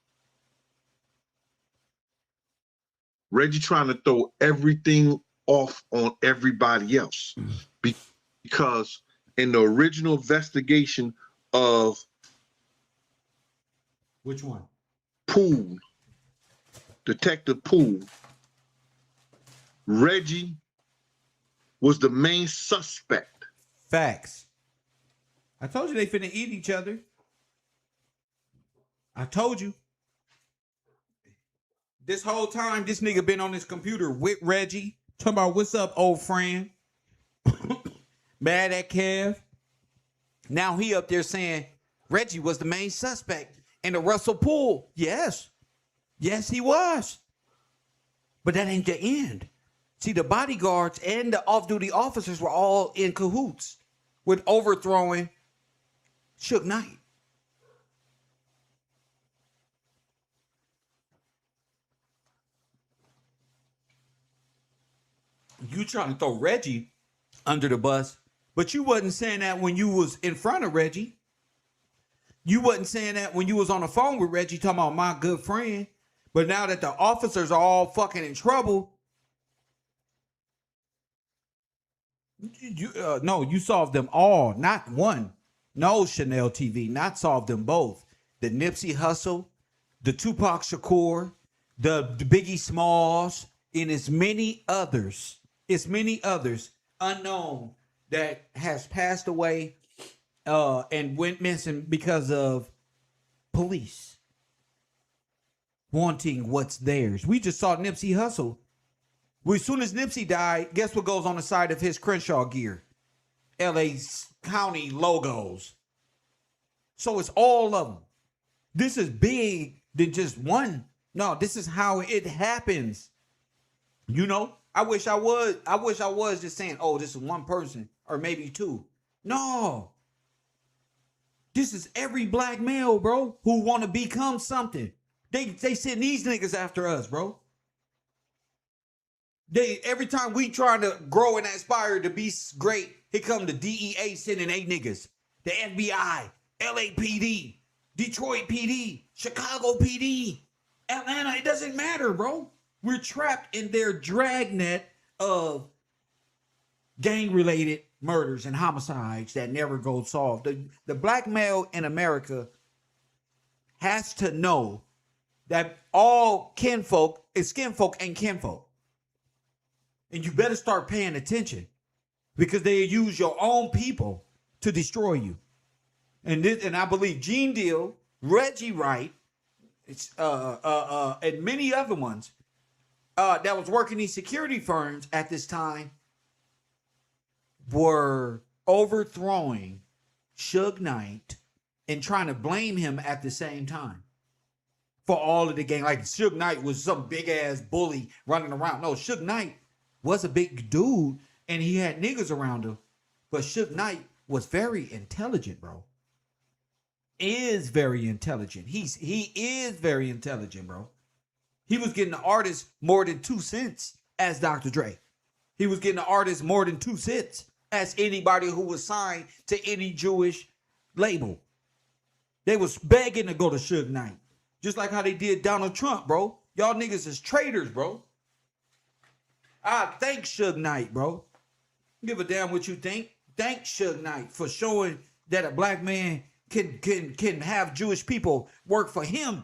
Reggie trying to throw everything off on everybody else. Because in the original investigation of which one? Poole, Detective Poole, Reggie was the main suspect. Facts. I told you they finna eat each other. I told you. This whole time, this nigga been on his computer with Reggie, talking about what's up, old friend. Mad at Kev. Now he up there saying Reggie was the main suspect in the Russell Poole. Yes. Yes, he was. But that ain't the end. See, the bodyguards and the off-duty officers were all in cahoots with overthrowing Suge Knight. You trying to throw Reggie under the bus, but you wasn't saying that when you was in front of Reggie. You wasn't saying that when you was on the phone with Reggie talking about my good friend. But now that the officers are all fucking in trouble, you solved them all, not one. No, Chanel TV, not solved them both. The Nipsey Hussle, the Tupac Shakur, the Biggie Smalls, and as many others. It's many others unknown that has passed away and went missing because of police wanting what's theirs. We just saw Nipsey Hussle. As soon as Nipsey died, guess what goes on the side of his Crenshaw gear? LA County logos. So it's all of them. This is big than just one. No, this is how it happens. You know, I wish I was just saying, oh, this is one person or maybe two. No. This is every black male, bro, who want to become something. They send these niggas after us, bro. Every time we try to grow and aspire to be great, here come the DEA sending 8 niggas. The FBI, LAPD, Detroit PD, Chicago PD, Atlanta. It doesn't matter, bro. We're trapped in their dragnet of gang-related murders and homicides that never go solved. The black male in America has to know that all kinfolk is skinfolk and kinfolk. And you better start paying attention because they use your own people to destroy you. And I believe Gene Deal, Reggie Wright, and many other ones that was working these security firms at this time were overthrowing Suge Knight and trying to blame him at the same time for all of the gang. Like Suge Knight was some big ass bully running around. No, Suge Knight was a big dude and he had niggas around him. But Suge Knight was very intelligent, bro. Is very intelligent. He is very intelligent, bro. He was getting the artists more than 2 cents as Dr. Dre. He was getting the artists more than 2 cents as anybody who was signed to any Jewish label. They was begging to go to Suge Knight. Just like how they did Donald Trump, bro. Y'all niggas is traitors, bro. I thank Suge Knight, bro. Give a damn what you think. Thank Suge Knight for showing that a black man can have Jewish people work for him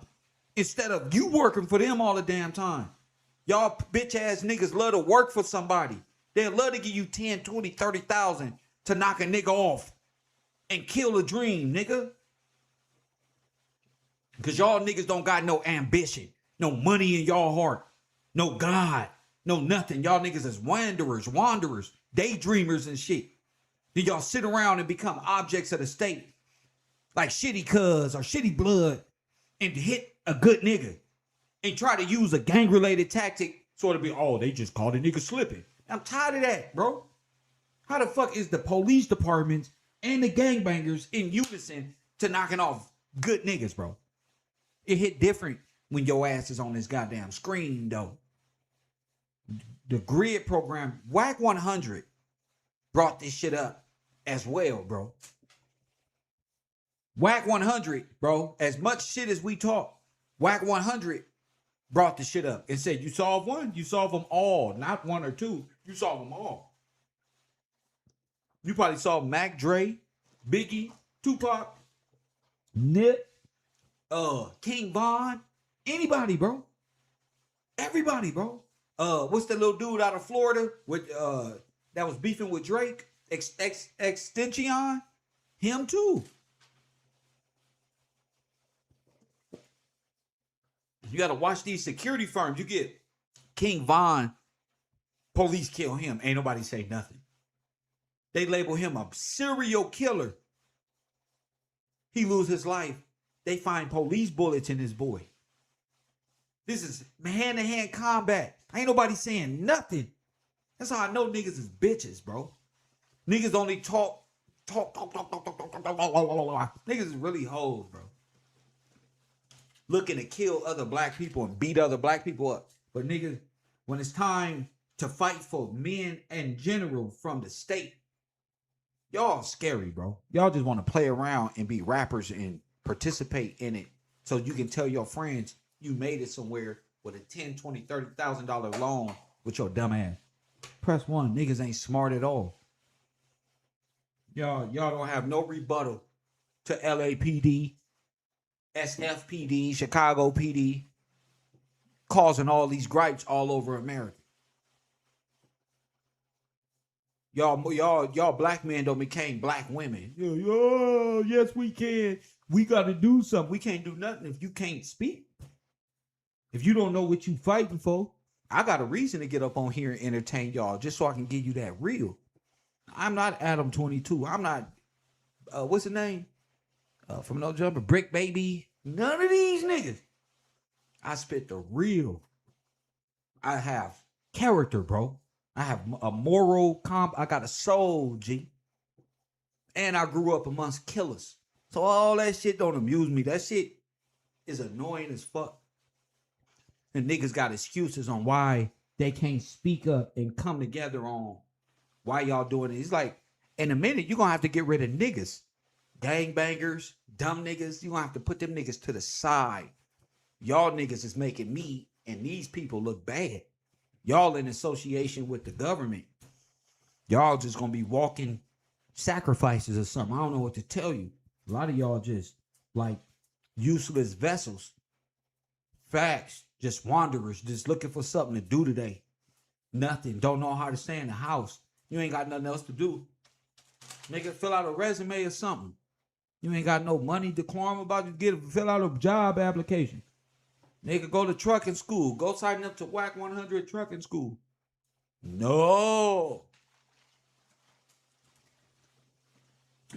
instead of you working for them all the damn time. Y'all bitch ass niggas love to work for somebody. They love to give you 10, 20, 30,000 to knock a nigga off and kill a dream, nigga. Because y'all niggas don't got no ambition, no money in y'all heart, no God, no nothing. Y'all niggas is wanderers, daydreamers and shit. Then y'all sit around and become objects of the state like shitty cuz or shitty blood and hit a good nigga and try to use a gang-related tactic sort of be, oh, they just called a nigga slipping. I'm tired of that, bro. How the fuck is the police departments and the gangbangers in unison to knocking off good niggas, bro? It hit different when your ass is on this goddamn screen, though. The grid program, WAC 100, brought this shit up as well, bro. WAC 100, bro, as much shit as we talk, WAC 100 brought the shit up and said, you solve one, you solve them all, not one or two. You solve them all. You probably saw Mac Dre, Biggie, Tupac, Nip, King Von, anybody, bro. Everybody, bro. What's the little dude out of Florida with that was beefing with Drake? Extension? Him too. You gotta watch these security firms. You get King Von, police kill him. Ain't nobody say nothing. They label him a serial killer. He lose his life. They find police bullets in his boy. This is hand-to-hand combat. Ain't nobody saying nothing. That's how I know niggas is bitches, bro. Niggas only talk. Niggas is really hoes, bro. Looking to kill other black people and beat other black people up. But niggas, when it's time to fight for men in general from the state, y'all scary, bro. Y'all just want to play around and be rappers and participate in it so you can tell your friends you made it somewhere with a $10,000, $20,000, $30,000 loan with your dumb ass. Press 1. Niggas ain't smart at all. Y'all don't have no rebuttal to LAPD, SFPD, Chicago PD, causing all these gripes all over America. Y'all black men don't became black women. Oh, yes, we can. We got to do something. We can't do nothing if you can't speak. If you don't know what you fighting for, I got a reason to get up on here and entertain y'all just so I can give you that real. I'm not Adam 22. I'm not, what's his name? From No Jumper, Brick Baby. None of these niggas. I spit the real. I have character, bro. I have a moral I got a soul, G. And I grew up amongst killers. So all that shit don't amuse me. That shit is annoying as fuck. And niggas got excuses on why they can't speak up and come together on why y'all doing it. It's like, in a minute, you're going to have to get rid of niggas. Gangbangers, dumb niggas. You're going to have to put them niggas to the side. Y'all niggas is making me and these people look bad. Y'all in association with the government. Y'all just going to be walking sacrifices or something. I don't know what to tell you. A lot of y'all just like useless vessels. Facts. Just wanderers. Just looking for something to do today. Nothing. Don't know how to stay in the house. You ain't got nothing else to do. Nigga, fill out a resume or something. You ain't got no money to climb about to fill out a job application. Nigga, go to trucking school. Go sign up to WAC 100 trucking school. No.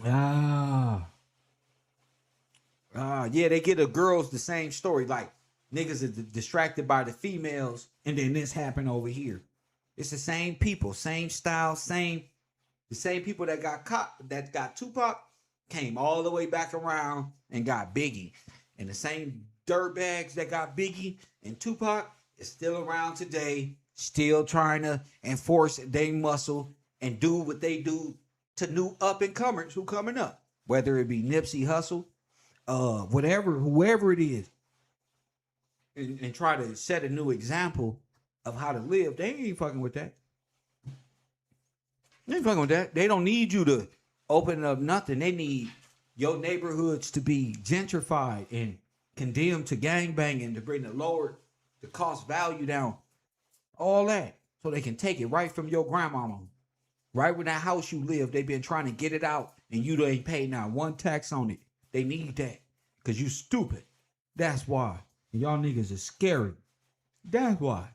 Yeah, they get the girls the same story. Like, niggas are distracted by the females, and then this happened over here. It's the same people, same style, the same people that got Tupac came all the way back around and got Biggie. And the same dirtbags that got Biggie and Tupac is still around today, still trying to enforce their muscle and do what they do to new up-and-comers who coming up. Whether it be Nipsey Hussle, whoever it is, and try to set a new example of how to live. They ain't fucking with that. They ain't fucking with that. They don't need you to open up nothing. They need your neighborhoods to be gentrified and condemned to gangbanging to bring the cost value down. All that. So they can take it right from your grandmama. Right when that house you live, they've been trying to get it out and you ain't paid now one tax on it. They need that because you stupid. That's why. And y'all niggas is scary. That's why.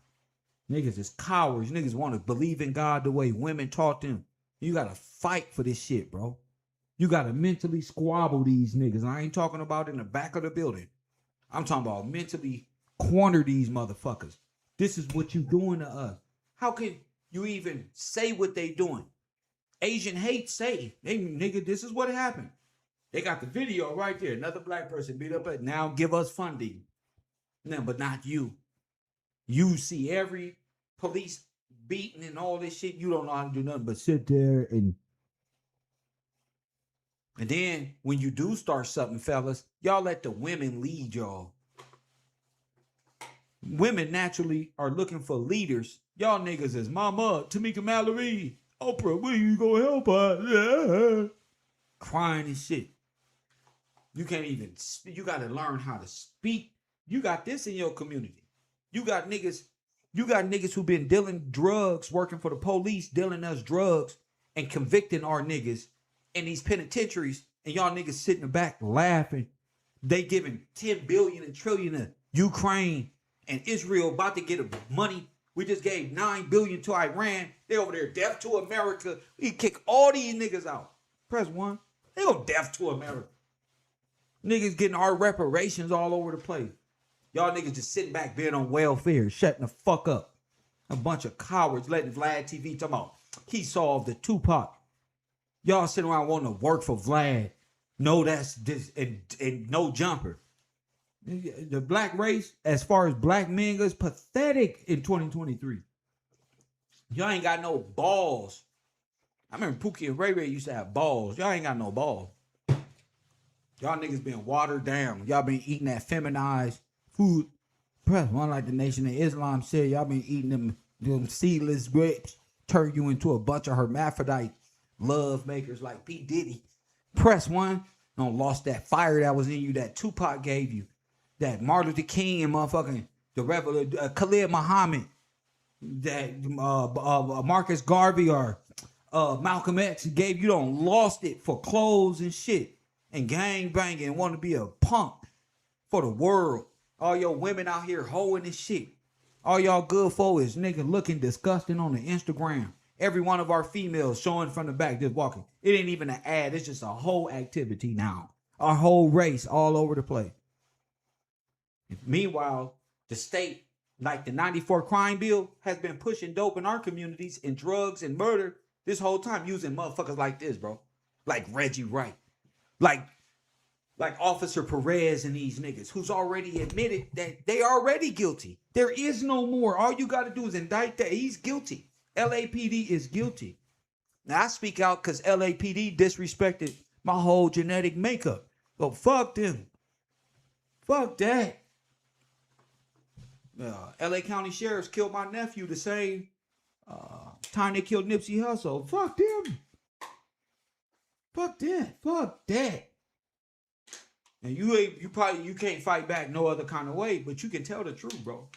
Niggas is cowards. Niggas want to believe in God the way women taught them. You got to fight for this shit, bro. You got to mentally squabble these niggas. I ain't talking about in the back of the building. I'm talking about mentally corner these motherfuckers. This is what you doing to us. How can you even say what they doing? Asian hate say, hey, nigga, this is what happened. They got the video right there. Another black person beat up at now give us funding. No, but not you. You see every police beating and all this shit. You don't know how to do nothing but sit there and then when you do start something, fellas, y'all let the women lead y'all. Women naturally are looking for leaders. Y'all niggas is Mama, Tamika Mallory, Oprah, when you gonna help us? Crying and shit. You can't even speak. You got to learn how to speak. You got this in your community. You got niggas who been dealing drugs, working for the police, dealing us drugs and convicting our niggas in these penitentiaries, and y'all niggas sitting in the back laughing. They giving 10 billion and trillion to Ukraine and Israel about to get money. We just gave 9 billion to Iran. They over there, death to America. We kick all these niggas out. Press 1. They go death to America. Niggas getting our reparations all over the place. Y'all niggas just sitting back being on welfare, shutting the fuck up. A bunch of cowards letting Vlad TV talking about he solved the Tupac. Y'all sitting around wanting to work for Vlad. No, that's this and no jumper. The black race, as far as black men goes, pathetic in 2023. Y'all ain't got no balls. I remember Pookie and Ray Ray used to have balls. Y'all ain't got no balls. Y'all niggas been watered down. Y'all been eating that feminized food. Press 1, like the Nation of Islam said, y'all been eating them seedless grapes. Turn you into a bunch of hermaphrodite love makers like P. Diddy. Press 1. Don't lost that fire that was in you that Tupac gave you. That Martin Luther King and motherfucking Khalid Muhammad. That Marcus Garvey or Malcolm X gave you. Don't lost it for clothes and shit. And gang banging and want to be a punk for the world. All your women out here hoeing and shit. All y'all good folk is nigga looking disgusting on the Instagram. Every one of our females showing from the back just walking. It ain't even an ad. It's just a whole activity now. Our whole race all over the place. Meanwhile, the state, like the 94 crime bill, has been pushing dope in our communities and drugs and murder this whole time using motherfuckers like this, bro. Like Reggie Wright. Like Officer Perez and these niggas who's already admitted that they already guilty. There is no more. All you got to do is indict that. He's guilty. LAPD is guilty. Now I speak out because LAPD disrespected my whole genetic makeup. But fuck them. Fuck that. LA County Sheriffs killed my nephew the same time they killed Nipsey Hussle. Fuck them. Fuck that. Fuck that. And you can't fight back no other kind of way, but you can tell the truth, bro.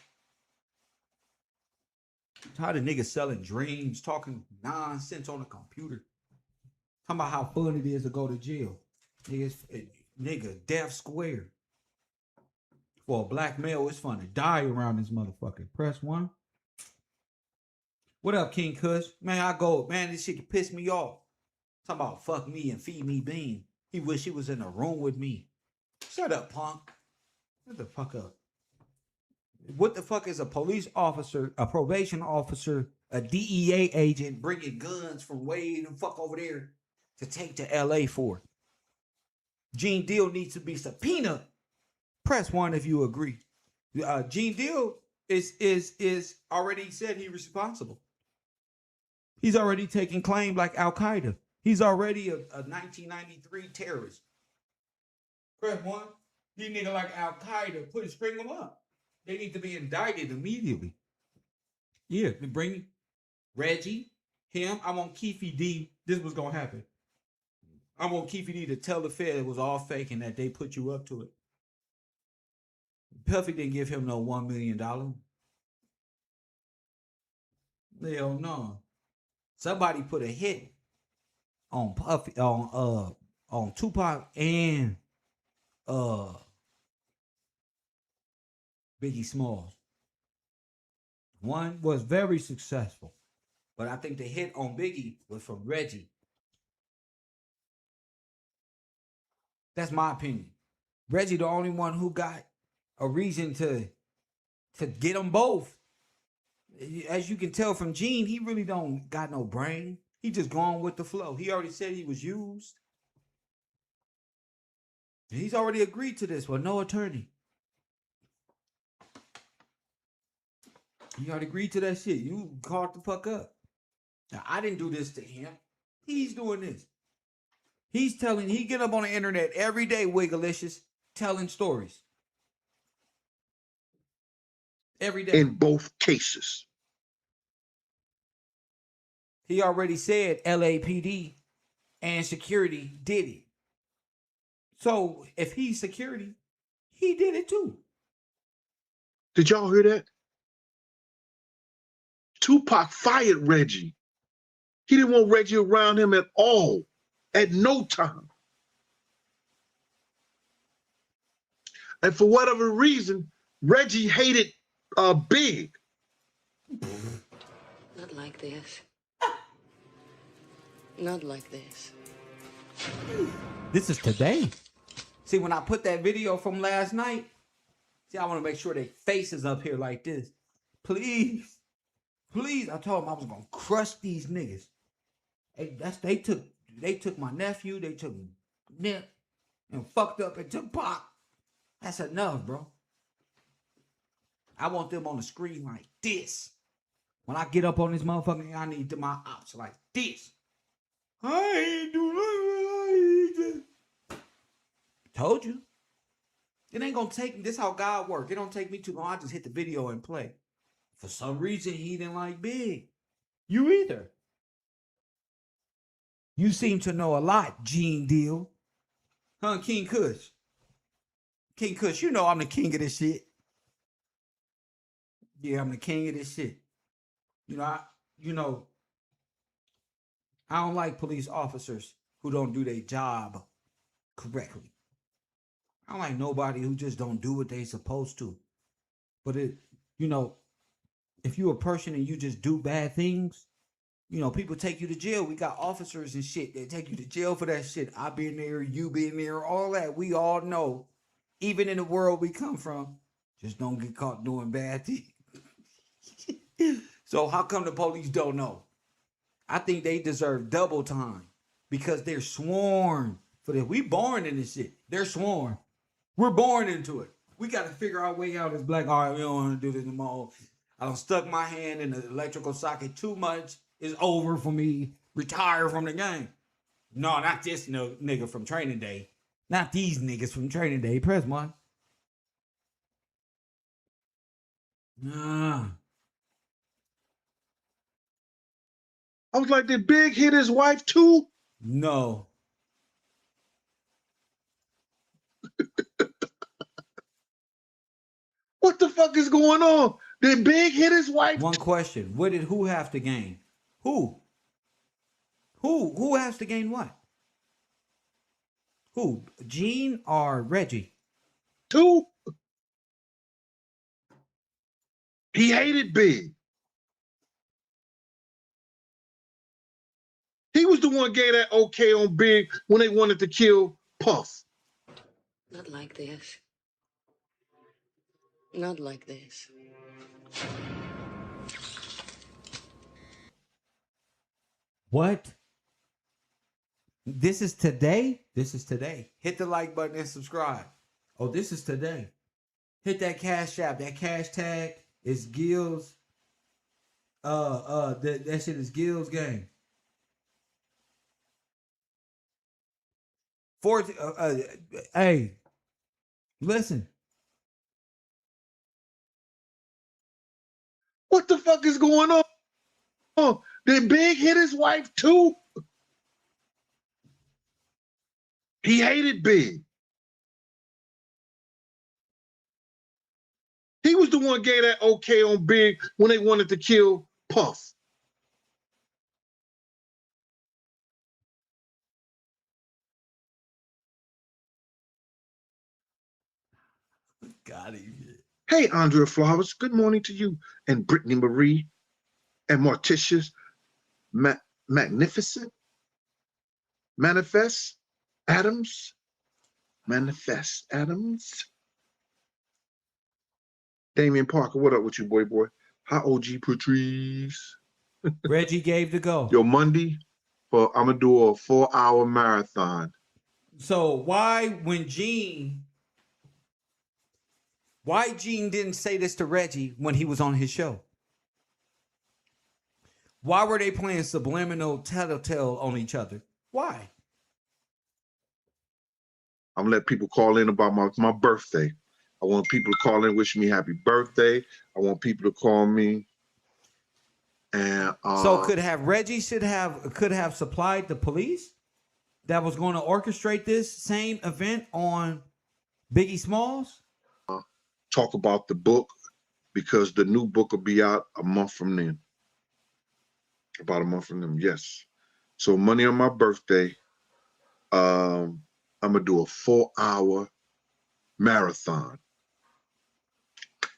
Tired of niggas selling dreams, talking nonsense on the computer. Talking about how fun it is to go to jail. Nigga, death square. For a black male, it's fun to die around this motherfucker. Press 1. What up, King Kush? Man, this shit can piss me off. Talking about fuck me and feed me bean. He wish he was in a room with me. Shut up, punk. Shut the fuck up. What the fuck is a police officer, a probation officer, a DEA agent bringing guns from way the fuck over there to take to LA for? Gene Deal needs to be subpoenaed. Press 1 if you agree. Gene Deal is already said he's responsible. He's already taken claim like Al Qaeda. He's already a 1993 terrorist. Press 1. These niggas like Al Qaeda, string them up. They need to be indicted immediately. Yeah, bring Reggie, him. I want Keefe D. This was gonna happen. I want Keefe D to tell the Fed it was all fake and that they put you up to it. Puffy didn't give him no $1 million. Hell no. Somebody put a hit on Puffy on Tupac and Biggie Smalls. One was very successful, but I think the hit on Biggie was from Reggie. That's my opinion. Reggie the only one who got a reason to get them both. As you can tell from Gene, he really don't got no brain. He just going with the flow. He already said he was used. He's already agreed to this with no attorney. He already agreed to that shit. You caught the fuck up. Now, I didn't do this to him. He's doing this. He get up on the internet every day, Wiggalicious, telling stories. Every day. In both cases. He already said LAPD and security did it. So if he's security, he did it too. Did y'all hear that? Tupac fired Reggie. He didn't want Reggie around him at all, at no time. And for whatever reason, Reggie hated Big. Not like this. Not like this. This is today. See, when I put that video from last night, see, I want to make sure their faces up here like this. Please. Please. I told them I was going to crush these niggas. Hey, they took my nephew, they took Nip, and fucked up and took Pop. That's enough, bro. I want them on the screen like this. When I get up on this motherfucker, I need my ops like this. I ain't do nothing. Told you. It ain't gonna take me. This how God work. It don't take me too long. I just hit the video and play. For some reason, he didn't like Big. You either. You seem to know a lot, Gene Deal. Huh, King Kush? King Kush, you know I'm the king of this shit. Yeah, I'm the king of this shit. I don't like police officers who don't do their job correctly. I don't like nobody who just don't do what they supposed to. But if you're a person and you just do bad things, people take you to jail. We got officers and shit that take you to jail for that shit. I been there, you been there, all that. We all know. Even in the world we come from, just don't get caught doing bad things. So how come the police don't know? I think they deserve double time because they're sworn for this. We born in this shit. They're sworn. We're born into it. We got to figure our way out as black. All right, we don't want to do this anymore. I done stuck my hand in the electrical socket too much. It's over for me. Retire from the game. No, not this nigga from Training Day. Not these niggas from Training Day. Press one. Nah. I was like, did Big hit his wife too? No. What the fuck is going on? Did Big hit his wife? One question. Who have to gain? Who? Who has to gain what? Who? Gene or Reggie? Two. He hated Big. He was the one who gave that okay on Big when they wanted to kill Puff. Not like this. Not like this. What? This is today? This is today. Hit the like button and subscribe. Oh, this is today. Hit that cash app. That cash tag is Gil's. That shit is Gil's game. Hey, listen. What the fuck is going on? Oh, did Big hit his wife too? He hated Big. He was the one who gave that okay on Big when they wanted to kill Puff. Got him. Hey, Andrea Flowers, good morning to you. And Brittany Marie and Morticia's Magnificent Manifest Adams. Manifest Adams. Damian Parker, what up with you, boy? Hi, OG Patrice. Reggie gave the go. Yo, Monday, I'm going to do a 4-hour marathon. So why Gene didn't say this to Reggie when he was on his show? Why were they playing subliminal telltale on each other? Why? I'm going to let people call in about my birthday. I want people to call in, wish me happy birthday. I want people to call me. And so could Reggie could have supplied the police that was going to orchestrate this same event on Biggie Smalls? Talk about the book, because the new book will be out a month from then. About a month from then, yes. So money on my birthday, I'm gonna do a 4-hour marathon.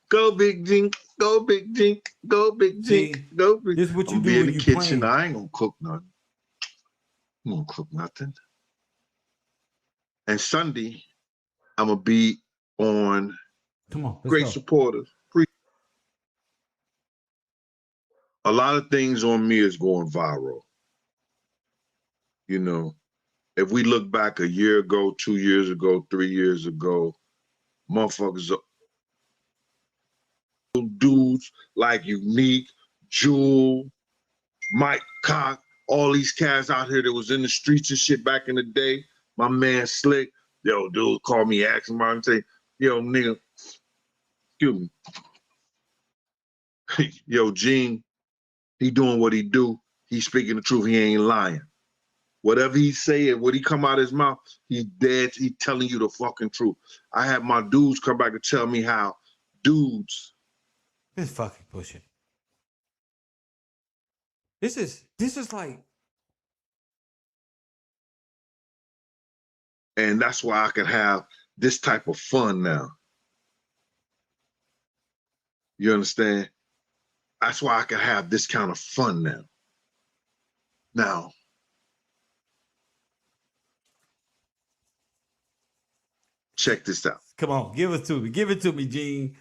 Go Big Jink, go Big Jink, go Big Jink, go Big. This is what you I'm do be in when the you kitchen. playing. I ain't gonna cook nothing. I'm gonna cook nothing. And Sunday, I'm gonna be on. Come on, let's Great go. supporters. A lot of things on me is going viral. You know, if we look back a year ago, 2 years ago, 3 years ago, motherfuckers, dudes like Unique, Jewel, Mike Cock, all these cats out here that was in the streets and shit back in the day. My man Slick, yo, dude call me, ask him, and say, yo, nigga, excuse me. Yo, Gene, he doing what he do. He speaking the truth. He ain't lying. Whatever he say and what he come out his mouth, he dead. He telling you the fucking truth. I had my dudes come back and tell me how dudes. This fucking bullshit. This is like. And that's why I can have this type of fun now. You understand? That's why I can have this kind of fun now. Now, check this out. Come on, give it to me. Give it to me, Gene.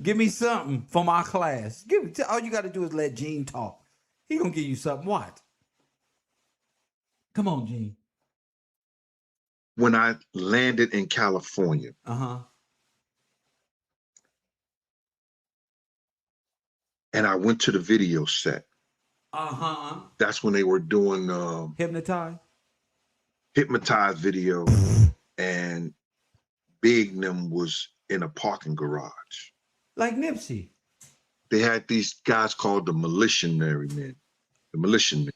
Give me something for my class. All you got to do is let Gene talk. He gonna give you something. What? Come on, Gene. When I landed in California, and I went to the video set. That's when they were doing hypnotized video, and Big them was in a parking garage. Like Nipsey. They had these guys called the militiamentary men. The militiamen.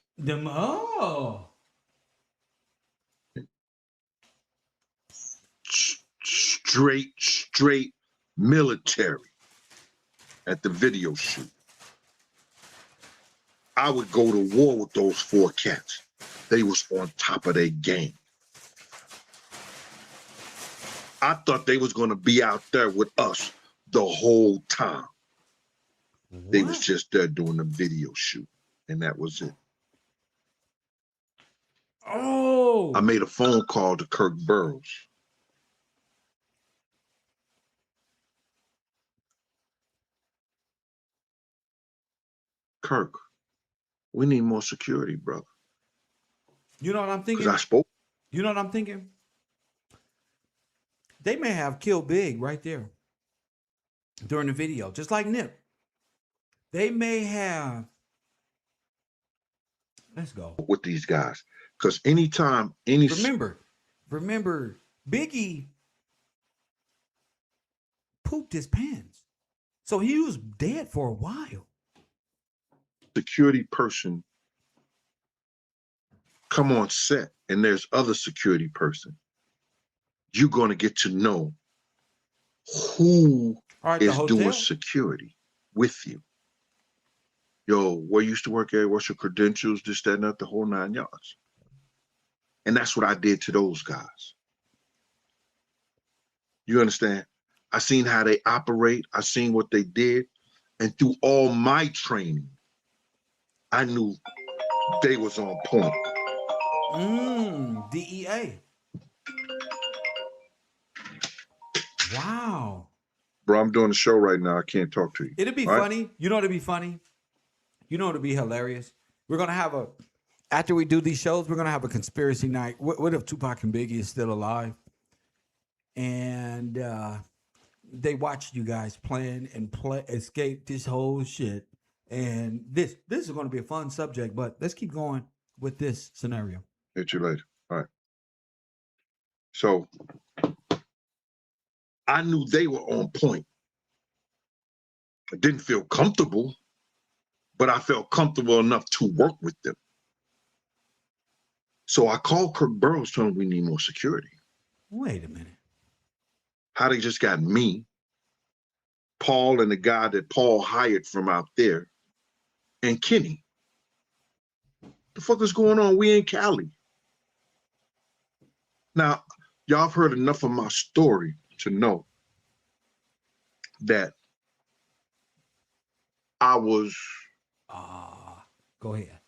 Straight military at the video shoot. I would go to war with those 4 cats. They was on top of their game. I thought they was gonna be out there with us the whole time. What? They was just there doing the video shoot, and that was it. Oh! I made a phone call to Kirk Burroughs. Kirk, we need more security, brother. You know what I'm thinking? Because I spoke. You know what I'm thinking? They may have killed Big right there during the video, just like Nip. They may have. Let's go. With these guys. Because anytime, Remember, Biggie pooped his pants. So he was dead for a while. Security person come on set and there's other security person, you're going to get to know who is doing security with you. Yo, where you used to work at? What's your credentials? This, that, and that, the whole 9 yards. And that's what I did to those guys. You understand? I seen how they operate. I seen what they did. And through all my training, I knew they was on point. DEA. Wow. Bro, I'm doing a show right now. I can't talk to you. It'd be funny. You know it'd be funny? You know it'd be hilarious? We're going to have after we do these shows, we're going to have a conspiracy night. What if Tupac and Biggie is still alive? And they watch you guys plan and escape this whole shit. And this is going to be a fun subject, but let's keep going with this scenario. Hit you later. All right. So I knew they were on point. I didn't feel comfortable, but I felt comfortable enough to work with them. So I called Kirk Burroughs, telling him we need more security. Wait a minute. How they just got me, Paul, and the guy that Paul hired from out there, and Kenny. The fuck is going on? We in Cali. Now, y'all have heard enough of my story to know that I was go ahead.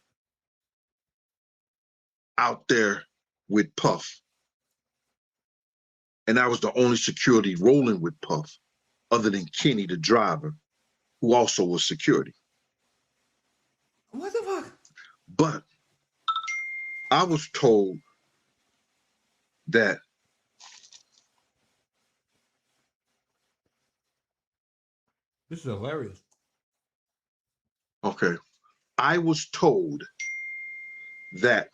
Out there with Puff. And I was the only security rolling with Puff, other than Kenny, the driver, who also was security. What the fuck? But I was told that This is hilarious. okay, I was told that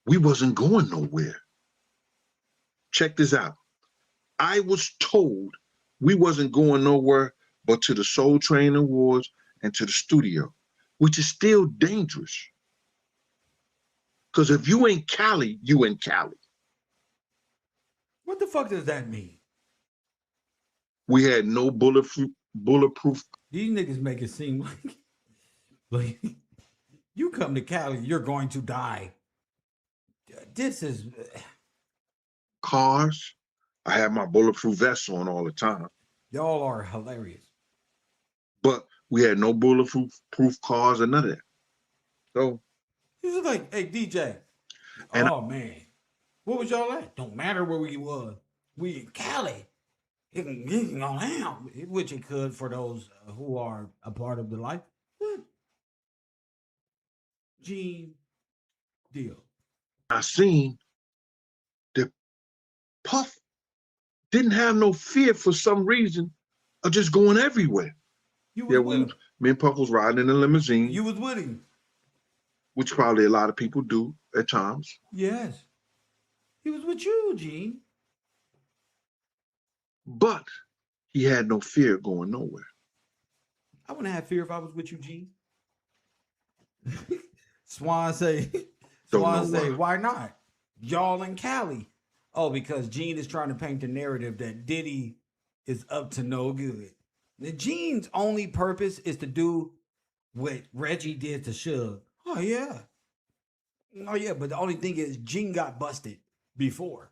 we wasn't going nowhere. Check this out. I was told we wasn't going nowhere but to the Soul Train Awards and to the studio, which is still dangerous. Because if you ain't Cali, you in Cali. What the fuck does that mean? We had no bulletproof. These niggas make it seem like you come to Cali, you're going to die. This is Cars. I had my bulletproof vest on all the time. y'all are hilarious. But we had no bulletproof cars or none of that. So This is like, hey DJ. And oh man, what was y'all at? Don't matter where we was. We in Cali. It can go down, which it could for those who are a part of the life. What? Gene deal. I seen that Puff didn't have no fear for some reason of just going everywhere. You was with him. Me and Puff was riding in a limousine. You was with him. Which probably a lot of people do at times. Yes. He was with you, Gene. But he had no fear going nowhere. I wouldn't have fear if I was with you, Gene. Swan say, why not? Y'all in Cali. Oh, because Gene is trying to paint the narrative that Diddy is up to no good. The Gene's only purpose is to do what Reggie did to Suge. Oh, yeah. Oh, yeah, but the only thing is Gene got busted before.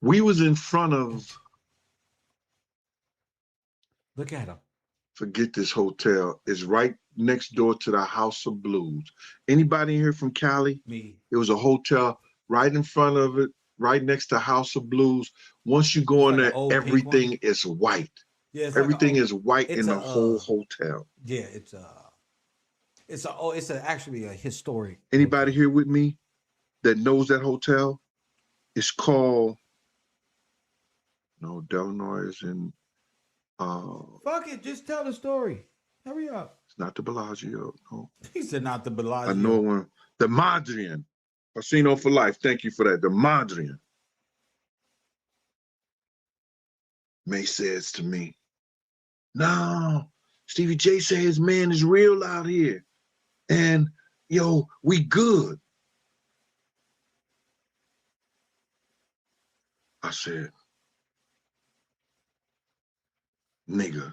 We was in front of... Look at him. Forget this hotel. It's right next door to the House of Blues. Anybody in here from Cali? Me. It was a hotel right in front of it, right next to House of Blues. Once you go in there, everything is white. Yeah, everything is white in the whole hotel. Yeah, it's actually a historic. Anybody here with me that knows that hotel? It's called, no, Delanoy is in, fuck it, just tell the story. Hurry up. It's not the Bellagio, no. He said not the Bellagio. I know one. The Mondrian. Casino for life. Thank you for that. The Mondrian. May says to me, no, Stevie J said his man is real out here. And, yo, we good. I said, nigga,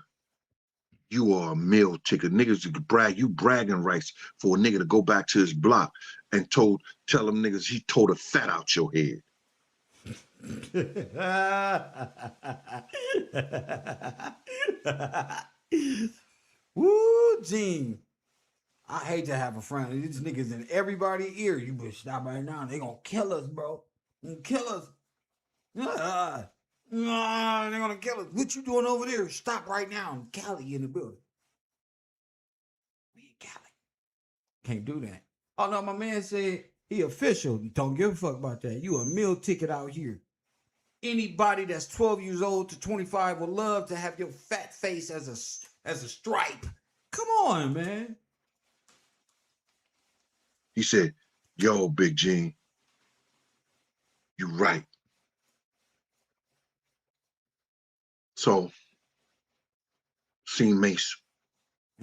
you are a meal ticket. Niggas you could brag, you bragging rights for a nigga to go back to his block and tell them niggas he told a fat out your head. Woo, Gene. I hate to have a friend. These niggas in everybody's ear. You better stop right now. They gonna kill us, bro. They gonna kill us. They're gonna kill us. What you doing over there? Stop right now. Cali in the building. We in Cali. Can't do that. Oh no, my man said he official. Don't give a fuck about that. You a meal ticket out here. Anybody that's 12 years old to 25 would love to have your fat face as a stripe. Come on, man. He said, yo, Big Gene, You're right. So, seen Mace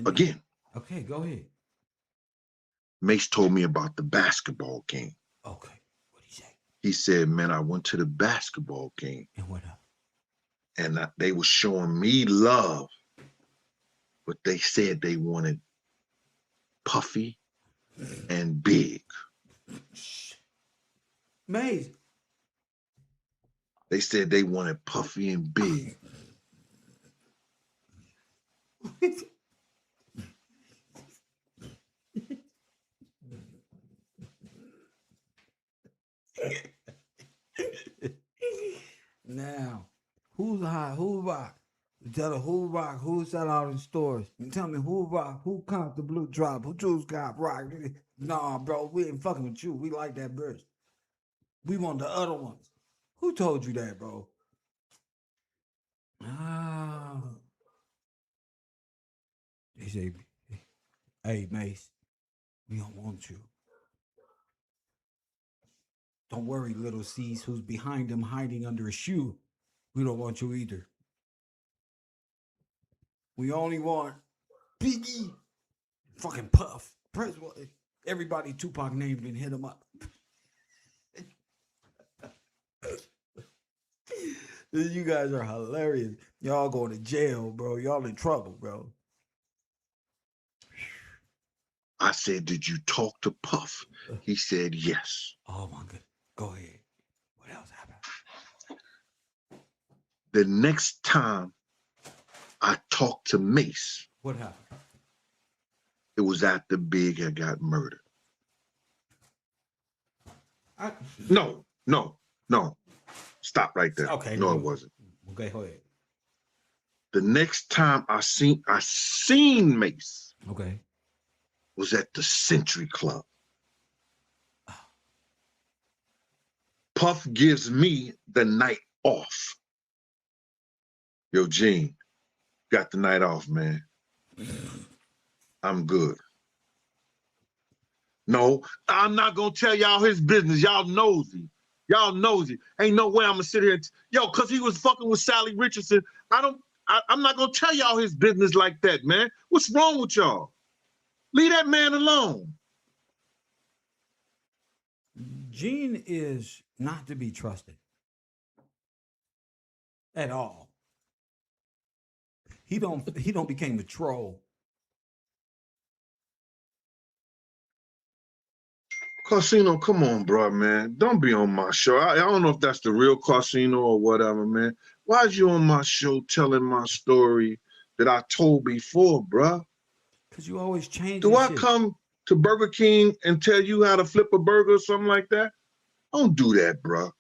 again. Okay, go ahead. Mace told me about the basketball game. Okay, what'd he say? He said, man, I went to the basketball game. And what up? And they were showing me love, but they said they wanted Puffy and Big. Maze. They said they wanted Puffy and Big. Now, who's hot? Who rock? Tell her who rock, who sell out in stores. And tell me who rock, who copped the blue drop, who Juice got rock. Nah, bro, we ain't fucking with you. We like that burst. We want the other ones. Who told you that, bro? Ah. They say, hey, Mace, we don't want you. Don't worry, little C's, who's behind him hiding under a shoe. We don't want you either. We only want Biggie, fucking Puff. Press what? Everybody Tupac named and hit him up. You guys are hilarious. Y'all going to jail, bro. Y'all in trouble, bro. I said, did you talk to Puff? He said, yes. Oh, my God. Go ahead. What else happened? The next time I talked to Mace. What happened? It was after Big had got murdered. No. Stop right there. Okay. No, it wasn't. Okay, go ahead. The next time I seen Mace. Okay. Was at the Century Club. Puff gives me the night off. Yo, Gene, got the night off, man. I'm good. No, I'm not gonna tell y'all his business. Y'all nosy. Ain't no way I'm gonna sit here and cause he was fucking with Sally Richardson. I'm not gonna tell y'all his business like that, man. What's wrong with y'all? Leave that man alone. Gene is not to be trusted at all. He don't became a troll. Carsino, come on, bro, man. Don't be on my show. I don't know if that's the real Carsino or whatever, man. Why is you on my show telling my story that I told before, bro? Because you always change. Do I come to Burger King and tell you how to flip a burger or something like that? Don't do that, bro.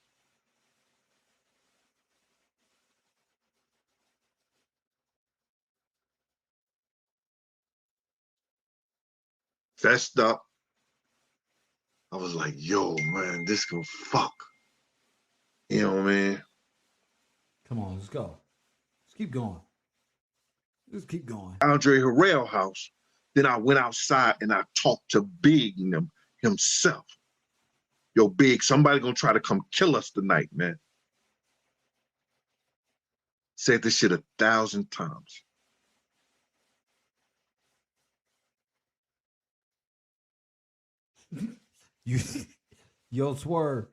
Fessed up. I was like, yo, man, this can fuck. You know what I mean? Come on, let's go. Let's keep going. Let's keep going. Andre Harrell house. Then I went outside and I talked to Big himself. Yo, Big, somebody gonna try to come kill us tonight, man. Said this shit 1,000 times. Yo, Swerve.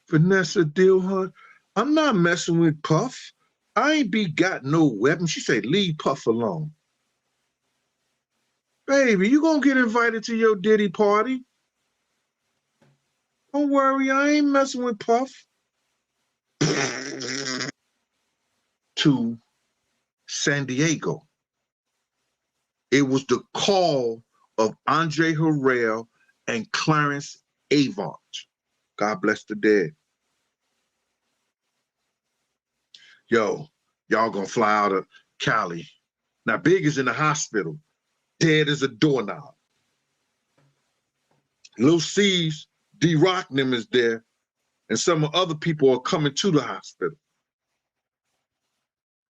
Vanessa Dilhunt, I'm not messing with Puff. I ain't got no weapon. She said, leave Puff alone. Baby, you gonna get invited to your Diddy party. Don't worry, I ain't messing with Puff. To San Diego. It was the call of Andre Harrell and Clarence Avant. God bless the dead. Yo, y'all gonna fly out of Cali. Now, Big is in the hospital, dead as a doorknob. Lil C's, D-Rock and them is there, and some other people are coming to the hospital.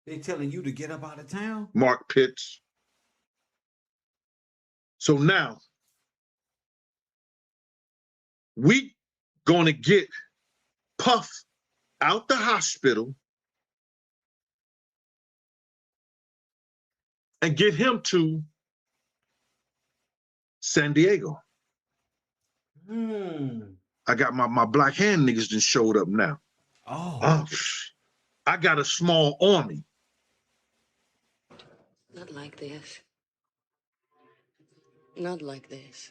They telling you to get up out of town? Mark Pitts. So now, we gonna get Puff out the hospital and get him to San Diego. I got my Black Hand niggas that showed up now. Oh. I got a small army. Not like this. Not like this.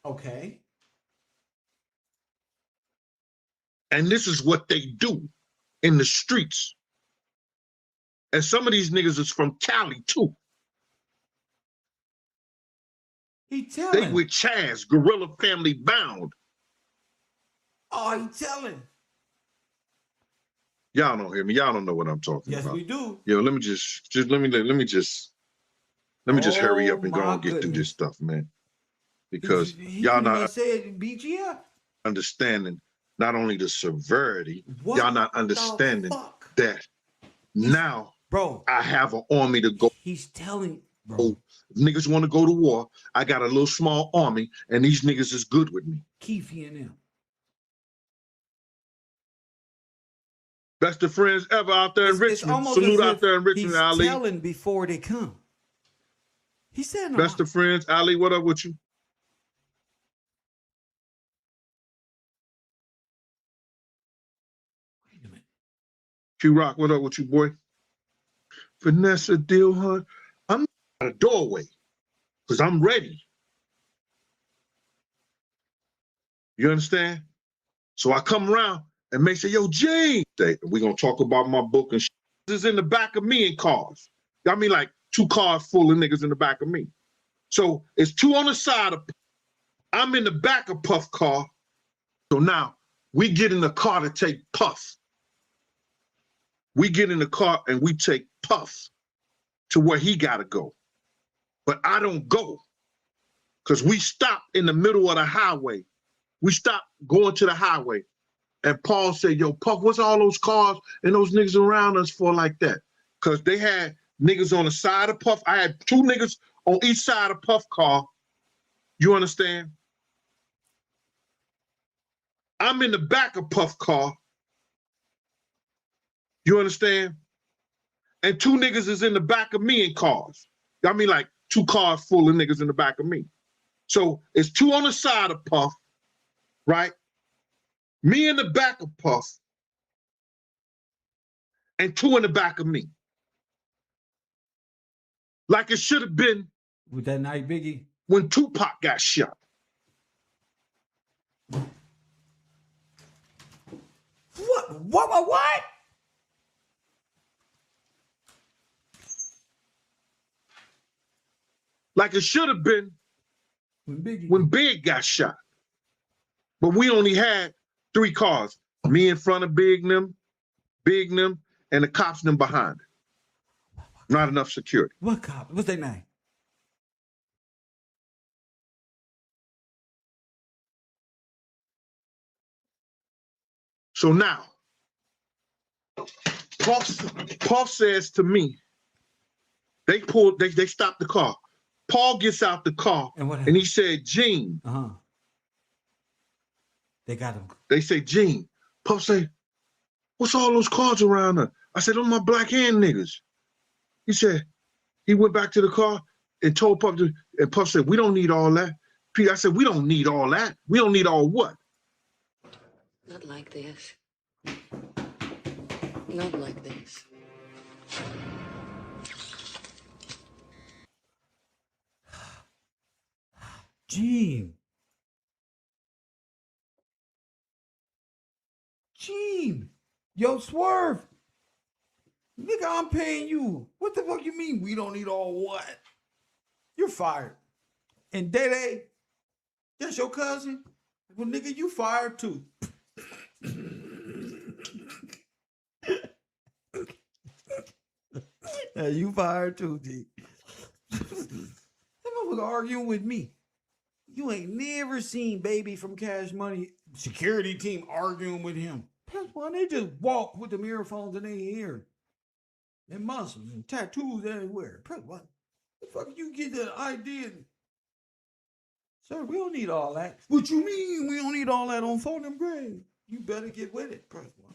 Okay. And this is what they do in the streets. And some of these niggas is from Cali too. He telling. They with Chaz, Gorilla Family Bound. Oh, he telling. Y'all don't hear me. Y'all don't know what I'm talking about. Yes, we do. Yo, let me just hurry up and go and get through this stuff, man. Because y'all not said BGF. understanding not only the severity, y'all not understanding that now, bro, I have an army to go. He's telling, bro. If niggas want to go to war, I got a little small army, and these niggas is good with me. Keefe and them. Best of friends ever out there in Richmond. Salute out there in Richmond, Ali. He's telling before they come. He said no. Best of friends, Ali, what up with you? Wait a minute. Q-Rock, what up with you, boy? Vanessa Dillhunt, I'm at a doorway because I'm ready. You understand? So I come around and make say, yo, Gene, we're going to talk about my book and shit. This is in the back of me in cars. I mean, like 2 cars full of niggas in the back of me. So it's 2 on the side of, I'm in the back of Puff car. So now we get in the car to take Puff. We get in the car and we take Puff to where he got to go. But I don't go because we stopped in the middle of the highway. We stopped going to the highway. And Paul said, yo, Puff, what's all those cars and those niggas around us for like that? Because they had niggas on the side of Puff. I had 2 niggas on each side of Puff car. You understand? I'm in the back of Puff car. You understand? And 2 niggas is in the back of me in cars. I mean, like 2 cars full of niggas in the back of me. So it's 2 on the side of Puff, right? Me in the back of Puff, and 2 in the back of me. Like it should have been with that night, Biggie, when Tupac got shot. What? Like it should have been when Big got shot. But we only had 3 cars. Me in front of Big them, and the cops them behind it. Not enough security. What cop? What's their name? So now, Puff says to me, they stopped the car. Paul gets out the car and he said, Gene. They got him. They say, Gene. Puff say, what's all those cars around her? I said, those my Black Hand niggas. He said, he went back to the car and told Puff, and Puff said, we don't need all that. Pete, I said, we don't need all that. We don't need all what? Not like this. Not like this. Gene, yo, Swerve. Nigga, I'm paying you. What the fuck you mean we don't need all what? You're fired. And Dede, that's your cousin? Well, nigga, you fired too. You fired too, G. That motherfucker arguing with me. You ain't never seen Baby from Cash Money security team arguing with him. That's why they just walk with the earphones in their ear. And muscles and tattoos everywhere. What the fuck you get the idea? Sir, we don't need all that. What you mean we don't need all that on phone them grade? You better get with it. Press 1.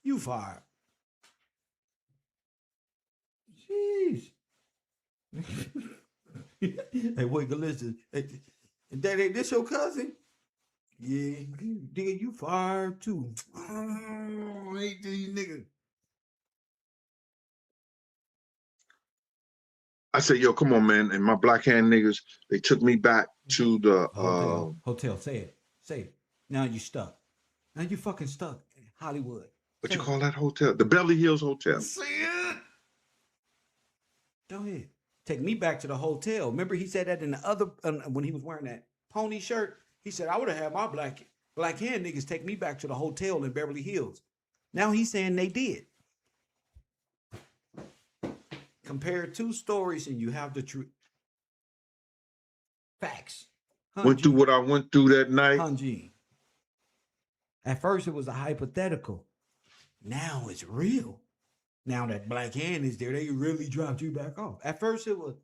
You fired. Jeez. Hey, wait, listen. Hey, Daddy, this your cousin? Yeah, nigga, you fired too. Oh, I hate these niggas. I said, yo, come on, man. And my black hand niggas, they took me back to the Hotel. Say it. Say it. Now you stuck. Now you fucking stuck in Hollywood. What you call that hotel? The Beverly Hills Hotel. Say it. Go ahead. Take me back to the hotel. Remember he said that in the other when he was wearing that pony shirt. He said I would have had my black hand niggas take me back to the hotel in Beverly Hills. Now he's saying they did. Compare 2 stories and you have the truth. Facts. Went through what I went through that night. Hanji. At first it was a hypothetical. Now it's real. Now that black hand is there, they really dropped you back off. At first it was,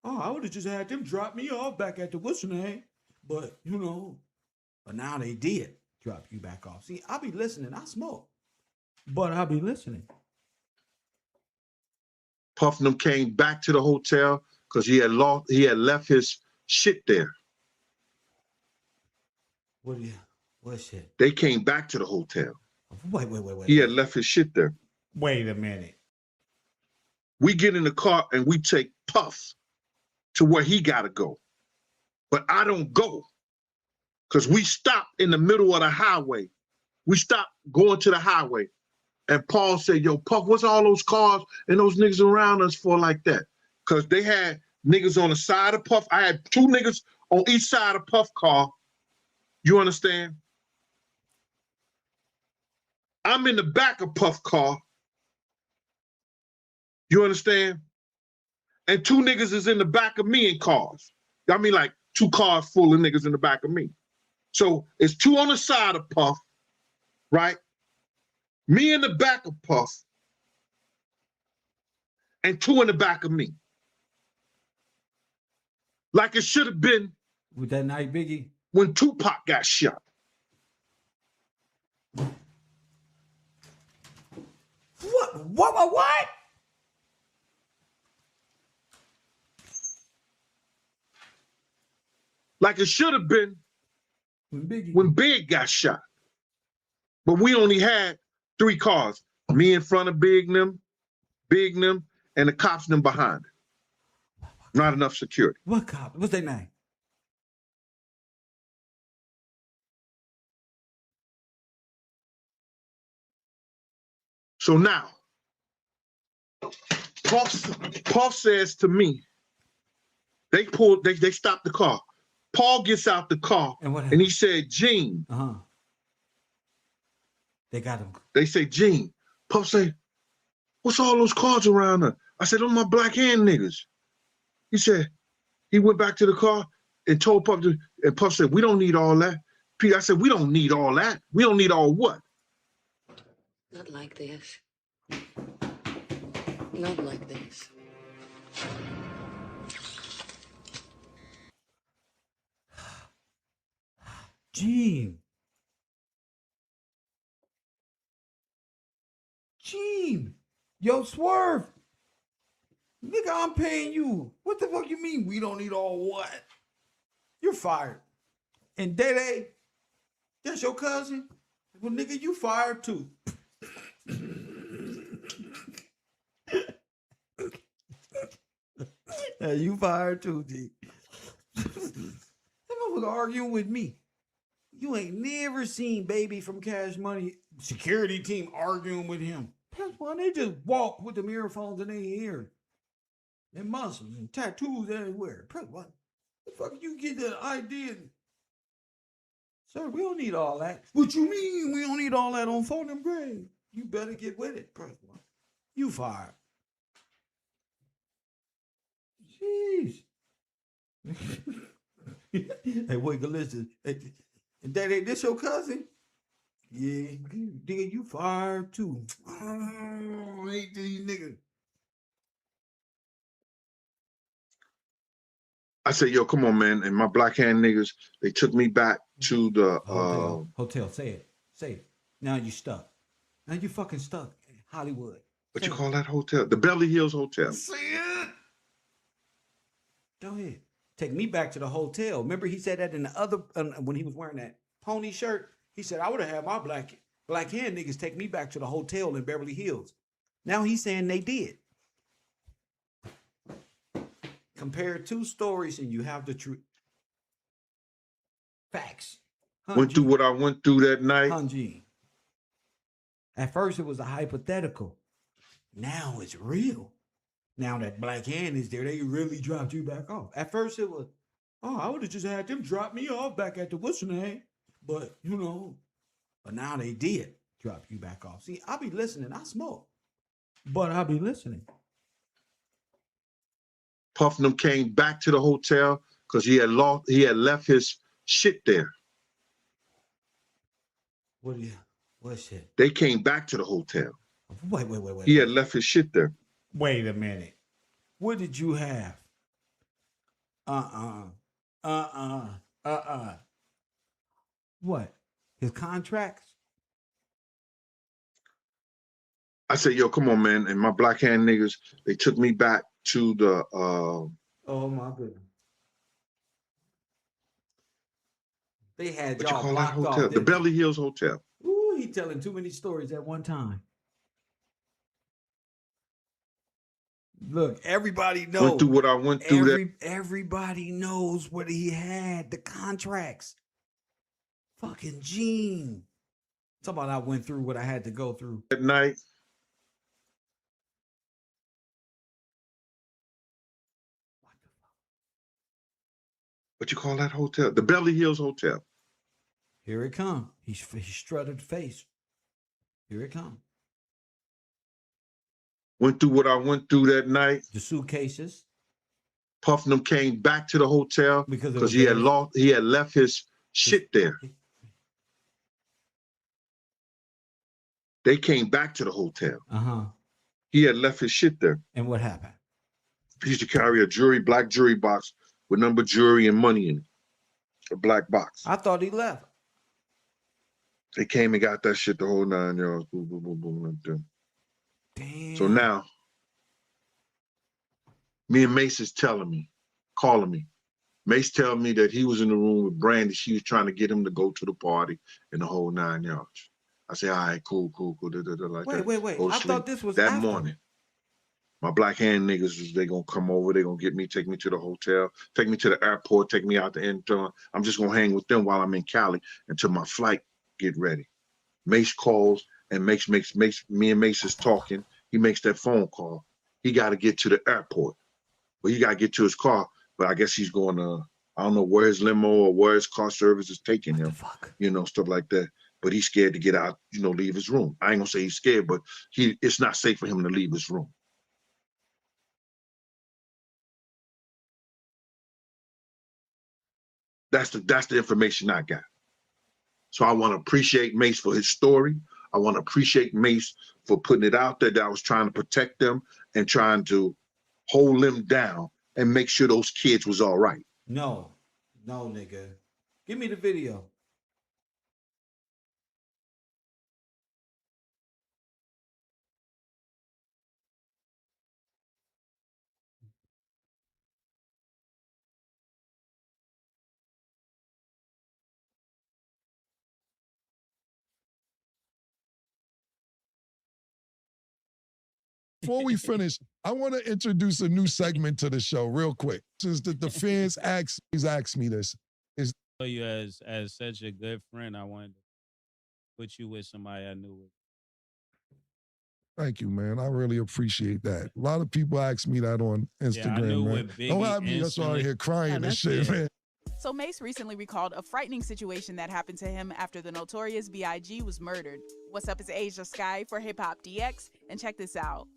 I would have just had them drop me off back at the what's name. But, but now they did drop you back off. See, I'll be listening. I smoke. But I'll be listening. Puff and them came back to the hotel because he had left his shit there. What shit? They came back to the hotel. Wait. He had left his shit there. Wait a minute. We get in the car and we take Puff to where he gotta go. But I don't go. Because we stopped in the middle of the highway. We stopped going to the highway. And Paul said, yo, Puff, what's all those cars and those niggas around us for like that? Because they had niggas on the side of Puff. I had 2 niggas on each side of Puff car. You understand? I'm in the back of Puff car. You understand? And 2 niggas is in the back of me in cars. I mean, like 2 cars full of niggas in the back of me. So it's 2 on the side of Puff, right? Me in the back of Puff, and 2 in the back of me. Like it should have been. With that night, Biggie? When Tupac got shot. What? Like it should have been when Big got shot. But we only had 3 cars. Me in front of Big them, and the cops them behind it. Not enough security. What cop? What's their name? So now, Puff says to me, they stopped the car. Paul gets out the car and he said, Gene. They got him. They say, Gene. Puff say, what's all those cars around her? I said, those my black hand niggas. He said, he went back to the car and told Puff, and Puff said, we don't need all that. Pete, I said, we don't need all that. We don't need all what? Not like this. Not like this. Gene, yo, Swerve. Nigga, I'm paying you. What the fuck you mean we don't need all what? You're fired. And Dede, that's your cousin? Well, nigga, you fired too. You fired too, G. That motherfucker arguing with me. You ain't never seen Baby from Cash Money security team arguing with him. That's why they just walk with the earphones in their ear. And muscles and tattoos everywhere. What the fuck you get that idea? Sir, we don't need all that. What you mean we don't need all that on phone them grade? You better get with it. Press 1. You fired. Jeez. Hey, wait, listen. Hey, Daddy, this your cousin? Yeah, nigga, you fired too. I hate these niggas. I said, yo, come on, man. And my black hand niggas, they took me back to the hotel. Say it. Say it. Now you stuck. Now you fucking stuck in Hollywood. What you call that hotel? The Beverly Hills Hotel. See it? Go ahead. Take me back to the hotel. Remember he said that in the other when he was wearing that pony shirt. He said I would have had my black hand niggas take me back to the hotel in Beverly Hills. Now he's saying they did. Compare two stories and you have the truth. Facts. Went through what I went through that night. Hanji. At first it was a hypothetical. Now it's real. Now that black hand is there, they really dropped you back off. At first it was, oh, I would have just had them drop me off back at the what's name. But, you know, but now they did drop you back off. See, I'll be listening. I smoke. But I'll be listening. Puff and them came back to the hotel because he had left his shit there. What shit? They came back to the hotel. Wait. He had left his shit there. Wait a minute. What did you have? What? His contracts? I said, yo, come on, man. And my black hand niggas, they took me back to the oh my goodness. They had what you y'all call that blocked hotel? off. The Beverly Hills Hotel. Ooh, he telling too many stories at one time. Look, everybody knows. Went through what I went through. Everybody knows what he had. The contracts. Fucking Gene. Talk about I went through what I had to go through. At night. What you call that hotel? The Beverly Hills Hotel. Here it come. He strutted the face. Here it come. Went through what I went through that night. The suitcases. Puff and them came back to the hotel because he had left his shit there. They came back to the hotel. He had left his shit there. And what happened? He used to carry a black jewelry box with number jewelry and money in it. A black box. I thought he left. They came and got that shit the whole 9 yards. Boom, boom, boom, boom, like that. Damn. So now, me and Mace is calling me. Mace telling me that he was in the room with Brandy. She was trying to get him to go to the party in the whole 9 yards. I say, all right, cool. Like wait. I thought this was that after. morning. My black hand niggas, they gonna come over, they gonna get me, take me to the hotel, take me to the airport, take me out the intern. I'm just gonna hang with them while I'm in Cali until my flight get ready. Mace calls and makes me and Mace is talking. He makes that phone call. He got to get to the airport. Well, he got to get to his car, but I guess he's going to, I don't know where his limo or where his car service is taking him, you know, stuff like that. But he's scared to get out, you know, leave his room. I ain't gonna say he's scared, but it's not safe for him to leave his room. That's the information I got. So I want to appreciate Mace for his story. I want to appreciate Mace for putting it out there that I was trying to protect them and trying to hold them down and make sure those kids was all right. No, nigga. Give me the video. Before we finish, I want to introduce a new segment to the show real quick. Since the fans ask me this. You as such a good friend, I wanted to put you with somebody I knew. Thank you, man. I really appreciate that. A lot of people ask me that on Instagram, I knew man. with Biggie Don't have me that's all here crying and shit, man. So Mace recently recalled a frightening situation that happened to him after the notorious B.I.G. was murdered. What's up, it's Asia Sky for Hip Hop DX, and check this out.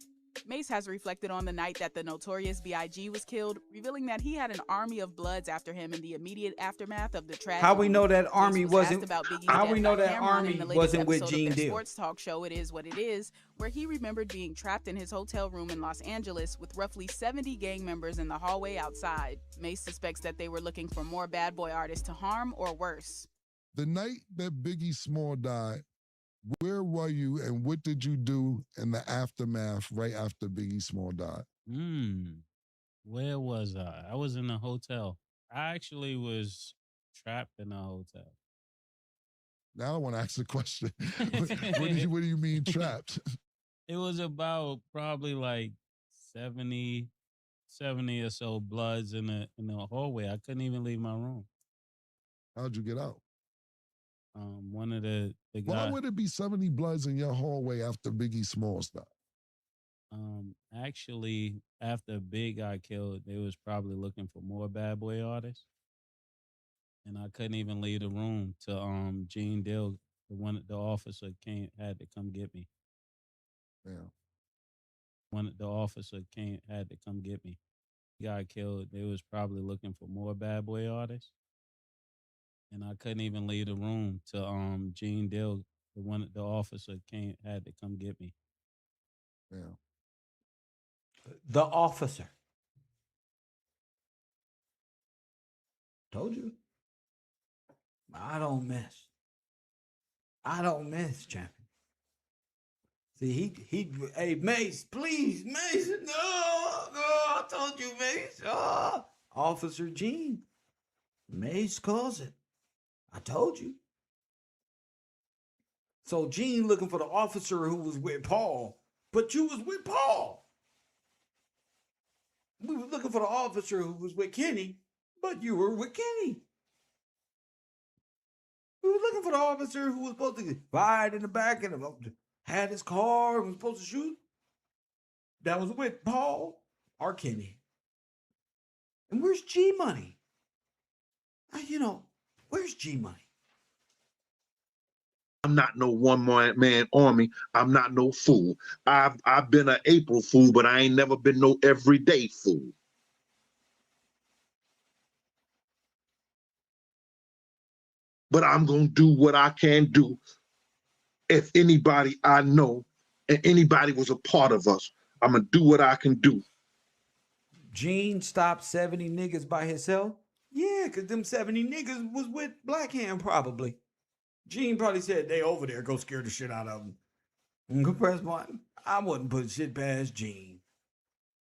Mace has reflected on the night that the notorious B.I.G. was killed, revealing that he had an army of Bloods after him in the immediate aftermath of the tragedy. How we know that army Mace was wasn't? asked about Biggie's How death we know by that Cameron army in the latest wasn't with episode Gene of their Deal? sports talk show It Is What It Is, where he remembered being trapped in his hotel room in Los Angeles with roughly 70 gang members in the hallway outside. Mace suspects that they were looking for more bad boy artists to harm or worse. The night that Biggie Small died, where were you and what did you do in the aftermath right after Biggie Small died? Where was I? I was in a hotel. I actually was trapped in a hotel. Now I want to ask the question. what do you mean trapped? It was about probably like 70 or so Bloods in the hallway. I couldn't even leave my room. How'd you get out? One of the Why guys. would it be 70 Bloods in your hallway after Biggie Smalls died? Actually, after Big got killed, they was probably looking for more bad boy artists, and I couldn't even leave the room to Gene Dill, the officer had to come get me. Yeah. The officer had to come get me. He got killed. They was probably looking for more bad boy artists, and I couldn't even leave the room to Gene Dill, the officer had to come get me. Yeah. The officer. Told you. I don't miss. I don't miss, champion. See, hey, Mace, please, Mace, no, I told you, Mace. Officer Gene. Mace calls it. I told you. So Gene looking for the officer who was with Paul, but you was with Paul. We were looking for the officer who was with Kenny, but you were with Kenny. We were looking for the officer who was supposed to ride in the back and had his car and was supposed to shoot. That was with Paul or Kenny. And where's G Money? Where's G Money? I'm not no one-man army. I'm not no fool. I've been an April fool, but I ain't never been no everyday fool. But I'm gonna do what I can do. If anybody I know and anybody was a part of us, I'm gonna do what I can do. Gene stopped 70 niggas by himself? Yeah, because them 70 niggas was with Black Hand probably. Gene probably said, they over there, go scare the shit out of them. And press one. I wouldn't put shit past Gene.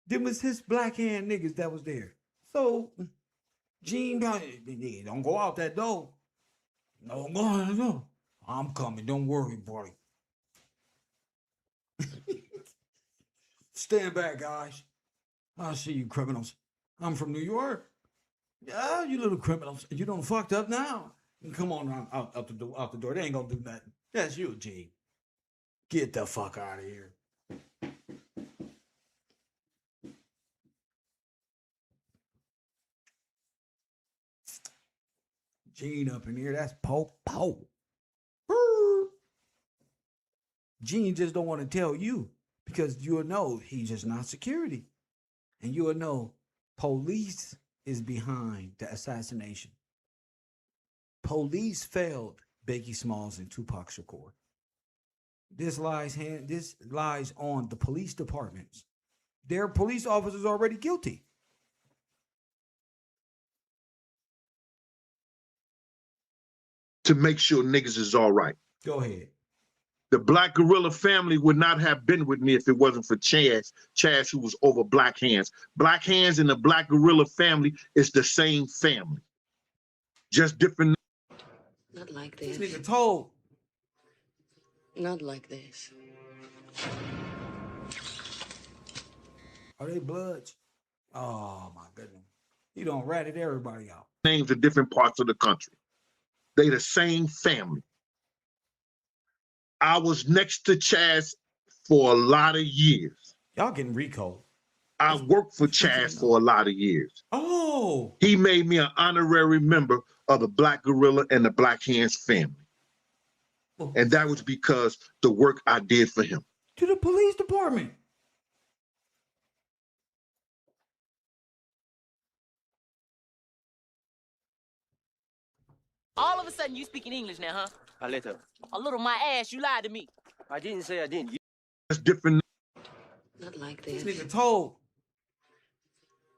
Them was his Black Hand niggas that was there. So, Gene probably, don't go out that door. No, no. I'm coming, don't worry, boy. Stand back, guys. I see you criminals. I'm from New York. Yeah, you little criminals. You done fucked up now. Come on out the door. They ain't gonna do nothing. That's you, G. Get the fuck out of here. Gene up in here. That's po. Gene just don't want to tell you because you'll know he's just not security. And you'll know police is behind the assassination. Police failed Biggie Smalls and Tupac Shakur. This lies on the police departments. Their police officers already guilty. To make sure niggas is all right. Go ahead. The Black Gorilla family would not have been with me if it wasn't for Chaz, who was over Black Hands. Black Hands and the Black Gorilla family is the same family. Just different. Not like this. This nigga told. Not like this. Are they Bloods? Oh my goodness. You done ratted everybody out. Names of different parts of the country. They the same family. I was next to Chaz for a lot of years. Y'all getting Rico. I worked for Chaz for a lot of years. Oh. He made me an honorary member of the Black Gorilla and the Black Hands family. And that was because the work I did for him. To the police department. All of a sudden, you speaking English now, huh? A little. A little my ass, you lied to me. I didn't say I didn't. That's different. Not like This this. nigga told.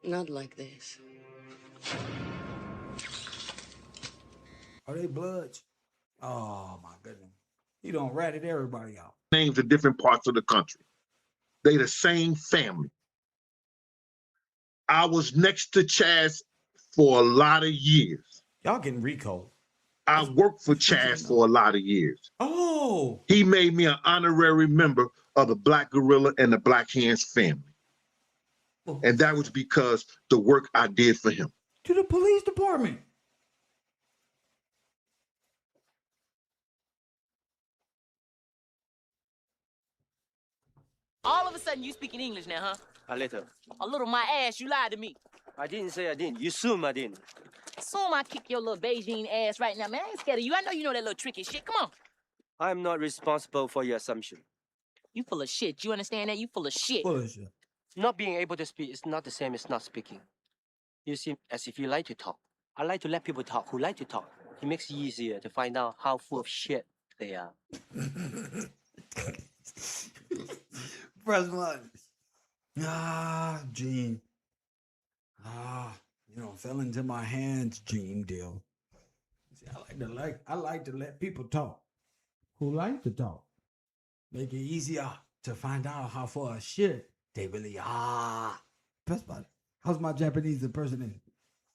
Not like this. Are they bloods? Oh my goodness. You done ratted everybody out. Names in different parts of the country. They the same family. I was next to Chaz for a lot of years. Y'all getting Rico. I worked for Chaz for a lot of years. Oh. He made me an honorary member of the Black Gorilla and the Black Hands family. And that was because the work I did for him. To the police department. All of a sudden, you speaking English now, huh? A little. A little my ass, you lied to me. I didn't say I didn't. You assume I didn't. Assume I kick your little Beijing ass right now, man. I ain't scared of you. I know you know that little tricky shit. Come on. I'm not responsible for your assumption. You full of shit. You understand that? You full of shit. Full of shit. Not being able to speak is not the same as not speaking. You seem as if you like to talk. I like to let people talk who like to talk. It makes it easier to find out how full of shit they are. Press one. Ah, Gene. Ah, you know, fell into my hands, Gene Deal. See, I like to let people talk who like to talk. Make it easier to find out how full of shit they really are. Press button. How's my Japanese impersonation?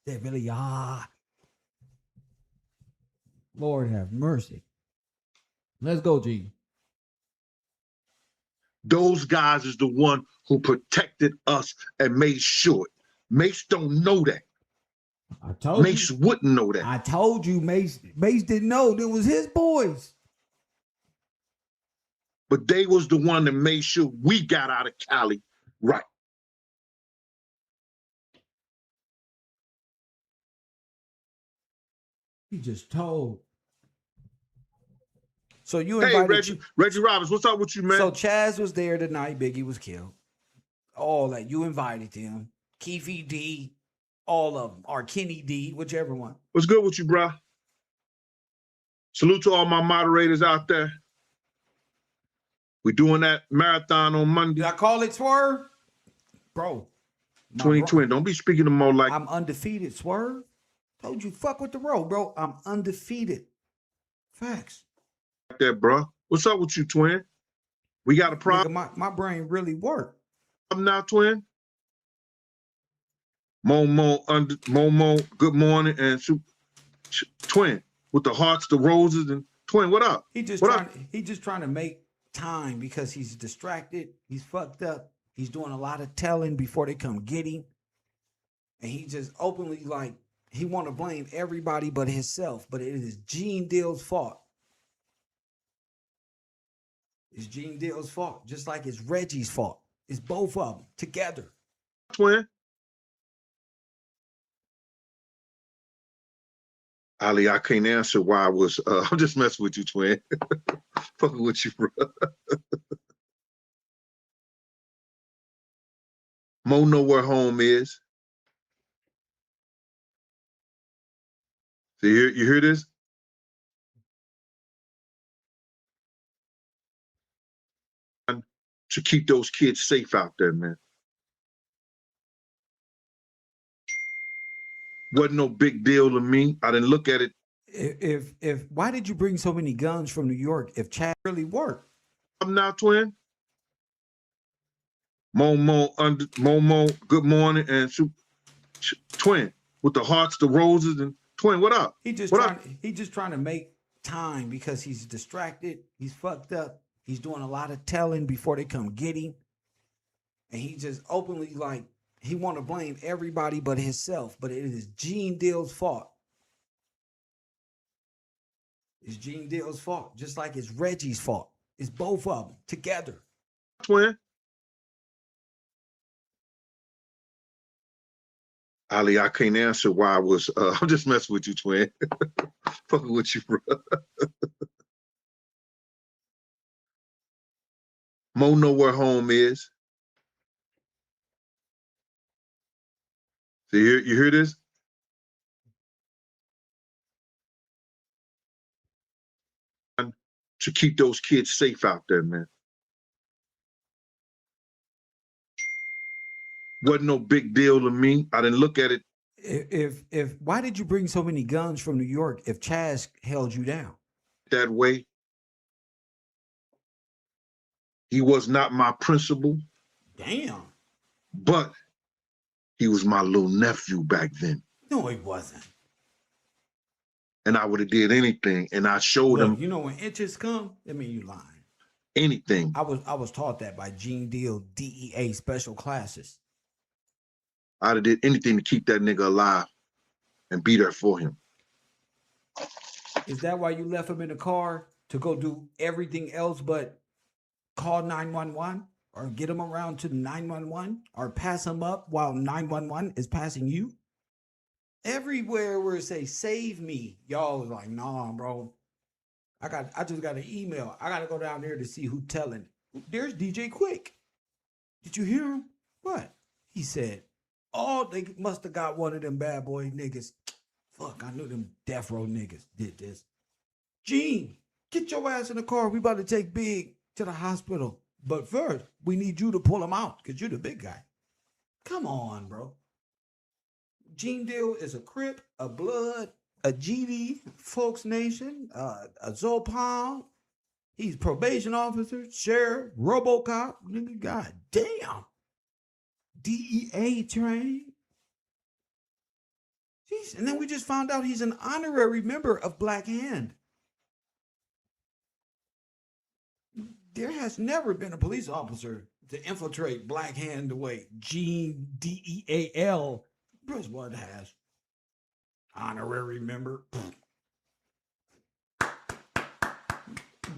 They really are. Lord have mercy. Let's go, Gene. Those guys is the one who protected us and made sure it. Mace don't know that. I told Mace wouldn't know that. I told you Mace didn't know. It was his boys. But they was the one that made sure we got out of Cali right. He just told. So you Hey, invited Reggie Roberts, what's up with you, man? So Chaz was there the night Biggie was killed. All that. You invited them. Keefe D, all of them. Or Kenny D, whichever one. What's good with you, bro? Salute to all my moderators out there. We doing that marathon on Monday. Did I call it Swerve? Bro. 2020. Don't be speaking to Mo like I'm undefeated, Swerve. Told you, fuck with the road, bro. I'm undefeated. Facts. that, bro. What's up with you, twin? We got a problem. My brain really worked. Now, twin. Momo, good morning, and twin with the hearts, the roses, and twin. What up? He just trying to make time because he's distracted. He's fucked up. He's doing a lot of telling before they come get him, and he just openly he want to blame everybody but himself. But it is Gene Deal's fault. It's Gene Deal's fault, just like it's Reggie's fault. It's both of them together. Twin. Ali, I can't answer why I was. I'm just messing with you, twin. Fucking with you, bro. Mo know where home is. So you hear this? To keep those kids safe out there, man. Wasn't no big deal to me. I didn't look at it. If why did you bring so many guns from New York if Chad really worked? I'm now, twin. Momo, good morning, and twin with the hearts, the roses, and twin. What up? He just trying to make time because he's distracted. He's fucked up. He's doing a lot of telling before they come get him, and he just openly he want to blame everybody but himself. But it is Gene Deal's fault. It's Gene Deal's fault, just like it's Reggie's fault. It's both of them together. Twin. Ali, I can't answer why I was. I'm just messing with you, twin. Fucking with you, bro. Mo know where home is. So you hear this? to keep those kids safe out there, man. Wasn't no big deal to me. I didn't look at it. If why did you bring so many guns from New York if Chaz held you down that way? He was not my principal. Damn. But he was my little nephew back then. No, he wasn't. And I would have did anything. And I showed him. You know, when inches come, that mean you lying. Anything. I was taught that by Gene Deal DEA special classes. I'd have did anything to keep that nigga alive and be there for him. Is that why you left him in the car to go do everything else but call 911 or get him around to 911 or pass him up while 911 is passing you? Everywhere where it say save me, y'all was like, nah, bro. I just got an email. I gotta go down there to see who telling. There's DJ Quick. Did you hear him? What? He said, oh, they must have got one of them bad boy niggas. Fuck, I knew them death row niggas did this. Gene, get your ass in the car. We about to take Big to the hospital. But first, we need you to pull him out because you're the big guy. Come on, bro. Gene Deal is a Crip, a Blood, a GD, Folks Nation, a Zopal. He's probation officer, sheriff, RoboCop. Nigga, god damn. DEA trained. Jeez. And then we just found out he's an honorary member of Black Hand. There has never been a police officer to infiltrate Black Hand the way Gene DEAL Bruce Wood has. Honorary member.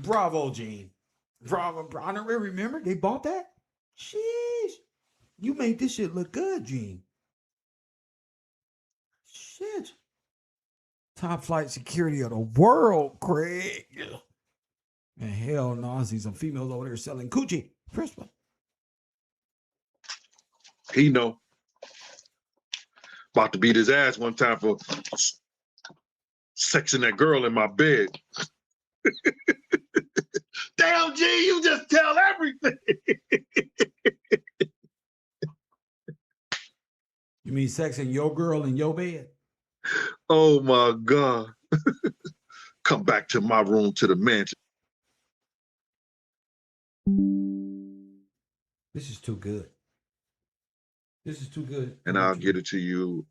Bravo, Gene. Bravo. Honorary member? They bought that? Sheesh. You made this shit look good, Gene. Shit. Top flight security of the world, Craig. And hell no, I see some females over there selling coochie. First one. He know. About to beat his ass one time for sexing that girl in my bed. Damn, G, you just tell everything. You mean sexing your girl in your bed? Oh my God. Come back to my room to the mansion. This is too good. This is too good. And I'll get it to you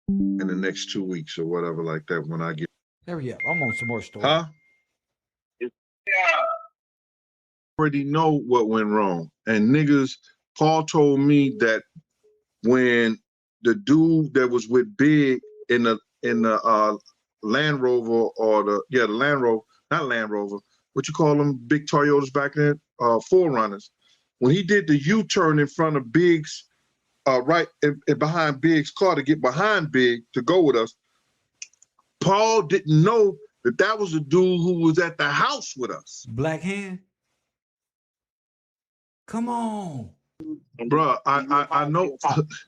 in the next 2 weeks or whatever like that when I get. Hurry up. I'm on some more stories. Huh? Already know what went wrong. And niggas, Paul told me that when the dude that was with Big in the Land Rover or the Land Rover, not Land Rover, what you call them, big Toyotas back then, 4Runners. When he did the U-turn in front of Big's, right behind Big's car to get behind Big to go with us, Paul didn't know that was the dude who was at the house with us. Black Hand? Come on. Bruh, I know.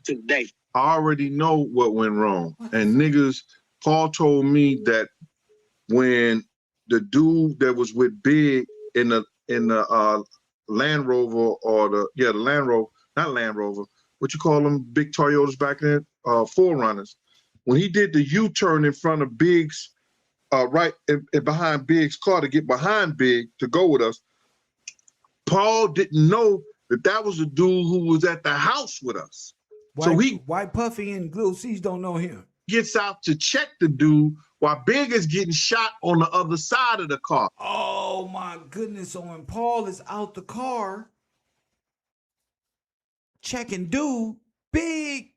Today. I already know what went wrong. And niggas, Paul told me that when the dude that was with Big in the Land Rover or the Land Rover, not Land Rover, what you call them, big Toyotas back then, 4Runners. When he did the U-turn in front of Big's, right behind Big's car to get behind Big to go with us, Paul didn't know that was the dude who was at the house with us. Why Puffy and Glue C's don't know him? Gets out to check the dude while Big is getting shot on the other side of the car. Oh my goodness. So when Paul is out the car checking dude, Big.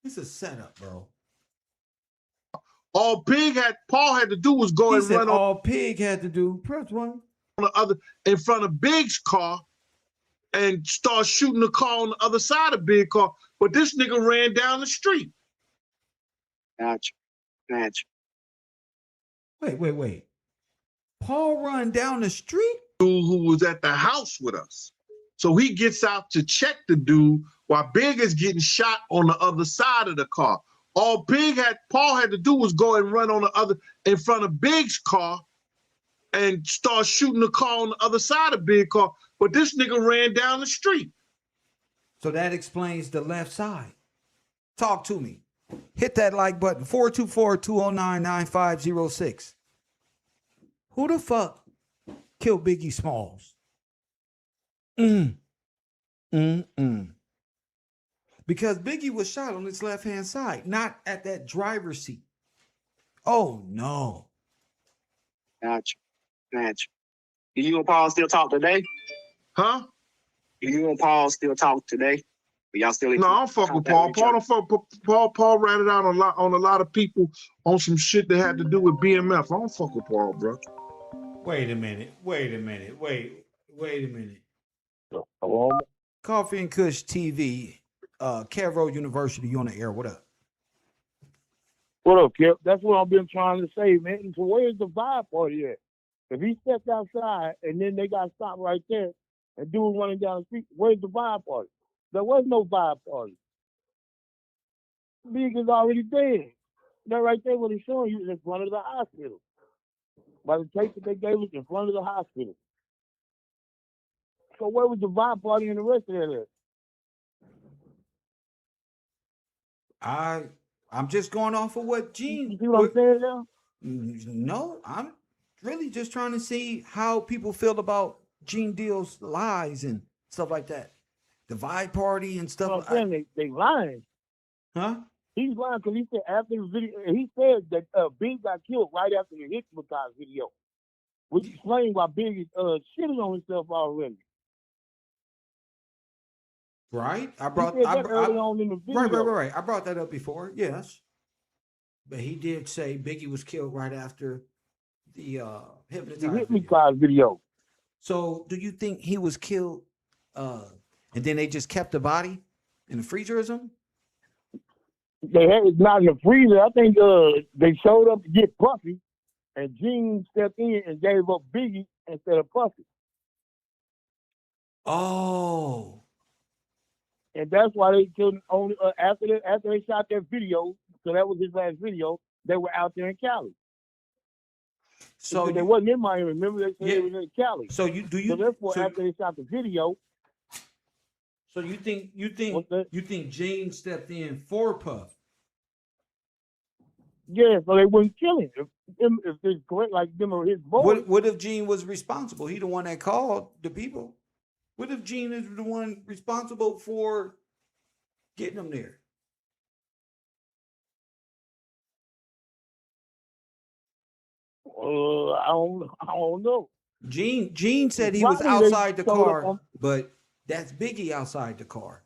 It's a setup, bro. All Paul had to do was go and run all Pig had to do. Press one. On the other in front of Big's car and start shooting the car on the other side of Big's car. But this nigga ran down the street. Gotcha. Wait. Paul run down the street? Dude who was at the house with us. So he gets out to check the dude while Big is getting shot on the other side of the car. All Paul had to do was go and run in front of Big's car and start shooting the car on the other side of Big's car. But this nigga ran down the street. So that explains the left side. Talk to me. Hit that like button. 424-209-9506. Who the fuck killed Biggie Smalls? Because Biggie was shot on his left-hand side, not at that driver's seat. Oh, no. Gotcha. You and Paul still talk today? Huh? You and Paul still talk today? Y'all still? No, I don't fuck with Paul. Paul ratted out on a lot of people on some shit that had to do with BMF. I don't fuck with Paul, bro. Wait a minute. Coffee and Kush TV, KevRow University, you on the air. What up? What up, Kev? That's what I've been trying to say, man. So where's the vibe party at? If he stepped outside and then they got stopped right there and dude running down the street, where's the vibe party? There was no vibe party. Big is already dead. That right there, what he's showing you is in front of the hospital. By the tape that they gave us in front of the hospital. So where was the vibe party and the rest of that at? I'm just going off of what Gene. You see what I'm saying now? No, I'm really just trying to see how people feel about Gene Deal's lies and stuff like that. The vibe party and stuff. I'm saying they lying. Huh? He's lying because he said after the video, he said that Big got killed right after the Hypnotize video, which explains why Big is shitting on himself already. Right? Right. I brought that up before. Yes, but he did say Biggie was killed right after the Hypnotize video. So, do you think he was killed? And then they just kept the body in the freezer or something? They had it not in the freezer. I think they showed up to get Puffy, and Gene stepped in and gave up Biggie instead of Puffy. Oh. And that's why they killed him only after they shot that video. So that was his last video. They were out there in Cali. So they wasn't in Miami. Remember, they said they was in Cali. So therefore, after they shot the video. So you think Gene stepped in for Puff? Yeah, so they wouldn't kill him. If it's correct, like them or his boys. What if Gene was responsible? He the one that called the people. What if Gene is the one responsible for getting them there? I don't know. Gene said he was outside the car, but that's Biggie outside the car.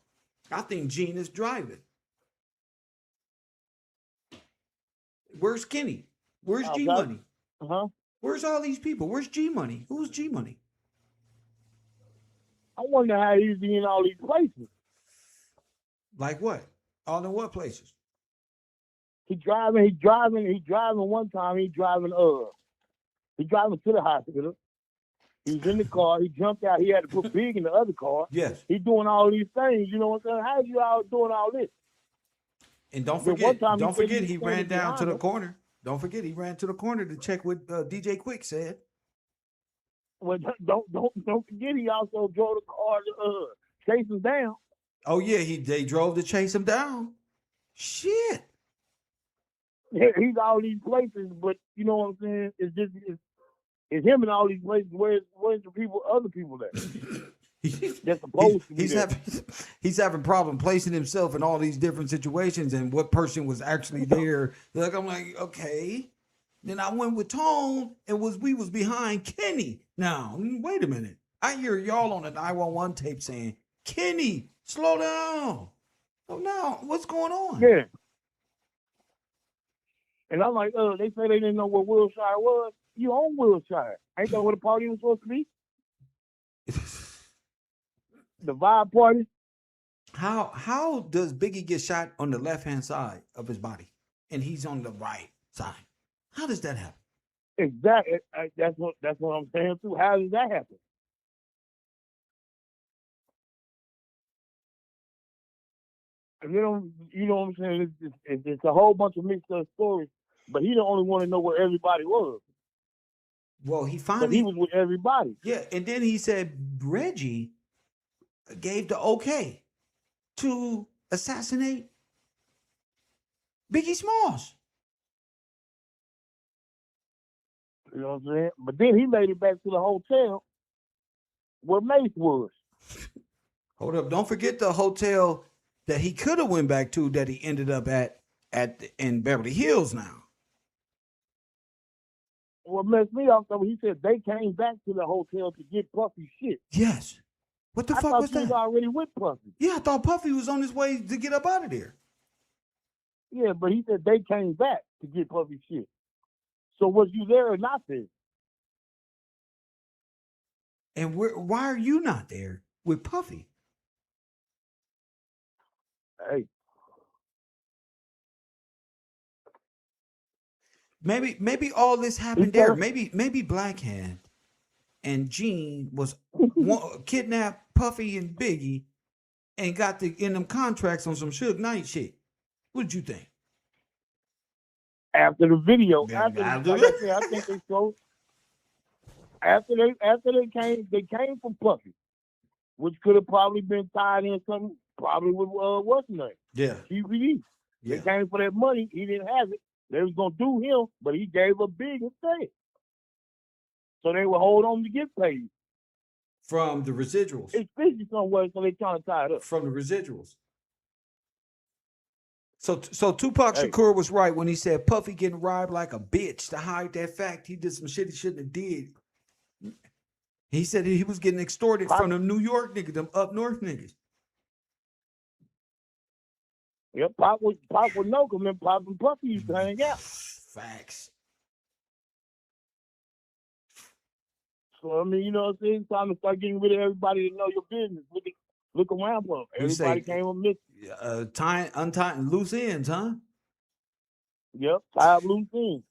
I think Gene is driving. Where's Kenny? Where's G Money? Where's all these people? Where's G Money? Who's G Money? I wonder how he's in all these places. Like what? All in what places? He driving one time, he driving to the hospital. He's in the car, he jumped out, he had to put Big in the other car. Yes. He's doing all these things, you know what I'm saying? How are you all doing all this? And don't forget, he ran down to the corner. Don't forget, he ran to the corner to check what DJ Quick said. Well, don't forget, he also drove the car to chase him down. Oh yeah, they drove to chase him down. Shit. Yeah, he's all these places, but you know what I'm saying? It's him in all these places. Where's the other people there? They're supposed to be there. He's having problem placing himself in all these different situations and what person was actually there. Like I'm like, okay. Then I went with Tone and we was behind Kenny. Now, wait a minute. I hear y'all on the 911 tape saying, Kenny, slow down. So now, what's going on? Yeah. And I'm like, they say they didn't know where Wilshire was. You own Wilshire. Ain't that where the party was supposed to be? The vibe party. How does Biggie get shot on the left-hand side of his body and he's on the right side? How does that happen? Exactly. That's what I'm saying too. How does that happen? And you know what I'm saying? It's a whole bunch of mixed up stories, but he the only one to know where everybody was. Well, he Because finally he was with everybody. Yeah, and then he said Reggie gave the okay to assassinate Biggie Smalls. You know what I'm saying? But then he made it back to the hotel where Mace was. Hold up, don't forget the hotel that he could have went back to that he ended up in Beverly Hills now. What messed me up though, he said they came back to the hotel to get Puffy shit. Yes. What the I fuck thought was he was that? already with Puffy. Yeah, I thought Puffy was on his way to get up out of there. Yeah, but he said they came back to get Puffy shit. So was you there or not there? And why are you not there with Puffy? Hey. Maybe all this happened there. Maybe Black Hand and Gene was kidnapped Puffy and Biggie and got in them contracts on some Suge Knight shit. What did you think? After the video, like I said, I think they showed after they came from Puffy, which could have probably been tied in something probably with what's his name? Yeah. TVD. Yeah. They came for that money. He didn't have it. They was gonna do him, but he gave a big thing. So they would hold on to get paid. From the residuals. It's fishy somewhere, so they trying to tie it up. From the residuals. So Tupac Shakur was right when he said Puffy getting robbed like a bitch. To hide that fact, he did some shit he shouldn't have did. He said he was getting extorted from them New York niggas, them up north niggas. Yeah, Pop would know, because then Pop and Puffy used to hang out. Facts. So, I mean, you know what I'm saying? It's time to start getting rid of everybody to know your business. Look around for them. Everybody came and missed. Untying loose ends, huh? Yep, tie up loose ends.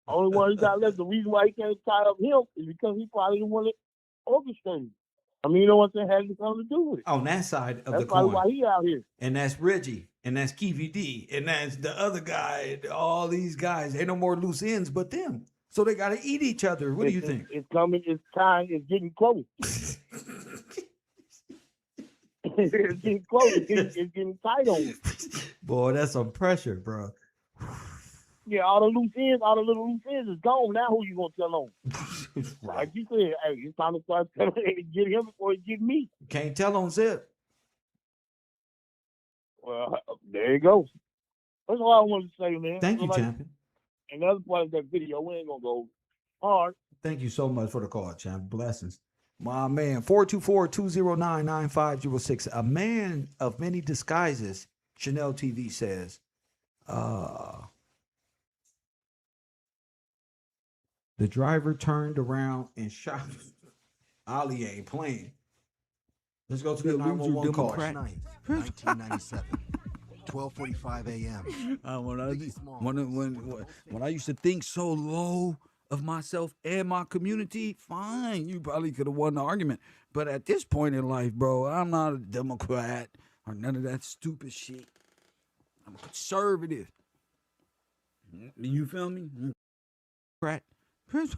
Only one he got left, the reason why he can't tie up him is because he probably didn't want to orchestrate it. I mean, you know what I'm saying? Had something to do with it. On that side of That's the probably coin. why he out here. And that's Reggie. And that's Keefe, and that's the other guy. All these guys. Ain't no more loose ends but them. So they got to eat each other. What do you think? It's coming. It's time. It's getting close. It's getting close. It's getting tight on it. Boy, that's some pressure, bro. Yeah, all the little loose ends is gone. Now who you gonna tell on? Like you said, hey, it's time to start telling get him before he get me. Can't tell on Zip. Well, there you go. That's all I wanted to say, man. Thank you, like, champion. And the other part of that video, we ain't gonna go hard. Thank you so much for the call, champ. Blessings. My man, 424-209-9506. A man of many disguises, Chanel TV says. The driver turned around and shot. Ali ain't playing. Let's go to the 911 call. Night, 1997, 12:45 a.m. When I used to think so low of myself and my community, fine, you probably could have won the argument. But at this point in life, bro, I'm not a Democrat or none of that stupid shit. I'm a conservative. You feel me? Right? When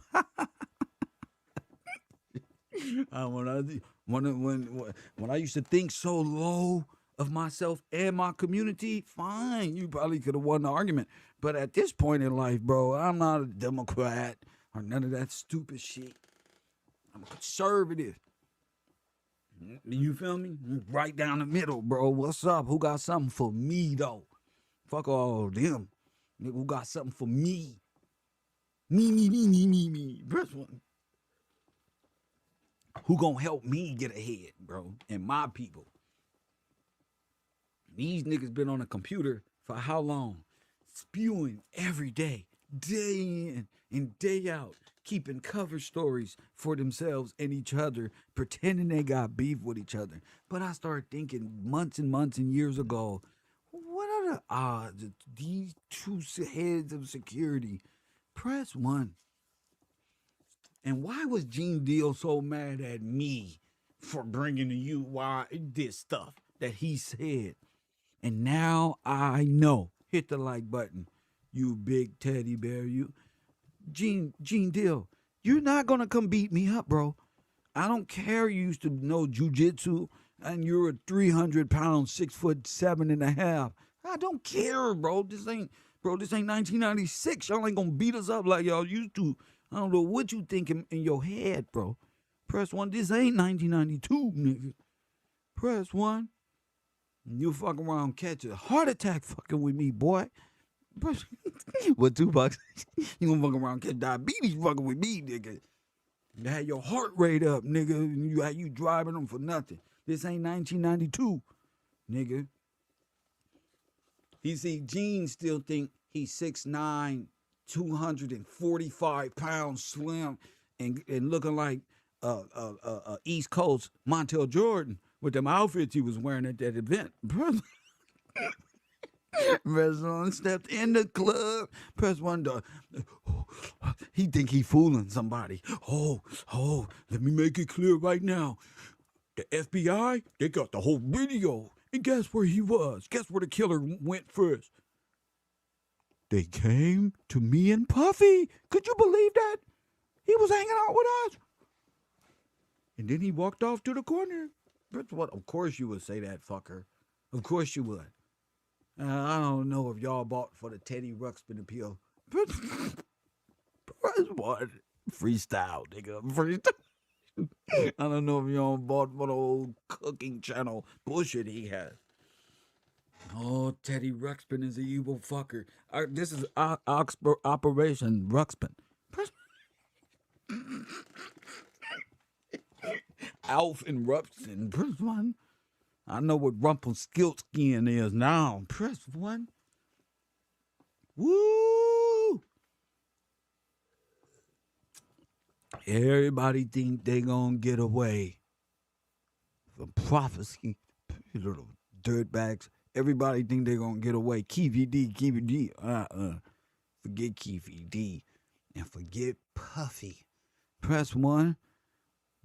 I used to think so low of myself and my community, fine, you probably could have won the argument. But at this point in life, bro, I'm not a Democrat or none of that stupid shit. I'm a conservative. You feel me? Right down the middle, bro. What's up? Who got something for me, though? Fuck all them. Nigga, who got something for me? Me. Press one. Who gonna help me get ahead, bro? And my people. These niggas been on a computer for how long? Spewing every day, day in and day out, keeping cover stories for themselves and each other, pretending they got beef with each other. But I started thinking months and months and years ago, what are the odds of these two heads of security? Press one. And why was Gene Deal so mad at me for bringing to you why this stuff that he said? And now I know. Hit the like button, you big teddy bear. You, Gene Deal, you're not gonna come beat me up, bro. I don't care. You used to know jujitsu, and you're a 300-pound, 6'7.5". I don't care, bro. This ain't 1996. Y'all ain't gonna beat us up like y'all used to. I don't know what you think in your head, bro. Press 1. This ain't 1992, nigga. Press 1. You fuck around, catch a heart attack fucking with me, boy. What, Tupac? You gonna fuck around, catch diabetes fucking with me, nigga. You had your heart rate up, nigga. And you driving them for nothing. This ain't 1992, nigga. You see, Gene still think he's 6'9", 245 pounds, slim, and looking like East Coast Montel Jordan with them outfits he was wearing at that event. Press 1, stepped in the club. Press 1 door. He think he fooling somebody. Oh, let me make it clear right now. The FBI, they got the whole video. And guess where he was? Guess where the killer went first? They came to me and Puffy. Could you believe that? He was hanging out with us. And then he walked off to the corner. But what? Of course you would say that, fucker. Of course you would. I don't know if y'all bought for the Teddy Ruxpin appeal. Press 1. Freestyle, nigga. Freestyle. I don't know if y'all bought for the old cooking channel bullshit he had. Oh, Teddy Ruxpin is an evil fucker. This is Operation Ruxpin. Alf and Ruxpin. Press 1. I know what Rumpelstiltskin is now. Press 1. Woo! Everybody think they gonna get away from prophecy. You little dirtbags. Everybody think they gonna get away. Keefe D. Forget Keefe D. And forget Puffy. Press 1.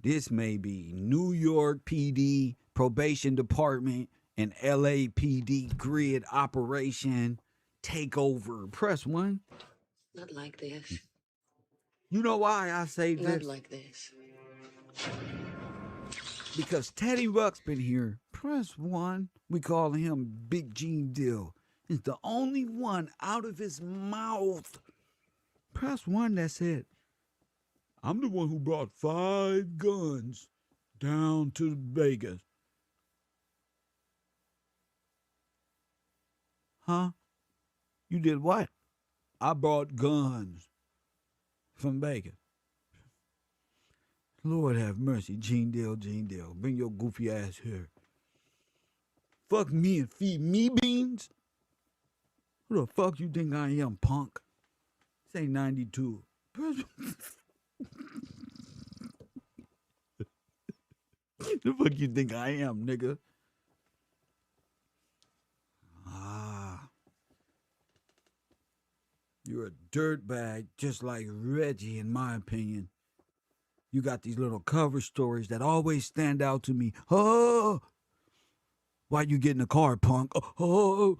This may be New York PD, Probation Department, and LAPD grid operation takeover. Press 1. Not like this. You know why I say this? Not like this. Because Teddy Ruxpin here, press 1. We call him Big Gene Dill. Is the only one out of his mouth. Press 1 that said, I'm the one who brought 5 guns down to Vegas. Huh? You did what? I brought guns from Vegas. Lord have mercy, Gene Deal. Bring your goofy ass here. Fuck me and feed me beans? Who the fuck you think I am, punk? This ain't 92. The fuck you think I am, nigga? You're a dirtbag, just like Reggie, in my opinion. You got these little cover stories that always stand out to me. Oh, why you get in the car, punk? Oh,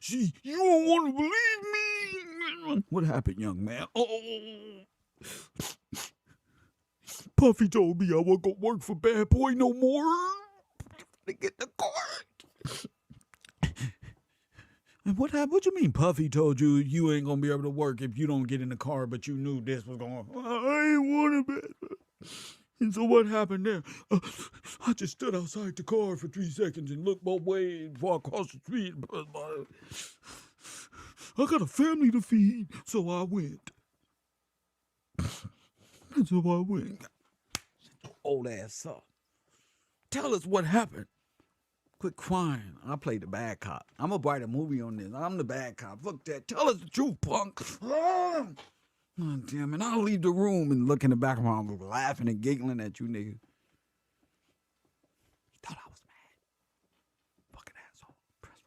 see, you don't want to believe me. What happened, young man? Oh, Puffy told me I won't go work for Badboy no more. To get the car. And what happened? What you mean Puffy told you you ain't gonna be able to work if you don't get in the car, but you knew this was going on? I ain't want to. And so what happened there? I just stood outside the car for 3 seconds and looked both ways before I crossed the street. I got a family to feed, so I went. And so I went. Old ass up. Tell us what happened. Quit crying. I played the bad cop. I'm going to write a movie on this. I'm the bad cop. Fuck that. Tell us the truth, punk. Oh, damn it. I'll leave the room and look in the background laughing and giggling at you, nigga. You thought I was mad. Fucking asshole. Press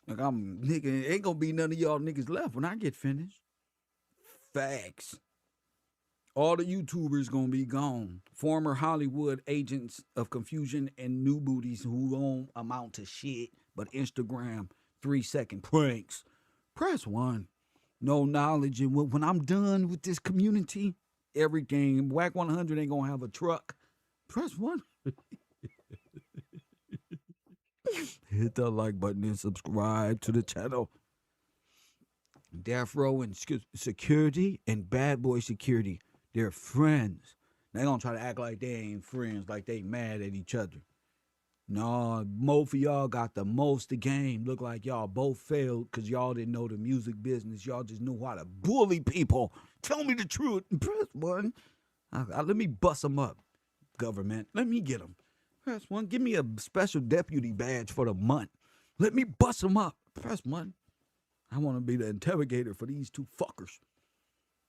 1. Look, nigga, ain't going to be none of y'all niggas left when I get finished. Facts. All the YouTubers gonna be gone. Former Hollywood agents of confusion and new booties who don't amount to shit but Instagram 3-second pranks. Press 1. No knowledge. And when I'm done with this community, everything, Whack 100 ain't gonna have a truck. Press 1. Hit that like button and subscribe to the channel. Death Row and security and Badboy security, they're friends. They gonna try to act like they ain't friends, like they mad at each other. No, both of y'all got the most of game. Look like y'all both failed because y'all didn't know the music business. Y'all just knew how to bully people. Tell me the truth. Press 1. Let me bust them up, government. Let me get them. Press 1. Give me a special deputy badge for the month. Let me bust them up. Press 1. I want to be the interrogator for these two fuckers.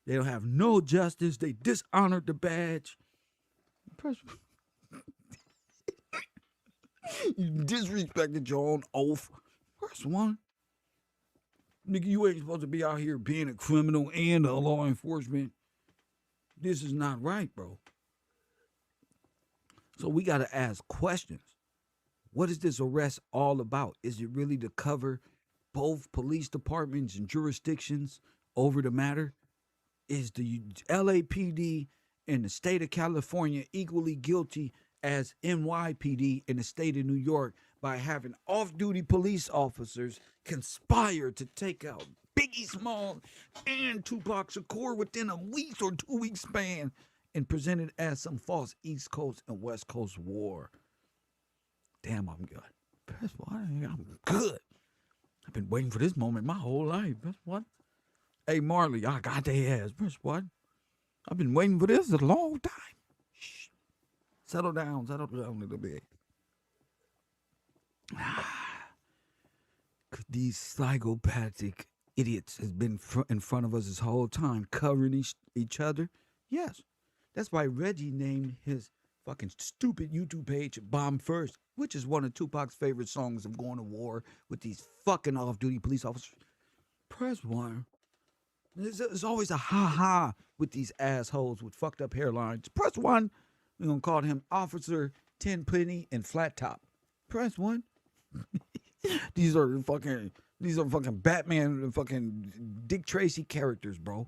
They don't have no justice. They dishonored the badge. Press 1. You disrespected your own oath. Press 1. Nigga, you ain't supposed to be out here being a criminal and a law enforcement. This is not right, bro. So we got to ask questions. What is this arrest all about? Is it really to cover both police departments and jurisdictions over the matter? Is the LAPD and the state of California equally guilty as NYPD in the state of New York by having off-duty police officers conspire to take out Biggie Smalls and Tupac Shakur within a week or 2 week span and present it as some false East Coast and West Coast war? Damn, I'm good. Press 1. I'm good. I've been waiting for this moment my whole life. Press 1. Hey, Marley, I got their ass. Press 1. I've been waiting for this a long time. Shh. Settle down a little bit. These psychopathic idiots has been in front of us this whole time, covering each other. Yes. That's why Reggie named his fucking stupid YouTube page Bomb First, which is one of Tupac's favorite songs of going to war with these fucking off-duty police officers. Press 1. There's always a ha-ha with these assholes with fucked up hairlines. Press 1. We're going to call him Officer Tenpenny and Flat Top. Press 1. These are fucking Batman and fucking Dick Tracy characters, bro.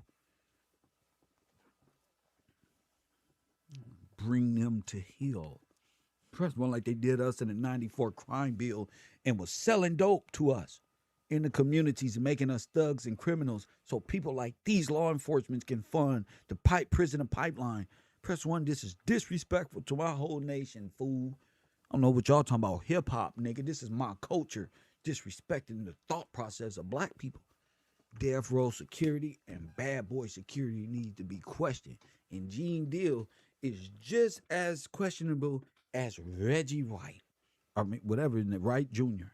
Bring them to heel. Press 1 like they did us in the 94 crime bill and was selling dope to us in the communities and making us thugs and criminals so people like these law enforcement can fund the prison and pipeline. Press 1, this is disrespectful to my whole nation, fool. I don't know what y'all talking about, hip-hop, nigga. This is my culture, disrespecting the thought process of black people. Death Row security and Badboy security need to be questioned. And Gene Deal is just as questionable as Reggie Wright. I mean, whatever, Wright Jr.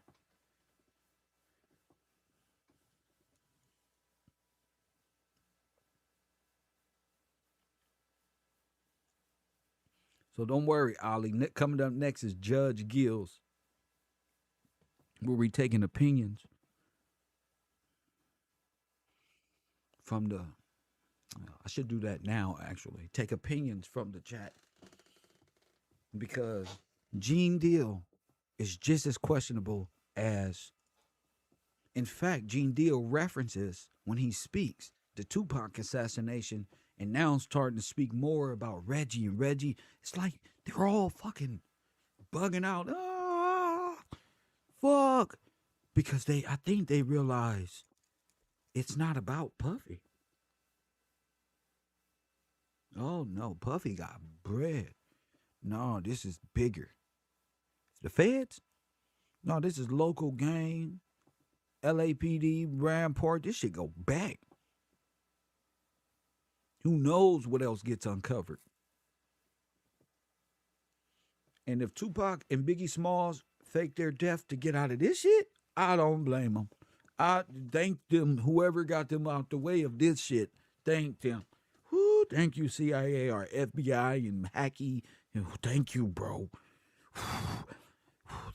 So don't worry, Ollie. Coming up next is Judge Gills. We'll be taking opinions from the... I should do that now, actually. Take opinions from the chat. Because Gene Deal is just as questionable as... In fact, Gene Deal references, when he speaks, the Tupac assassination, and now I'm starting to speak more about Reggie and Reggie. It's like they're all fucking bugging out. Fuck. Because I think they realize it's not about Puffy. Oh, no. Puffy got bread. No, this is bigger. The feds? No, this is local gang. LAPD, Rampart. This shit go back. Who knows what else gets uncovered? And if Tupac and Biggie Smalls fake their death to get out of this shit, I don't blame them. I thank them, whoever got them out the way of this shit. Thank them. Whoo, thank you, CIA or FBI and Hackey. Thank you, bro.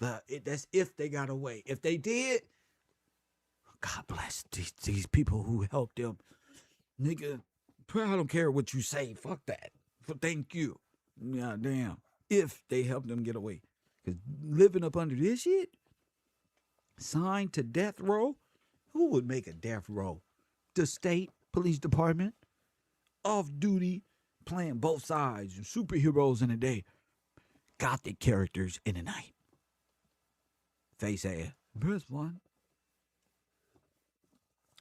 That's if they got away. If they did, God bless these people who helped them. Nigga, I don't care what you say. Fuck that. Thank you. Yeah, damn. If they help them get away. Because living up under this shit, signed to death row, who would make a death row? The state police department, off duty, playing both sides, superheroes in the day, gothic characters in the night. Face ass. Press one.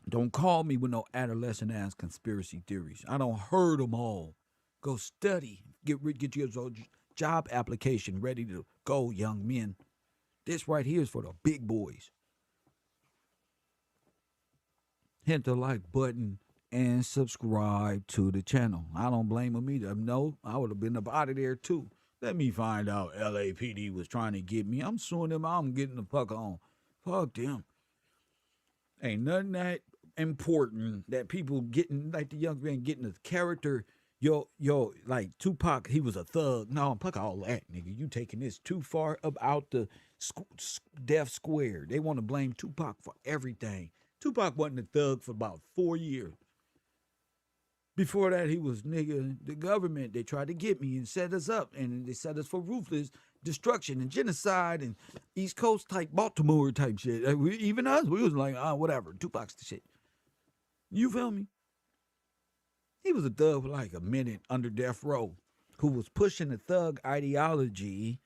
Don't call me with no adolescent ass conspiracy theories. I don't heard them all. Go study. Get your job application ready to go, young men. This right here is for the big boys. Hit the like button and subscribe to the channel. I don't blame them either. No, I would have been up out of there too. Let me find out LAPD was trying to get me. I'm suing them. I'm getting the fuck on. Fuck them. Ain't nothing that important that people getting, like the young man getting a character. Yo, like Tupac, he was a thug. No, fuck all that, nigga. You taking this too far up out the death square. They want to blame Tupac for everything. Tupac wasn't a thug for about 4 years. Before that, he was, nigga, the government, they tried to get me and set us up, and they set us for ruthless destruction and genocide and East Coast type, Baltimore type shit. Even us, we was like, whatever, Tupac's the shit. You feel me? He was a thug for like a minute under death row who was pushing the thug ideology.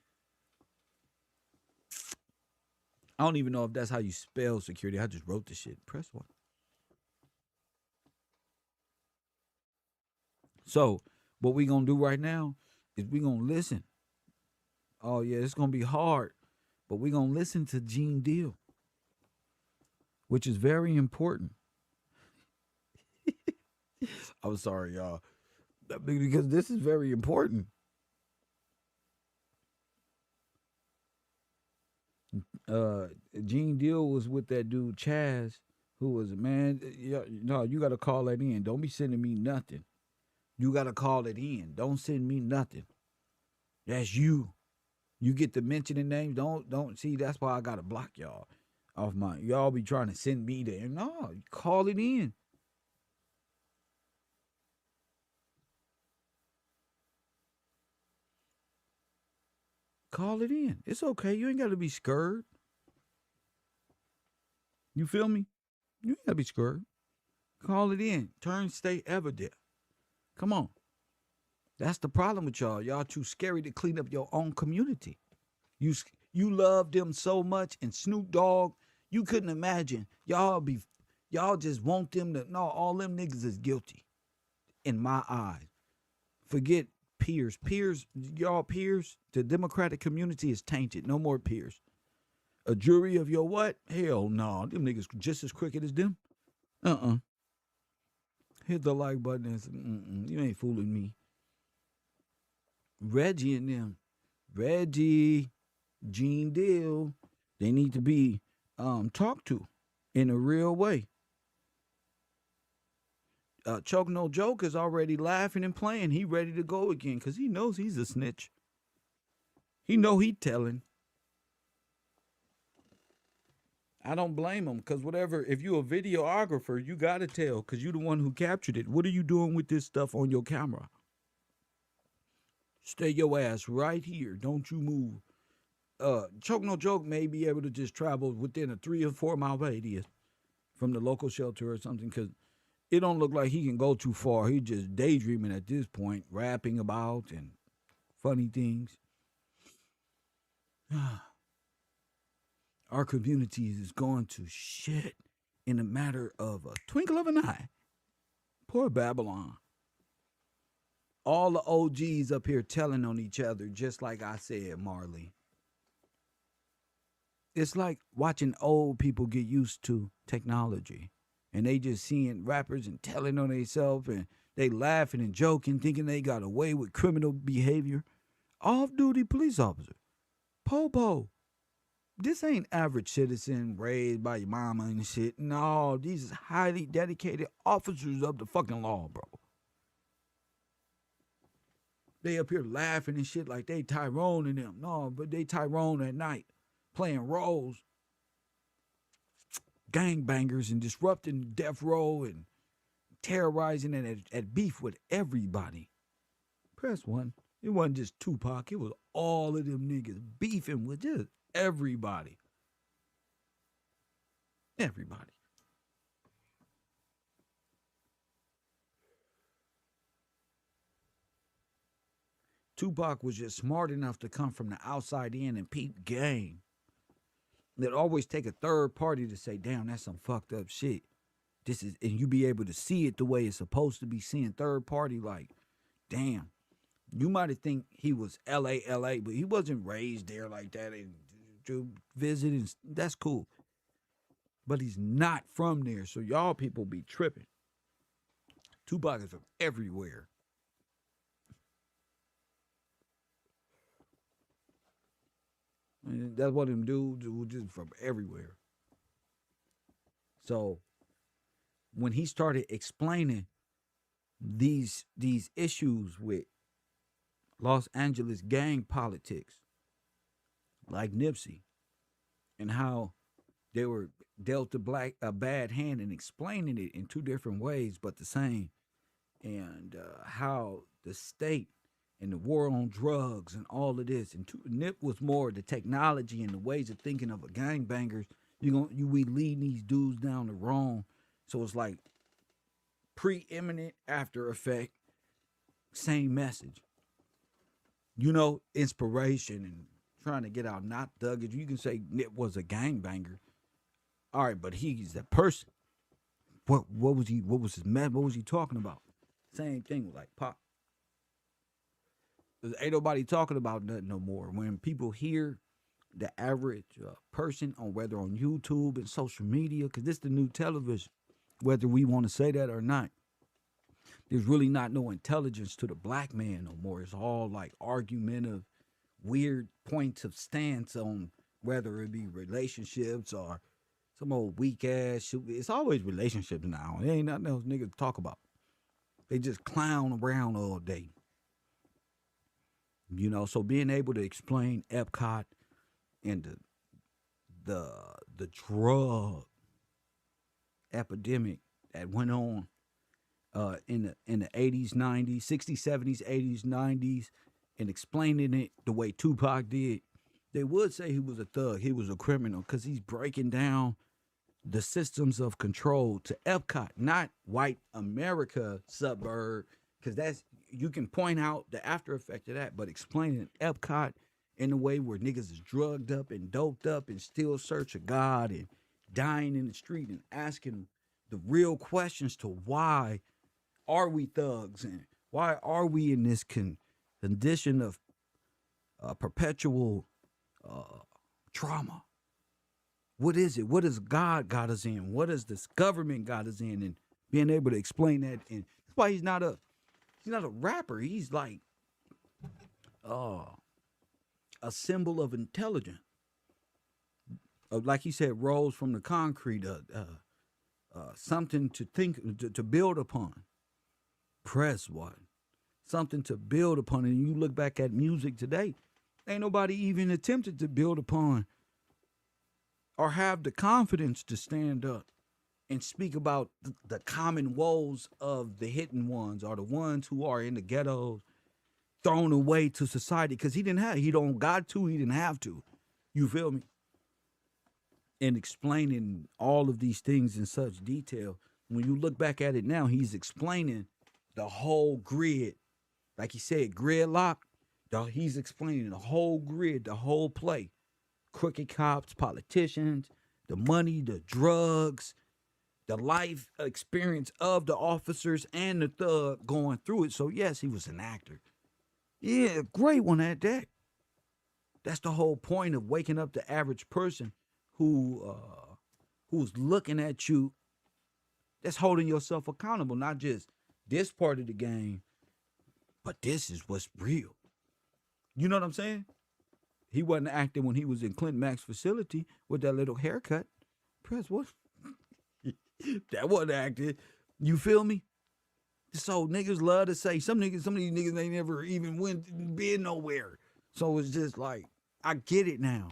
I don't even know if that's how you spell security. I just wrote the shit. Press one. So, what we going to do right now is we going to listen. Oh, yeah, it's going to be hard, but we going to listen to Gene Deal, which is very important. I'm sorry, y'all, because this is very important. Gene Deal was with that dude Chaz, who was, man, no, you got to call that in. Don't be sending me nothing. You got to call it in. Don't send me nothing. That's you. You get to mentioning names. Don't see, that's why I got to block y'all off my, y'all be trying to send me there. No, call it in. Call it in. It's okay. You ain't got to be scared. You feel me? You ain't got to be scared. Call it in. Turn state evident. Come on. That's the problem with y'all. Y'all too scary to clean up your own community. You love them so much, and Snoop Dogg, you couldn't imagine. Y'all just want them to, no, all them niggas is guilty in my eyes. Forget peers. Y'all peers, the Democratic community is tainted. No more peers. A jury of your what? Hell no. Them niggas just as crooked as them. Hit the like button and say, you ain't fooling me. Reggie and them. Reggie, Gene Deal, they need to be talked to in a real way. Choke No Joke is already laughing and playing. He ready to go again because he knows he's a snitch. He know he telling. I don't blame him because whatever, if you a videographer, you got to tell because you the one who captured it. What are you doing with this stuff on your camera? Stay your ass right here. Don't you move. Choke No Joke may be able to just travel within a 3 or 4 mile radius from the local shelter or something because it don't look like he can go too far. He just daydreaming at this point, rapping about and funny things. Our community is going to shit in a matter of a twinkle of an eye. Poor Babylon. All the OGs up here telling on each other, just like I said, Marley. It's like watching old people get used to technology. And they just seeing rappers and telling on themselves and they laughing and joking, thinking they got away with criminal behavior. Off-duty police officer. Popo. This ain't average citizen raised by your mama and shit. No, these is highly dedicated officers of the fucking law, bro. They up here laughing and shit like they Tyrone and them. No, but they Tyrone at night playing roles. Gangbangers and disrupting death row and terrorizing and at beef with everybody. Press one. It wasn't just Tupac. It was all of them niggas beefing with just everybody. Everybody. Tupac was just smart enough to come from the outside in and peep game. They'd always take a third party to say, damn, that's some fucked up shit. This is, and you be able to see it the way it's supposed to be seen. Third party, like, damn. You might have think he was LA, but he wasn't raised there like that and to visit, and that's cool. But he's not from there, so y'all people be tripping. Tupac is from everywhere. And that's what them dudes were just from everywhere. So when he started explaining these issues with Los Angeles gang politics, like Nipsey, and how they were dealt a bad hand and explaining it in two different ways, but the same, and how the state and the war on drugs and all of this, and Nip was more the technology and the ways of thinking of a gangbangers. We lead these dudes down the wrong, so it's like preeminent after effect, same message. Inspiration and trying to get out, not thuggage. You can say Nip was a gangbanger. All right, but he's a person. What was he? What was his method? What was he talking about? Same thing with like Pop. Ain't nobody talking about nothing no more. When people hear the average person, on whether on YouTube and social media, because this is the new television, whether we want to say that or not, there's really not no intelligence to the black man no more. It's all like argumentative, weird points of stance on whether it be relationships or some old weak ass shit. It's always relationships now. It ain't nothing else niggas talk about. They just clown around all day. So being able to explain Epcot and the drug epidemic that went on in the 80s, 90s, 60s, 70s, 80s, 90s, and explaining it the way Tupac did, they would say he was a thug, he was a criminal, because he's breaking down the systems of control to Epcot, not white America suburb, because that's, you can point out the after effect of that, but explaining Epcot in a way where niggas is drugged up and doped up and still search of God and dying in the street and asking the real questions to why are we thugs and why are we in this condition of perpetual trauma? What is it? What does God got us in? What does this government got us in? And being able to explain that, and that's why he's not a rapper. He's like a symbol of intelligence. Like he said, rose from the concrete, something to think, to build upon. Press one. Something to build upon. And you look back at music today, ain't nobody even attempted to build upon or have the confidence to stand up and speak about the common woes of the hidden ones, or the ones who are in the ghettos, thrown away to society, because he didn't have to. You feel me? And explaining all of these things in such detail. When you look back at it now, he's explaining the whole grid. Like he said, gridlock. He's explaining the whole grid, the whole play. Crooked cops, politicians, the money, the drugs, the life experience of the officers and the thug going through it. So yes, he was an actor. Yeah, great one at that. That's the whole point of waking up the average person who's looking at you, that's holding yourself accountable, not just this part of the game, but this is what's real. You know what I'm saying? He wasn't acting when he was in Clint Mack's facility with that little haircut. Press what? That wasn't acting. You feel me? So niggas love to say, some of these niggas ain't never even been nowhere. So it's just like, I get it now.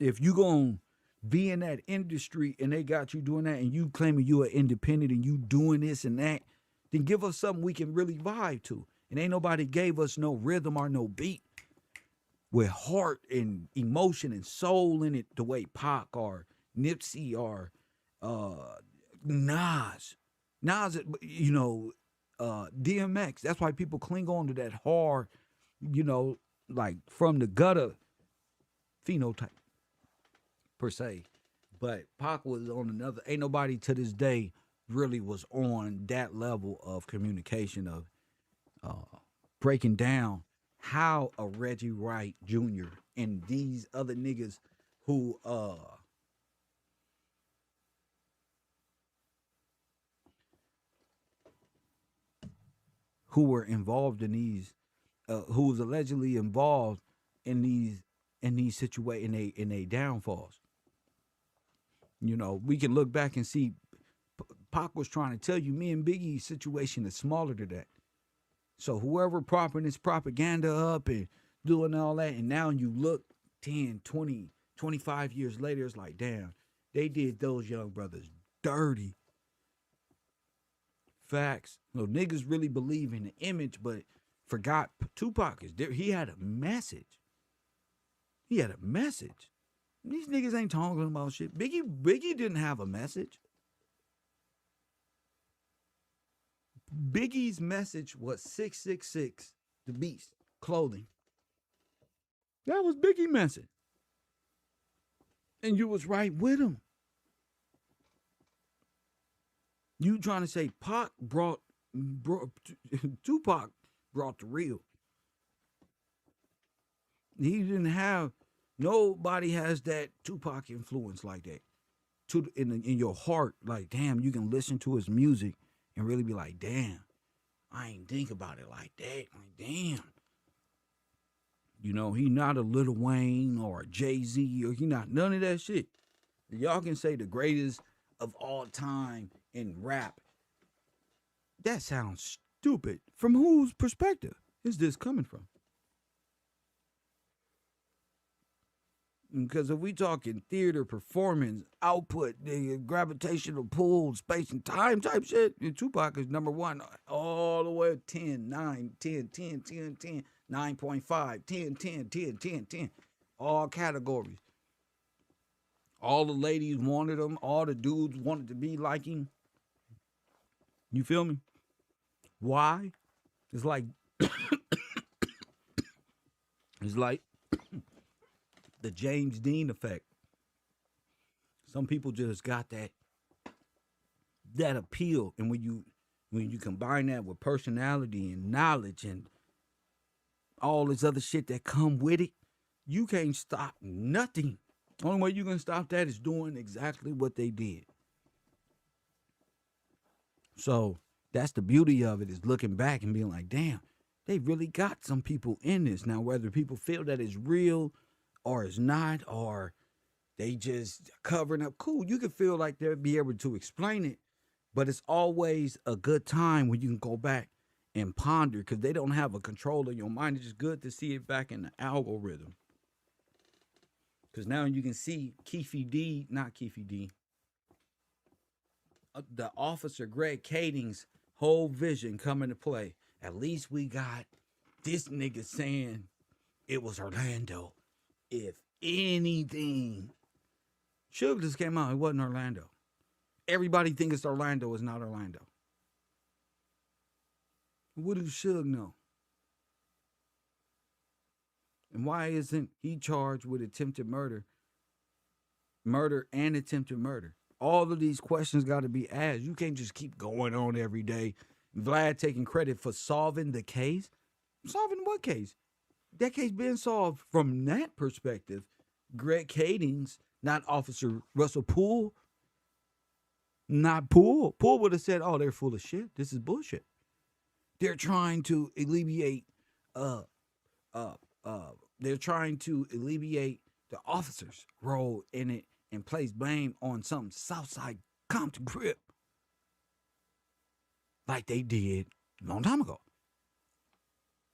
If you gonna be in that industry and they got you doing that and you claiming you are independent and you doing this and that, then give us something we can really vibe to. And ain't nobody gave us no rhythm or no beat with heart and emotion and soul in it the way Pac or Nipsey or Nas. Nas, you know, DMX. That's why people cling on to that hard, you know, like from the gutter phenotype per se. But Pac was on another. Ain't nobody to this day really was on that level of communication of breaking down how a Reggie Wright Jr. and these other niggas who were involved in these, who was allegedly involved in these situations, in they downfalls. You know, we can look back and see Pac was trying to tell you, me and Biggie's situation is smaller than that. So whoever propping this propaganda up and doing all that, and now you look 10, 20, 25 years later, it's like, damn, they did those young brothers dirty. Facts. No, niggas really believe in the image, but forgot Tupac is there. He had a message. He had a message. These niggas ain't talking about shit. Biggie didn't have a message. Biggie's message was 666, the beast, clothing. That was Biggie's message. And you was right with him. You trying to say Pac brought Tupac brought the real. He didn't have, nobody has that Tupac influence like that. In your heart, like, damn, you can listen to his music and really be like, damn, I ain't think about it like that. Like, damn. You know, he not a Lil Wayne or a Jay-Z, or he not none of that shit. Y'all can say the greatest of all time in rap. That sounds stupid. From whose perspective is this coming from? Because if we talking theater, performance, output, the gravitational pull, space and time type shit, Tupac is number one all the way 10, 9, 10, 10, 10, 10, 9.5, 10, 10, 10, 10, 10. All categories. All the ladies wanted him. All the dudes wanted to be like him. You feel me? Why? It's like it's like the James Dean effect. Some people just got that appeal, and when you combine that with personality and knowledge and all this other shit that come with it, you can't stop nothing. The only way you can stop that is doing exactly what they did. So that's the beauty of it, is looking back and being like, damn, they really got some people in this. Now, whether people feel that it's real or it's not, or they just covering up, cool. You can feel like they'll be able to explain it, but it's always a good time when you can go back and ponder, because they don't have a control of your mind. It's just good to see it back in the algorithm. Because now you can see the officer Greg Kading's whole vision come into play. At least we got this nigga saying it was Orlando. If anything, Suge just came out, it wasn't Orlando. Everybody thinks it's Orlando, it's not Orlando. What does Suge know? And why isn't he charged with attempted murder and attempted murder? All of these questions got to be asked. You can't just keep going on every day. Vlad taking credit for solving the case. Solving what case? That case being solved from that perspective. Greg Kading's, not Officer Russell Poole. Not Poole. Poole would have said, oh, they're full of shit. This is bullshit. They're trying to alleviate the officer's role in it and place blame on some Southside Compton crip like they did a long time ago.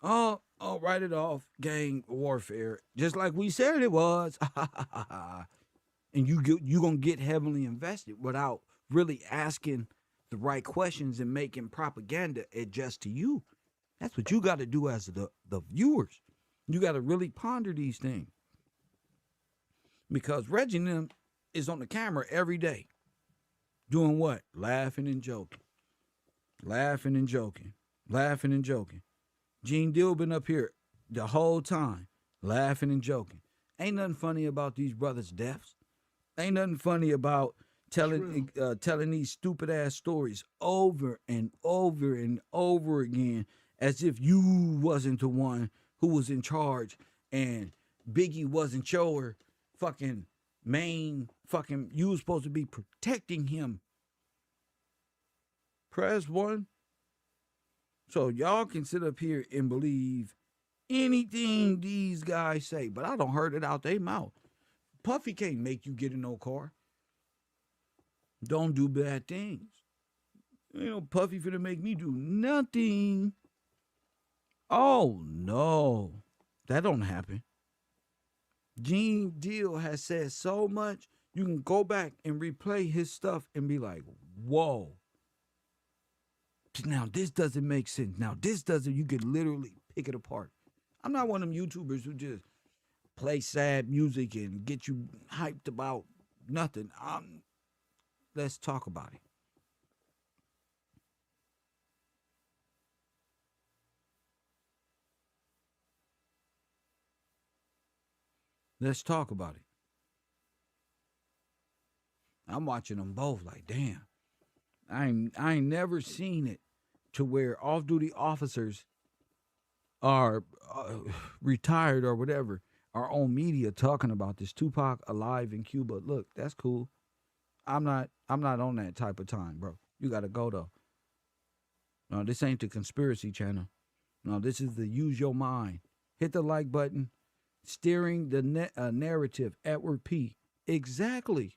Oh, write it off. Gang warfare. Just like we said it was. and you're gonna get heavily invested without really asking the right questions and making propaganda adjust to you. That's what you got to do as the viewers. You got to really ponder these things, because Reggie and them is on the camera every day doing what? Laughing and joking, laughing and joking, laughing and joking. Gene Deal been up here the whole time laughing and joking. Ain't nothing funny about these brothers' deaths. Ain't nothing funny about telling these stupid ass stories over and over and over again, as if you wasn't the one who was in charge and Biggie wasn't your fucking main fucking. You was supposed to be protecting him. Press 1. So y'all can sit up here and believe anything these guys say, but I don't heard it out their mouth. Puffy can't make you get in no car. Don't do bad things. You know, Puffy finna make me do nothing. Oh, no. That don't happen. Gene Deal has said so much, you can go back and replay his stuff and be like, whoa. Now, this doesn't make sense. Now, this doesn't, you could literally pick it apart. I'm not one of them YouTubers who just play sad music and get you hyped about nothing. Let's talk about it. Let's talk about it. I'm watching them both like, damn. I ain't never seen it to where off-duty officers are retired or whatever are on media talking about this Tupac alive in Cuba. Look, that's cool. I'm not on that type of time, bro. You gotta go though. No, this ain't the conspiracy channel. No, this is the use your mind. Hit the like button. Steering the narrative. Edward P. Exactly.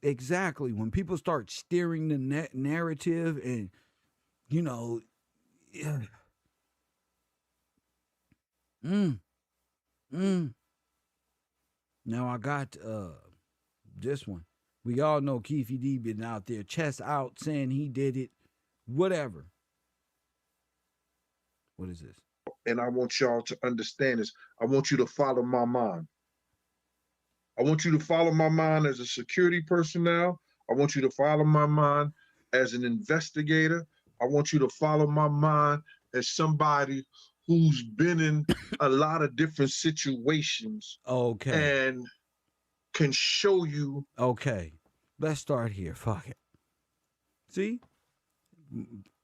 Exactly. When people start steering the narrative and, you know, yeah. Now I got this one. We all know Keefe D been out there, chest out, saying he did it, whatever. What is this? And I want y'all to understand this. I want you to follow my mind. I want you to follow my mind as a security personnel. I want you to follow my mind as an investigator. I want you to follow my mind as somebody who's been in a lot of different situations. Okay. And can show you. Okay. Let's start here. Fuck it. See?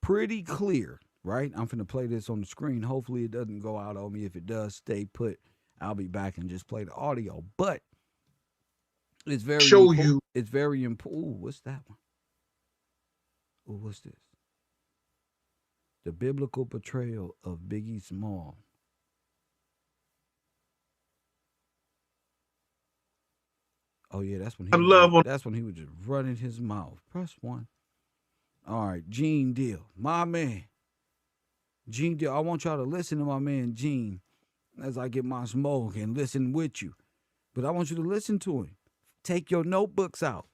Pretty clear, right? I'm finna play this on the screen. Hopefully it doesn't go out on me. If it does, stay put. I'll be back and just play the audio. But it's very show you. It's very important. Ooh, what's that one? Ooh, what's this? The biblical portrayal of Biggie Small. Oh yeah, that's when he was just running his mouth. Press 1. All right, Gene Deal, my man. Gene Deal, I want y'all to listen to my man Gene as I get my smoke and listen with you. But I want you to listen to him. Take your notebooks out,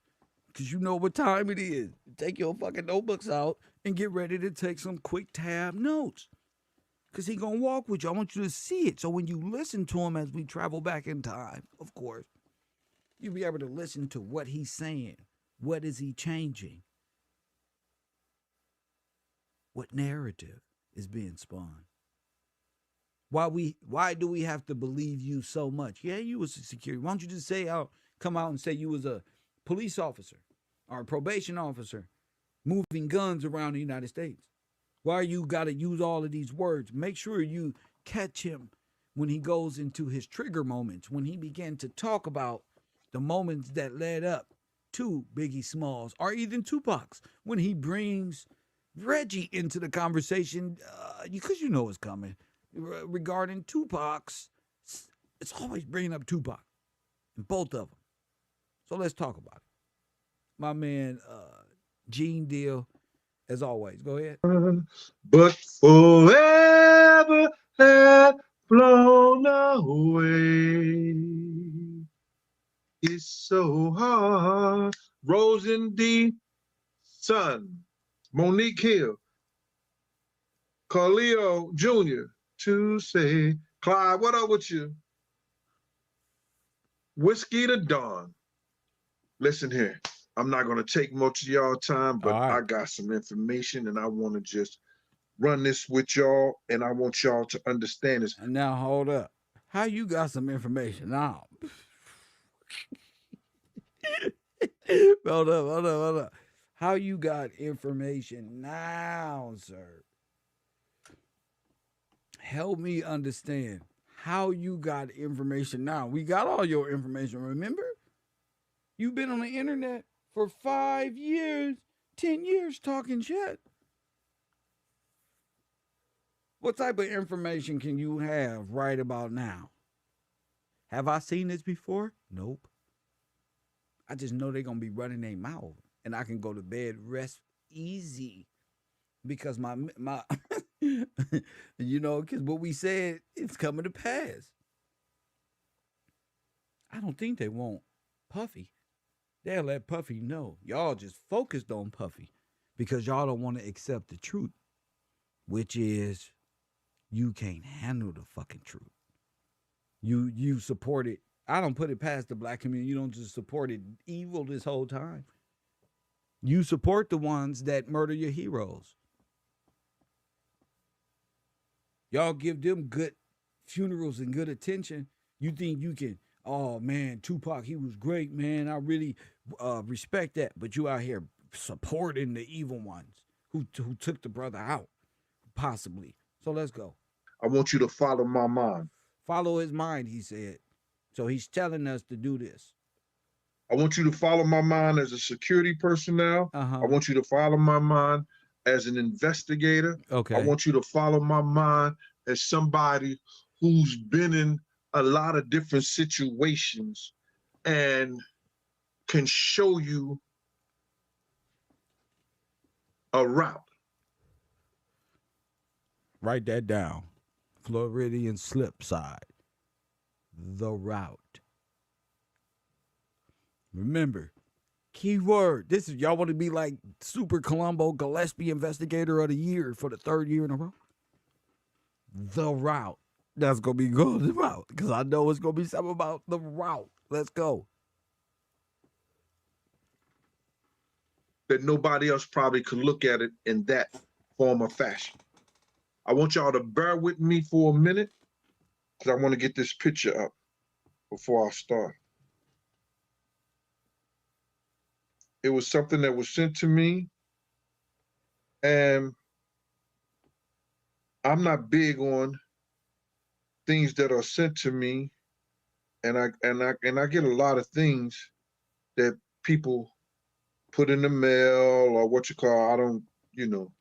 because you know what time it is. Take your fucking notebooks out and get ready to take some quick tab notes, because he going to walk with you. I want you to see it. So when you listen to him as we travel back in time, of course, you'll be able to listen to what he's saying. What is he changing? What narrative is being spun? Why do we have to believe you so much? Yeah, you was a security. Why don't you just come out and say you was a police officer or a probation officer moving guns around the United States? Why you got to use all of these words? Make sure you catch him when he goes into his trigger moments, when he began to talk about the moments that led up to Biggie Smalls or even Tupac's, when he brings Reggie into the conversation, because you know it's coming, regarding Tupac's. It's always bringing up Tupac and both of them. So let's talk about it. My man, Gene Deal, as always. Go ahead. But forever have flown away. It's so hard. Rosen D. Son. Monique Hill. Carleo Jr. to say, Clyde, what up with you? Whiskey to Dawn. Listen here. I'm not going to take much of y'all time, but I got some information and I want to just run this with y'all and I want y'all to understand this. And now hold up. How you got some information now? Hold up. How you got information now, sir? Help me understand how you got information now. We got all your information, remember? You've been on the internet for 5 years, 10 years talking shit. What type of information can you have right about now? Have I seen this before? Nope. I just know they're going to be running their mouth and I can go to bed rest easy because my you know, because what we said, it's coming to pass. I don't think they want Puffy. They'll let Puffy know. Y'all just focused on Puffy because y'all don't want to accept the truth, which is you can't handle the fucking truth. You support it. I don't put it past the black community. You don't just support it evil this whole time. You support the ones that murder your heroes. Y'all give them good funerals and good attention. You think you can, oh man, Tupac, he was great, man. I really respect that. But you out here supporting the evil ones who took the brother out, possibly. So let's go. I want you to follow my mind. Follow his mind, he said. So he's telling us to do this. I want you to follow my mind as a security personnel. I want you to follow my mind as an investigator. Okay. I want you to follow my mind as somebody who's been in a lot of different situations and can show you a route. Write that down. Floridian slip side. The route. Remember, keyword. This is, y'all want to be like Super Columbo Gillespie Investigator of the Year for the 3rd year in a row? The route. That's going to be good, the route. Because I know it's going to be something about the route. Let's go. That nobody else probably could look at it in that form or fashion. I want y'all to bear with me for a minute because I want to get this picture up before I start. It was something that was sent to me, and I'm not big on things that are sent to me, and I get a lot of things that people put in the mail or what you call, I don't, you know.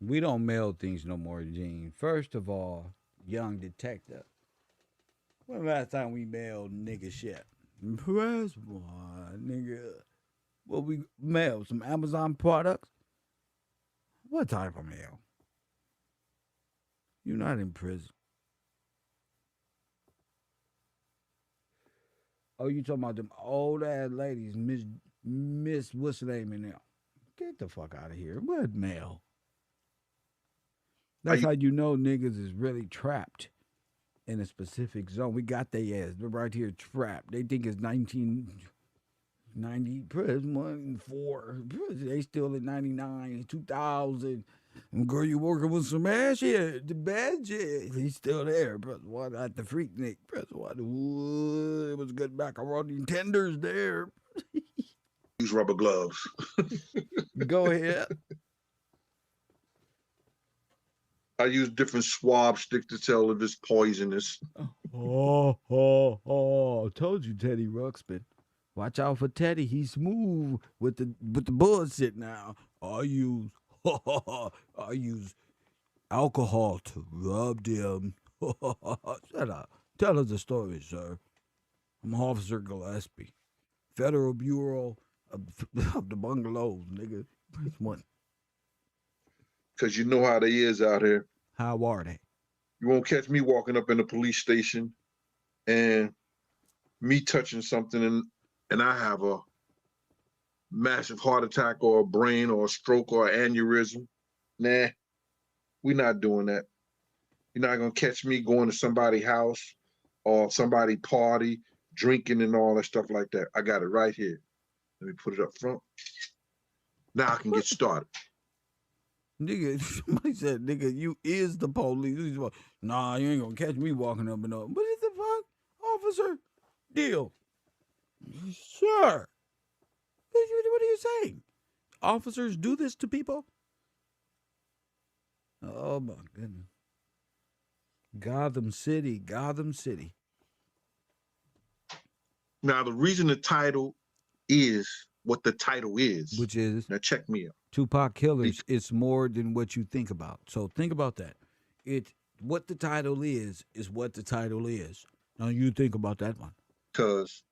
We don't mail things no more, Gene. First of all, young detective, when last time we mailed nigga shit? Press one, nigga. Well, we mailed some Amazon products. What type of mail? You're not in prison. Oh, you talking about them old ass ladies, Miss what's the name in there? Get the fuck out of here. What mail? That's how you know niggas is really trapped in a specific zone. We got their ass. They're right here trapped. They think it's 1990, 1-4. They still in 99, 2000. And girl, you working with some ass here. The bad shit. He's still there. Press one at the Freaknik. Press one. Ooh, it was good macaroni tenders there. Use rubber gloves. Go ahead. I use different swab sticks to tell if it's poisonous. Oh, told you, Teddy Ruxpin. Watch out for Teddy. He's smooth with the bullshit now. I use alcohol to rub them. Shut up. Tell us the story, sir. I'm Officer Gillespie, Federal Bureau of the Bungalows, nigga. Press one. Because you know how they is out here. How are they? You won't catch me walking up in a police station and me touching something and I have a massive heart attack or a brain or a stroke or an aneurysm. Nah, we're not doing that. You're not gonna catch me going to somebody's house or somebody party, drinking and all that stuff like that. I got it right here. Let me put it up front. Now I can get started. Nigga, somebody said, nigga, you is the police. He's like, nah, you ain't gonna catch me walking up and up. What is the fuck, officer? Deal. Sure. What are you saying? Officers do this to people? Oh my goodness. Gotham City, Gotham City. Now the reason the title is what the title is, which is, now check me out. Tupac Killers, it's more than what you think about. So think about that. What the title is what the title is. Now you think about that one. Because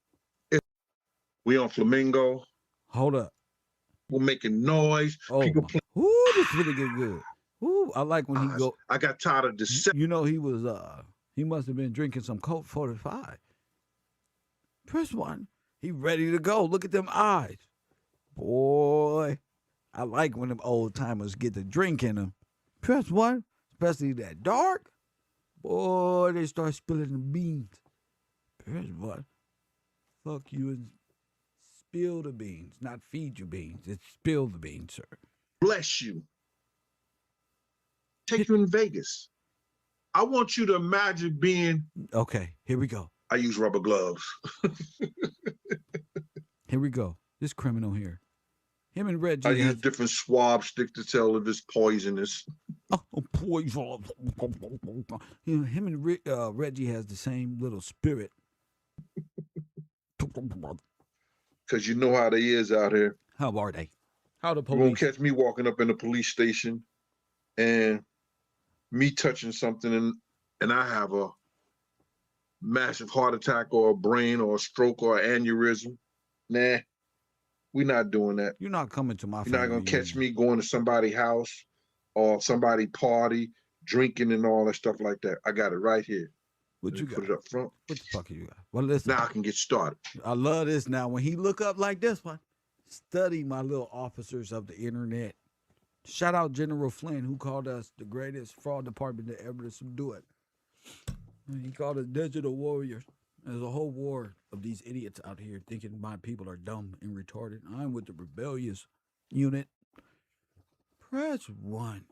we on Flamingo. Hold up. We're making noise. Oh, people playing. Ooh, this really get good. Ooh, I like when he go. I got tired of this. You know, he was he must have been drinking some Colt 45. Press 1. He ready to go. Look at them eyes. Boy, I like when them old timers get the drink in them. Press 1, especially that dark. Boy, they start spilling the beans. Press 1. Fuck you and spill the beans, not feed you beans. It's spill the beans, sir. Bless you. Take you in Vegas. I want you to imagine being. Okay, here we go. I use rubber gloves. Here we go. This criminal here. Him and Reggie. I use different swab sticks to tell if it's poisonous. Oh, poison. You know, him and Reggie has the same little spirit. Because you know how they is out here. How are they? How the You police? won't catch me walking up in the police station and me touching something and I have a massive heart attack or a brain or a stroke or an aneurysm. Nah, we're not doing that. You're not coming to my You're not family going to catch me going to somebody's house or somebody party, drinking and all that stuff like that. I got it right here. What you got? Put it up front. What the fuck you got? Well, listen. Now I can get started. I love this now. When he look up like this one, study my little officers of the internet. Shout out General Flynn, who called us the greatest fraud department to ever subdue it. He called us digital warriors. There's a whole war of these idiots out here thinking my people are dumb and retarded. I'm with the rebellious unit. Press 1.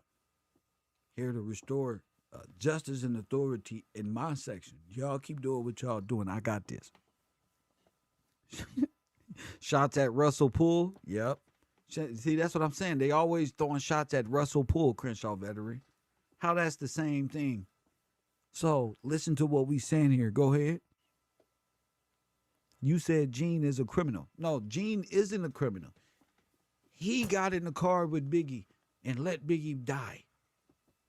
Here to restore justice and authority in my section. Y'all keep doing what y'all doing. I got this. Shots at Russell Poole. Yep. See, that's what I'm saying. They always throwing shots at Russell Poole, Crenshaw veteran. How that's the same thing. So listen to what we saying here. Go ahead. You said Gene is a criminal. No, Gene isn't a criminal. He got in the car with Biggie and let Biggie die.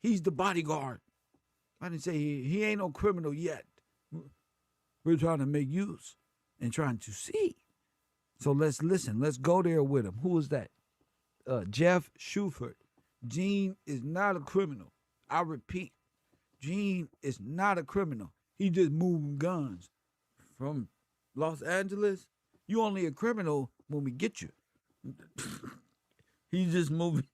He's the bodyguard. I didn't say he ain't no criminal yet. We're trying to make use and trying to see. So let's listen. Let's go there with him. Who is that? Jeff Shuford. Gene is not a criminal. I repeat, Gene is not a criminal. He just moving guns from Los Angeles. You only a criminal when we get you. He just moved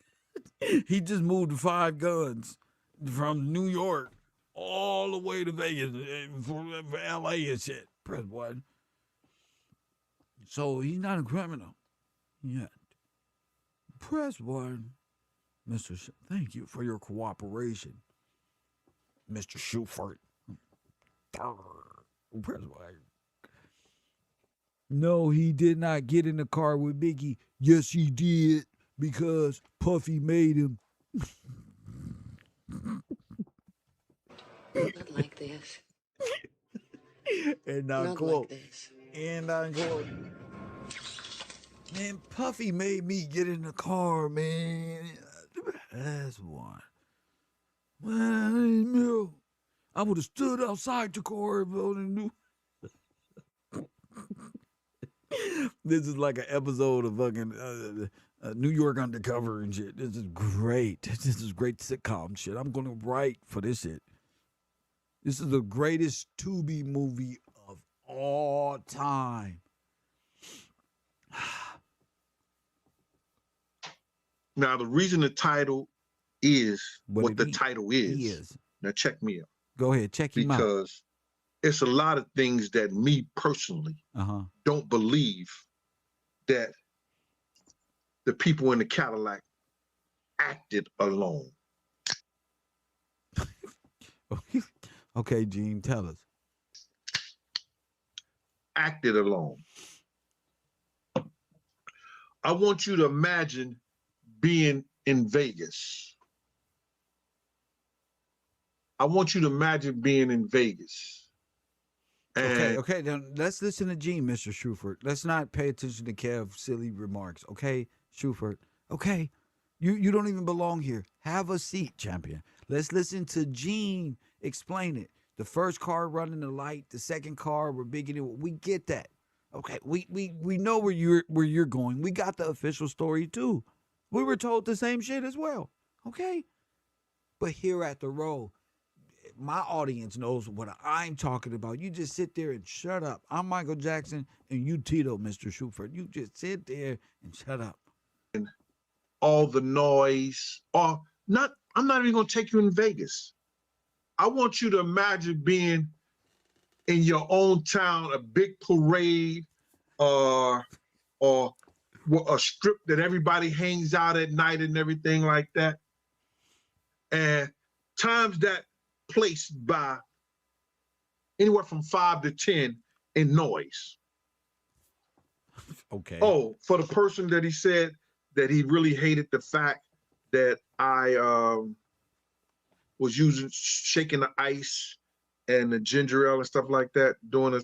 5 guns from New York all the way to Vegas, from LA and shit. Press 1. So he's not a criminal yet. Press 1. Mr. Thank you for your cooperation, Mr. Shuford. Press 1. No, he did not get in the car with Biggie. Yes, he did, because Puffy made him. Not like this. And I Not quote. like this. And I quote. Man, Puffy made me get in the car, man. That's 1. Well, I would have stood outside the car if I knew. This is like an episode of fucking New York Undercover and shit. This is great. This is great sitcom shit. I'm going to write for this shit. This is the greatest Tubi movie of all time. Now, the reason the title is what the it title is. Now, check me out. Go ahead, check him out. Because it's a lot of things that me personally don't believe that the people in the Cadillac acted alone. Okay, Gene, tell us. Acted alone. I want you to imagine being in Vegas. I want you to imagine being in Vegas. Okay, then let's listen to Gene, Mr. Shuford. Let's not pay attention to Kev's silly remarks. Okay, Shuford. Okay. You don't even belong here. Have a seat, champion. Let's listen to Gene explain it. The first car running the light, the second car, we're Biggie. We get that. Okay, we know where you're going. We got the official story too. We were told the same shit as well. Okay? But here at the Row, my audience knows what I'm talking about. You just sit there and shut up. I'm Michael Jackson and you Tito, Mr. Shuford. You just sit there and shut up. All the noise, or not, I'm not even gonna take you in Vegas. I want you to imagine being in your own town, a big parade, or a strip that everybody hangs out at night and everything like that. And times that place by anywhere from 5 to 10 in noise. Okay. Oh, for the person that he said that he really hated the fact that I was shaking the ice and the ginger ale and stuff like that during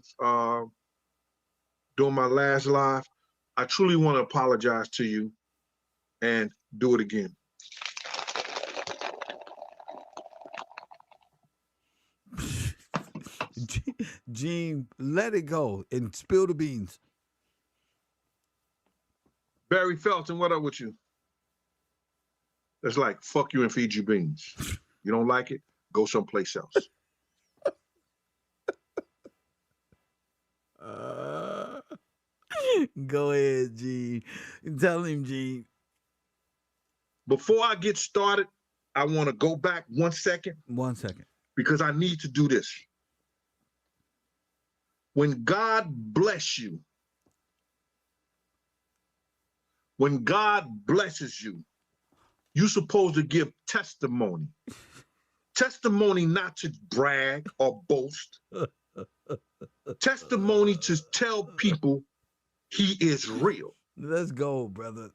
my last live. I truly want to apologize to you and do it again. Gene, let it go and spill the beans. Barry Felton, what up with you? It's like, fuck you and feed you beans. You don't like it? Go someplace else. Go ahead, Gene. Tell him, Gene. Before I get started, I want to go back 1 second. 1 second. Because I need to do this. When God bless you, when God blesses you, you're supposed to give testimony. Testimony not to brag or boast. Testimony to tell people he is real. Let's go, brother.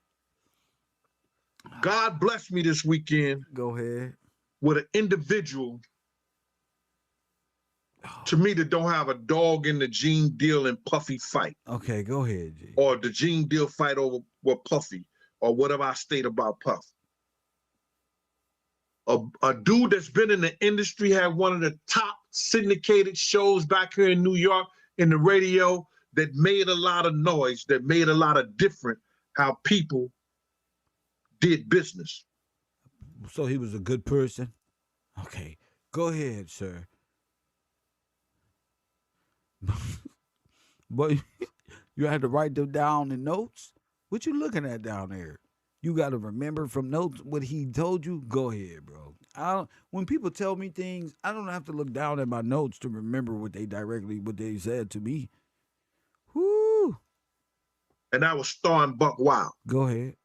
God blessed me this weekend. Go ahead. With an individual, to me, that don't have a dog in the Gene Deal and Puffy fight. Okay, go ahead, G. Or the Gene Deal fight over what Puffy, or whatever I state about Puff. A dude that's been in the industry, had one of the top syndicated shows back here in New York in the radio, that made a lot of noise, that made a lot of different how people did business. So he was a good person? Okay, go ahead, sir. But you had to write them down in notes? What you looking at down there? You got to remember from notes what he told you? Go ahead, bro. When people tell me things, I don't have to look down at my notes to remember what they said to me. Whoo! And I was starring Buck Wild. Go ahead.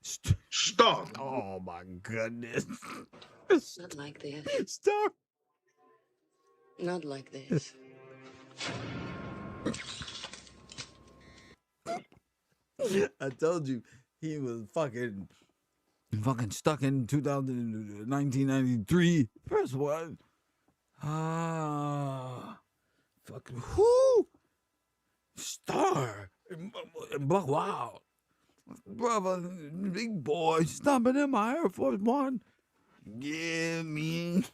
Star. Oh my goodness. Not like this. Star. Not like this. I told you he was fucking stuck in 1993. First one. Fucking whoo. Star. Buck Wild. Brother, big boy, stomping in my Air Force One. Yeah, me.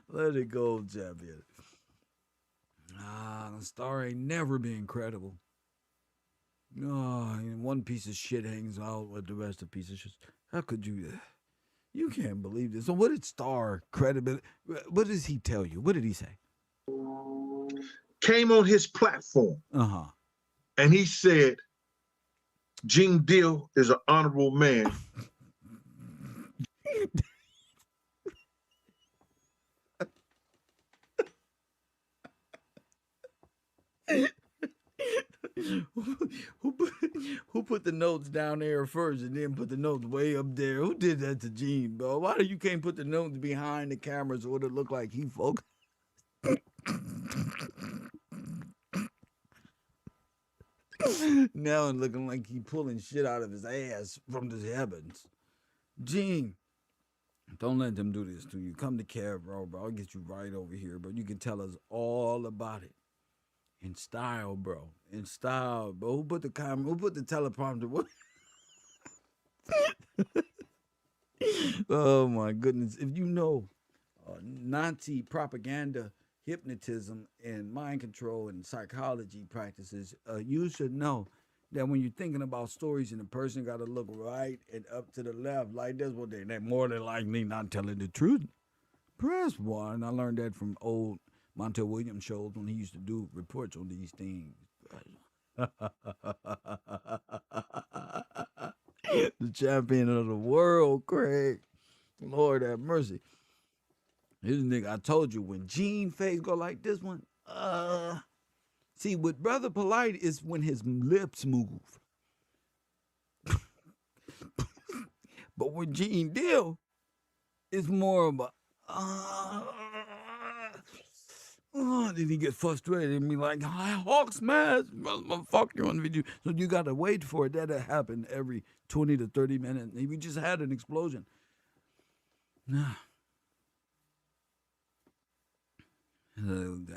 Let it go, champion. The Star ain't never been credible. One piece of shit hangs out with the rest of piece of shit. How could you? You can't believe this. So what did Star credibility? What does he tell you? What did he say? Came on his platform. And he said, Gene Deal is an honorable man. Who put the notes down there first and then put the notes way up there? Who did that to Gene, bro? Why do you can't put the notes behind the camera so it look like he focused? Now it's looking like he pulling shit out of his ass from the heavens. Gene, don't let them do this to you. Come to KevRow, bro. I'll get you right over here, bro. You can tell us all about it. In style, bro. In style, bro. Who put the camera? Who put the teleprompter? What? Oh, my goodness. If you know Nazi propaganda, hypnotism, and mind control and psychology practices, you should know that when you're thinking about stories and the person got to look right and up to the left, like this, well, they're more than likely not telling the truth. Press 1. I learned that from old Montel Williams shows when he used to do reports on these things. The champion of the world, Craig. Lord have mercy. This nigga, I told you, when Gene face go like this one, see, with Brother Polite is when his lips move. But when Gene Deal, it's more of a, then he get frustrated and be like, Hawk smash, motherfucker, you on the video. So you got to wait for it. That'll happen every 20 to 30 minutes. We just had an explosion. The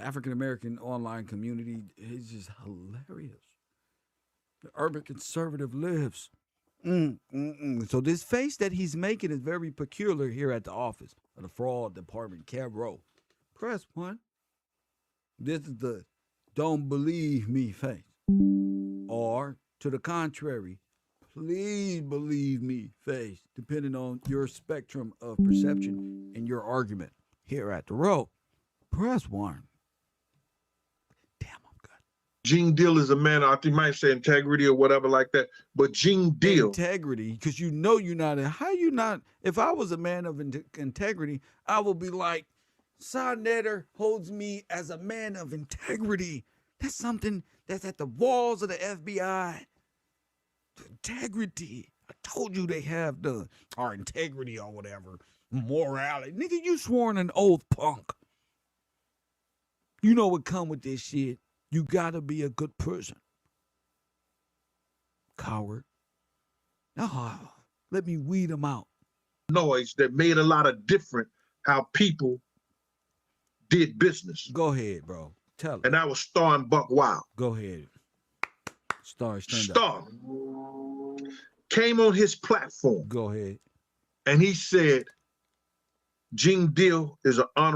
African-American online community is just hilarious. The urban conservative lives. So this face that he's making is very peculiar here at the office of the fraud department, KevRow. Press 1. This is the don't believe me face. Or, to the contrary, please believe me face, depending on your spectrum of perception and your argument here at the Row. Press 1. Gene Deal is a man, I think you might say integrity or whatever like that, but Gene Deal. Integrity, because you know you're not, how you not, if I was a man of integrity, I would be like, Sonetter holds me as a man of integrity. That's something that's at the walls of the FBI. Integrity. I told you they have our integrity or whatever. Morality. Nigga, you sworn an oath, punk. You know what come with this shit. You gotta be a good person. Coward. Let me weed them out. Noise that made a lot of difference how people did business. Go ahead, bro. Tell it. And that was Star and Buck Wild. Go ahead. Star, stand Star up. came on his platform. Go ahead. And he said, Gene Deal is an honorable